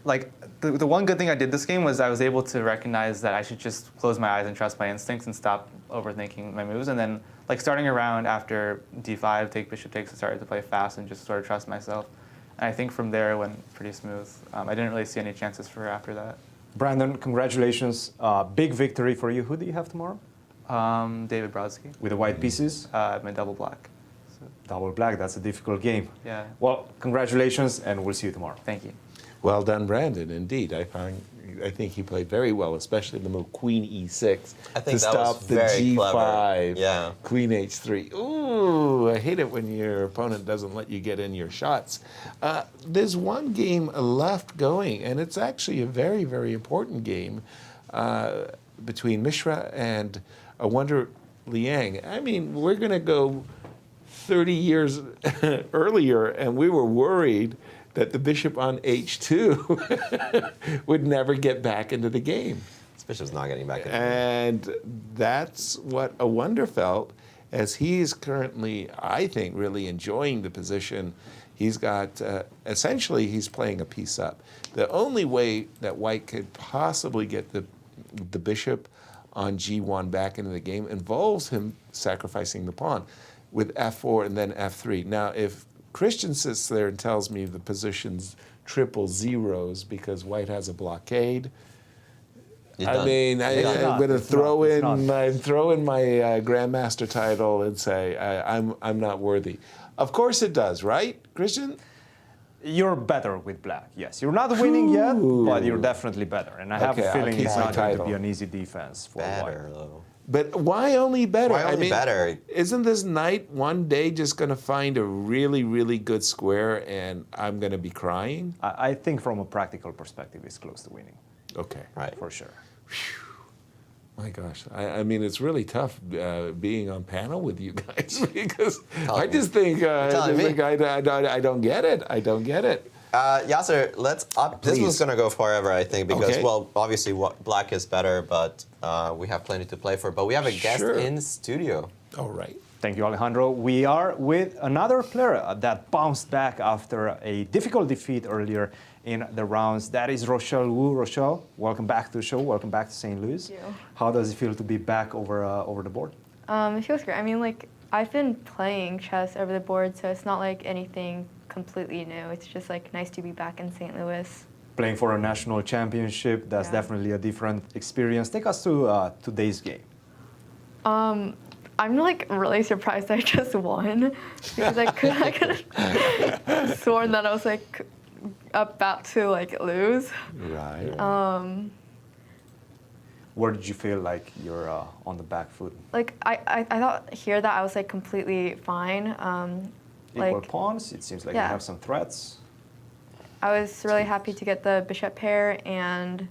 like, the one good thing I did this game was I was able to recognize that I should just close my eyes and trust my instincts and stop overthinking my moves. And then like starting around after D5, take bishop takes, I started to play fast and just sort of trust myself. And I think from there it went pretty smooth. I didn't really see any chances for her after that. Brandon, congratulations. Big victory for you. Who do you have tomorrow? David Brodsky. With the white pieces? My double black. So. Double black, that's a difficult game. Yeah. Well, congratulations, and we'll see you tomorrow. Thank you. Well done, Brandon, indeed. I think he played very well, especially the move queen E6 I think to that stop was the very G5. clever. Yeah. Queen H3. Ooh, I hate it when your opponent doesn't let you get in your shots. There's one game left going, and it's actually a very, very important game between Mishra and Awonder Liang. I mean, we're going to go 30 years earlier, and we were worried that the bishop on H2 would never get back into the game. This bishop's not getting back into And that's what Awonder felt, as he's currently, I think, really enjoying the position. He's got, essentially, he's playing a piece up. The only way that white could possibly get the bishop on G1 back into the game involves him sacrificing the pawn with F4 and then F3. Now, if Christian sits there and tells me the position's triple zeros because white has a blockade. I mean, I'm going to throw in my grandmaster title and say I'm not worthy. Of course it does, right, Christian? You're better with black, yes. You're not winning yet, but you're definitely better. And I have a feeling it's not going to be an easy defense for white. But why only better? Why only better? Isn't this knight one day just going to find a really, really good square and I'm going to be crying? I think from a practical perspective, it's close to winning. Okay. Right. For sure. My gosh, I mean, it's really tough being on panel with you guys because I just think, I don't get it. I don't get it. Yasser, let's up. This Please. one's going to go forever, I think, because, well, obviously black is better, but we have plenty to play for. But we have a guest in studio. All right. Thank you, Alejandro. We are with another player that bounced back after a difficult defeat earlier in the rounds. That is Rochelle Wu. Rochelle, welcome back to the show. Welcome back to St. Louis. Thank you. How does it feel to be back over the board? It feels great. I mean, like, I've been playing chess over the board, so it's not like anything completely new. It's just like nice to be back in St. Louis. Playing for a national championship, that's definitely a different experience. Take us to today's game. I'm like really surprised I just won because I could have sworn that I was like about to like lose. Right. Where did you feel like you're on the back foot? Like I thought here that I was like completely fine. Equal pawns. It seems like you have some threats. I was really happy to get the bishop pair, and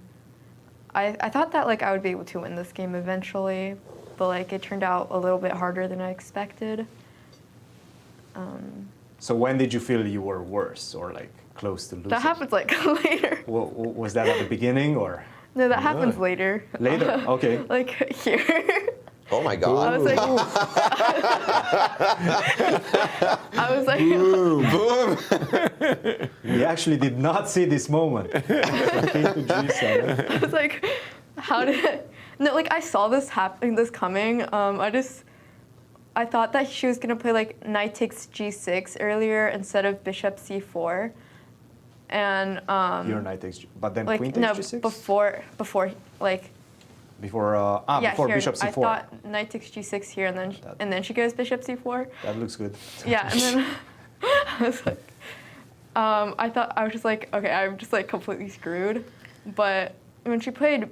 I thought that like I would be able to win this game eventually, but like it turned out a little bit harder than I expected. So when did you feel you were worse or like close to losing? That happens like later. Was that at the beginning or? No, that happens later. Later, okay. Like here. Oh my God. I was like, I was like, boom. We actually did not see this moment. I was like, how did? No, like I saw this happening, this coming. I thought that she was gonna play like knight takes g6 earlier instead of bishop c4, and your knight takes, but then like queen takes g6. before like. Before before here, bishop c4. I thought knight takes g6 here, and then she goes bishop c4. That looks good. Yeah, and then I was like, I was just like, okay, I'm just like completely screwed. But when she played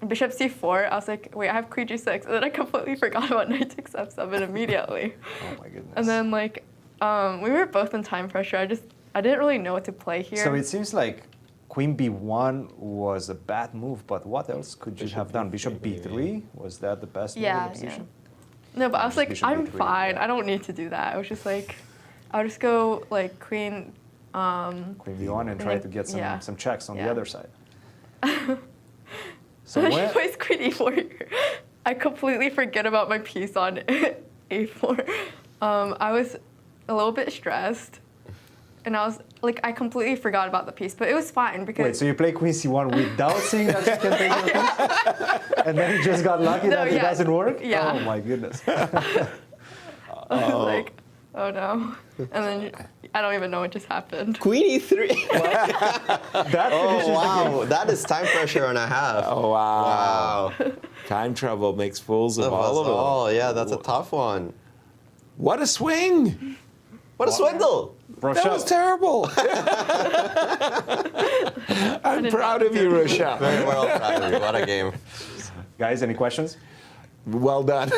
bishop c4, I was like, wait, I have queen g6, and then I completely forgot about knight takes f7 immediately. Oh my goodness. And then like, we were both in time pressure. I didn't really know what to play here. So it seems like queen b1 was a bad move, but what else could you have done? Bishop b3? Was that the best move in the position? No, but I was like, Bishop I'm b3, fine. I don't need to do that. I was just like, I'll just go like queen. Queen b1 and try to get some checks on the other side. So when she plays queen e4 here, I completely forget about my piece on a4. I was a little bit stressed. And I was like, I completely forgot about the piece, but it was fine because. Wait, so you play queen c1 without seeing that you can take your piece, and then you just got lucky that it doesn't work? Yeah. Oh my goodness. I was like, oh no, and then I don't even know what just happened. Queen e3. That wow, that is time pressure and a half. Oh wow. Time trouble makes fools of all of them. Oh yeah, that's a tough one. What a swing! What a swindle! Rochelle. That was terrible. I'm proud of you, Rochelle. Very well proud of you. What a game. Guys, any questions? Well done.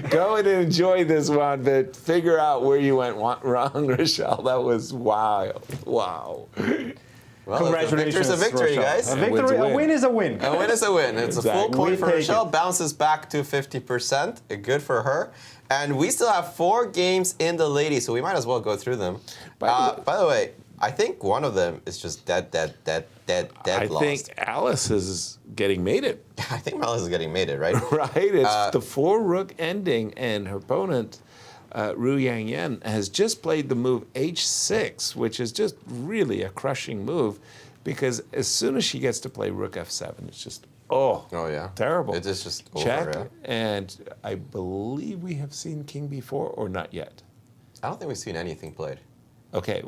Go and enjoy this one, but figure out where you went wrong, Rochelle. That was wild. Wow. Well, congratulations, a victory, guys. A victory, a win is a win. A win is a win. It's a full point for Rochelle. Bounces back to 50%. Good for her. And we still have 4 games in the ladies, so we might as well go through them. By the way, I think one of them is just dead lost. I think Alice is getting mated. I think Alice is getting mated, right? Right. It's the 4-rook ending, and her opponent, Ruiyang Yan, has just played the move h6, which is just really a crushing move, because as soon as she gets to play rook f7, it's just yeah, terrible. It is just check. over, yeah. And I believe we have seen king b4 or not yet. I don't think we've seen anything played. Okay.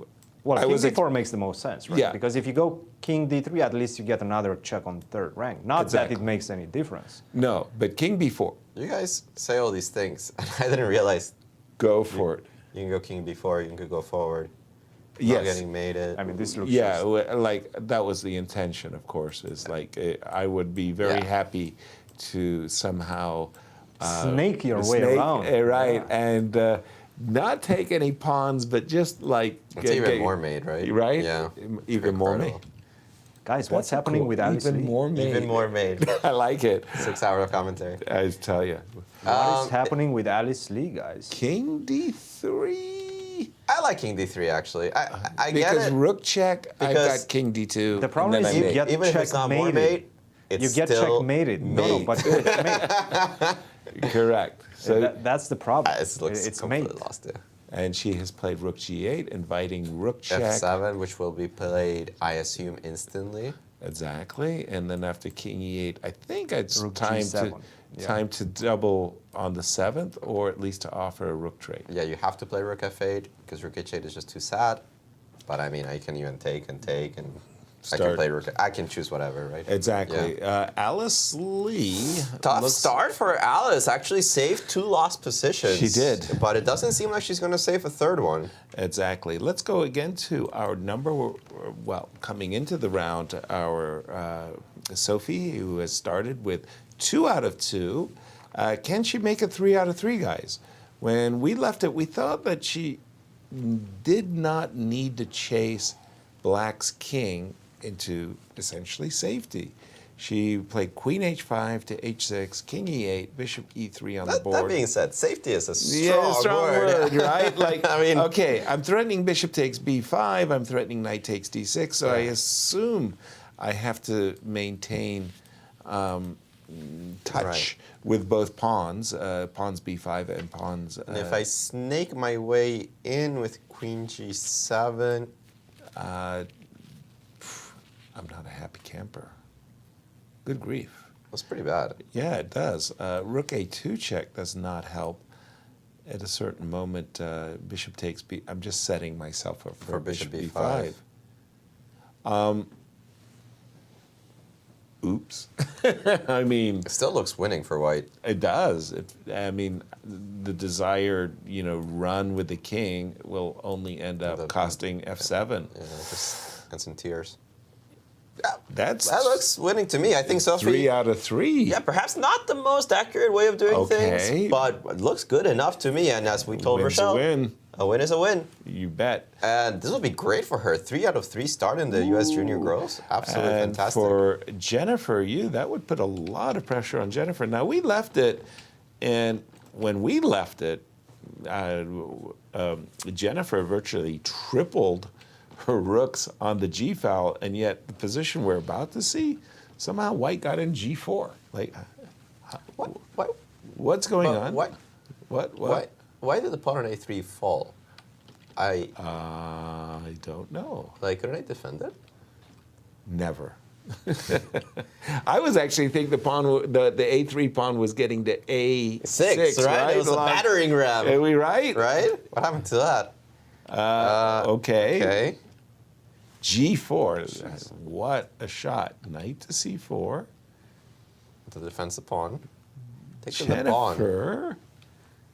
Well, King D4 makes the most sense, right? Yeah. Because if you go King D3, at least you get another check on third rank. Not that it makes any difference. No, but King B4. You guys say all these things, and I didn't realize. Go for it. You can go King B4, you can go forward. Yes. Not getting mated. I mean, this looks like that was the intention, of course, is like I would be very happy to somehow snake your way around. Right, and not take any pawns, but just like it's even more made, right? Right? Yeah. Even more made. Guys, what's happening with Alice Even Lee? more made. Even more made. I like it. 6 hours of commentary. I tell you. What is happening with Alice Lee, guys? King D3. I like King D3 actually. I get because it. rook check. I've Because got King D2. The problem is you get even if it's not more mate, it's you get still checkmated. No, but it's mate. Correct. So That's the problem. It looks it's completely mate. lost. Yeah. and she has played rook G8, inviting rook check. F7, which will be played, I assume, instantly. Exactly, and then after King E8, I think it's Rook time G7. time to double on the 7th, or at least to offer a rook trade. Yeah, you have to play rook F8 because rook H8 is just too sad. But I mean, I can even take, and I can play rook. I can choose whatever, right? Exactly. Yeah. Alice Lee. Tough start for Alice. Actually saved 2 lost positions. She did. But it doesn't seem like she's going to save a third one. Exactly. Let's go again to our number, well, coming into the round, our Sophie, who has started with 2 out of 2. Can she make a 3 out of 3, guys? When we left it, we thought that she did not need to chase Black's king into essentially safety. She played Queen H5 to H6, King E8, Bishop E3 on the board. That being said, safety is a strong word, right? Like, I mean, okay, I'm threatening Bishop takes B5, I'm threatening Knight takes D6, so I assume I have to maintain touch with both pawns, pawns B5 and pawns. And if I snake my way in with Queen G7, I'm not a happy camper. Good grief. That's pretty bad. Yeah, it does. Rook A2 check does not help. At a certain moment, Bishop takes B. I'm just setting myself up for Bishop B5. Oops. I mean, it still looks winning for White. It does. I mean, the desired, run with the king will only end up costing F7. Yeah, just and some tears. That looks winning to me. I think so. 3 out of 3. Yeah, perhaps not the most accurate way of doing things, but it looks good enough to me. And as we told Rochelle, a win is a win. You bet. And this will be great for her. 3 out of 3 start in the U.S. Junior Girls. Absolutely and fantastic. For Jennifer, that would put a lot of pressure on Jennifer. Now, we left it, and when we left it, Jennifer virtually tripled her rooks on the G file, and yet the position we're about to see, somehow White got in G4. Like, what's going on? What? Why did the pawn on A3 fall? I don't know. Like, couldn't I defend it? Never. I was actually thinking the A3 pawn was getting to A6, right? It was a battering ram. Are we right? Right? What happened to that? Okay. G4. What a shot. Knight to C4. To defense the pawn. Take Jennifer the pawn.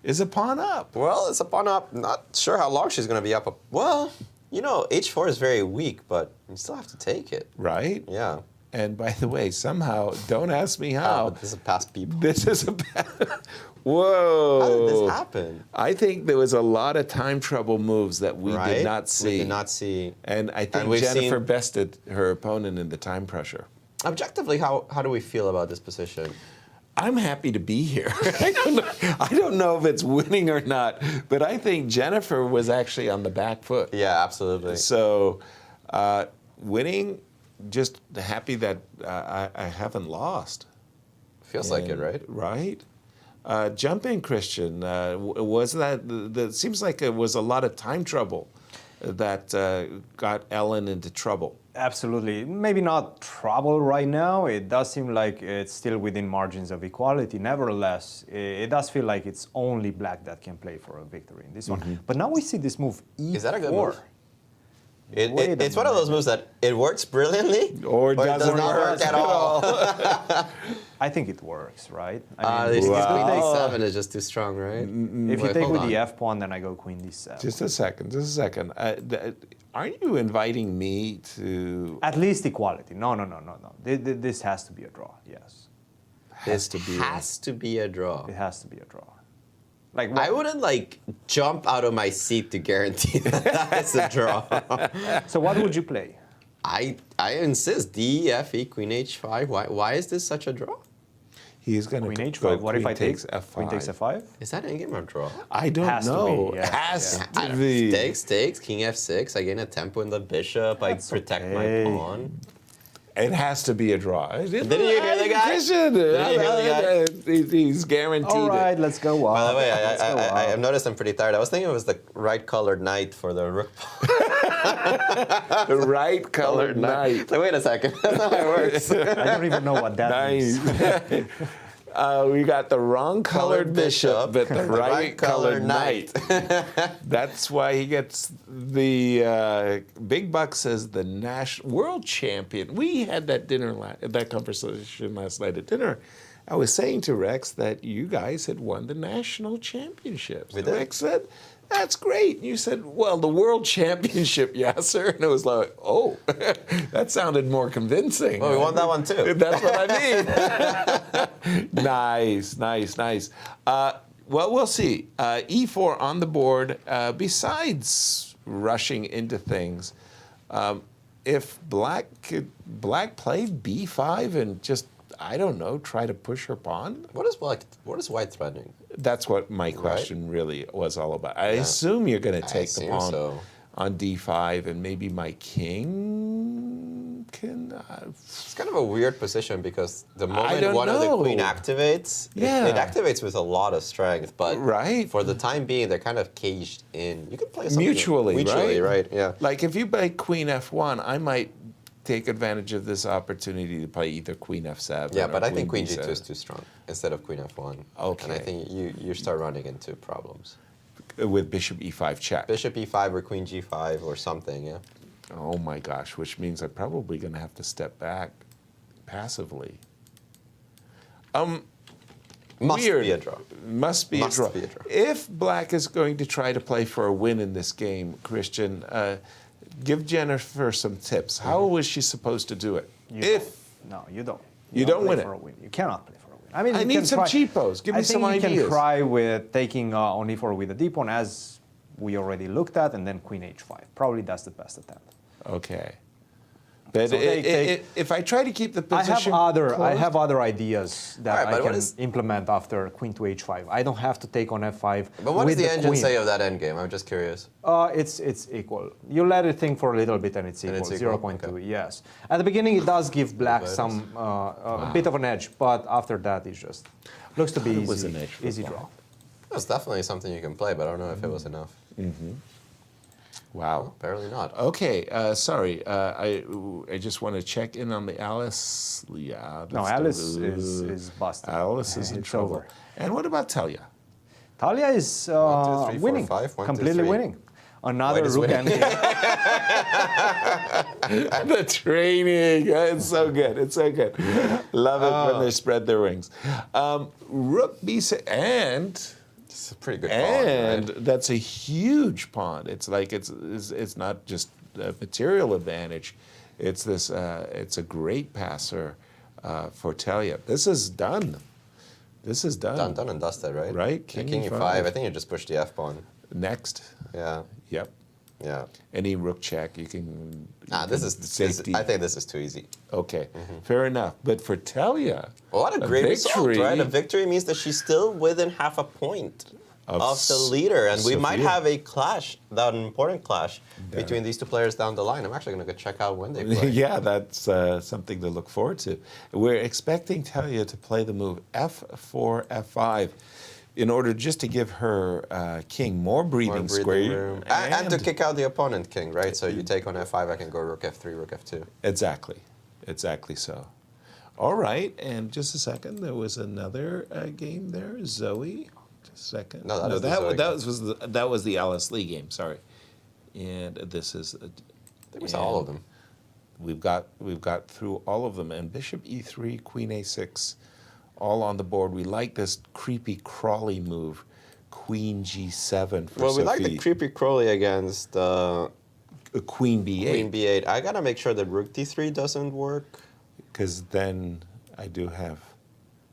Is a pawn up. Well, it's a pawn up. Not sure how long she's going to be up. Well, H4 is very weak, but you still have to take it. Right? Yeah. And by the way, somehow, don't ask me how. But this is past people. This is a Whoa. How did this happen? I think there was a lot of time trouble moves that we did not see. We did not see. And I think Jennifer bested her opponent in the time pressure. Objectively, how do we feel about this position? I'm happy to be here. I don't know if it's winning or not, but I think Jennifer was actually on the back foot. Yeah, absolutely. So winning, just happy that I haven't lost. Feels like it, right? Right. Jump in, Christian. Was that seems like it was a lot of time trouble that got Ellen into trouble. Absolutely. Maybe not trouble right now. It does seem like it's still within margins of equality. Nevertheless, it does feel like it's only black that can play for a victory in this one. But now we see this move E4. Is that a good move? It's one of those moves that it works brilliantly, or it does not work at all. I think it works, right? Queen D7 is just too strong, right? If you take with the F pawn, then I go Queen D7. Just a second. Aren't you inviting me to... At least equality. No. This has to be a draw, yes. Has to be a draw. It has to be a draw. Like I wouldn't jump out of my seat to guarantee that it's a draw. So what would you play? I insist D, F, E, Queen H5. Why is this such a draw? He's going to Queen H5. What if I take F5? Queen takes F5? Is that endgame or draw? I don't know. It has to be. Takes, King F6. I gain a tempo in the bishop. I protect my pawn. It has to be a draw. Didn't you hear the guy? He's guaranteed. All right, let's go on. By the way, I've noticed I'm pretty tired. I was thinking it was the right colored knight for the rook. The right colored knight. So wait a second. That's not how it works. I don't even know what that means. We got the wrong colored bishop, but the right colored knight. That's why he gets the Big Buck says the world champion. We had that that conversation last night at dinner. I was saying to Rex that you guys had won the national championships. We did. Rex said, "That's great." And you said, "Well, the world championship, Yasser." And it was like, "Oh, that sounded more convincing." Well, we won that one too. That's what I mean. Nice. Well, we'll see. E4 on the board. Besides rushing into things, if black played B5 and just, I don't know, try to push her pawn. What is white threatening? That's what my question really was all about. I assume you're going to take the pawn on D5, and maybe my king can... It's kind of a weird position because the moment one of the queen activates, it activates with a lot of strength, but for the time being, they're kind of caged in. You can play something mutually, right? Yeah. Like if you play queen F1, I might take advantage of this opportunity to play either queen F7. Yeah, but or I think queen B7. G2 is too strong instead of queen F1. Okay. And I think you start running into problems. With bishop E5 check. Bishop E5 or queen G5 or something, yeah. Oh my gosh, which means I'm probably going to have to step back passively. Must be a draw. Must be a draw. If black is going to try to play for a win in this game, Christian, give Jennifer some tips. How was she supposed to do it? No, you don't. You don't win it. You cannot play for a win. I mean, I need some cheapos. Give me some ideas. I think you can try with taking on E4 with a D pawn, as we already looked at, and then queen H5. Probably that's the best attempt. Okay. But So if I try to keep the position I have other ideas that I can is- implement after queen to H5. I don't have to take on F5. But what does with the engine queen. say of that endgame? I'm just curious. It's equal. You let it think for a little bit and it's equal. 0.2, yes. At the beginning, it does give black some a bit of an edge, but after that, it just looks to be easy draw. That's definitely something you can play, but I don't know if it was enough. Mm-hmm. Wow. Well, apparently not. Okay, sorry. I just want to check in on the Alice. Yeah. No, Alice is busted. Alice is in trouble. Over. And what about Thalia? Thalia is 1, 2, 3, 4, winning, 5, 1, 2, completely 3. winning. Another rook endgame. The training. It's so good. It's so good. Love it when they spread their wings. Rook B6 and... It's a pretty good pawn, and right? that's a huge pawn. It's like it's not just a material advantage. It's this. It's a great passer for Thalia. This is done. This is done. Done and dusted, right? Right. King E5. I think you just push the F pawn. Next. Yeah. Yep. Yeah. Any rook check you can. This is safety. I think this is too easy. Okay. Fair enough. But for Thalia, what a great result, right? A victory means that she's still within half a point of the leader, and we might have a clash, an important clash between these two players down the line. I'm actually going to go check out when they play. Yeah, that's something to look forward to. We're expecting Thalia to play the move F4, F5. in order just to give her king more breathing square. And to kick out the opponent king, right? So you take on f5, I can go rook f3, rook f2. Exactly. Exactly so. All right, and just a second, there was another game there, Zoey. Just a second. No, that was the Alice Lee game. Sorry, and this is. We saw all of them. We've got through all of them, and Bishop e3, Queen a6, all on the board. We like this creepy crawly move, Queen g7 for Well, we Sophie. like the creepy crawly against Queen b8. Queen b8. I gotta make sure that rook d3 doesn't work. Because then I do have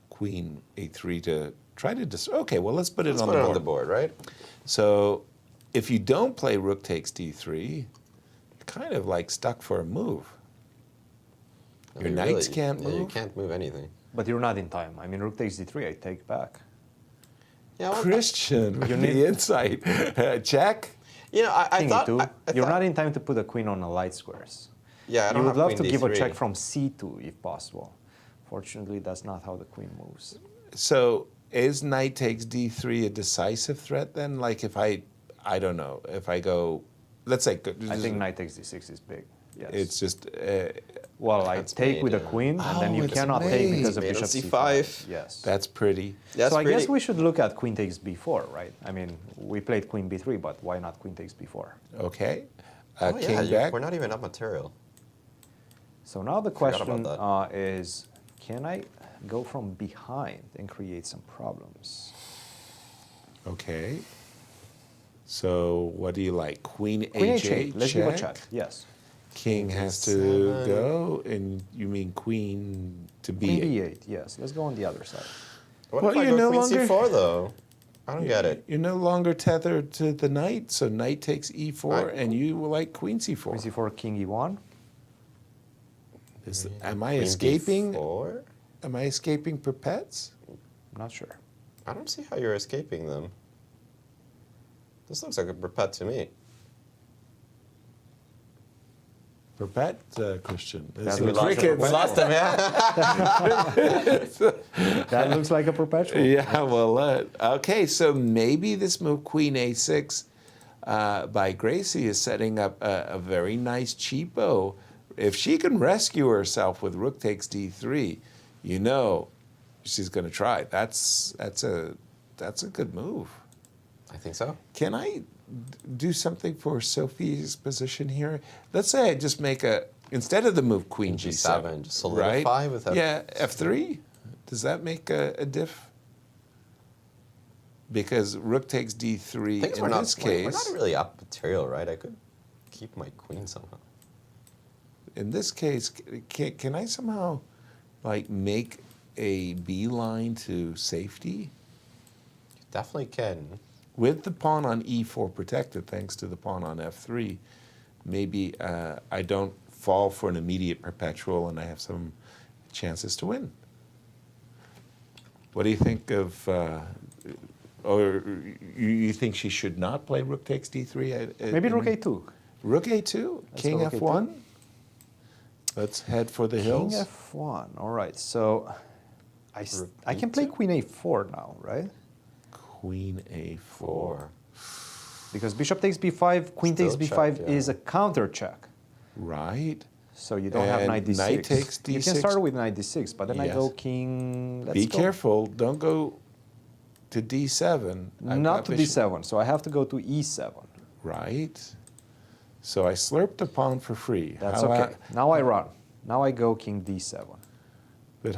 Queen a3 to try to okay, well, let's put it on the board, right? So if you don't play rook takes d3, you're kind of like stuck for a move. Your knights can't move. You can't move anything. But you're not in time. I mean, rook takes d3, I take back. Yeah, well, Christian, with the insight. Check. You know, I King thought... E2. You're not in time to put a queen on the light squares. Yeah, I don't You would have love to queen give a d3. check from c2 if possible. Fortunately, that's not how the queen moves. So is knight takes d3 a decisive threat then? Like if I don't know, if I go, let's say... I think knight takes d6 is big. Yes. It's just... well, I take with a queen, and then you cannot take because of bishop c5. Yes. That's pretty. So I guess we should look at queen takes b4, right? I mean, we played queen b3, but why not queen takes b4? Okay. King back. We're not even up material. So now the question is, can I go from behind and create some problems? Okay. So what do you like? Queen h8. Let's check? give a check. Yes. King has to go, and you mean queen to b8? Queen b8, yes. Let's go on the other side. What if I go queen c4, though? I don't get it. You're no longer tethered to the knight, so knight takes e4, and you will like queen c4. Queen c4, king e1. Am I escaping? Am I escaping perpets? Not sure. I don't see how you're escaping them. This looks like a perpet to me. Perpet, Christian. We lost him, yeah. That looks like a perpetual. Yeah, well, okay, so maybe this move, Queen a6, by Gracie is setting up a very nice cheapo. If she can rescue herself with rook takes d3, you know she's going to try. That's a good move. I think so. Can I do something for Sophie's position here? Let's say I just make instead of the move Queen g7, just solidify right? with F3. Yeah, f3. Does that make a diff? Because rook takes d3 in this case. We're not really up material, right? I could keep my queen somehow. In this case, can I somehow like make a beeline to safety? You definitely can. With the pawn on e4 protected, thanks to the pawn on f3, maybe I don't fall for an immediate perpetual and I have some chances to win. What do you think of, or you think she should not play rook takes d3? Maybe rook a2. Rook a2? King rook f1? A2. Let's head for the hills. King f1. All right, so I can play queen a4 now, right? Queen a4. Because bishop takes b5, queen takes b5 is a counter check. Right. So you don't have knight d6. Knight takes d6. You can start with knight d6, but then I go king. Be careful. Don't go to d7. Not to d7, so I have to go to e7. Right. So I slurped the pawn for free. That's okay. Now I run. Now I go king d7. But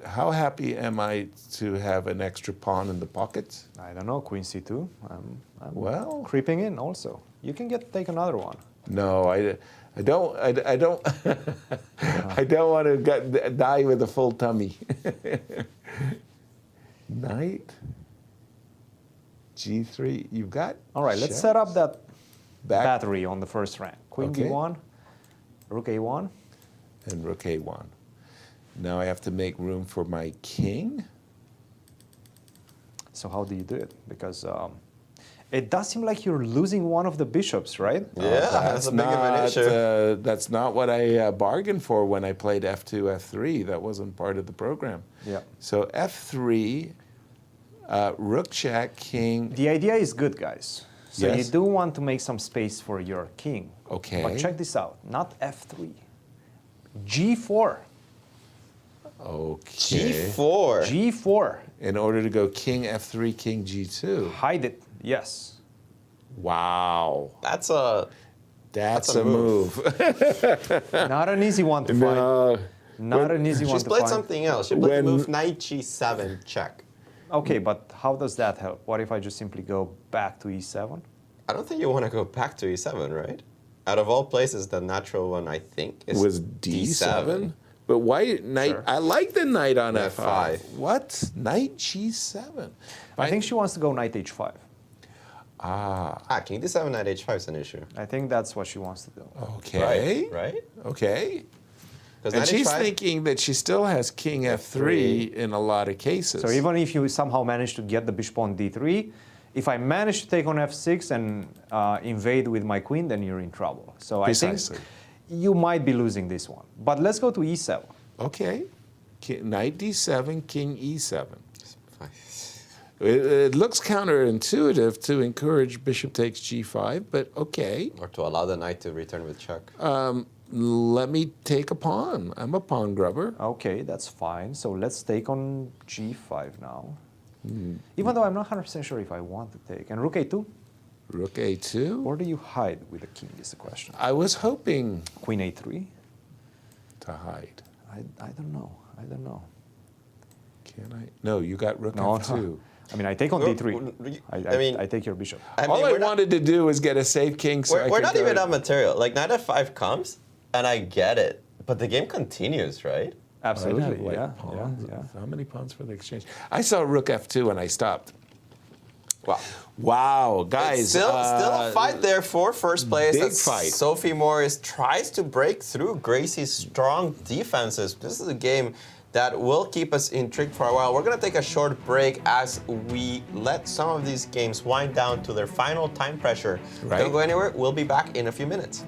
how happy am I to have an extra pawn in the pocket? I don't know, queen c2. I'm well, creeping in also. You can take another one. No, I don't. I don't. I don't want to die with a full tummy. Knight. G3. You've got. All right. Let's set up that battery on the first rank. Queen b1, rook a1, and rook a1. Now I have to make room for my king. So how do you do it? Because it does seem like you're losing one of the bishops, right? Yeah, that's a big of an issue. That's not what I bargained for when I played f2, f3. That wasn't part of the program. Yeah. So f3, Rook check, king. The idea is good, guys. So Yes. you do want to make some space for your king. Okay. But check this out. Not f3. g4. Okay. G4. G4. In order to go king f3, king g2. Hide it. Yes. Wow. That's a move. Not an easy one to find. Not an easy one She's to played find. something else. She played the move knight g7 check. Okay, but how does that help? What if I just simply go back to e7? I don't think you want to go back to e7, right? Out of all places, the natural one, I think, is Was d7? But white knight, Sure. I like the knight on f5. F5. What? Knight g7. I think she wants to go knight h5. King d7, knight h5 is an issue. I think that's what she wants to do. Okay. Right? Okay. 'Cause And knight she's h5 thinking that she still has king f3 in a lot of cases. So even if you somehow manage to get the bishop on d3, if I manage to take on f6 and invade with my queen, then you're in trouble. So Precisely. I think you might be losing this one. But let's go to e7. Okay. Knight d7, king e7. It looks counterintuitive to encourage bishop takes g5, but okay. Or to allow the knight to return with check. Let me take a pawn. I'm a pawn grubber. Okay, that's fine. So let's take on g5 now. Even though I'm not 100% sure if I want to take. And rook a2? Rook a2? Or do you hide with the king is the question. I was hoping Queen a3? to hide. I don't know. I don't know. Can I? No, you got rook No, f2. no. I mean, I take on d3. I take your bishop. All I wanted to do was get a safe king so I We're could not go even to- on material. Like knight f5 comes, and I get it. But the game continues, right? Absolutely, I'd have, like, yeah, pawns. yeah. How many pawns for the exchange? I saw rook f2 and I stopped. Wow. Wow, guys. It's still a fight there for first place. Big as fight. Sophie Morris tries to break through Gracie's strong defenses. This is a game that will keep us intrigued for a while. We're going to take a short break as we let some of these games wind down to their final time pressure. Right. Don't go anywhere. We'll be back in a few minutes.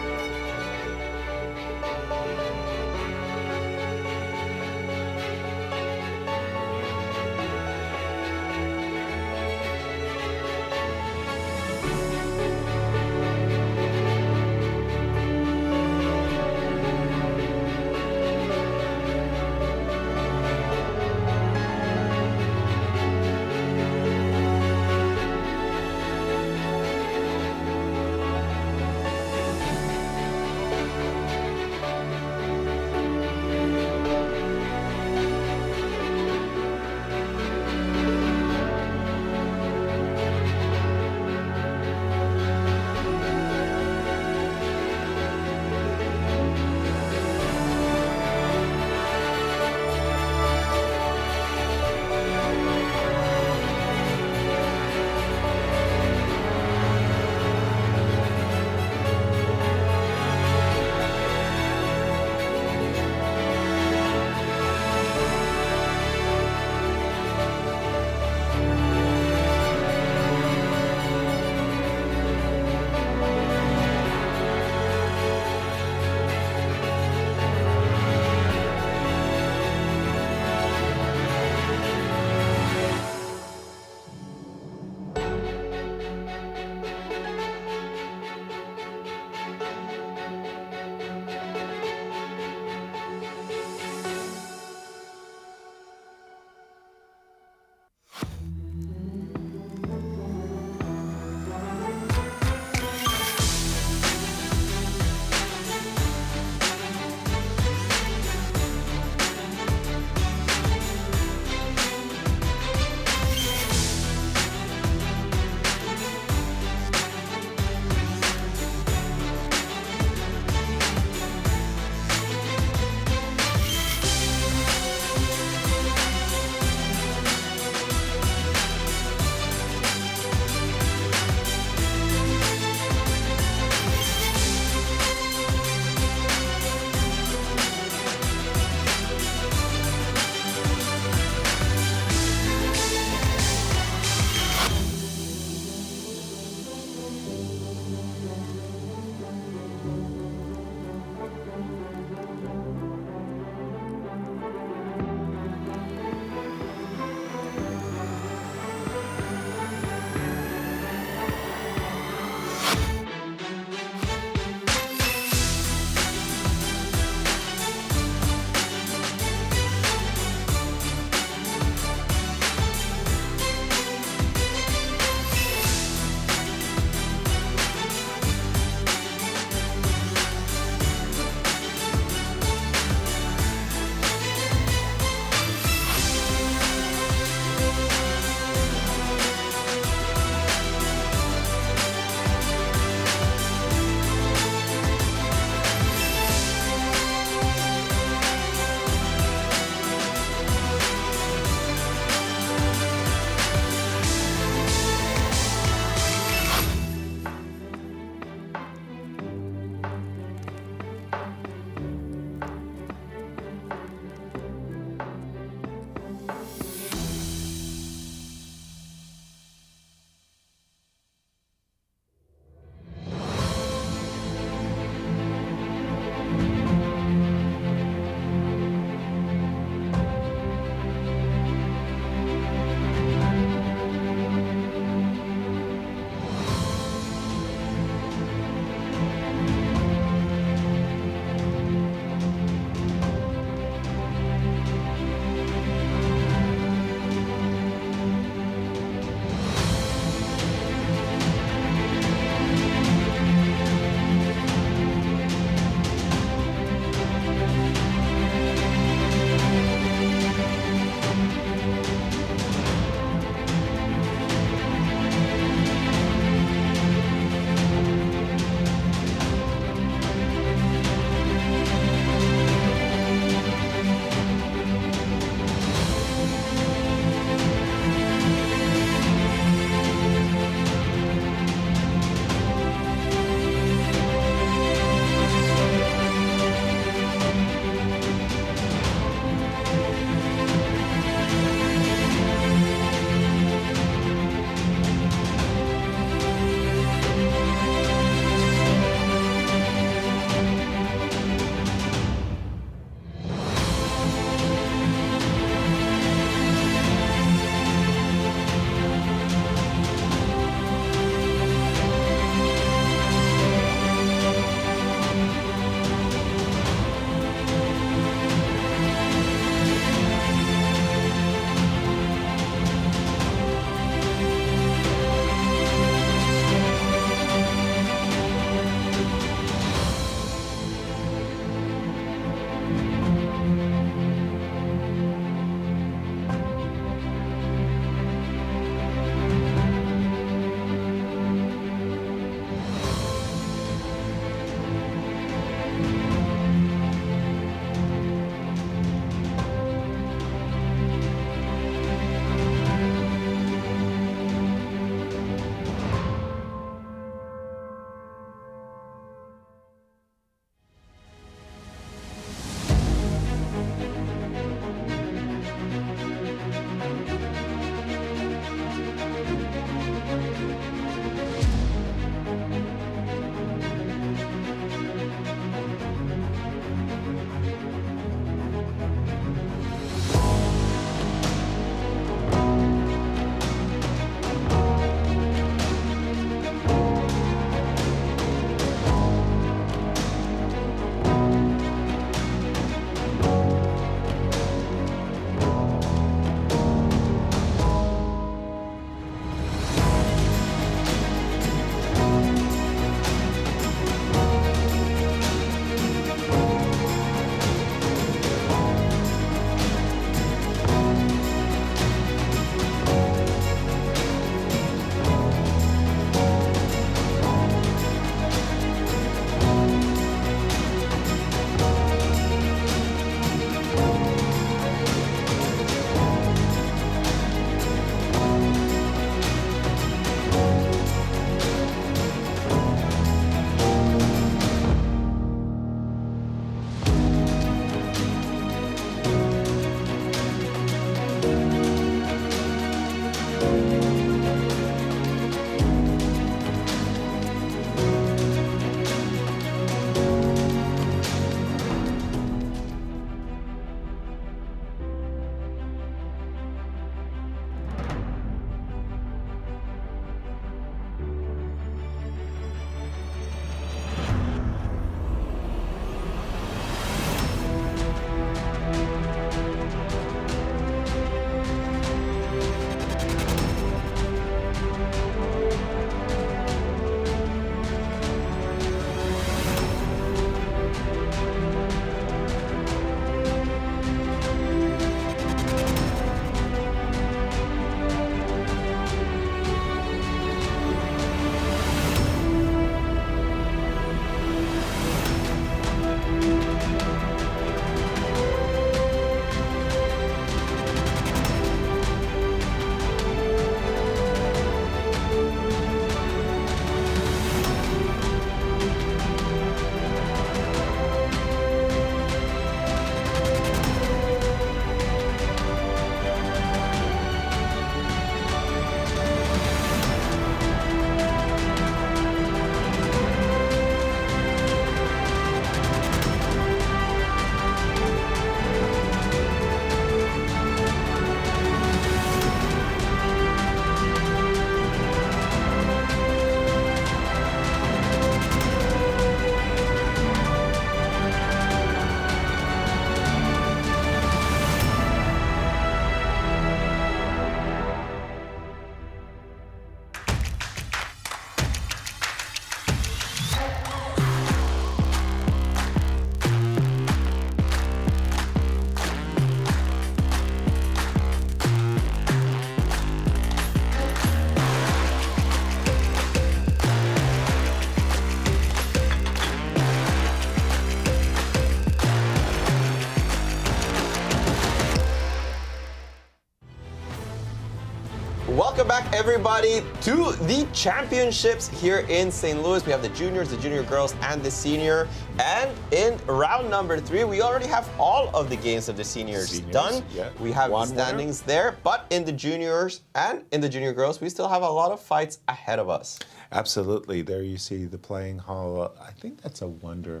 everybody, to the championships here in St. Louis. We have the juniors, the junior girls, and the senior. And in round number 3, we already have all of the games of the seniors done. Yeah. We have the standings there, but in the juniors and in the junior girls, we still have a lot of fights ahead of us. Absolutely. There you see the playing hall. I think that's Awonder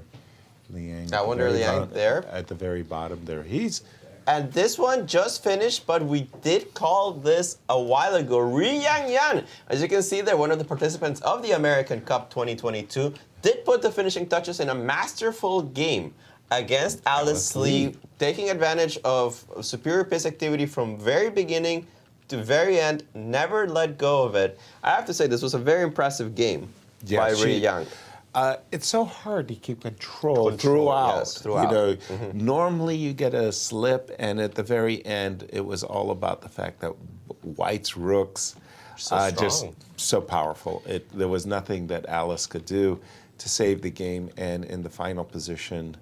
Liang. Awonder Liang there. At the very bottom there. And this one just finished, but we did call this a while ago. Ruiyang Yan, as you can see there, one of the participants of the American Cup 2022, did put the finishing touches in a masterful game against Alice Lee, taking advantage of superior pace activity from very beginning to very end, never let go of it. I have to say, this was a very impressive game by Ruiyang. It's so hard to keep control throughout. Yes, throughout. You know, normally you get a slip, and at the very end, it was all about the fact that White's rooks just so powerful. There was nothing that Alice could do to save the game, and in the final position,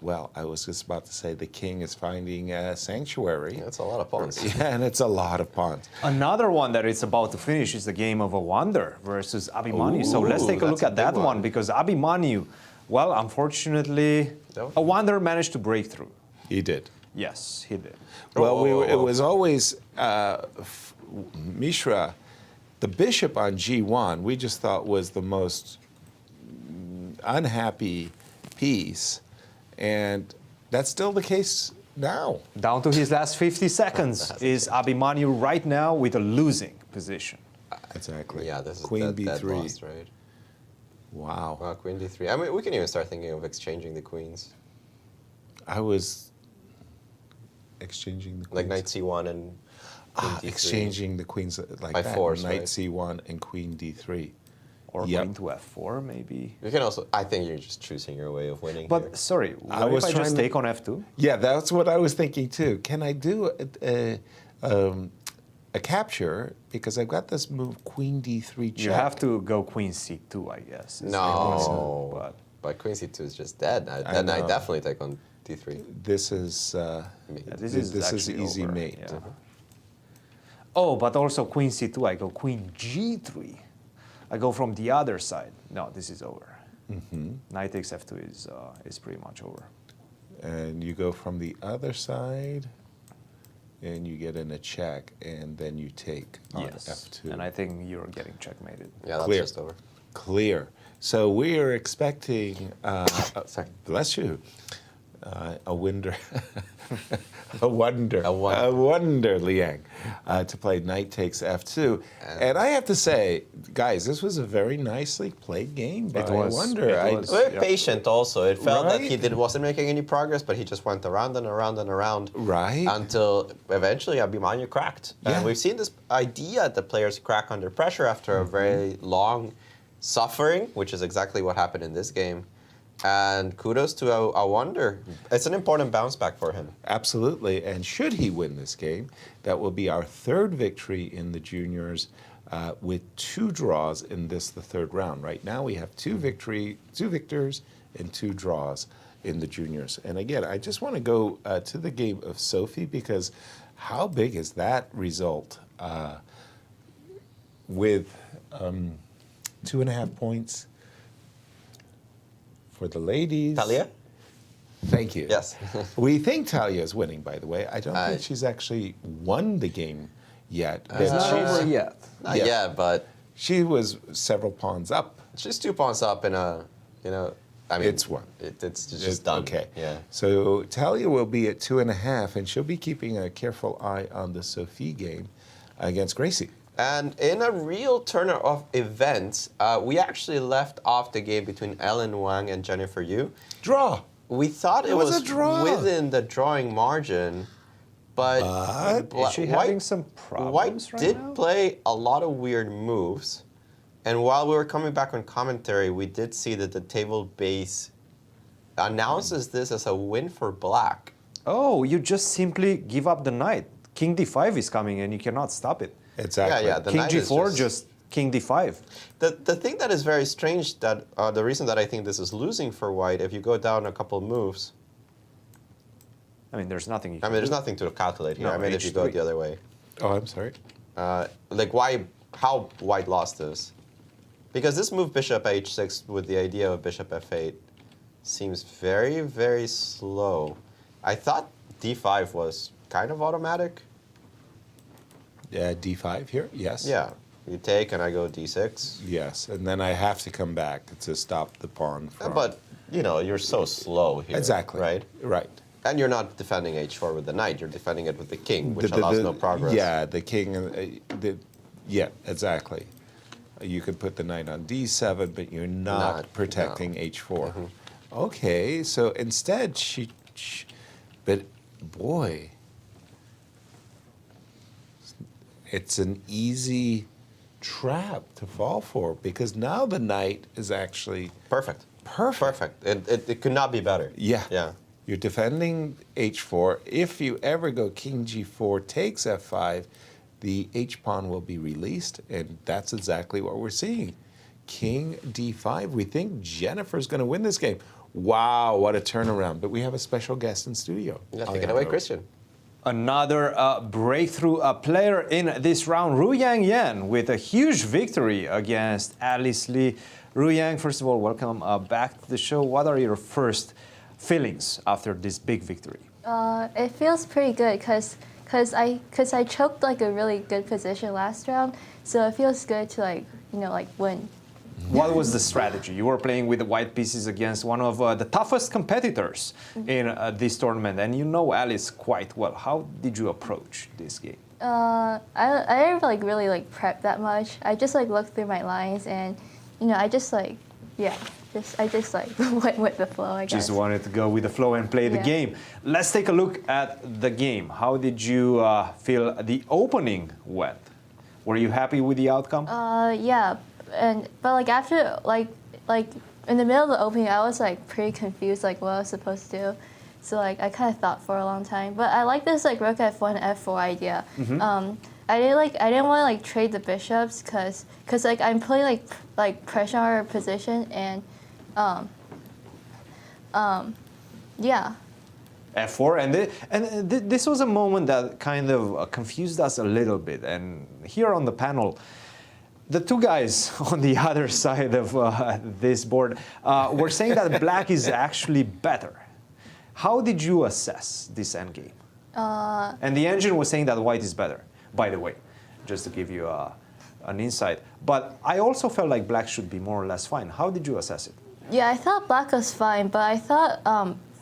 well, I was just about to say the king is finding a sanctuary. That's a lot of pawns. Yeah, and it's a lot of pawns. Another one that is about to finish is the game of Awonder versus Abhi Mishra. So let's take a look at that one, because Abhi Mishra, well, unfortunately, Awonder managed to break through. He did. Yes, he did. Well, it was always Mishra, the bishop on G1, we just thought was the most unhappy piece. And that's still the case now. Down to his last 50 seconds is Abhi Mishra right now with a losing position. Exactly. Yeah, this is Queen dead B3. lost, right? Wow. Wow, Queen D3. I mean, we can even start thinking of exchanging the queens. I was exchanging the queens. Like Knight C1 and Queen D3. Exchanging the queens like by that. force, Knight right? C1 and Queen D3. Or Queen to F4, maybe. You can also, I think you're just choosing your way of winning. But here. sorry, what if I just take on F2? Yeah, that's what I was thinking too. Can I do a capture? Because I've got this move Queen D3 check. You have to go Queen C2, I guess. No, but Queen C2 is just dead. Then I definitely take on D3. This is this is easy over, mate. yeah. Oh, but also Queen C2, I go Queen G3. I go from the other side. No, this is over. Knight takes F2 is pretty much over. And you go from the other side, and you get in a check, and then you take on F2. And I think you're getting checkmated. Yeah, that's just over. Clear. So we are expecting, bless you, a Wonder Liang to play Knight takes F2. And I have to say, guys, this was a very nicely played game by Wonder. Very patient also. It felt that he wasn't making any progress, but he just went around and around and around. Right. Until eventually Abhi Mishra cracked. Yeah. And we've seen this idea that players crack under pressure after a very long suffering, which is exactly what happened in this game. And kudos to Awonder. It's an important bounce back for him. Absolutely. And should he win this game, that will be our third victory in the juniors with 2 draws in the third round. Right now we have 2 victors and 2 draws in the juniors. And again, I just want to go to the game of Sophie, because how big is that result with 2.5 points for the ladies? Thalia? Thank you. Yes. We think Thalia is winning, by the way. I don't think she's actually won the game yet. It's not over yet. Not yet, but she was several pawns up. She's 2 pawns up in a, I mean, it's one. It's just done. Okay. Yeah. So Thalia will be at 2.5, and she'll be keeping a careful eye on the Sophie game against Gracie. And in a real turn of events, we actually left off the game between Ellen Wang and Jennifer Yu. Draw. We thought it was a draw within the drawing margin, but is she having some problems White did play a lot of weird moves. And while we were coming back on commentary, we did see that the table base announces this as a win for Black. Oh, you just simply give up the knight. King D5 is coming and you cannot stop it. Exactly. Yeah, the King knight G4, is just King D5. The thing that is very strange, that the reason that I think this is losing for White, if you go down a couple moves. I mean, there's nothing you can I mean, there's do. nothing to calculate here. No, I mean, if you go H3. the other way. Oh, I'm sorry. how white lost this. Because this move bishop h6 with the idea of bishop f8 seems very, very slow. I thought d5 was kind of automatic. d5 here, yes. Yeah, you take and I go d6. Yes, and then I have to come back to stop the pawn from... But, you know, you're so slow here. Exactly. Right? Right. And you're not defending h4 with the knight, you're defending it with the king, which allows no progress. Yeah, the king, yeah, exactly. You could put the knight on d7, but you're not protecting h4. Okay, so instead but boy, it's an easy trap to fall for because now the knight is actually... Perfect. It could not be better. Yeah. Yeah. You're defending h4. If you ever go king g4 takes f5, the h-pawn will be released, and that's exactly what we're seeing. King d5. We think Jennifer's going to win this game. Wow, what a turnaround. But we have a special guest in studio. Yeah, take it away, Christian. Another breakthrough player in this round, Ruiyang Yan, with a huge victory against Alice Lee. Ruiyang, first of all, welcome back to the show. What are your first feelings after this big victory? It feels pretty good because I choked like a really good position last round, so it feels good to win. What was the strategy? You were playing with the white pieces against one of the toughest competitors in this tournament, and you know Alice quite well. How did you approach this game? I didn't really prep that much. I just looked through my lines, and I just went with the flow, I guess. Just wanted to go with the flow and play the game. Let's take a look at the game. How did you feel the opening went? Were you happy with the outcome? Yeah, but after in the middle of the opening, I was pretty confused what I was supposed to do. So I kind of thought for a long time. But I like this rook f1 f4 idea. I didn't want to trade the bishops because I'm playing pressure on our position and yeah. F4, and this was a moment that kind of confused us a little bit. And here on the panel, the two guys on the other side of this board were saying that black is actually better. How did you assess this endgame? And the engine was saying that white is better, by the way, just to give you an insight. But I also felt like black should be more or less fine. How did you assess it? Yeah, I thought black was fine, but I thought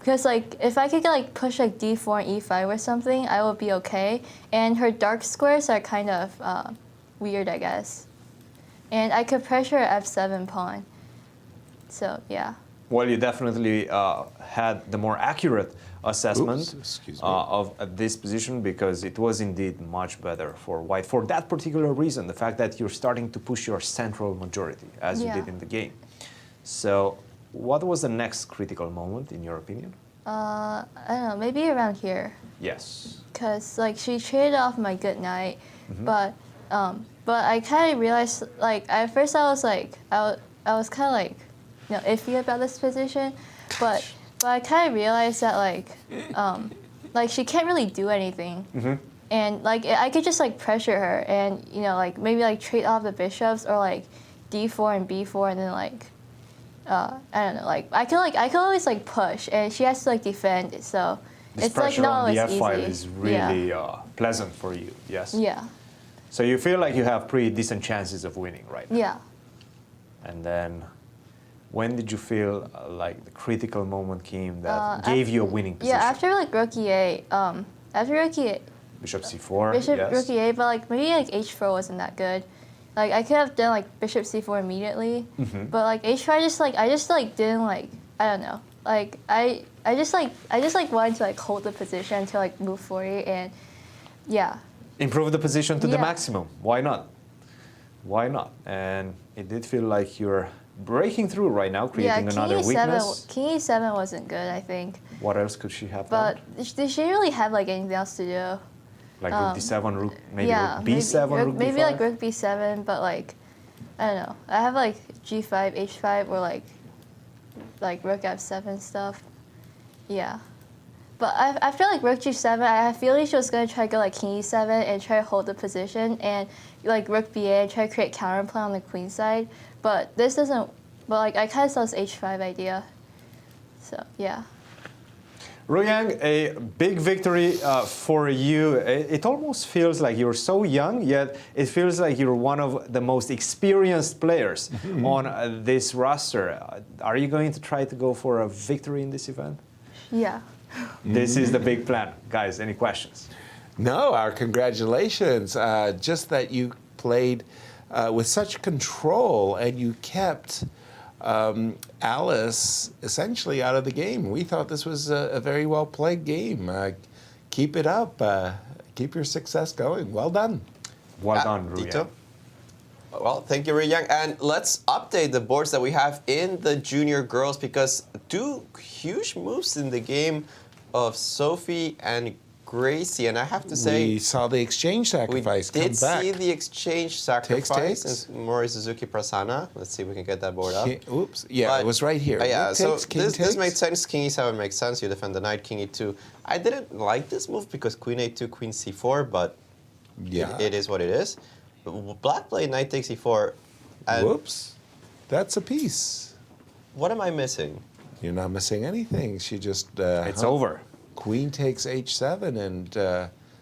because if I could push d4 and e5 or something, I would be okay. And her dark squares are kind of weird, I guess. And I could pressure f7 pawn. So yeah. Well, you definitely had the more accurate assessment of this position because it was indeed much better for white for that particular reason, the fact that you're starting to push your central majority as you did in the game. So what was the next critical moment in your opinion? I don't know, maybe around here. Yes. Because she traded off my good knight, but I kind of realized at first I was I was kind of iffy about this position, but I kind of realized that she can't really do anything, and I could just pressure her and maybe trade off the bishops or d4 and b4 and then I don't know I can always push and she has to defend, so this it's pressure not on the always f5 easy. is really pleasant for you. Yes. Yeah. So you feel like you have pretty decent chances of winning right now. Yeah. And then, when did you feel like the critical moment came that gave you a winning position? Yeah, after rook e8. After rook e8. Bishop c4. Bishop yes. rook e8, but maybe h4 wasn't that good. I could have done bishop c4 immediately, but h4 I just didn't I don't know. I just wanted to hold the position until move forward and yeah. Improve the position to the maximum. Why not? Why not? And it did feel like you're breaking through right now, creating another weakness. King e7 wasn't good, I think. What else could she have done? done? But she didn't really have anything else to do. Like rook d7, rook, maybe rook b7, rook d5? Maybe rook b7, but I don't know. I have g5, h5, or rook f7 stuff. Yeah. But I feel like rook g7, I feel like she was going to try to go like king e7 and try to hold the position, and like rook ba and try to create counterplay on the queen side. But this doesn't, but like I kind of saw this h5 idea. So yeah. Ruiyang, a big victory for you. It almost feels like you're so young, yet it feels like you're one of the most experienced players on this roster. Are you going to try to go for a victory in this event? Yeah. This is the big plan. Guys, any questions? No, our congratulations. Just that you played with such control and you kept Alice essentially out of the game. We thought this was a very well played game. Keep it up. Keep your success going. Well done. Well done, Ruiyang. Well, thank you, Ruiyang. And let's update the boards that we have in the junior girls, because two huge moves in the game of Sophie and Gracie, and I have to say, we saw the exchange sacrifice. We did come back. see the exchange sacrifice. Takes. Morris-Suzuki Prasanna. Let's see if we can get that board up. Oops. Yeah, it was right here. Yeah, so takes, this makes sense. King e7 makes sense. You defend the knight. King e2. I didn't like this move because queen a2, queen c4, but yeah, it is what it is. Black played knight takes e4. And whoops. That's a piece. What am I missing? You're not missing anything. She just... it's over. Queen takes h7, and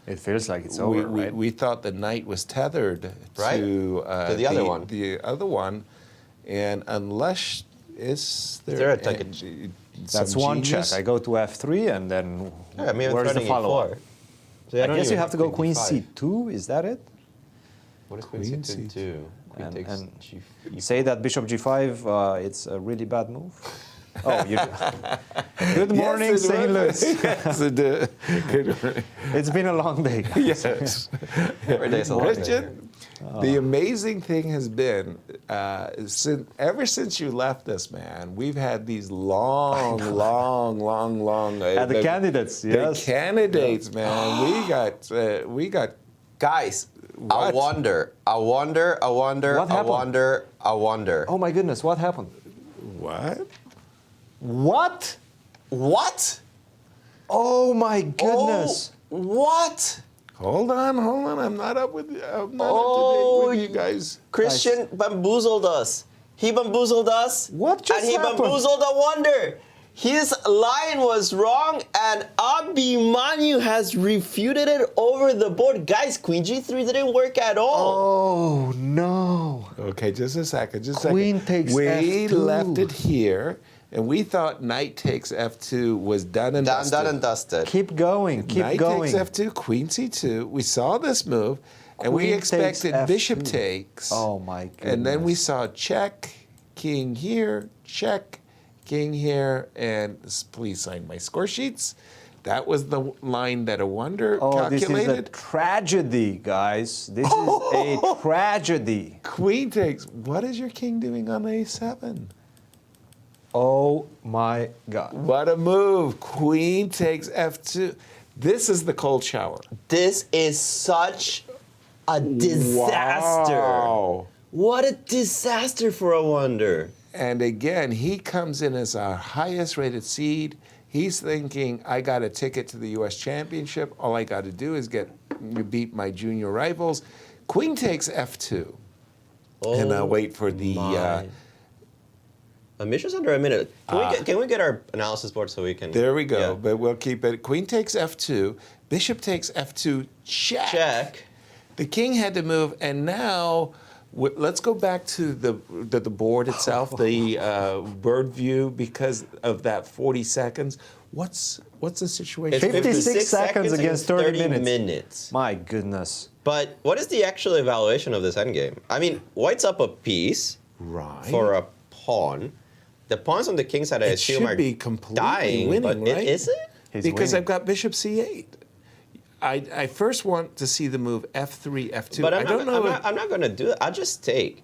it feels like it's over, right? We thought the knight was tethered to the other one. The other one, and unless is there like that's one check. I go to f3, and then where's the follow-up? So I guess you have to go queen c2. Is that it? What is queen c2 do? And say that bishop g5. It's a really bad move. Oh, you good morning, yes, St. Louis. Yes, good morning. It's been a long day. Yes. Christian, the amazing thing has been, ever since you left us, man, we've had these long. The candidates, yes. The candidates, man. We got. Guys, what? I wonder. What happened? I wonder. Oh my goodness, what happened? What? What? What? Oh my goodness. Oh, what? Hold on. I'm not up with up to date with you guys. Christian bamboozled us. He bamboozled us. What just happened? And he bamboozled Awonder. His line was wrong, and Abhi Mishra has refuted it over the board. Guys, queen g3 didn't work at all. Oh, no. Okay, just a second. Queen takes we f2. left it here, and we thought knight takes f2 was done and dusted. Done and dusted. Keep going. Knight takes f2, queen c2. We saw this move, and we expected bishop takes. Oh, my goodness. And then we saw check, king here, check, king here, and please sign my score sheets. That was the line that Awonder calculated. This is a tragedy, guys. This is a tragedy. Queen takes. What is your king doing on a7? Oh my God. What a move. Queen takes f2. This is the cold shower. This is such a disaster. Wow. What a disaster for Awonder. And again, he comes in as our highest rated seed. He's thinking, I got a ticket to the U.S. Championship. All I got to do is beat my junior rivals. Queen takes f2. And I'll wait for the... Mishra's under a minute. Can we get our analysis board so we can... There we go, but we'll keep it. Queen takes f2. Bishop takes f2, check. The king had to move, and now... Let's go back to the board itself, the bird view, because of that 40 seconds. What's the situation? It's 56 seconds against 30 minutes. My goodness. But what is the actual evaluation of this endgame? I mean, white's up a piece for a pawn. The pawns on the king's side, I assume, are dying. Winning, but right? is it? Because I've got bishop c8. I first want to see the move f3, f2. But I'm not going to do it. I'll just take.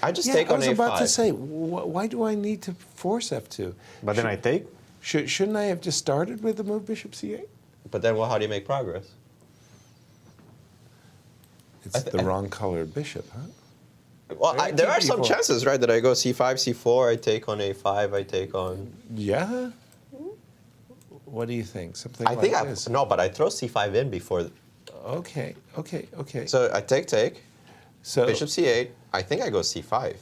I just take on a5. I was about to say, why do I need to force f2? But then I take? Shouldn't I have just started with the move bishop c8? But then, how do you make progress? It's the wrong colored bishop, huh? Well, there are some chances, right, that I go c5, c4, I take on a5, I take on... Yeah? What do you think? Something I like think this? no, but I throw c5 in before. Okay. So I take. So bishop c8. I think I go c5.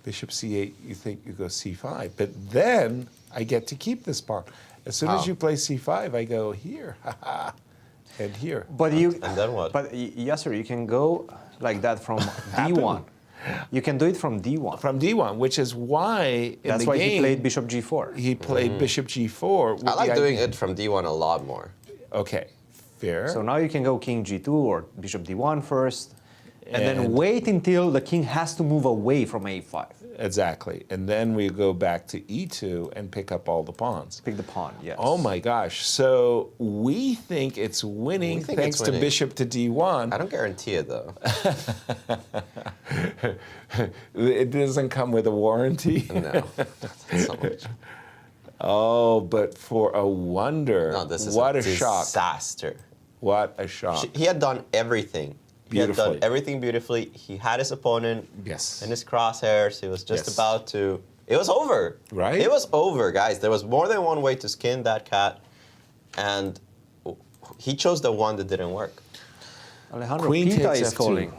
Bishop c8, you think you go c5. But then I get to keep this pawn. As soon as you play c5, I go here. And here. But and then what? But Yasser, you can go like that from d1. You can do it from d1. From d1, which is why in That's the why game, he played bishop g4. He played bishop g4. With I like the doing idea. it from d1 a lot more. Okay, fair. So now you can go king g2 or bishop d1 first, and then wait until the king has to move away from a5. Exactly. And then we go back to e2 and pick up all the pawns. Pick the pawn, yes. Oh my gosh. So we think it's winning thanks to bishop to d1. I don't guarantee it though. It doesn't come with a warranty? No. Not so much. Oh, but for a wonder. No, this is what a shock. disaster. What a shock. He had done everything. He had done everything beautifully. He had his opponent in his crosshairs. He was just about to. It was over. Right? It was over, guys. There was more than one way to skin that cat, and he chose the one that didn't work. Alejandro, Queen Pita takes is F2. calling.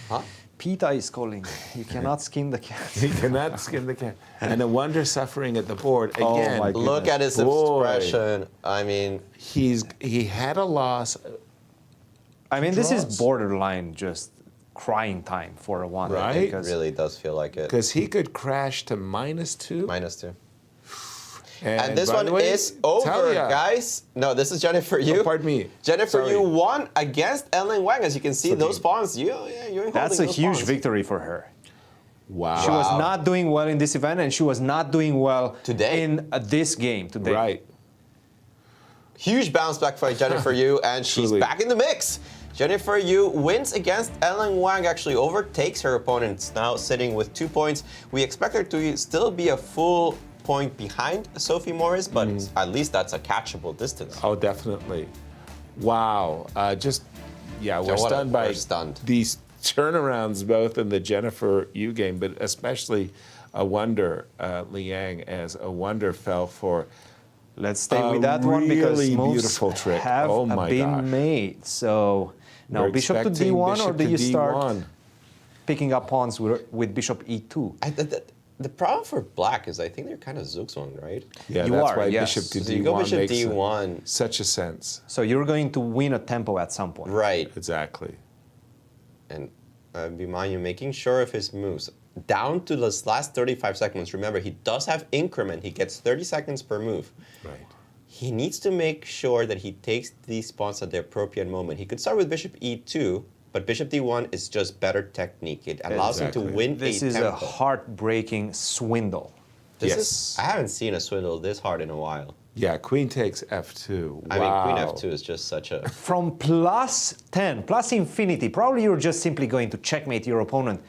Huh? Pita is calling. You cannot skin the cat. He cannot skin the cat. And a wonder suffering at the board again. my Look at his expression. I mean, he had a loss. I mean, this is Draws. borderline just crying time for a one. Right? it Because really does feel like it. Because he could crash to -2. -2. And this by one the way, is over, Thalia. guys. No, this is Jennifer Yu. Oh, pardon me. Jennifer Sorry. Yu won against Ellen Wang. As you can see, those pawns, you're that's a those huge pawns. victory for her. Wow. She was not doing well in this event, and she was not doing well Today. in this game today. Right. Huge bounce back for Jennifer Yu, and she's Truly. back in the mix. Jennifer Yu wins against Ellen Wang, actually overtakes her opponent, now sitting with 2 points. We expect her to still be a full point behind Sophie Morris, but at least that's a catchable distance. Oh, definitely. Wow. We're stunned by these turnarounds, both in the Jennifer Yu game, but especially Awonder Liang, as Awonder fell for. Let's stay with that one because really moves beautiful trick. have Oh my been gosh. made. So now We're bishop to expecting d1, or bishop do to you start D1. picking up pawns with bishop e2? The problem for black is I think they're kind of zugzwang, right? Yeah, You that's are, why yes. bishop to So d1 you go bishop makes d1. such a sense. So you're going to win a tempo at some point. Right. Exactly. And Abhimanyu making sure of his moves. Down to those last 35 seconds. Remember, he does have increment. He gets 30 seconds per move. Right. He needs to make sure that he takes these pawns at the appropriate moment. He could start with bishop e2, but bishop d1 is just better technique. It allows him to win This a is tempo. a heartbreaking swindle. I haven't seen a swindle this hard in a while. Yeah, queen takes f2. I mean, queen Wow. f2 is just such a... From +10, plus infinity, probably you're just simply going to checkmate your opponent,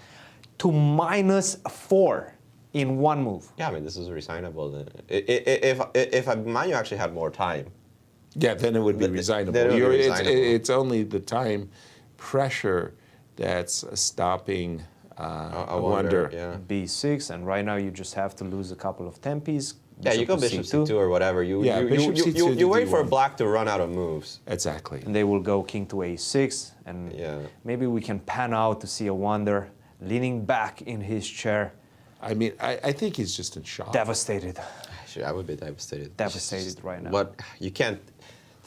to -4 in one move. Yeah, I mean, this is resignable. If Abhimanyu actually had more time. Yeah, then it would be resignable. then it would be It's- resignable. It's only the time pressure that's stopping Awonder. Yeah. b6, and right now you just have to lose a couple of tempis. Yeah, you go bishop c2 or whatever. You bishop C2 you to wait for D1. black to run out of moves. Exactly. And they will go king to a6, and maybe we can pan out to see Awonder leaning back in his chair. I mean, I think he's just in shock. Devastated. Actually, I would be devastated. Devastated right now. What you can't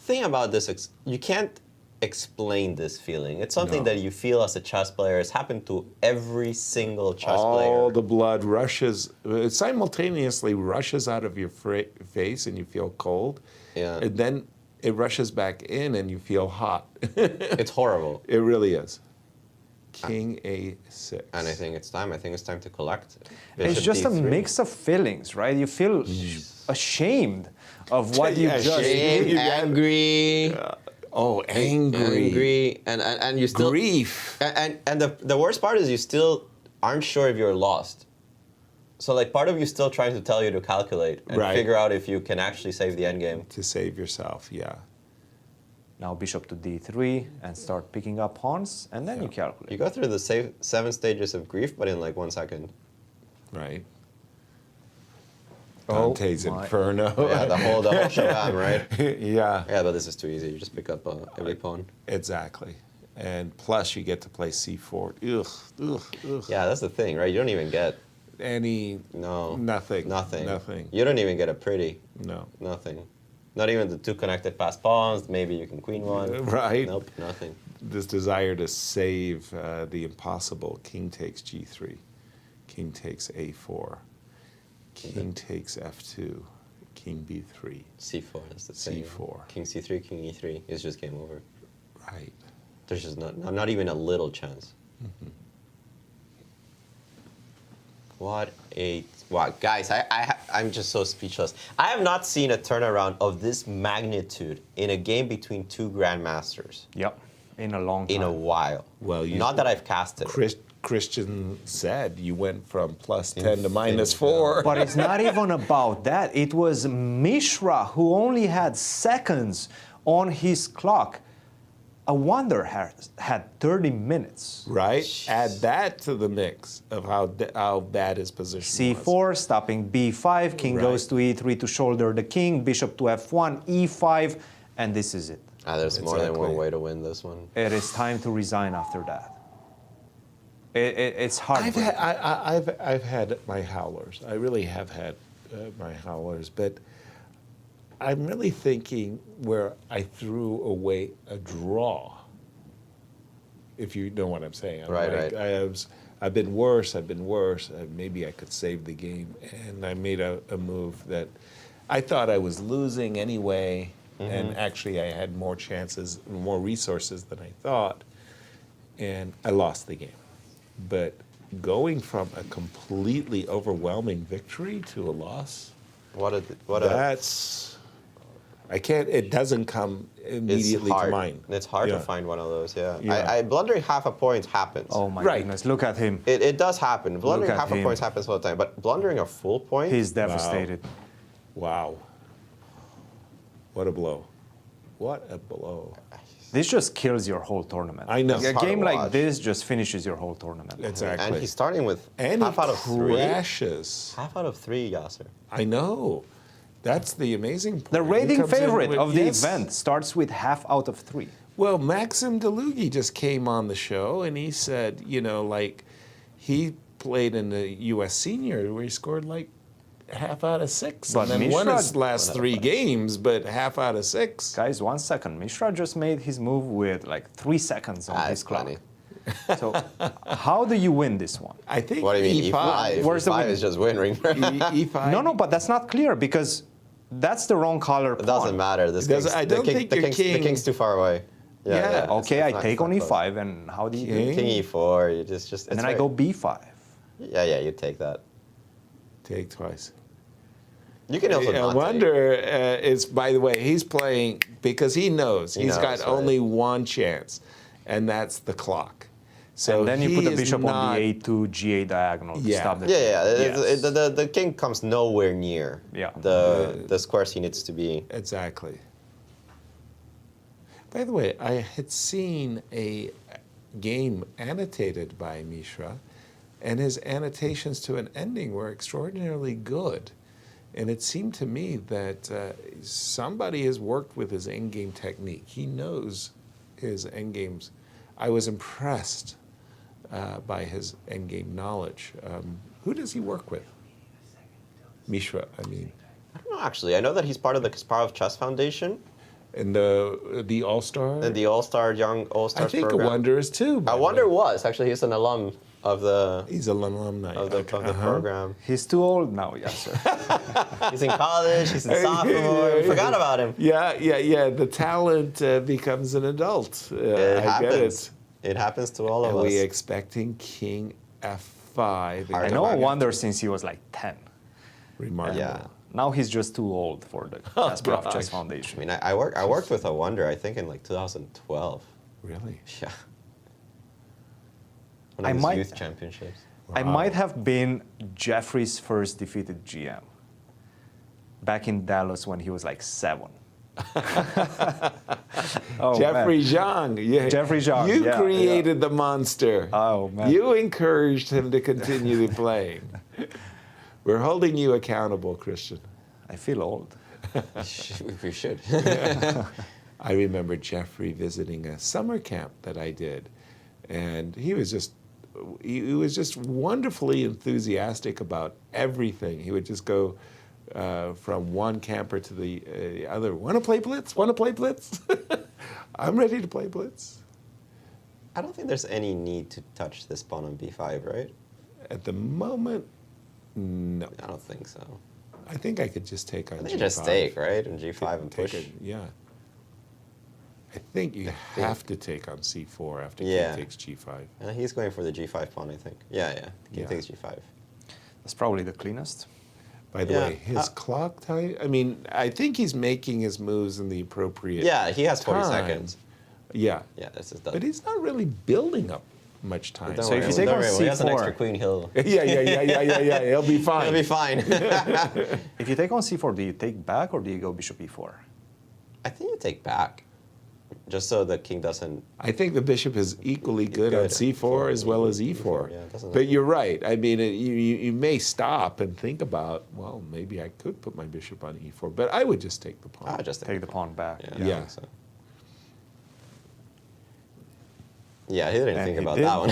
thing about this, you can't explain this feeling. It's something that you feel as a chess player. It's happened to every single chess player. All the blood rushes, it simultaneously rushes out of your face and you feel cold. Yeah. And then it rushes back in and you feel hot. It's horrible. It really is. King a6. And I think it's time. I think it's time to collect. It's Bishop just a D3. mix of feelings, right? You feel ashamed of what you just Shame, did. angry. Oh, angry. And you still grief. And the worst part is you still aren't sure if you're lost. So like part of you still trying to tell you to calculate and figure out if you can actually save the endgame. To save yourself, yeah. Now bishop to d3 and start picking up pawns, and then you calculate. You go through the 7 stages of grief, but in like 1 second. Right. Dante's Inferno. Yeah, the whole shabam, right? Yeah. Yeah, but this is too easy. You just pick up every pawn. Exactly. And plus, you get to play c4. Ugh. Yeah, that's the thing, right? You don't even get nothing. You don't even get a pretty. No. Nothing. Not even the two connected passed pawns. Maybe you can queen one. Right. Nope, nothing. This desire to save the impossible. King takes g3. King takes a4. King takes f2. King b3. c4, that's the thing. c4. King c3, king e3. It's just game over. Right. There's just not even a little chance. Wow, guys, I'm just so speechless. I have not seen a turnaround of this magnitude in a game between two grandmasters. Yep, in a long time. In a while. Well, not that I've casted. Christian said you went from +10 to -4. But it's not even about that. It was Mishra who only had seconds on his clock. Awonder had 30 minutes. Right? Add that to the mix of how bad his position C4, was. stopping B5, king goes to E3 to shoulder the king, bishop to F1, E5, and this is it. There's more than one way to win this one. It is time to resign after that. It's hard. I've had my howlers. I really have had my howlers, but I'm really thinking where I threw away a draw, if you know what I'm saying. Right. I've been worse. Maybe I could save the game. And I made a move that I thought I was losing anyway. And actually I had more chances, more resources than I thought. And I lost the game. But going from a completely overwhelming victory to a loss, I can't. It doesn't come immediately to mind. It's hard to find one of those. Yeah. Blundering half a point happens. Oh my goodness! Look at him. It does happen. Blundering half a point happens all the time. But blundering a full point. He's devastated. Wow. What a blow! What a blow! This just kills your whole tournament. I know. A game like this just finishes your whole tournament. Exactly. And he's starting with half out of 3. Half out of 3, Yasser. I know. That's the amazing point. The rating favorite of the event starts with half out of 3. Well, Maxim Dlugy just came on the show and he said, he played in the U.S. Senior where he scored half out of 6. But and then Mishra, won his last 3 games, but half out of 6. Guys, 1 second. Mishra just made his move with 3 seconds on his clock. So how do you win this one? I think what do you mean, E5. Where's the win? Is just winning. E5. No, but that's not clear because that's the wrong color pawn. It doesn't matter. The king's too far away. Yeah. Okay, I take on E5, and how do you do? King E4. You just. And then I go B5. Yeah, you take that. Take twice. You can also not Awonder is, by the way, he's playing because he knows he's got only one chance, and that's the clock. So and then you put the bishop on the A2, G8 diagonal to stop the The king comes nowhere near the squares he needs to be. Exactly. By the way, I had seen a game annotated by Mishra, and his annotations to an ending were extraordinarily good. And it seemed to me that somebody has worked with his endgame technique. He knows his endgames. I was impressed by his endgame knowledge. Who does he work with? Mishra, I mean. I don't know, actually. I know that he's part of the Kasparov Chess Foundation. And the All-Star? And the All-Star, Young All-Stars program. I think Awonder is too. Awonder was. Actually, he's an alum of the... He's an alumni. Of the program. He's too old now, Yasser. He's in college. He's in sophomore. We forgot about him. Yeah. The talent becomes an adult. It happens. It happens to all of us. Are we expecting King F5? I know Awonder since he was 10. Remarkable. Yeah. Now he's just too old for the Kasparov Chess Foundation. I mean, I worked with Awonder, I think, in 2012. Really? Yeah. One of his youth championships. Wow. I might have been Jeffrey's first defeated GM back in Dallas when he was 7. Jeffrey Zhang. Yeah. Jeffrey Zhang. You created the monster. Oh, man. You encouraged him to continue playing. We're holding you accountable, Christian. I feel old. We should. I remember Jeffrey visiting a summer camp that I did, and he was just wonderfully enthusiastic about everything. He would just go from one camper to the other. Want to play blitz? Want to play blitz? I'm ready to play blitz. I don't think there's any need to touch this pawn on b5, right? At the moment, no. I don't think so. I think I could just take on I think g5. just take, right? And g5 and push. Yeah. I think you have to take on c4 after king takes g5. He's going for the g5 pawn, I think. Yeah. King takes g5. That's probably the cleanest. By the way, his clock time, I mean, I think he's making his moves in the appropriate he has 40 time. seconds. Yeah. Yeah, this is done. But he's not really building up much time. So if you take on c4, he has an extra queen, he'll... yeah, he'll be fine. He'll be fine. If you take on c4, do you take back or do you go bishop e4? I think you take back, just so the king doesn't... I think the bishop is equally good on c4 as well as e4. But you're right. I mean, you may stop and think about, well, maybe I could put my bishop on e4, but I would just take the pawn. I would just take the pawn back. Yeah. Yeah, he didn't think about that one.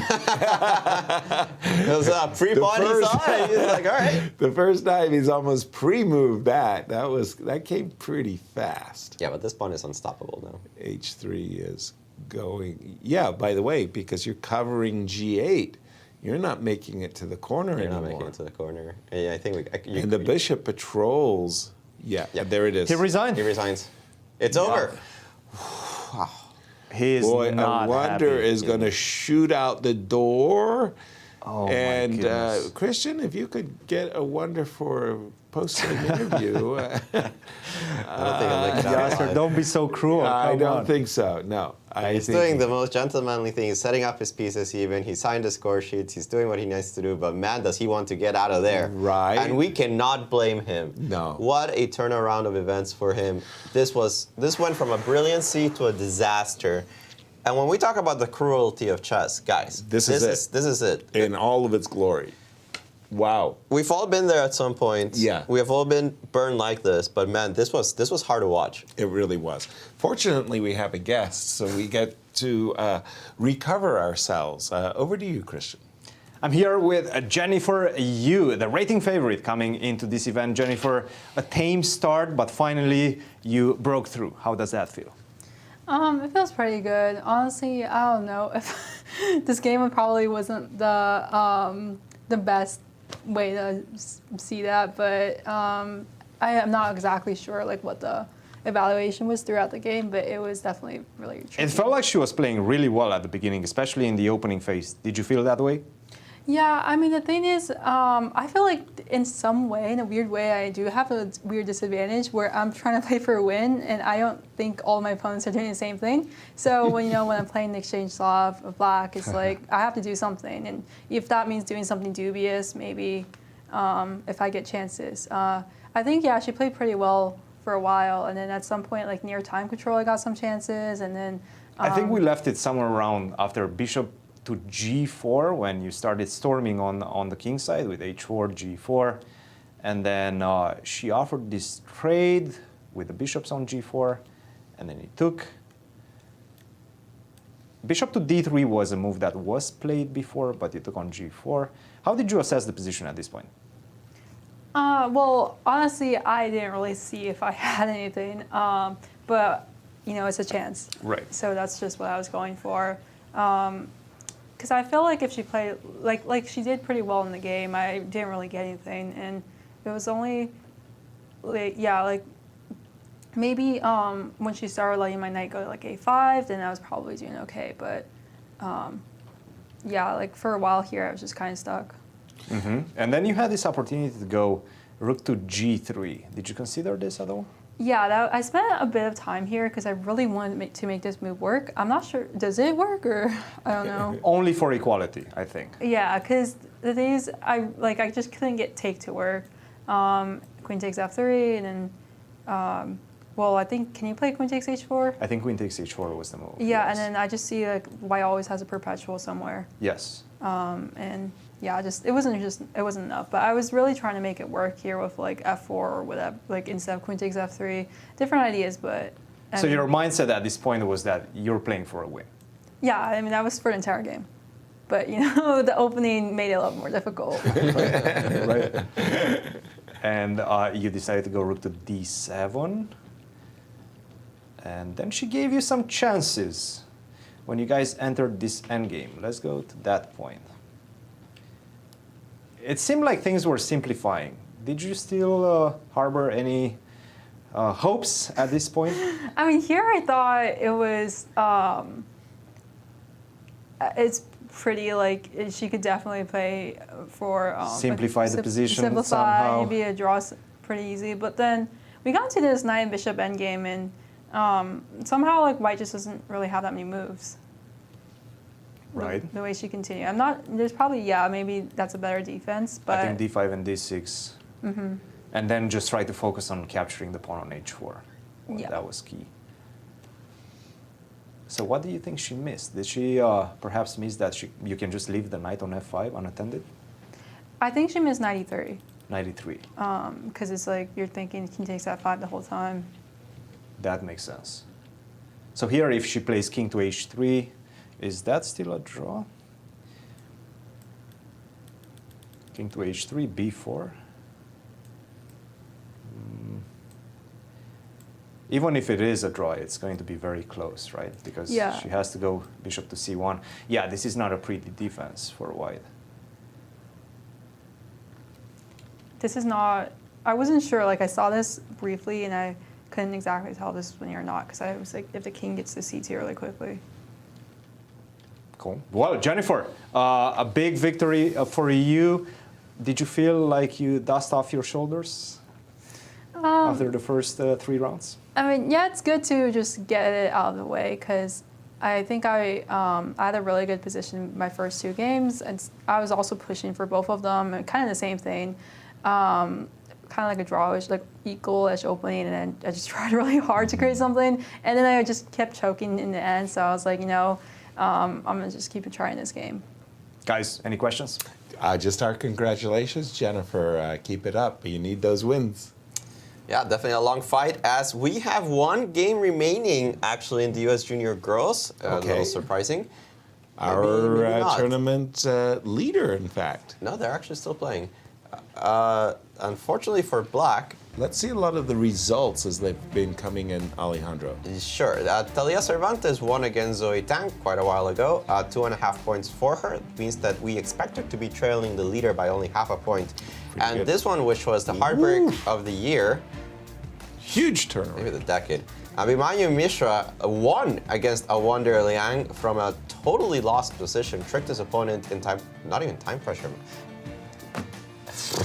It was a pre-pawn he saw it. He was like, all right. The first time he's almost pre-moved that. That came pretty fast. Yeah, but this pawn is unstoppable now. H3 is going. Yeah, by the way, because you're covering g8, you're not making it to the corner anymore. You're not making it to the corner. Yeah, I think and the bishop patrols. Yeah, there it is. He resigned. He resigns. It's over. Wow. He's not Awonder happy. is going to shoot out the door. Oh, and my goodness. Christian, if you could get Awonder for a post-game interview. I don't think I'll make that Yasser, don't be so cruel. I Come don't on. think so. No. He's doing the most gentlemanly thing. He's setting up his pieces even. He signed the score sheets. He's doing what he needs to do. But man, does he want to get out of there. Right. And we cannot blame him. No. What a turnaround of events for him. This went from a brilliancy to a disaster. And when we talk about the cruelty of chess, guys, This is it. In all of its glory. Wow. We've all been there at some point. Yeah. We have all been burned like this, but man, this was hard to watch. It really was. Fortunately, we have a guest, so we get to recover ourselves. Over to you, Christian. I'm here with Jennifer Yu, the rating favorite coming into this event. Jennifer, a tame start, but finally you broke through. How does that feel? It feels pretty good. Honestly, I don't know if this game probably wasn't the best way to see that, but I am not exactly sure like what the evaluation was throughout the game, but it was definitely really tricky. It felt like she was playing really well at the beginning, especially in the opening phase. Did you feel that way? Yeah, I mean, the thing is, I feel like in some way, in a weird way, I do have a weird disadvantage where I'm trying to play for a win, and I don't think all my opponents are doing the same thing. So when I'm playing the exchange Slav of black, it's like I have to do something, and if that means doing something dubious, maybe if I get chances. I think she played pretty well for a while, and then at some point, like near time control, I got some chances, and then I think we left it somewhere around after bishop to g4 when you started storming on the king side with h4, g4. And then she offered this trade with the bishops on g4, and then he took. Bishop to d3 was a move that was played before, but you took on g4. How did you assess the position at this point? Well, honestly, I didn't really see if I had anything, but it's a chance. Right. So that's just what I was going for. Because I feel like if she played, like she did pretty well in the game, I didn't really get anything. And it was only, like maybe when she started letting my knight go to like a5, then I was probably doing okay. But like for a while here, I was just kind of stuck. Mm-hmm. And then you had this opportunity to go rook to g3. Did you consider this at all? Yeah, I spent a bit of time here because I really wanted to make this move work. I'm not sure, does it work or I don't know. Only for equality, I think. Yeah, because the thing is, I just couldn't get take to work. Queen takes f3 and then, I think, can you play queen takes h4? I think queen takes h4 was the move. Yeah, yes. and then I just see like white always has a perpetual somewhere. Yes. And yeah, it wasn't enough. But I was really trying to make it work here with like f4 or whatever, like instead of queen takes f3, different ideas. But so your mindset at this point was that you're playing for a win. Yeah, I mean that was for the entire game. But you know, the opening made it a lot more difficult. Right. And you decided to go rook to d7. And then she gave you some chances when you guys entered this endgame. Let's go to that point. It seemed like things were simplifying. Did you still harbor any hopes at this point? I mean, here I thought it was, it's pretty like she could definitely play for simplify the position simplify, somehow. maybe a draw pretty easy. But then we got into this knight and bishop endgame, and somehow like white just doesn't really have that many moves. Right. The way she continued, I'm not. There's probably maybe that's a better defense, but I think d5 and d6, and then just try to focus on capturing the pawn on h4. Yeah. That was key. So what do you think she missed? Did she perhaps miss that you can just leave the knight on f5 unattended? I think she missed knight e3. Knight e3. Because it's like you're thinking king takes f5 the whole time. That makes sense. So here, if she plays king to h3, is that still a draw? King to h3, b4. Even if it is a draw, it's going to be very close, right? Because she has to go bishop to c1. Yeah, this is not a pretty defense for white. This is not, I wasn't sure, like I saw this briefly and I couldn't exactly tell this was winning or not because I was like, if the king gets to c2 really quickly. Cool. Well, Jennifer, a big victory for you. Did you feel like you dust off your shoulders after the first 3 rounds? I mean, yeah, it's good to just get it out of the way because I think I had a really good position my first 2 games, and I was also pushing for both of them, and kind of the same thing, kind of like a drawish, like equal-ish opening, and then I just tried really hard to create something, and then I just kept choking in the end. So I was like, you know, I'm gonna just keep trying this game. Guys, any questions? Just our congratulations, Jennifer. Keep it up. You need those wins. Yeah, definitely a long fight as we have 1 game remaining actually in the U.S. Junior Girls. A little surprising. Our tournament leader, in fact. No, they're actually still playing. Unfortunately for black. Let's see a lot of the results as they've been coming in, Alejandro. Sure. Thalia Cervantes won against Zoey Tang quite a while ago. 2.5 points for her. It means that we expect her to be trailing the leader by only half a point. Pretty good. This one, which was the heartbreak of the year. Huge turnaround. Maybe the decade. Abhi Mishra won against Awonder Liang from a totally lost position, tricked his opponent in time, not even time pressure.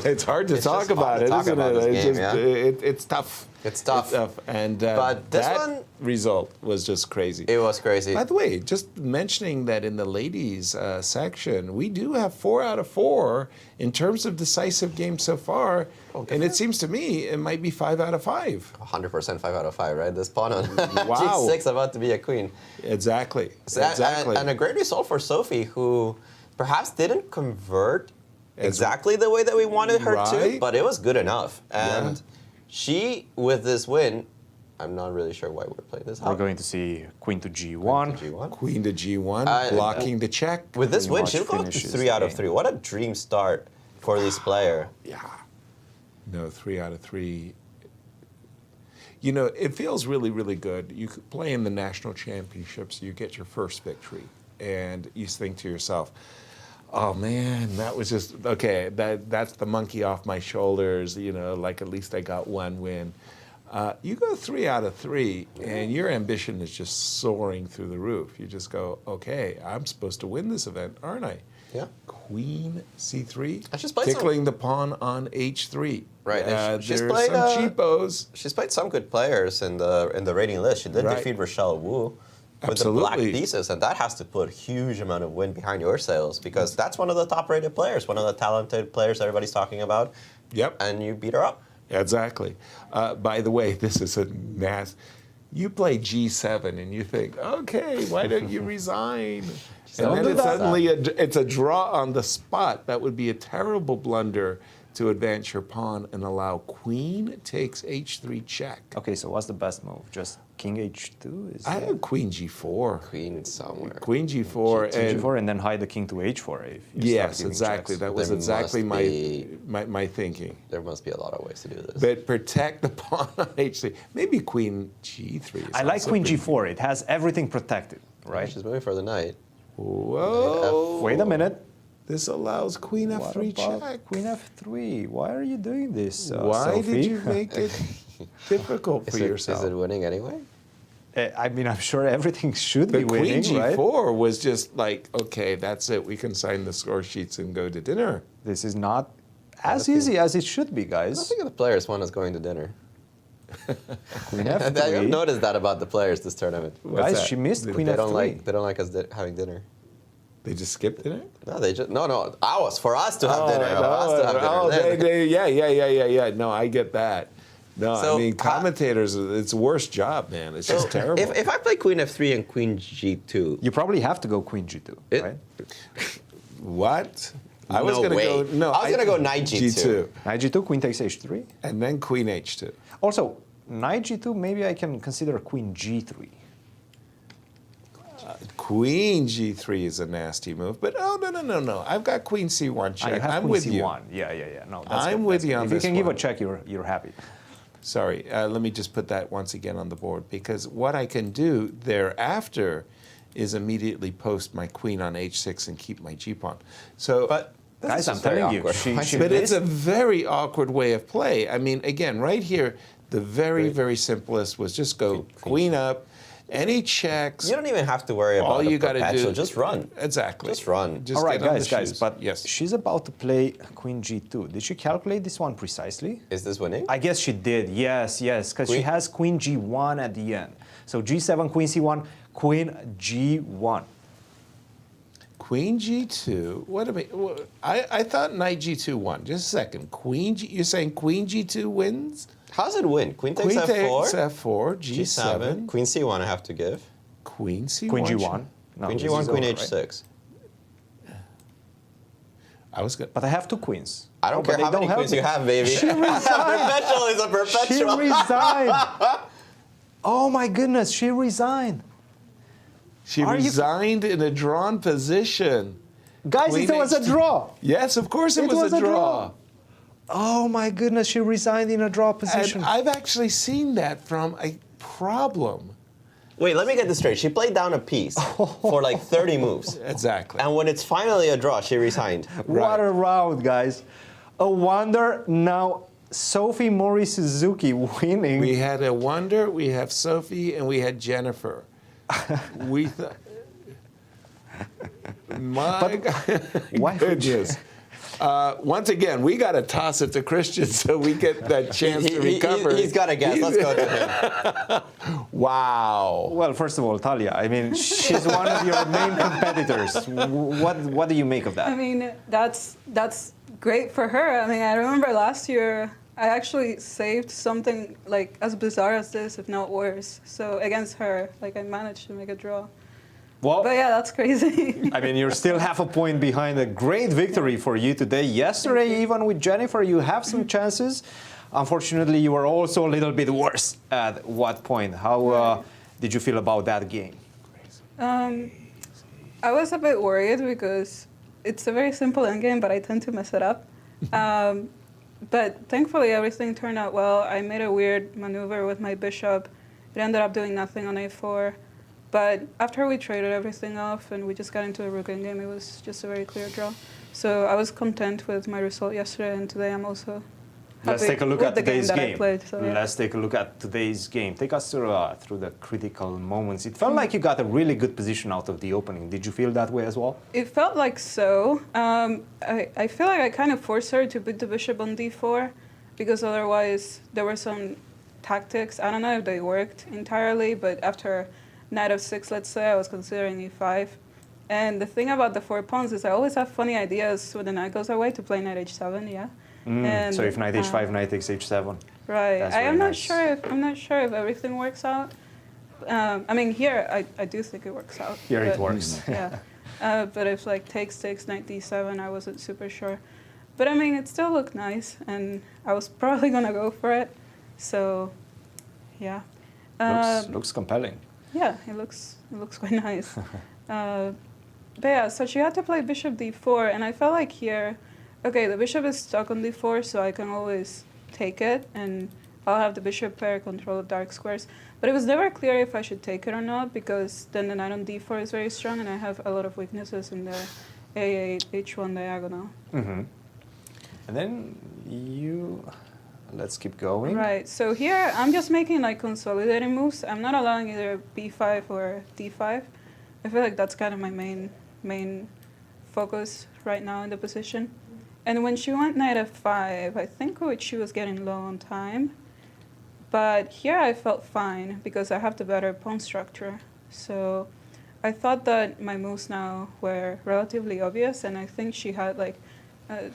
It's hard to talk about it, isn't it? It's tough. It's tough. And but this that result was just crazy. It was crazy. By the way, just mentioning that in the ladies section, we do have 4 out of 4 in terms of decisive games so far. And it seems to me it might be 5 out of 5. 100% 5 out of 5, right? This pawn on wow. G6 about to be a queen. Exactly. And a great result for Sophie, who perhaps didn't convert exactly the way that we wanted her to, but it was good enough. And she, with this win, I'm not really sure why we're playing this. We're going to see queen to g1. Queen to g1, blocking the check. With this win, she'll go to 3 out of 3. What a dream start for this player. Yeah. No, 3 out of 3. You know, it feels really, really good. You could play in the national championships, you get your first victory, and you think to yourself, oh man, that was just, okay, that's the monkey off my shoulders, you know, like at least I got 1 win. You go 3 out of 3, and your ambition is just soaring through the roof. You just go, okay, I'm supposed to win this event, aren't I? Yeah. Queen c3, played tickling the pawn on h3. Right. She's played some cheapos. She's played some good players in the rating list. She did defeat Rochelle Wu with the black pieces, and that has to put a huge amount of wind behind your sails because that's one of the top-rated players, one of the talented players everybody's talking about. Yep. And you beat her up. Exactly. By the way, this is a You play G7 and you think, okay, why don't you resign? And Don't then do it's that. suddenly it's a draw on the spot. That would be a terrible blunder to advance your pawn and allow queen takes h3 check. Okay, so what's the best move? Just king h2? I have queen g4. Queen somewhere. Queen g4 G4 and then hide the king to h4. If you start yes, giving exactly. checks. That was There exactly must my thinking. There must be a lot of ways to do this. But protect the pawn on h3. Maybe queen g3. Is I like also queen pretty g4. It has everything protected, right? She's moving for the knight. Whoa. Wait a minute. This allows queen What f3 about check. queen f3? Why are you doing this, Why Sophie? did you make it difficult for Is yourself? it winning anyway? I mean, I'm sure everything should be But winning, queen right? g4 was just like, okay, that's it. We can sign the score sheets and go to dinner. This is not as easy as it should be, I don't guys. think the players want us going to dinner. Queen I've f3. noticed that about the players this tournament. Guys, she missed queen They f3. don't like us having dinner. They just skipped dinner? No. For us to have dinner. For us to have dinner. Yeah. No, I get that. No, So, I mean, commentators, it's the worst job, man. It's just terrible. If I play queen f3 and queen g2, You probably have to go queen g2, right? What? I was No going to way. go. No, I was gonna go knight g2. Knight g2, queen takes h3. And then queen h2. Also, knight g2, maybe I can consider queen g3. Queen g3 is a nasty move, but no. I've got queen c1 check. have I'm queen with c1. you. Yeah. No, that's I'm good, with that's you good. on If this you can give a one. check, you're happy. Sorry, let me just put that once again on the board, because what I can do thereafter is immediately post my queen on h6 and keep my g-pawn. So, Guys, I'm telling you, she but it's missed. a very awkward way of play. I mean, again, right here, the very simplest was just go queen up, any checks. you don't even have to worry about All you got got to do, Just run. Exactly. Just run. Just All right, get on guys, the shoes. but yes. she's about to play queen g2. Did she calculate this one precisely? Is this winning? I guess she did, yes, because she has queen g1 at the end. So g7, queen c1, queen g1. Queen g2. What a minute. I thought knight g2 won. Just a second. Queen g. You're saying queen g2 wins? How's it win? Queen takes f4. Takes f4. G7. Queen c1 I have to give. Queen c1. Queen g1. No, Queen this g1, is queen over, h6. right? I was good. But I have two queens. I don't Oh, care but how they many don't queens help you me. have, baby. She resigned. Perpetual is a perpetual. She resigned. Oh my goodness, she resigned. She Are you- resigned in a drawn position. Guys, Queen it was a h2. draw. Yes, of course it was a draw. Oh my goodness, she resigned in a draw position. And I've actually seen that from a problem. Wait, let me get this straight. She played down a piece for like 30 moves. Exactly. And when it's finally a draw, she resigned. What a round, guys. A wonder now. Sophie Morris-Suzuki winning. We had a Wonder, we have Sophie, and we had Jennifer. We thought. My why would you- goodness. Once again, we got to toss it to Christian so we get that chance to recover. He's got a guess. Let's go to him. Wow. Well, first of all, Thalia, I mean, she's one of your main competitors. What do you make of that? I mean, that's great for her. I mean, I remember last year I actually saved something like as bizarre as this, if not worse. So against her, like I managed to make a draw. Well, But yeah, that's crazy. I mean, you're still half a point behind. A great victory for you today. Yesterday, even with Jennifer, you have some chances. Unfortunately, you were also a little bit worse at what point. How did you feel about that game? I was a bit worried because it's a very simple endgame, but I tend to mess it up. But thankfully, everything turned out well. I made a weird maneuver with my bishop. It ended up doing nothing on a4. But after we traded everything off and we just got into a rook endgame, it was just a very clear draw. So I was content with my result yesterday, and today I'm also happy Let's take a look with at the today's game that game. I played. So, yeah. Let's take a look at today's game. Take us through the critical moments. It felt like you got a really good position out of the opening. Did you feel that way as well? It felt like so. I feel like I kind of forced her to put the bishop on d4 because otherwise there were some tactics. I don't know if they worked entirely, but after knight f6, let's say, I was considering e5. And the thing about the 4 pawns is I always have funny ideas when the knight goes away to play knight h7, yeah. And, So if knight h5, knight takes h7. Right. That's I am very not nice. sure if I'm not sure if everything works out. I mean, here I do think it works out. Here it works. Yeah. But if like takes knight d7, I wasn't super sure. But I mean, it still looked nice, and I was probably gonna go for it. So, yeah. Looks compelling. Yeah, it looks quite nice. But yeah, so she had to play bishop d4, and I felt like here, okay, the bishop is stuck on d4, so I can always take it, and I'll have the bishop pair control the dark squares. But it was never clear if I should take it or not, because then the knight on d4 is very strong, and I have a lot of weaknesses in the a8, h1 diagonal. Mm-hmm. And then let's keep going. Right, so here I'm just making like consolidating moves. I'm not allowing either b5 or d5. I feel like that's kind of my main focus right now in the position. And when she went knight f5, I think she was getting low on time. But here I felt fine because I have the better pawn structure. So I thought that my moves now were relatively obvious, and I think she had like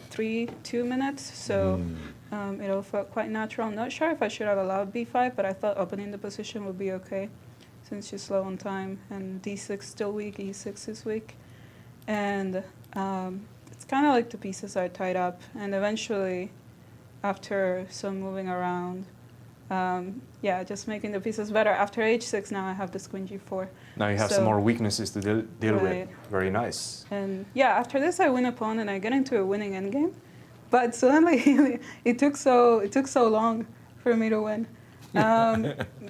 2 minutes, so it all felt quite natural. I'm not sure if I should have allowed b5, but I thought opening the position would be okay since she's slow on time, and d6 still weak, e6 is weak. And it's kind of like the pieces are tied up, and eventually, after some moving around, just making the pieces better. After h6, now I have this queen g4. Now you have some more weaknesses to deal Right. with. Very nice. And yeah, after this I win a pawn and I get into a winning endgame. But suddenly it took so long for me to win.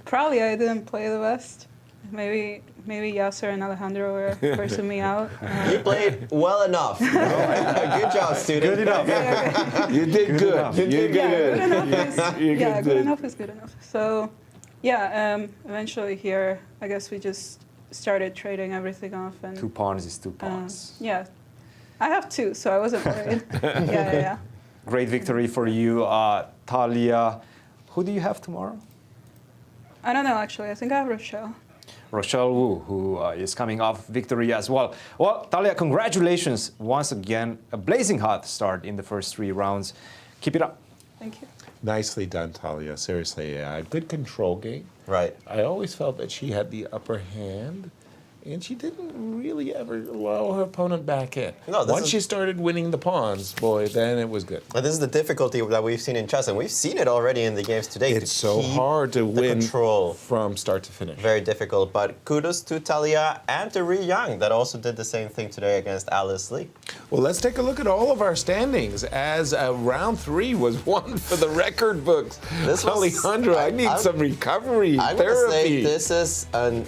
Probably I didn't play the best. Maybe Yasser and Alejandro were forcing me out. You played well enough. Good job, student. Good enough. You did good. You did good. Good enough is good enough. So, yeah, eventually here, I guess we just started trading everything off. And 2 pawns is 2 pawns. Yeah, I have 2, so I wasn't worried. Yeah. Great victory for you, Thalia. Who do you have tomorrow? I don't know, actually. I think I have Rochelle. Rochelle Wu, who is coming off victory as well. Well, Thalia, congratulations once again. A blazing hot start in the first 3 rounds. Keep it up. Thank you. Nicely done, Thalia. Seriously, good control game. Right. I always felt that she had the upper hand, and she didn't really ever allow her opponent back in. No, Once she started winning the pawns, boy, then it was good. But this is the difficulty that we've seen in chess, and we've seen it already in the games today. It's so hard to win control from start to finish. Very difficult, but kudos to Thalia and to Ruiyang Yan that also did the same thing today against Alice Lee. Well, let's take a look at all of our standings as round 3 was won for the record books. Alejandro, I need some recovery I'm therapy. going to say this is an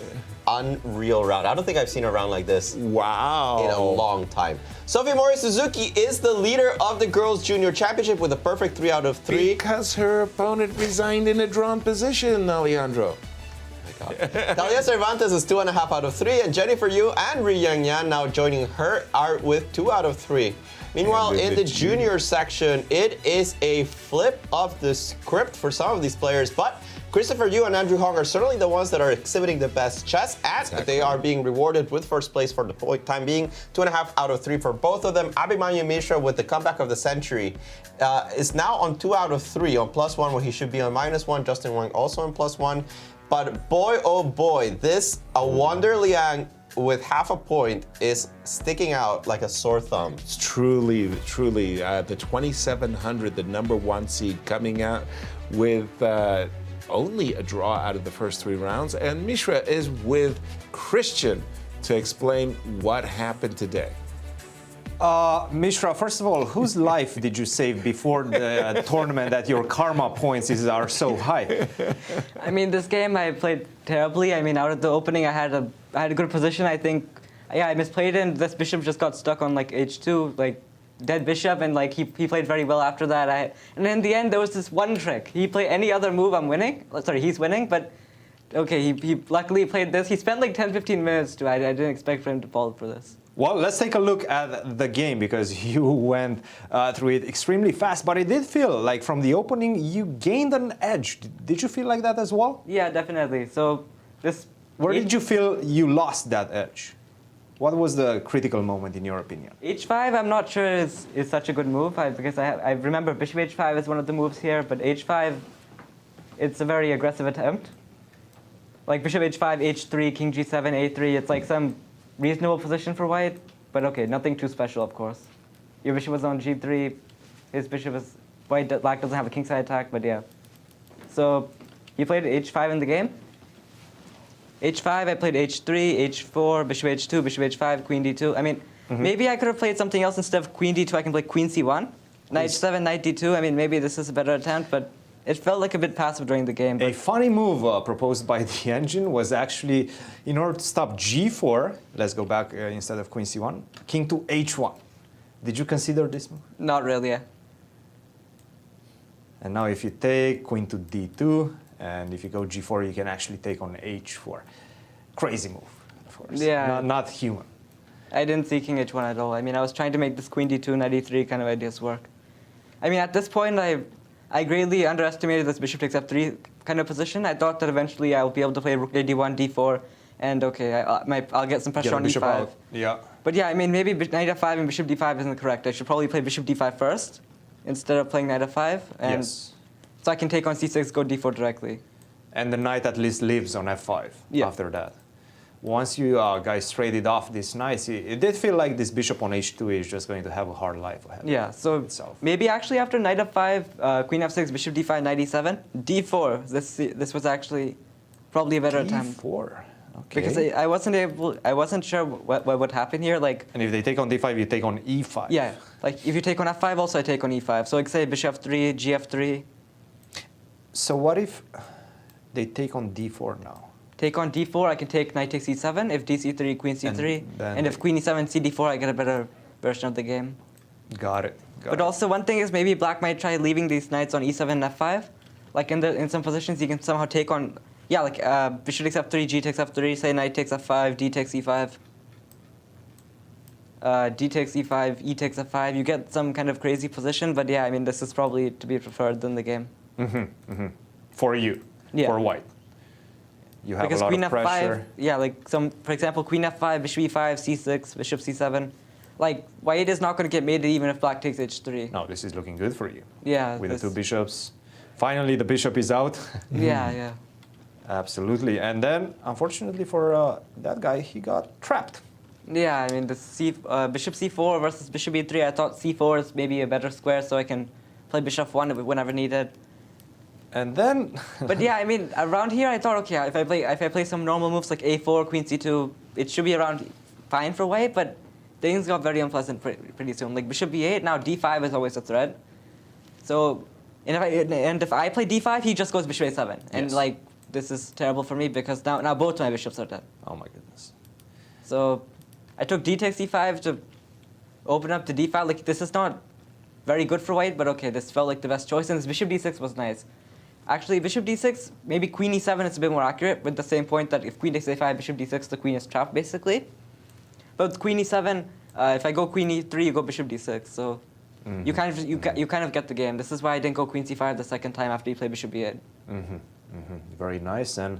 unreal round. I don't think I've seen a round like this in a long time. Sophie Morris-Suzuki is the leader of the Girls Junior Championship with a perfect 3 out of 3. Because her opponent resigned in a drawn position, Alejandro. Thalia Cervantes is 2.5 out of 3, and Jennifer Yu and Ruiyang Yan now joining her are with 2 out of 3. Meanwhile, in the junior section, it is a flip of the script for some of these players, but Christopher Yu and Andrew Hong are certainly the ones that are exhibiting the best chess, and they are being rewarded with first place for the time being. 2.5 out of 3 for both of them. Abhi Mishra, with the comeback of the century, is now on 2 out of 3 on +1, where he should be on -1. Justin Wang also on +1. But boy, oh boy, this Awonder Liang with half a point is sticking out like a sore thumb. It's truly, the 2700, the #1 seed, coming out with only a draw out of the first 3 rounds. And Mishra is with Christian to explain what happened today. Mishra, first of all, whose life did you save before the tournament that your karma points are so high? I mean, this game I played terribly. I mean, out of the opening, I had a good position. I think, I misplayed it, and this bishop just got stuck on like h2, like dead bishop, and like he played very well after that. And in the end, there was this one trick. He played any other move, I'm winning. Sorry, he's winning, but okay, he luckily played this. He spent like 10-15 minutes to. I didn't expect for him to fall for this. Well, let's take a look at the game, because you went through it extremely fast, but it did feel like from the opening you gained an edge. Did you feel like that as well? Yeah, definitely. So where did you feel you lost that edge? What was the critical moment in your opinion? h5, I'm not sure is such a good move, because I remember bishop h5 is one of the moves here, but h5, it's a very aggressive attempt. like bishop h5, h3, king g7, a3. It's like some reasonable position for white, but okay, nothing too special, of course. Your bishop was on g3. His bishop is black doesn't have a kingside attack, but yeah. So he played h5 in the game. h5, I played h3, h4, bishop h2, bishop h5, queen d2. I mean, maybe I could have played something else instead of queen d2. I can play queen c1, knight h7, knight d2. I mean, maybe this is a better attempt, but it felt like a bit passive during the game. A funny move proposed by the engine was actually, in order to stop g4, let's go back instead of queen c1, king to h1. Did you consider this move? Not really, yeah. And now if you take queen to d2, and if you go g4, you can actually take on h4. Crazy move, of course. Yeah. Not human. I didn't see king h1 at all. I mean, I was trying to make this queen d2, knight e3 kind of ideas work. I mean, at this point, I greatly underestimated this bishop takes f3 kind of position. I thought that eventually I'll be able to play rook d1, d4, and okay, I'll get some pressure on e5. Out. Yeah. But yeah, I mean, maybe knight f5 and bishop d5 isn't correct. I should probably play bishop d5 first instead of playing knight f5. And yes. So I can take on c6, go d4 directly. And the knight at least lives on f5 after that. Once you guys traded off these knights, it did feel like this bishop on h2 is just going to have a hard life ahead. Yeah, so maybe actually after knight f5, queen f6, bishop d5, knight e7, d4. This was actually probably a better attempt. d4. Okay. Because I wasn't sure what would happen here. Like, and if they take on d5, you take on e5. Yeah, like if you take on f5, also I take on e5. So like say bishop f3, gf3. So what if they take on d4 now? Take on d4, I can take knight takes e7, if dc3, queen c3, and if queen e7, cd4, I get a better version of the game. Got it. But also one thing is maybe black might try leaving these knights on e7 and f5. Like in some positions, you can somehow take on, yeah, like bishop takes f3, g takes f3, say knight takes f5, d takes e5. D takes e5, e takes f5. You get some kind of crazy position, but yeah, I mean, this is probably to be preferred in the game. For you, for white. You have because a lot queen of pressure. f5, yeah, like for example, queen f5, bishop e5, c6, bishop c7. Like, white is not going to get mated even if black takes h3. No, this is looking good for you. Yeah. With the two bishops. Finally, the bishop is out. Yeah. Absolutely. And then, unfortunately for that guy, he got trapped. Yeah, I mean, the bishop c4 versus bishop e3, I thought c4 is maybe a better square so I can play bishop 1 whenever needed. And then... But yeah, I mean, around here I thought, okay, if I play some normal moves like a4, queen c2, it should be around fine for white, but things got very unpleasant pretty soon. Like bishop b8, now d5 is always a threat. So, and if I play d5, he just goes bishop a7. And like, this is terrible for me because now both my bishops are dead. Oh my goodness. So, I took d takes e5 to open up to d5. Like, this is not very good for white, but okay, this felt like the best choice. And this bishop d6 was nice. Actually, bishop d6, maybe queen e7 is a bit more accurate with the same point that if queen takes a5, bishop d6, the queen is trapped, basically. But with queen e7, if I go queen e3, you go bishop d6. So you kind of get the game. This is why I didn't go queen c5 the second time after you play bishop b8. Very nice. And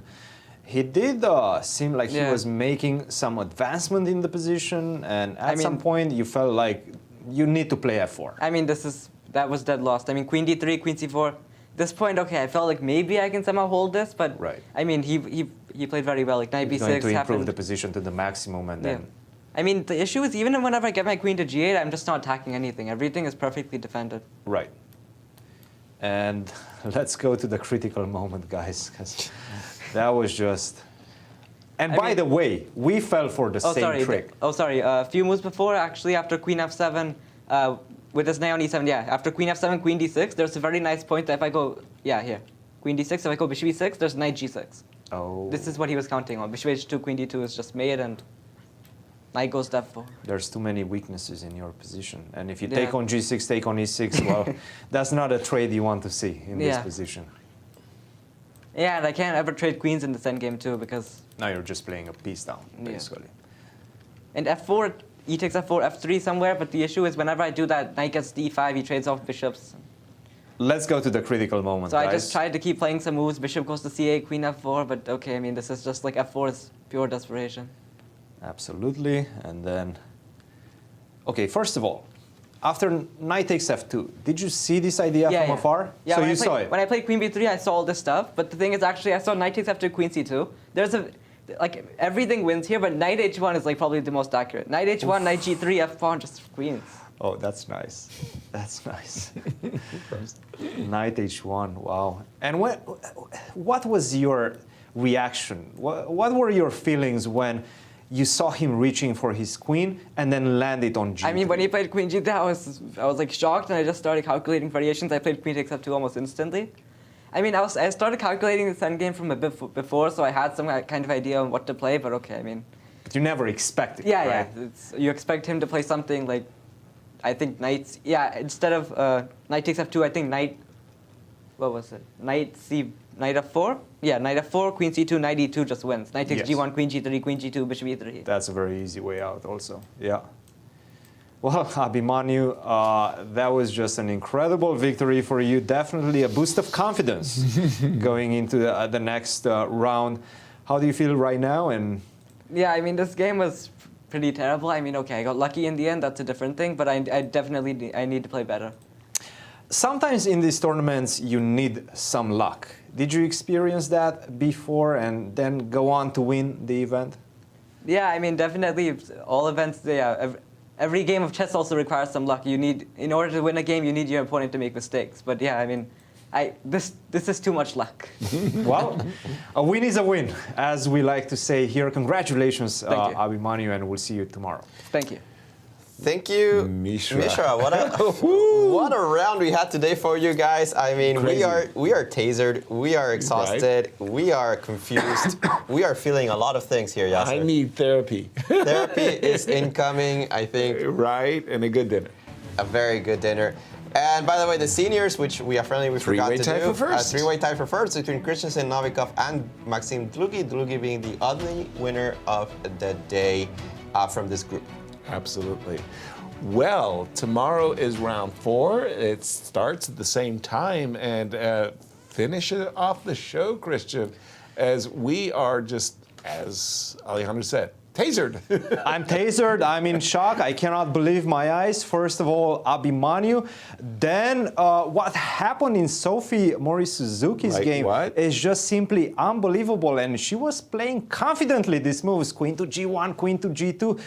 he did seem like he was making some advancement in the position. And at some point, you felt like you need to play f4. I mean, that was dead lost. I mean, queen d3, queen c4. This point, okay, I felt like maybe I can somehow hold this, but I mean, he played very well. Like knight b6 going to improve happened. the position to the maximum, and then. I mean, the issue is even whenever I get my queen to g8, I'm just not attacking anything. Everything is perfectly defended. Right. And let's go to the critical moment, guys, because that was just. And by the way, we fell for the same trick. A few moves before, actually, after queen f7. With this knight on e7, after queen f7, queen d6, there's a very nice point that if I go, here, queen d6, if I go bishop e6, there's knight g6. Oh. This is what he was counting on. Bishop h2, queen d2 is just made, and knight goes to f4. There's too many weaknesses in your position. And if you take on g6, take on e6, well, that's not a trade you want to see in this position. Yeah, and I can't ever trade queens in this endgame too, because... Now you're just playing a piece down, basically. And f4... E takes f4, f3 somewhere, but the issue is whenever I do that, knight gets d5, he trades off bishops. Let's go to the critical moment, So guys. I just tried to keep playing some moves. Bishop goes to c8, queen f4, but okay, I mean, this is just like f4 is pure desperation. Absolutely, and then... Okay, first of all, after knight takes f2, did you see this idea from afar? Yeah, so you saw it. When I played queen b3, I saw all this stuff. But the thing is, actually, I saw knight takes f2, queen c2. There's like everything wins here, but knight h1 is like probably the most accurate. Knight h1, knight g3, f pawn, just queens. Oh, that's nice. That's nice. Knight h1, wow. And what was your reaction? What were your feelings when you saw him reaching for his queen and then landed on g3? I mean, when he played queen g3, I was like shocked, and I just started calculating variations. I played queen takes f2 almost instantly. I mean, I started calculating the endgame from a bit before, so I had some kind of idea on what to play, but okay, I mean. But you never expected it, yeah, right? Yeah. You expect him to play something like, I think knight, instead of knight takes f2, I think knight, what was it? Knight f4? Yeah, knight f4, queen c2, knight e2 just wins. Knight takes g1, queen g3, queen g2, bishop e3. That's a very easy way out also, yeah. Well, Abhimanyu, that was just an incredible victory for you. Definitely a boost of confidence going into the next round. How do you feel right now? And yeah, I mean, this game was pretty terrible. I mean, okay, I got lucky in the end. That's a different thing. But I definitely need to play better. Sometimes in these tournaments, you need some luck. Did you experience that before and then go on to win the event? Yeah, I mean, definitely all events, every game of chess also requires some luck. In order to win a game, you need your opponent to make mistakes. But yeah, I mean, this is too much luck. Well, a win is a win, as we like to say here. Congratulations, Abhimanyu, and we'll see you tomorrow. Thank you. Thank you, Mishra. What a round we had today for you guys. I mean, we are tasered, we are exhausted, we are confused, we are feeling a lot of things here, Yasser. I need therapy. Therapy is incoming, I think. Right, and a good dinner. A very good dinner. And by the way, the seniors, which we forgot to do. Three-way tie for first. Three-way tie for first between Christiansen, Novikov, and Maxim Dlugy. Dlugy being the only winner of the day from this group. Absolutely. Well, tomorrow is round 4. It starts at the same time, and finish it off the show, Christian, as we are just, as Alejandro said, tasered. I'm tasered. I'm in shock. I cannot believe my eyes. First of all, Abhimanyu. Then what happened in Sophie Morris-Suzuki's game is just simply unbelievable. And she was playing confidently these moves, queen to g1, queen to g2.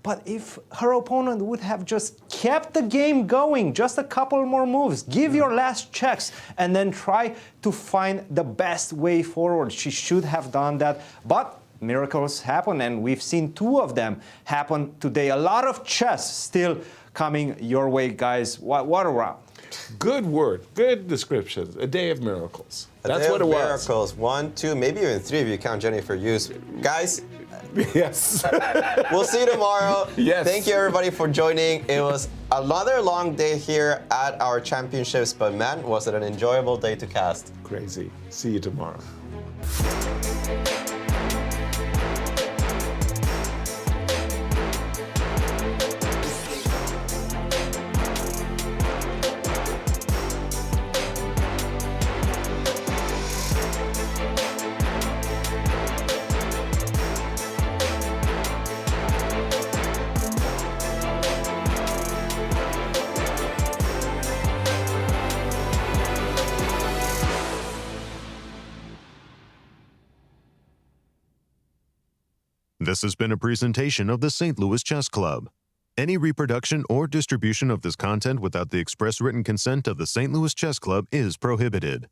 But if her opponent would have just kept the game going, just a couple more moves, give your last checks, and then try to find the best way forward, she should have done that. But miracles happen, and we've seen 2 of them happen today. A lot of chess still coming your way, guys. What a round. Good word, good description. A day of miracles. That's what it was. Miracles. 1, 2, maybe even 3 if you count Jennifer Hughes. Guys. Yes. We'll see you tomorrow. Yes. Thank you, everybody, for joining. It was another long day here at our championships, but man, was it an enjoyable day to cast. Crazy. See you tomorrow. This has been a presentation of the St. Louis Chess Club. Any reproduction or distribution of this content without the express written consent of the St. Louis Chess Club is prohibited.